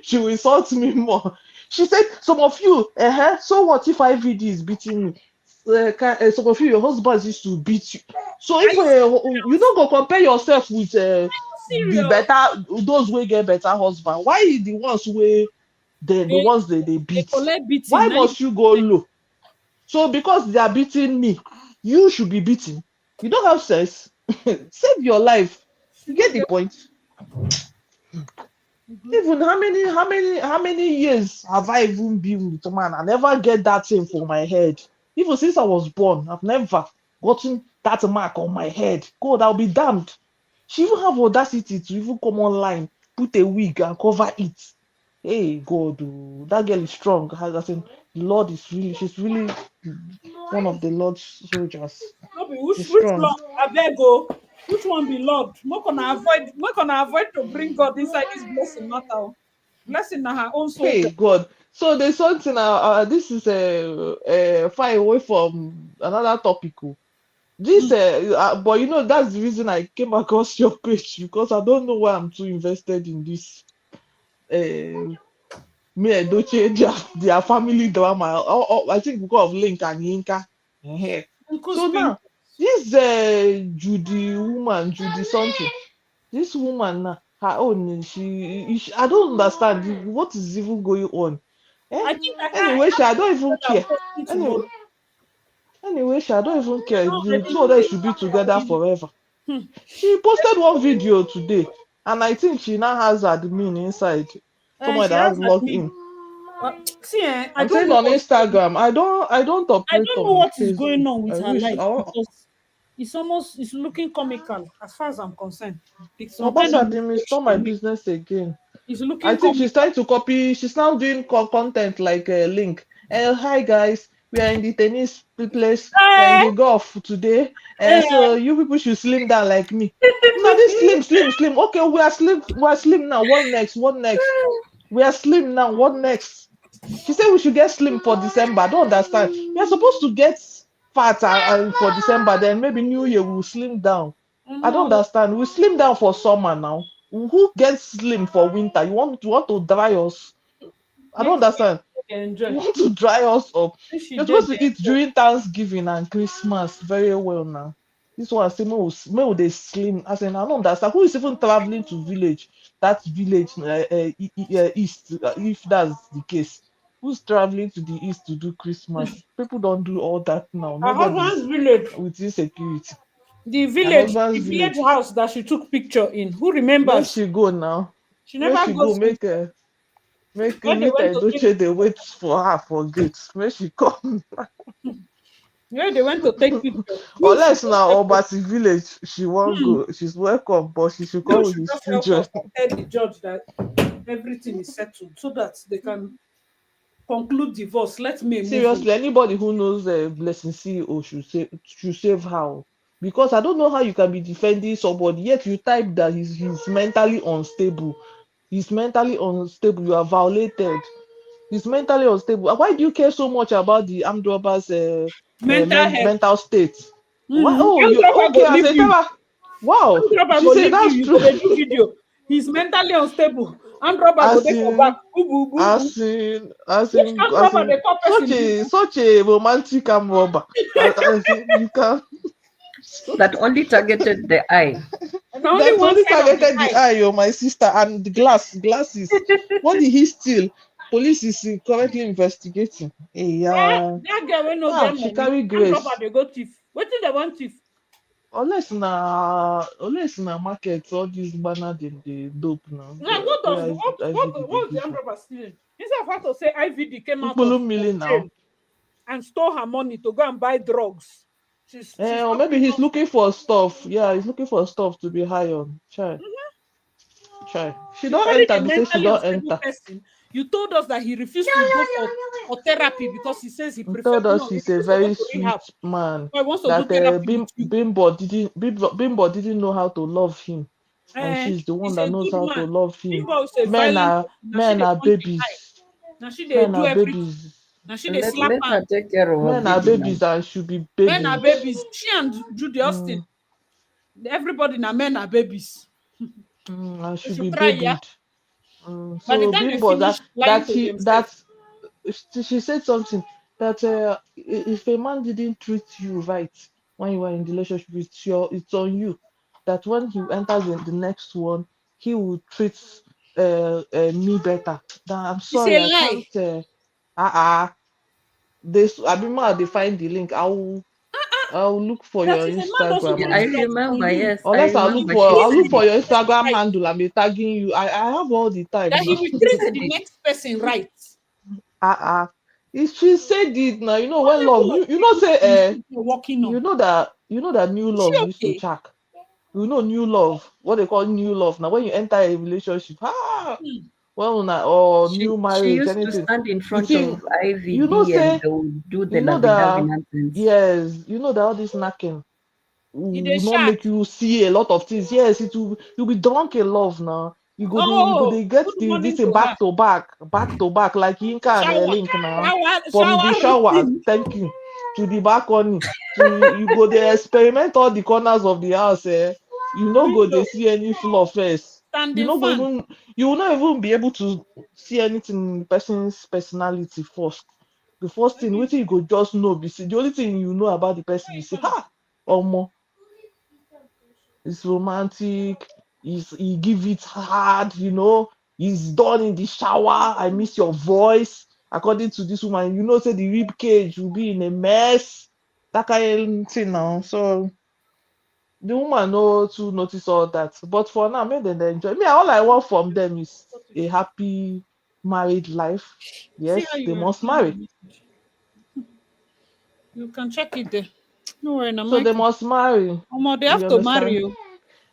She will insult me more. She said, "Some of you, so what if IVD is beating me? Some of you, your husbands used to beat you. So Are if you you don't go compare yourself with the serious? better those who get better husband, why the ones where the They, ones they they beat? collect beating. Why Now you must you go say, low? So because they are beating me, you should be beaten. You don't have sense. Save your life. she You no get the get. point. Even how many years have I even been with a man? I never get that thing for my head. Even since I was born, I've never gotten that mark on my head. God, I'll be damned. She even have audacity to even come online, put a wig and cover it. Hey God, oh, that girl is strong. I think the Lord is she's really one of the Lord's soldiers. No be She's which strong. long? I beg go. Which one be Lord? We're gonna avoid to bring God inside this blessing matter. Blessing na her own soul. Hey God. So there's something. This is far away from another topic. Oh. This, but you know, that's the reason I came across your page because I don't know why I'm too invested in this. Me and Doche, their family drama. I think because of Link and Yinka. Eh-heh. Uncle's So pink. now, this Judy something. This woman now, her own, I don't understand what is even going on. Eh? I think Anyway, I don't even I'll care. post it to Anyway, vote. I don't even care. No, The maybe two of them should be together forever. She posted one video today, and I think she now has admin inside. Someone she that has has logged admin. in. See, I I'm don't saying know on what's going Instagram. I don't I operate don't know on what is Facebook. going on with I her wish. life because it's looking comical as far as I'm concerned. It's some kind of Obasa, they may stop my misdirection. business again. It's I looking think she's comical. trying to copy. She's now doing content like a link. Hi guys, we are in the tennis place. We are in Eh, the golf today. eh. So you people should slim down like me. Now this slim. Okay, we are slim. We are slim now. What next? What next? We are slim now. What next? She said we should get slim for December. I don't understand. We are supposed to get fat for December. Then maybe New Year we'll slim down. I don't No, understand. We slim down for summer now. Who gets slim for winter? You want to dry us? I don't make understand. they You enjoy. want to dry us up? Make she You're did supposed they to eat enjoy. during Thanksgiving and Christmas very well now. This one say may they slim. I say I don't understand. Who is even traveling to village? That village east. If that's the case, who's traveling to the east to do Christmas? People don't do all that now. Her Nobody's husband's village, with insecurity. the Her village, husband's the village village. house that she took picture in. Who Where remembers? she go now? She Where never she go? goes Make a make when they went to take Doche they wait for her for gates. Where she come? where they went to take picture. You should Unless just now help us. Obasi village, she won't Hmm. go. She's welcome, but she should You come with should his just help children. us and tell the judge that everything is settled so that they can conclude divorce. Let me move on. Seriously, anybody who knows Blessing CEO should save her. Because I don't know how you can be defending somebody, yet you type that he's mentally unstable. He's mentally unstable. You are violated. He's mentally unstable. Why do you care so much about the armed robbers' Mental health. mental state? Why? Mm-hmm. Oh, Young you driver go okay? I leave say, tell you. her. Wow, Armed robber she go said leave you. that's You true. go dey do video. He's mentally unstable. Armed robber go As dey for back. in, Ubu, ubu, ubu. as in, as Which in, armed as robber in, they call such person a bubu? such a romantic arm robber. As in, you can That only targeted the eye. And only that one only side of the targeted the eye. eye, oh my sister, and the glasses. What did he steal? Police is currently investigating. Hey, yeah. That girl will no get She money. carry Armed robber grace. they go thief. Wetin they want thief? Unless na market, all these banner they dope now. Now what does Where IVD what they was the give armed her. robber stealing? Instead of her to say IVD came out Ukpulu of milli now. jail and stole her money to go and buy drugs. She's Or maybe talking he's nonsense. looking for stuff. Yeah, he's looking for stuff to be high on. Try. She You don't married enter. a They say she mentally don't unstable enter. person. You told us that he refused to go for therapy because he says he He prefers told no, us he he's a refused to go very to rehab. sweet man. So he wants to do That therapy with you. Bimbo didn't know how to love him, and she's the one He's a that knows good how to man. love him. Bimbo is a Men violent are person. Now she men they are punch him eye. babies. Now she they Men do are everything. babies. Now she they Let slap let her hand. take care of her Men are baby now. babies and should be Men are babied. babies. She and Judy Austin. Mm, Everybody now men are babies. and You should be should try, yeah. babied. By the So time they Bimbo finish lying that to he themselves, that she said something that if a man didn't treat you right when you were in the relationship, it's on you. That when he enters in the next one, he will treat me better. That I'm it's a sorry, I lie. can't. This Abima, they find the link. I'll look for That your is a man doesn't Yeah, Instagram treat I and you right, it's on remember. you. Yes, I unless remember. He She I'll look said for it. your treats the next person Instagram right. handle and be tagging you. I have all the time That he now. will She treat said the it. next person right. uh uh she said it now. You know What when love level of you know say stupidity is you're working on? you know that new Is she love used to okay? check. You know new love, what they call new love. Now when you enter a relationship, Hmm. well or new She marriage, used to anything. stand in The front of thing you know IVD and say they would do the you know lovey-dovey that nonsense. yes, you know that all this knacking. dey will not shock. make you see a lot of things. Yes, you'll be drunk in love now. Oh, They get good this morning thing to her. back to back, like Yinka and Shower, Link now. From the shower shower, routine. thank you, to the balcony, to you go they experiment all the corners of the house. You no go they Window, see any floor first. standing fan. You will not even be able to see anything in the person's personality first. The first thing, what you go just know, be see, the only thing you know about the person is say, ha, Omo, it's romantic, he give it hard, he's done in the shower. I miss your voice. According to this woman, say the rib cage will be in a mess. That kind of thing now. So the woman know to notice all that. But for now, make them dey enjoy. Me, all I want from them is a happy married life. See how Yes, they you must reply my marry. message. You can check it there. No worry, na So they Michael. must marry. They You have to marry understand? you.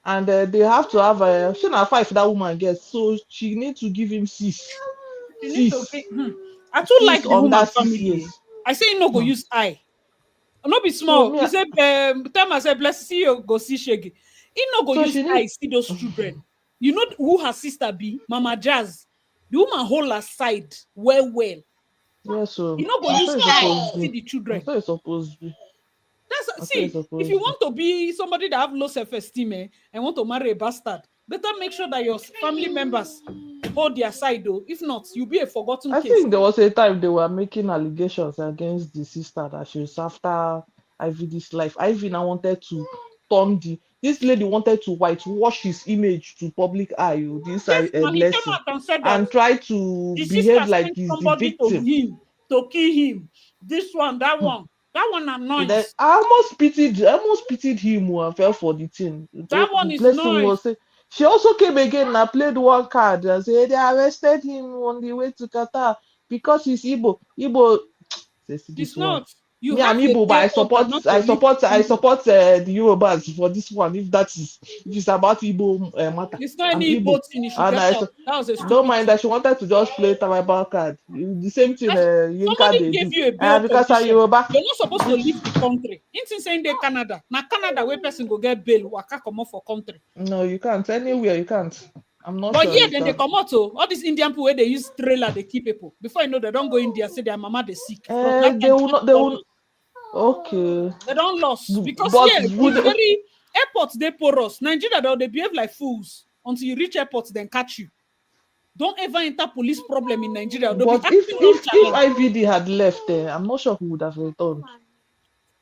And they have to have a she na 5 that woman gets. So she need to give him 6. You need to Six. be. I too like the Under woman 6 family. years. I say you no go Hmm. use eye. No be So small. me, You say tell myself bless see you go see Shaggy. He no go so use she need. eye see those children. You know who her sister be? Mama Jazz. The woman hold her side well. Yeah, so You no go I'm use sure it's eye supposed to see be. the I'm children. sure it's supposed to be. That's I'm sure it's see, if you supposed to be. want to be somebody that have low self-esteem and want to marry a bastard, better make sure that your family members hold their side though. If not, you'll be a forgotten I case. think there was a time they were making allegations against the sister that she was after IVD's life. Ivy now wanted to turn this lady wanted to whitewash his image to public eye, this Yes, now he came blessing, out and said that and try to the sister behave like sent he's the somebody to victim. him to kill him. This one, that one. That one are Then noise. I almost pitied him who I fell for the thing. That The one is blessing noise. was say she also came again and played one card and said they arrested him on the way to Qatar because he's Igbo. Igbo say, see It's this one. not. You Me, have I'm a Igbo, but day I order support not to I leave support the I country. support the Yorubas for this one. If it's about Igbo matter, It's not I'm any Igbo. boat thing. You should And get out. That was a don't stupid mind thing. that she wanted to just play tribal card. The same thing Yinka Somebody they gave do. you a bail Because I'm condition. Yoruba. You're not supposed to leave Which the country. Anything saying they Canada. Now Canada where person go get bail, waka come off for country. no, you can't. Anywhere you can't. I'm not But sure here you then they can. come out to all these Indian people where they use trailer, they keep people. Before you know they don't go India, say their mama they sick. From that They time, will not. They will. Okay. they don't lost. Because But here would it's very airports they porous. Nigeria they behave like fools until you reach airports, then catch you. Don't ever enter police problem in Nigeria. They'll be but if acting if if nonchalant. IVD had left there, I'm not sure who would have returned.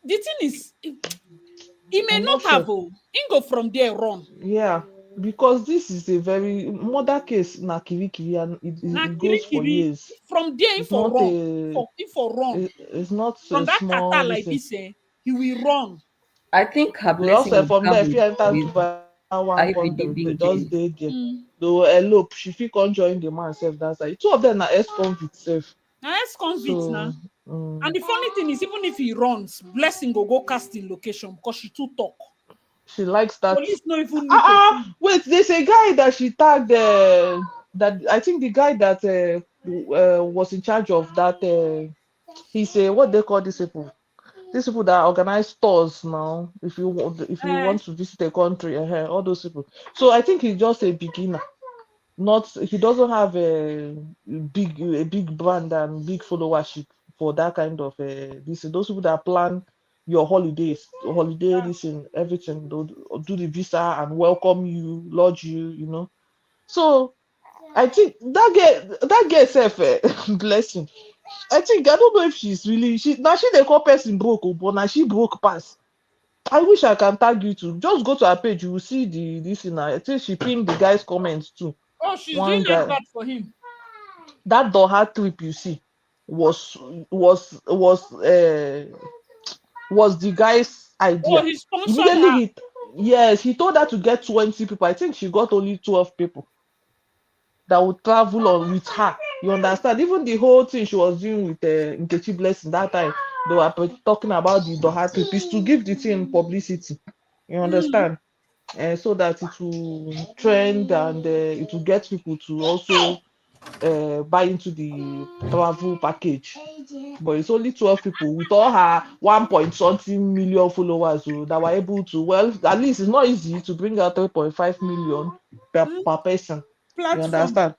The thing is, he may I'm not not have. sure. He go from there run. Yeah, because this is a very murder case na kirikiri and Now it goes for Kirikiri years. from there in It's for not run. a In for run. it's not From a that small Qatar like listen. this, he will run. I think her We blessing also would from there come if you enter with Dubai one IVD country, they being just there. stay there. Mm. They will elope. She fit come join the man self that side. Two of them are ex-convict safe. Now let's convict now. So And the funny thing is, even if he runs, blessing go casting location because she too talk. she likes that. Police no even need to. Wait, there's a guy that she tagged. That I think the guy that was in charge of that. He's a what they call these people. These people that organize tours now. If you want to visit a country, all those people. So I think he's just a beginner. Not he doesn't have a big brand and big followership for that kind of this. Those people that plan your holiday this and everything. They'll do the visa and welcome you, lodge you. So I think that girl self blessing. I think I don't know if she's really she now she the call person broke, but now she broke pass. I wish I can tag you to just go to her page. You will see the this thing. I think she pinned the guy's comments too. Oh, she's One doing guy advert for him. that Doha trip you see was was was uh was the guy's Oh, idea. he sponsored Immediately her. he told her to get 20 people. I think she got only 12 people that would travel on with her. You understand? Even the whole thing she was doing with Nkechi Blessing that time, they were talking about the Doha trip is to give the thing publicity. You understand? So that it will trend and it will get people to also buy into the travel package. But it's only 12 people with all her 1 point something million followers that were able to, well, at least it's not easy to bring out 3.5 million per person. You Platform, understand?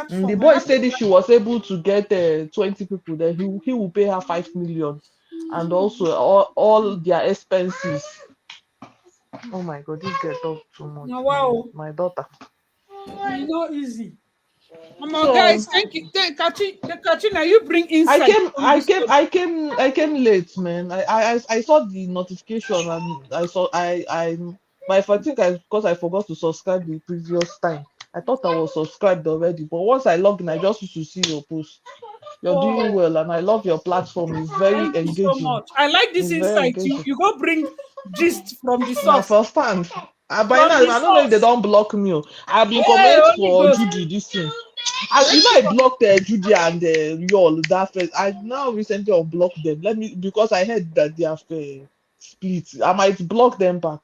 The multi-platform. I boy have said if she was able to get 20 people, then he will pay her 5 million, and also all their expenses. Oh my god, this girl talk too much. wow. My daughter. It's not easy. So Guys, thank you. Katrina, you bring I insight came, on I this came, story. I came, I came late, man. I saw the notification and I saw but if I think because I forgot to subscribe the previous time. I thought I was subscribed already, but once I log in, I just used to see your post. You're doing Oh, well, and I love your platform. It's very thank you so engaging. much. I like this It's very insight. You engaging. you go bring gist from the Now source. first time, by From now the I don't know if they source. don't block me. I've been Hey, comment Holy for Ghost. Judy this thing. Thank you I for blocked Judy and y'all that first. I now recently unblocked them. Let me, because I heard that they have split. I might block them back.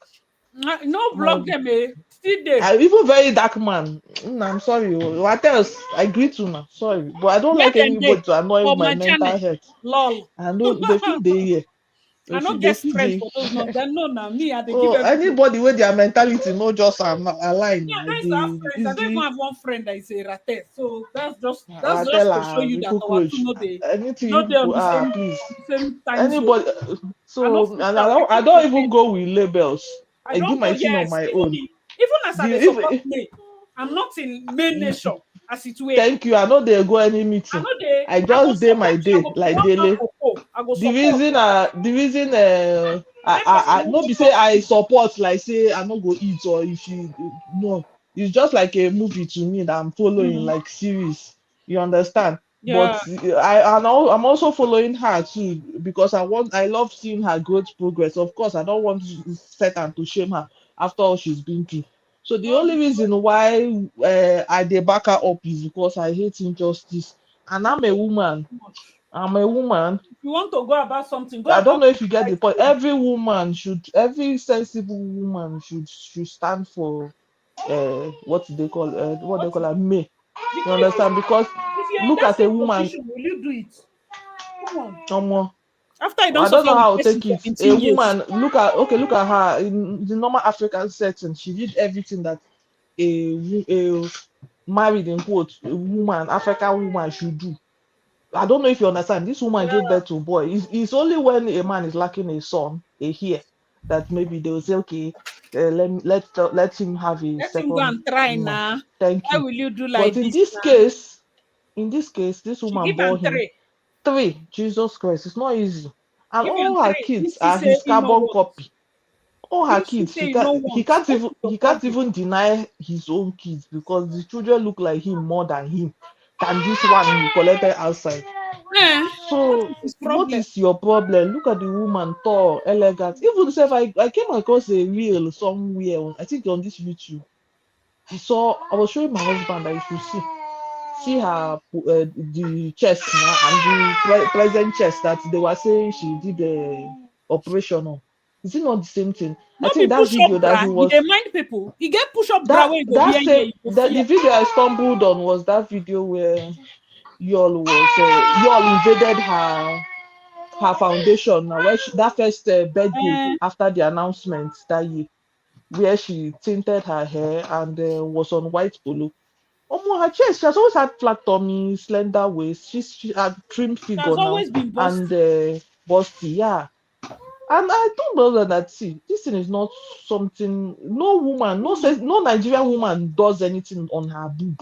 no My, block them, eh? Still there. I even very dark man. I'm sorry. What else? I agree to now. Sorry, but I don't Where like them anybody they to annoy for my my channel? mental health. Lol. I don't. They feel they here. I They not feel they get feel strength they. for those ones. They know now. Me, I they give Oh, everybody. anybody with their mentality no just Yeah, align. I don't used to have They friends. I don't even easily have one friend that is a rate. So that's I just tell to show her you the that our two cockroach. know they Anything you not they on people the are, same please. time zone. Anybody. I not So full and shout. I I keep don't the even lane. go with labels. I I do don't go. my thing on Yes, my own. even as I The dey support if me, I'm not in main nation as it were. thank you. I know they go any I meeting. know they. I I go just day my support you. I day go put like one man daily. for pole. I go The support. reason Make person I no no go be say talk. I support like say I no go eat or if you no, it's just like a movie to me that I'm following Mm, like series. You understand? But yeah, I'm also following her too because I love seeing her growth progress. Of course, I don't want to set her to shame her after all she's been through. So the no, only reason why I dey back her up is because I hate injustice, and no, I'm a woman. much. I'm a woman. If you want to go about something, go I don't about know it if you get the right point. way. Every sensible woman should stand for what they call what they What call is a May. You because understand? Because if you're in look that at a same woman, position, will you do it? Come on. um, After you don't I don't suffer know with how to person take for it. A 18 years. woman, look at her in the normal African setting. She did everything that a married in quote a woman, African woman should do. I don't know if you understand. This woman Yeah, gave birth to a boy. It's only when a man is lacking a son, a hair, that maybe they will say, okay, let him have a let him go second and try woman. now. Thank Why you. will you do But like this now? in this case, this She woman give bore him him three. three. Jesus Christ, it's not easy. And Give him all her three. You kids see, are say his you know carbon what? copy. All her You see, kids, say you know want. What is your he can't problem? even deny his own kids because the children look like him more than this one he collected outside. What So is his what problem? is your problem? Look at the woman, tall, elegant. Even if I came across a reel somewhere, I think on this YouTube. I was showing my husband that you should see her the chest now and the present chest that they were saying she did the operation on. Is it not the same thing? I No be think that push video up that bra. he You was dey mind people. You get push up bra where you go be here, you go that fear. the video I stumbled on was that video where y'all invaded her foundation now where that first birthday Eh, after the announcement that year where she tinted her hair and was on white polo. Her chest, she has always had flat tummy, slender waist. She had trim she has figure now always been and busty. busty, yeah. And I told my husband that see, this thing is not something. No woman, no Nigerian woman does anything on her boob.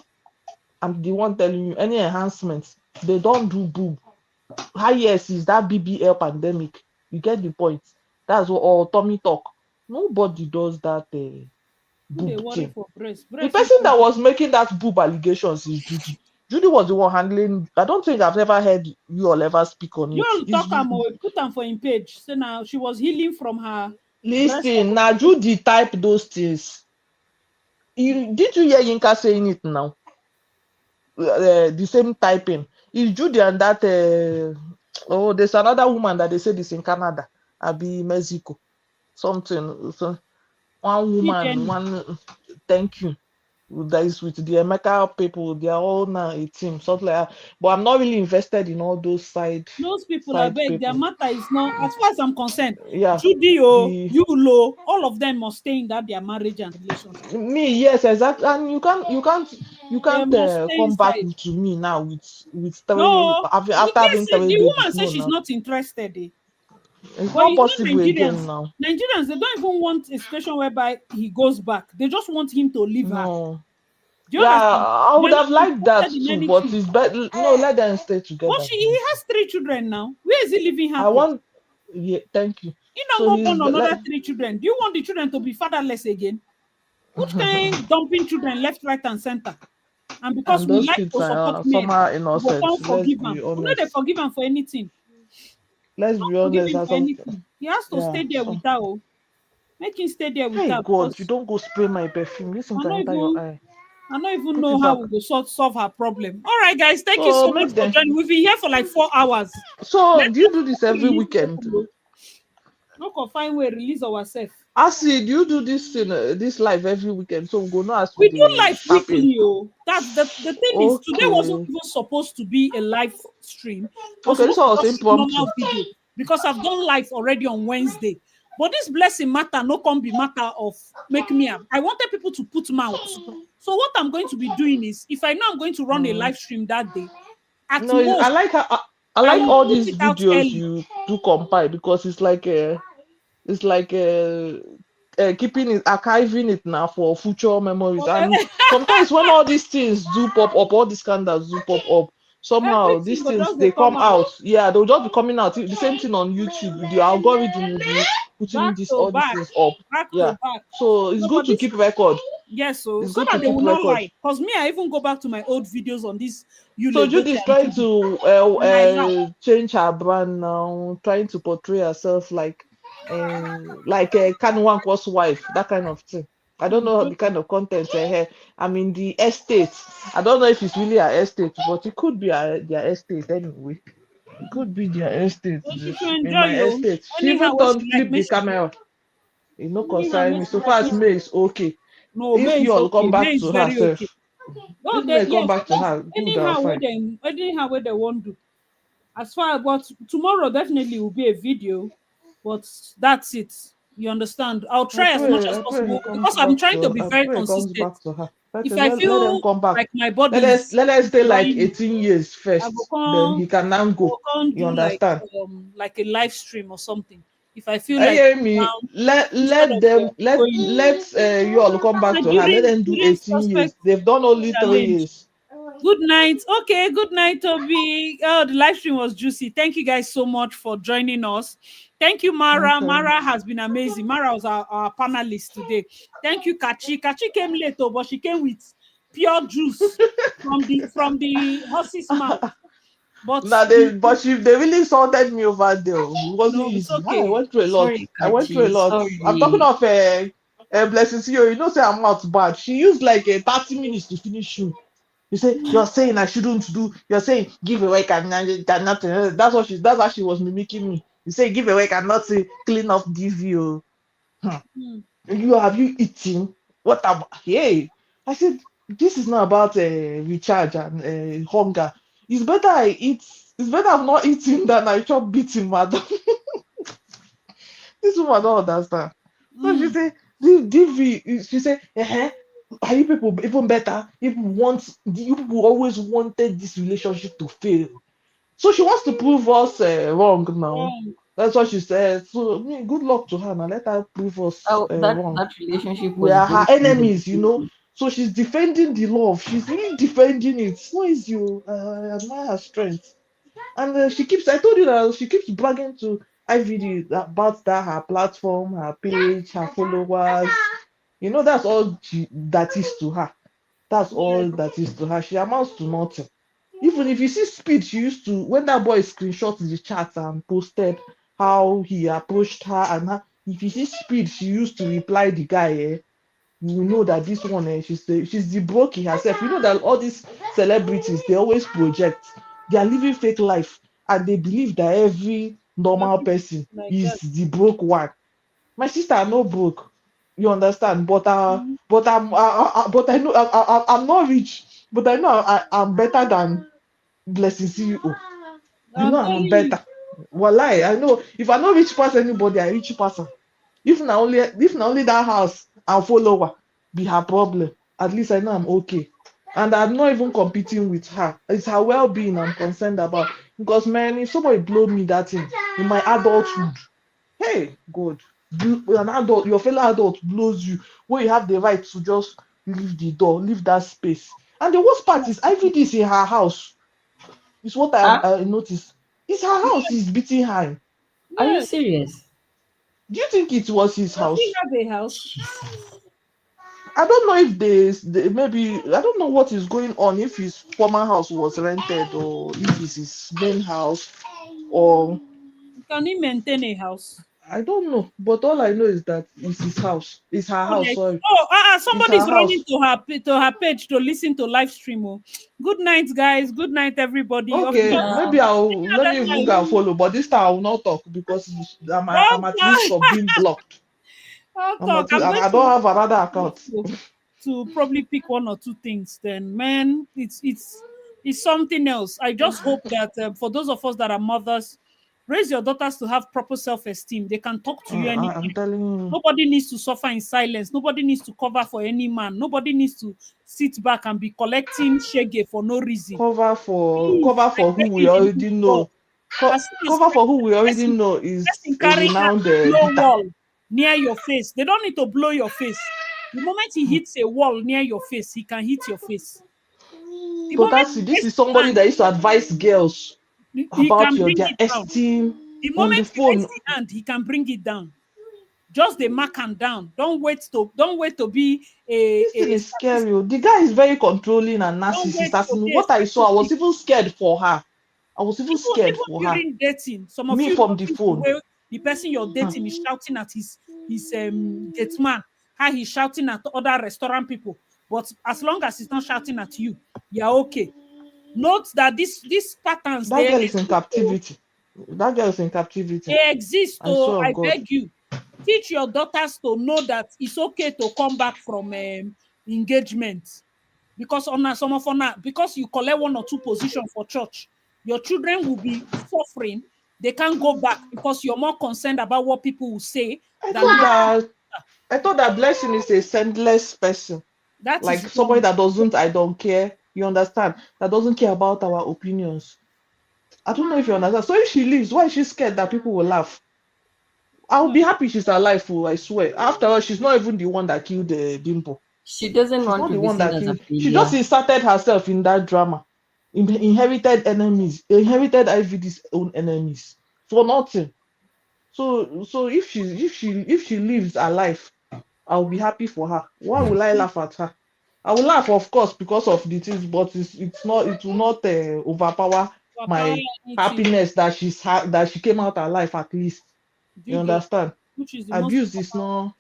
I'm the one telling you any enhancements. They don't do boob. Highest is that BBL pandemic. You get the point. That's what or tummy talk. Nobody does that Who dey boob worry thing. for breast? The Breast no person that easy. was making that boob allegations is Judy. Judy was the one handling. I don't think I've ever heard you all ever speak on You it. all talk am or put am for him page. Say now she was healing from her breast Listen, now augmentation. Judy type those things. Did you hear Yinka saying it now? The same typing. Is Judy and that there's another woman that they said is in Canada. Abi Mexico. Something. So one See woman, Jenny. one thank you. that is with the America people. They are all now a team, something like that. But I'm not really invested in all those Those people, I beg, their people. matter is not, as far as I'm concerned, Yeah, Judy, the you, Lo, all of them must stay in that their marriage and relationship. me, yes, exactly. And you They can't must stay come back inside. to me now with three No, after having three the babies. woman No, says she's no, not interested. it's But not you know, possible again Nigerians, now. Nigerians, they don't even want a situation whereby he goes back. They just want him to leave her. No. Do you Yeah, understand? I would They're have not liked that interested in too, but anything. it's better. No, let them stay But together, he please. has 3 children now. Where is he leaving her I to? want. Yeah, thank you. He So don't go he's born another 3 children. Do you want the children to be fatherless again? Which kind dumping children left, right, and center? And because and we those like kids to support are men, somehow we go innocent. can't Let's forgive be him. We know they honest. forgive him for anything. Let's Don't be forgive honest. him As for some, anything. He has to yeah, stay there with some. her. Make him stay there with Hey her God, you because don't go spray my perfume. Listen I to don't enter your even eye. I don't even Put know it how back. we will solve her problem. All right, guys, thank you So so much make for them. joining. We've been here for like 4 hours. So Let's do you do this every release weekend? people. No can find way release ourselves. I see. Do you do this in this live every weekend? So we go now as We we do the live tapping. weekly, That's the thing is today wasn't Okay. even supposed to be a live stream. It was Okay, this supposed to one was just shoot impromptu. normal video because I've done live already on Wednesday. But this blessing matter no can be matter of make me up. I wanted people to put mouth. So what I'm going to be doing is if I know I'm going to run a live stream that day, at No, most I I like will all put these it out videos early. you do compile because it's like keeping it archiving it now for future memories. And sometimes when all these things do pop up, all these scandals do pop up, somehow these Everything will things just they come come out out. Yeah, they'll just be coming out. The same thing on YouTube. The algorithm will be putting back this to all these back, things up. back to Yeah. back. So it's No, good but to this keep record. yes, so It's so good that to they keep will not record. lie. Because me, I even go back to my old videos on this So Yule Gote Judy is and trying Judy, to and I laugh. change her brand now, trying to portray herself like a Kanwankwa's wife, that kind of thing. I don't know the Okay. kind of content here. I mean the estate. I don't know if it's really her estate, but it could be their estate anyway. It could be their estate. So she Just should in enjoy my you. estate. She Anyhow, even what she turned like, flip may the she do. camera. It no Anyhow, concern may me. she So like, far may as she May do. is okay. No, If May you is all come okay. May back is to very okay. herself, No, if they May come yes, back to yes. her, good and fine. Anyhow where they won't do. As far as but tomorrow definitely will be a video, but that's it. You understand? I'll try as much as I pray he possible comes because I'm back trying to to be I very pray he comes consistent. back to her. If I Let them feel come back. like my body is Let us stay like destroying me, 18 years I go first. Then come, he can now I go. go come You do understand? like a live stream or something. If I feel I like hear me. down instead Let of them going. you all come back So to her. Let them do during 18 suspect years. They've done only 3 years. good night. Okay, good night, Toby. Oh, the live stream was juicy. Thank you guys so much for joining us. Thank you, Mara. Okay. Mara has been amazing. Mara was our panelist today. Thank you, Kachi. Kachi came late, but she came with pure juice from the horse's mouth. But They really sorted me over there. It wasn't no, it's easy. I okay. went through a lot. Sorry, I went through a Kachi. lot. I'm talking Sorry. of a blessing CEO. You know, say I'm not bad. She used like 30 minutes to finish shoot. You say you're saying I shouldn't do. You're saying give away cannot. That's how she was mimicking me. You say give away cannot clean up give you. Hmm. Have you eaten? What about hey? I said this is not about recharge and hunger. It's better I eat. It's better I'm not eating than I chop beating, madam. This woman don't understand. So she Hmm. say, DV, she say, are you people even better? You people always wanted this relationship to fail. So she wants to prove us wrong now. Wrong. That's what she said. So good luck to her now. Let her prove us Oh, wrong. that relationship We was are her built on the enemies, you know. So she's defending the love. She's really defending it. It's not easy. I admire her strength. And I told you that she keeps bragging to IVD about that her platform, her page, her followers. You know, that's all that is to her. That's Yes. all that is to her. She amounts to nothing. Even if you see speed, she used to, when that boy screenshot the chat and posted how he approached her, and if you see speed, she used to reply the guy, you know that this one, she's the brokey herself. You know that all these celebrities, they always project. They are living fake life, and they believe that every normal person Like is that. the broke one. My sister are no broke. You understand? But but but I know I'm not rich, but I know I'm better than Blessing CEO. You I'm know telling I'm you. better. Wallahi, I know if I not reach past anybody, I reach past her. If not only that house and follower be her problem, at least I know I'm okay. And I'm not even competing with her. It's her well-being I'm concerned about. Because man, if somebody blow me that thing in my adulthood, hey God, an adult, your fellow adult blows you where you have the right to just leave the door, leave that space. And the worst part is IVD is in her house. It's what Ah, I noticed. It's her house is beating her. are you Yes. serious? Do you think it was his Does he house? have a house? Jesus. I don't know if they maybe I don't know what is going on, if his former house was rented or if it's his main house or Can he maintain a house? I don't know. But all I know is that it's his house. It's her Oh, house, sorry. It's her somebody's running house. to her page to listen to live stream. Oh. Good night, guys. Good night, everybody. Okay, maybe I'll let me even go and follow, but this time I will not talk because I'm Don't at risk of being blocked. I'll I'm talk. at, I'm and going I don't have another account. to probably pick one or two things. Then, man, it's something else. I just hope that for those of us that are mothers, raise your daughters to have proper self-esteem. They can talk to you I'm anytime. telling you, Nobody needs to suffer in silence. Nobody needs to cover for any man. Nobody needs to sit back and be collecting shege for no reason. Please, cover I for who beg we you in the name already of God. know. As soon as Cover for who we already person, know is person a carry hand renowned blow beater. wall near your face, they don't need to blow your face. The moment he hits a wall near your face, he can hit your face. The But moment that's he this raises is his somebody hand, that used to advise girls he about can bring their it down. esteem The on moment the he raises phone. his hand, he can bring it down. Just the mark and down. Don't wait to be This thing a is scary. Oh. The guy is very controlling and don't narcissist. wait As to in be a what I saw, I was statistic. even scared for her. I was even scared Even for her. during dating, some of Me you from the notice the phone. way the person you're Hmm. dating is shouting at his gate man, how he's shouting at other restaurant people. But as long as he's not shouting at you, you're okay. Note that these patterns That girl is in captivity. That girl is in captivity. they exist. I So swear on I God. beg you, teach your daughters to know that it's okay to come back from engagement. Because on some of on because you collect one or two positions for church, your children will be suffering. They can't go back because you're more concerned about what people will say I than thought what that I thought that Blessing is a sendless person. that Like is somebody wrong. that doesn't, I don't care. You understand? That doesn't care about our opinions. I don't know if you understand. So if she leaves, why is she scared that people will laugh? I'll be happy she's alive, oh, I swear. After all, she's not even the one that killed Dimple. She doesn't She's want not to the be one seen that as a killed. She just failure. inserted herself in that drama. Inherited enemies, inherited IVD's own enemies for nothing. So if she lives alive, I'll be happy for her. Why will I laugh at her? I will laugh, of course, because of the things, but it's not. It will not overpower For power my anything, happiness that that she came out alive at least. do You you get understand? which is the most Abuse is not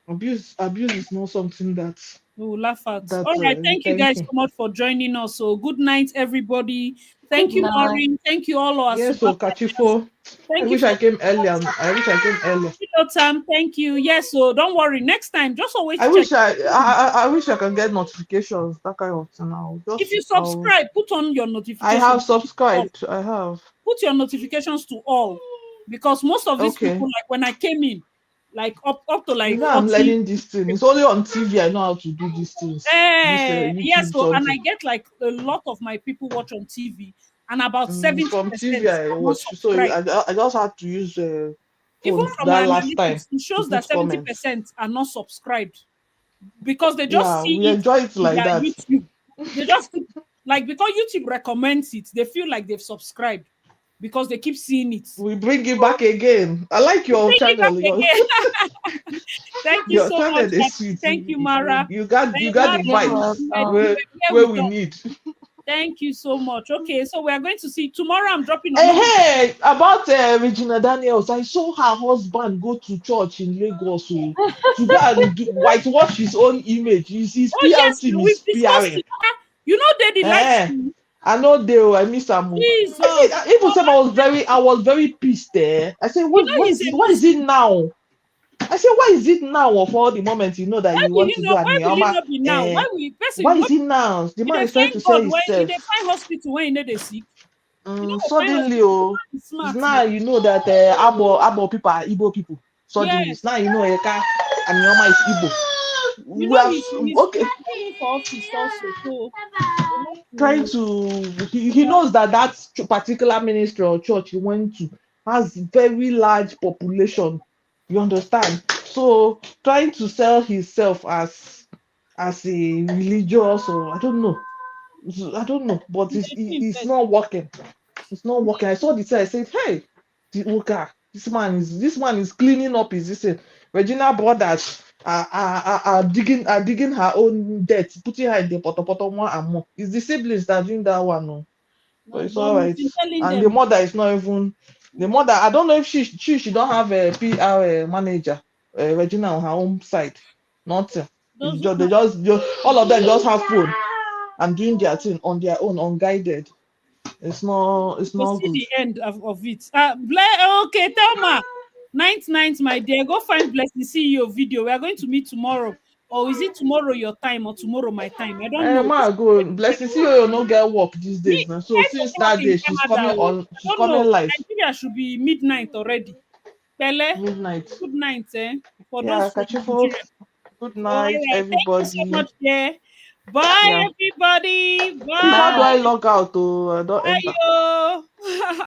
abuse is not something that we will laugh at. that. All right, thank you Thank guys you. so much for joining us. So good night, everybody. Good Thank you, night. Maureen. Thank you all our Yes, super so partners. Kachifo. I Thank you wish for I came earlier. I wish I came earlier. Tam. Thank you. Yes, so don't worry. Next time, just always I check. wish I wish I can get notifications, that kind of thing. If you subscribe, put on your I notifications have to all. subscribed. I have. Put your notifications to all, because most of these Okay. people, like when I came in, like up to You like know, I'm 40. learning this thing. It's only on TV I know how to do these things. This Yes, YouTube so and I something. get like a lot of my people watch on TV, and about 70% From TV I are not watch. So subscribed. I just had to use Even phone from my that last time analytics, it to shows that put comments. 70% are not subscribed because they just Yeah, see we it enjoy it in like their that. YouTube. They just like because YouTube recommends it, they feel like they've subscribed because they keep seeing it. We bring it back again. I like your Bring it back channel. Your again. Thank you your so much, channel is Papi. sweet. Thank you, Mara. You got Mara, the You're vibes you welcome. were here where with we us. need. Thank you so much. Okay, so we are going to see tomorrow. I'm dropping Hey, another. hey, about Regina Daniels, I saw her husband go to church in Lagos to go and whitewash his own image. His Oh PR yes, team we've is discussed PRing. it. You know, they the live Eh, stream. I know they. I miss Amu. I Jesus, said, even Mama, said I was very pissed there. I said, you know he's a what is it Muslim. now? I say, why is it now of all the moments you know that you will want you to do know? Why will it Anioma? not be now? Why will person Why is what it now? The you man dey is trying find to sell God when you himself. dey find hospital when you know they sick? You know, find Suddenly, hospital, the oh, man is it's smart now now. you know that Abo people are Igbo people. Suddenly, it's Yes. now you know Eka Anioma is Igbo. You We know are he's okay. running for office also, so Trying to he knows that particular ministry or church he went to has very large population, you understand, so trying to sell himself as a religious, or I don't know, but it's not working. It's not working. I saw this. I said, hey, this man is cleaning up his this thing. Regina brothers are digging her own debt, putting her in the poto one and more. It's the siblings that are doing that one, no. But no, it's but all he's right. been telling And the them. mother is not even the mother. I don't know if she don't have a PR manager, Regina on her own side. Nothing. Those They just all of them just have phone and doing their thing on their own, unguided. It's will not see good. the end of it. Okay, Thelma. Ninth, my dear. Go find Blessing CEO video. We are going to meet tomorrow. Or is it tomorrow your time or tomorrow my time? I don't know. Ma go blessing. See you no get work these Me, days now. So I since work that in day she's Canada. coming Oh. on. I She's don't coming know. live Nigeria should be midnight already. Pele, midnight. good night, for those Yeah, from Kachifo. Nigeria. Good All night, right. Thank you so everybody. much, dear. Bye, Yeah. everybody. Please, how do Bye. I log out? I don't enter. Bye, yo.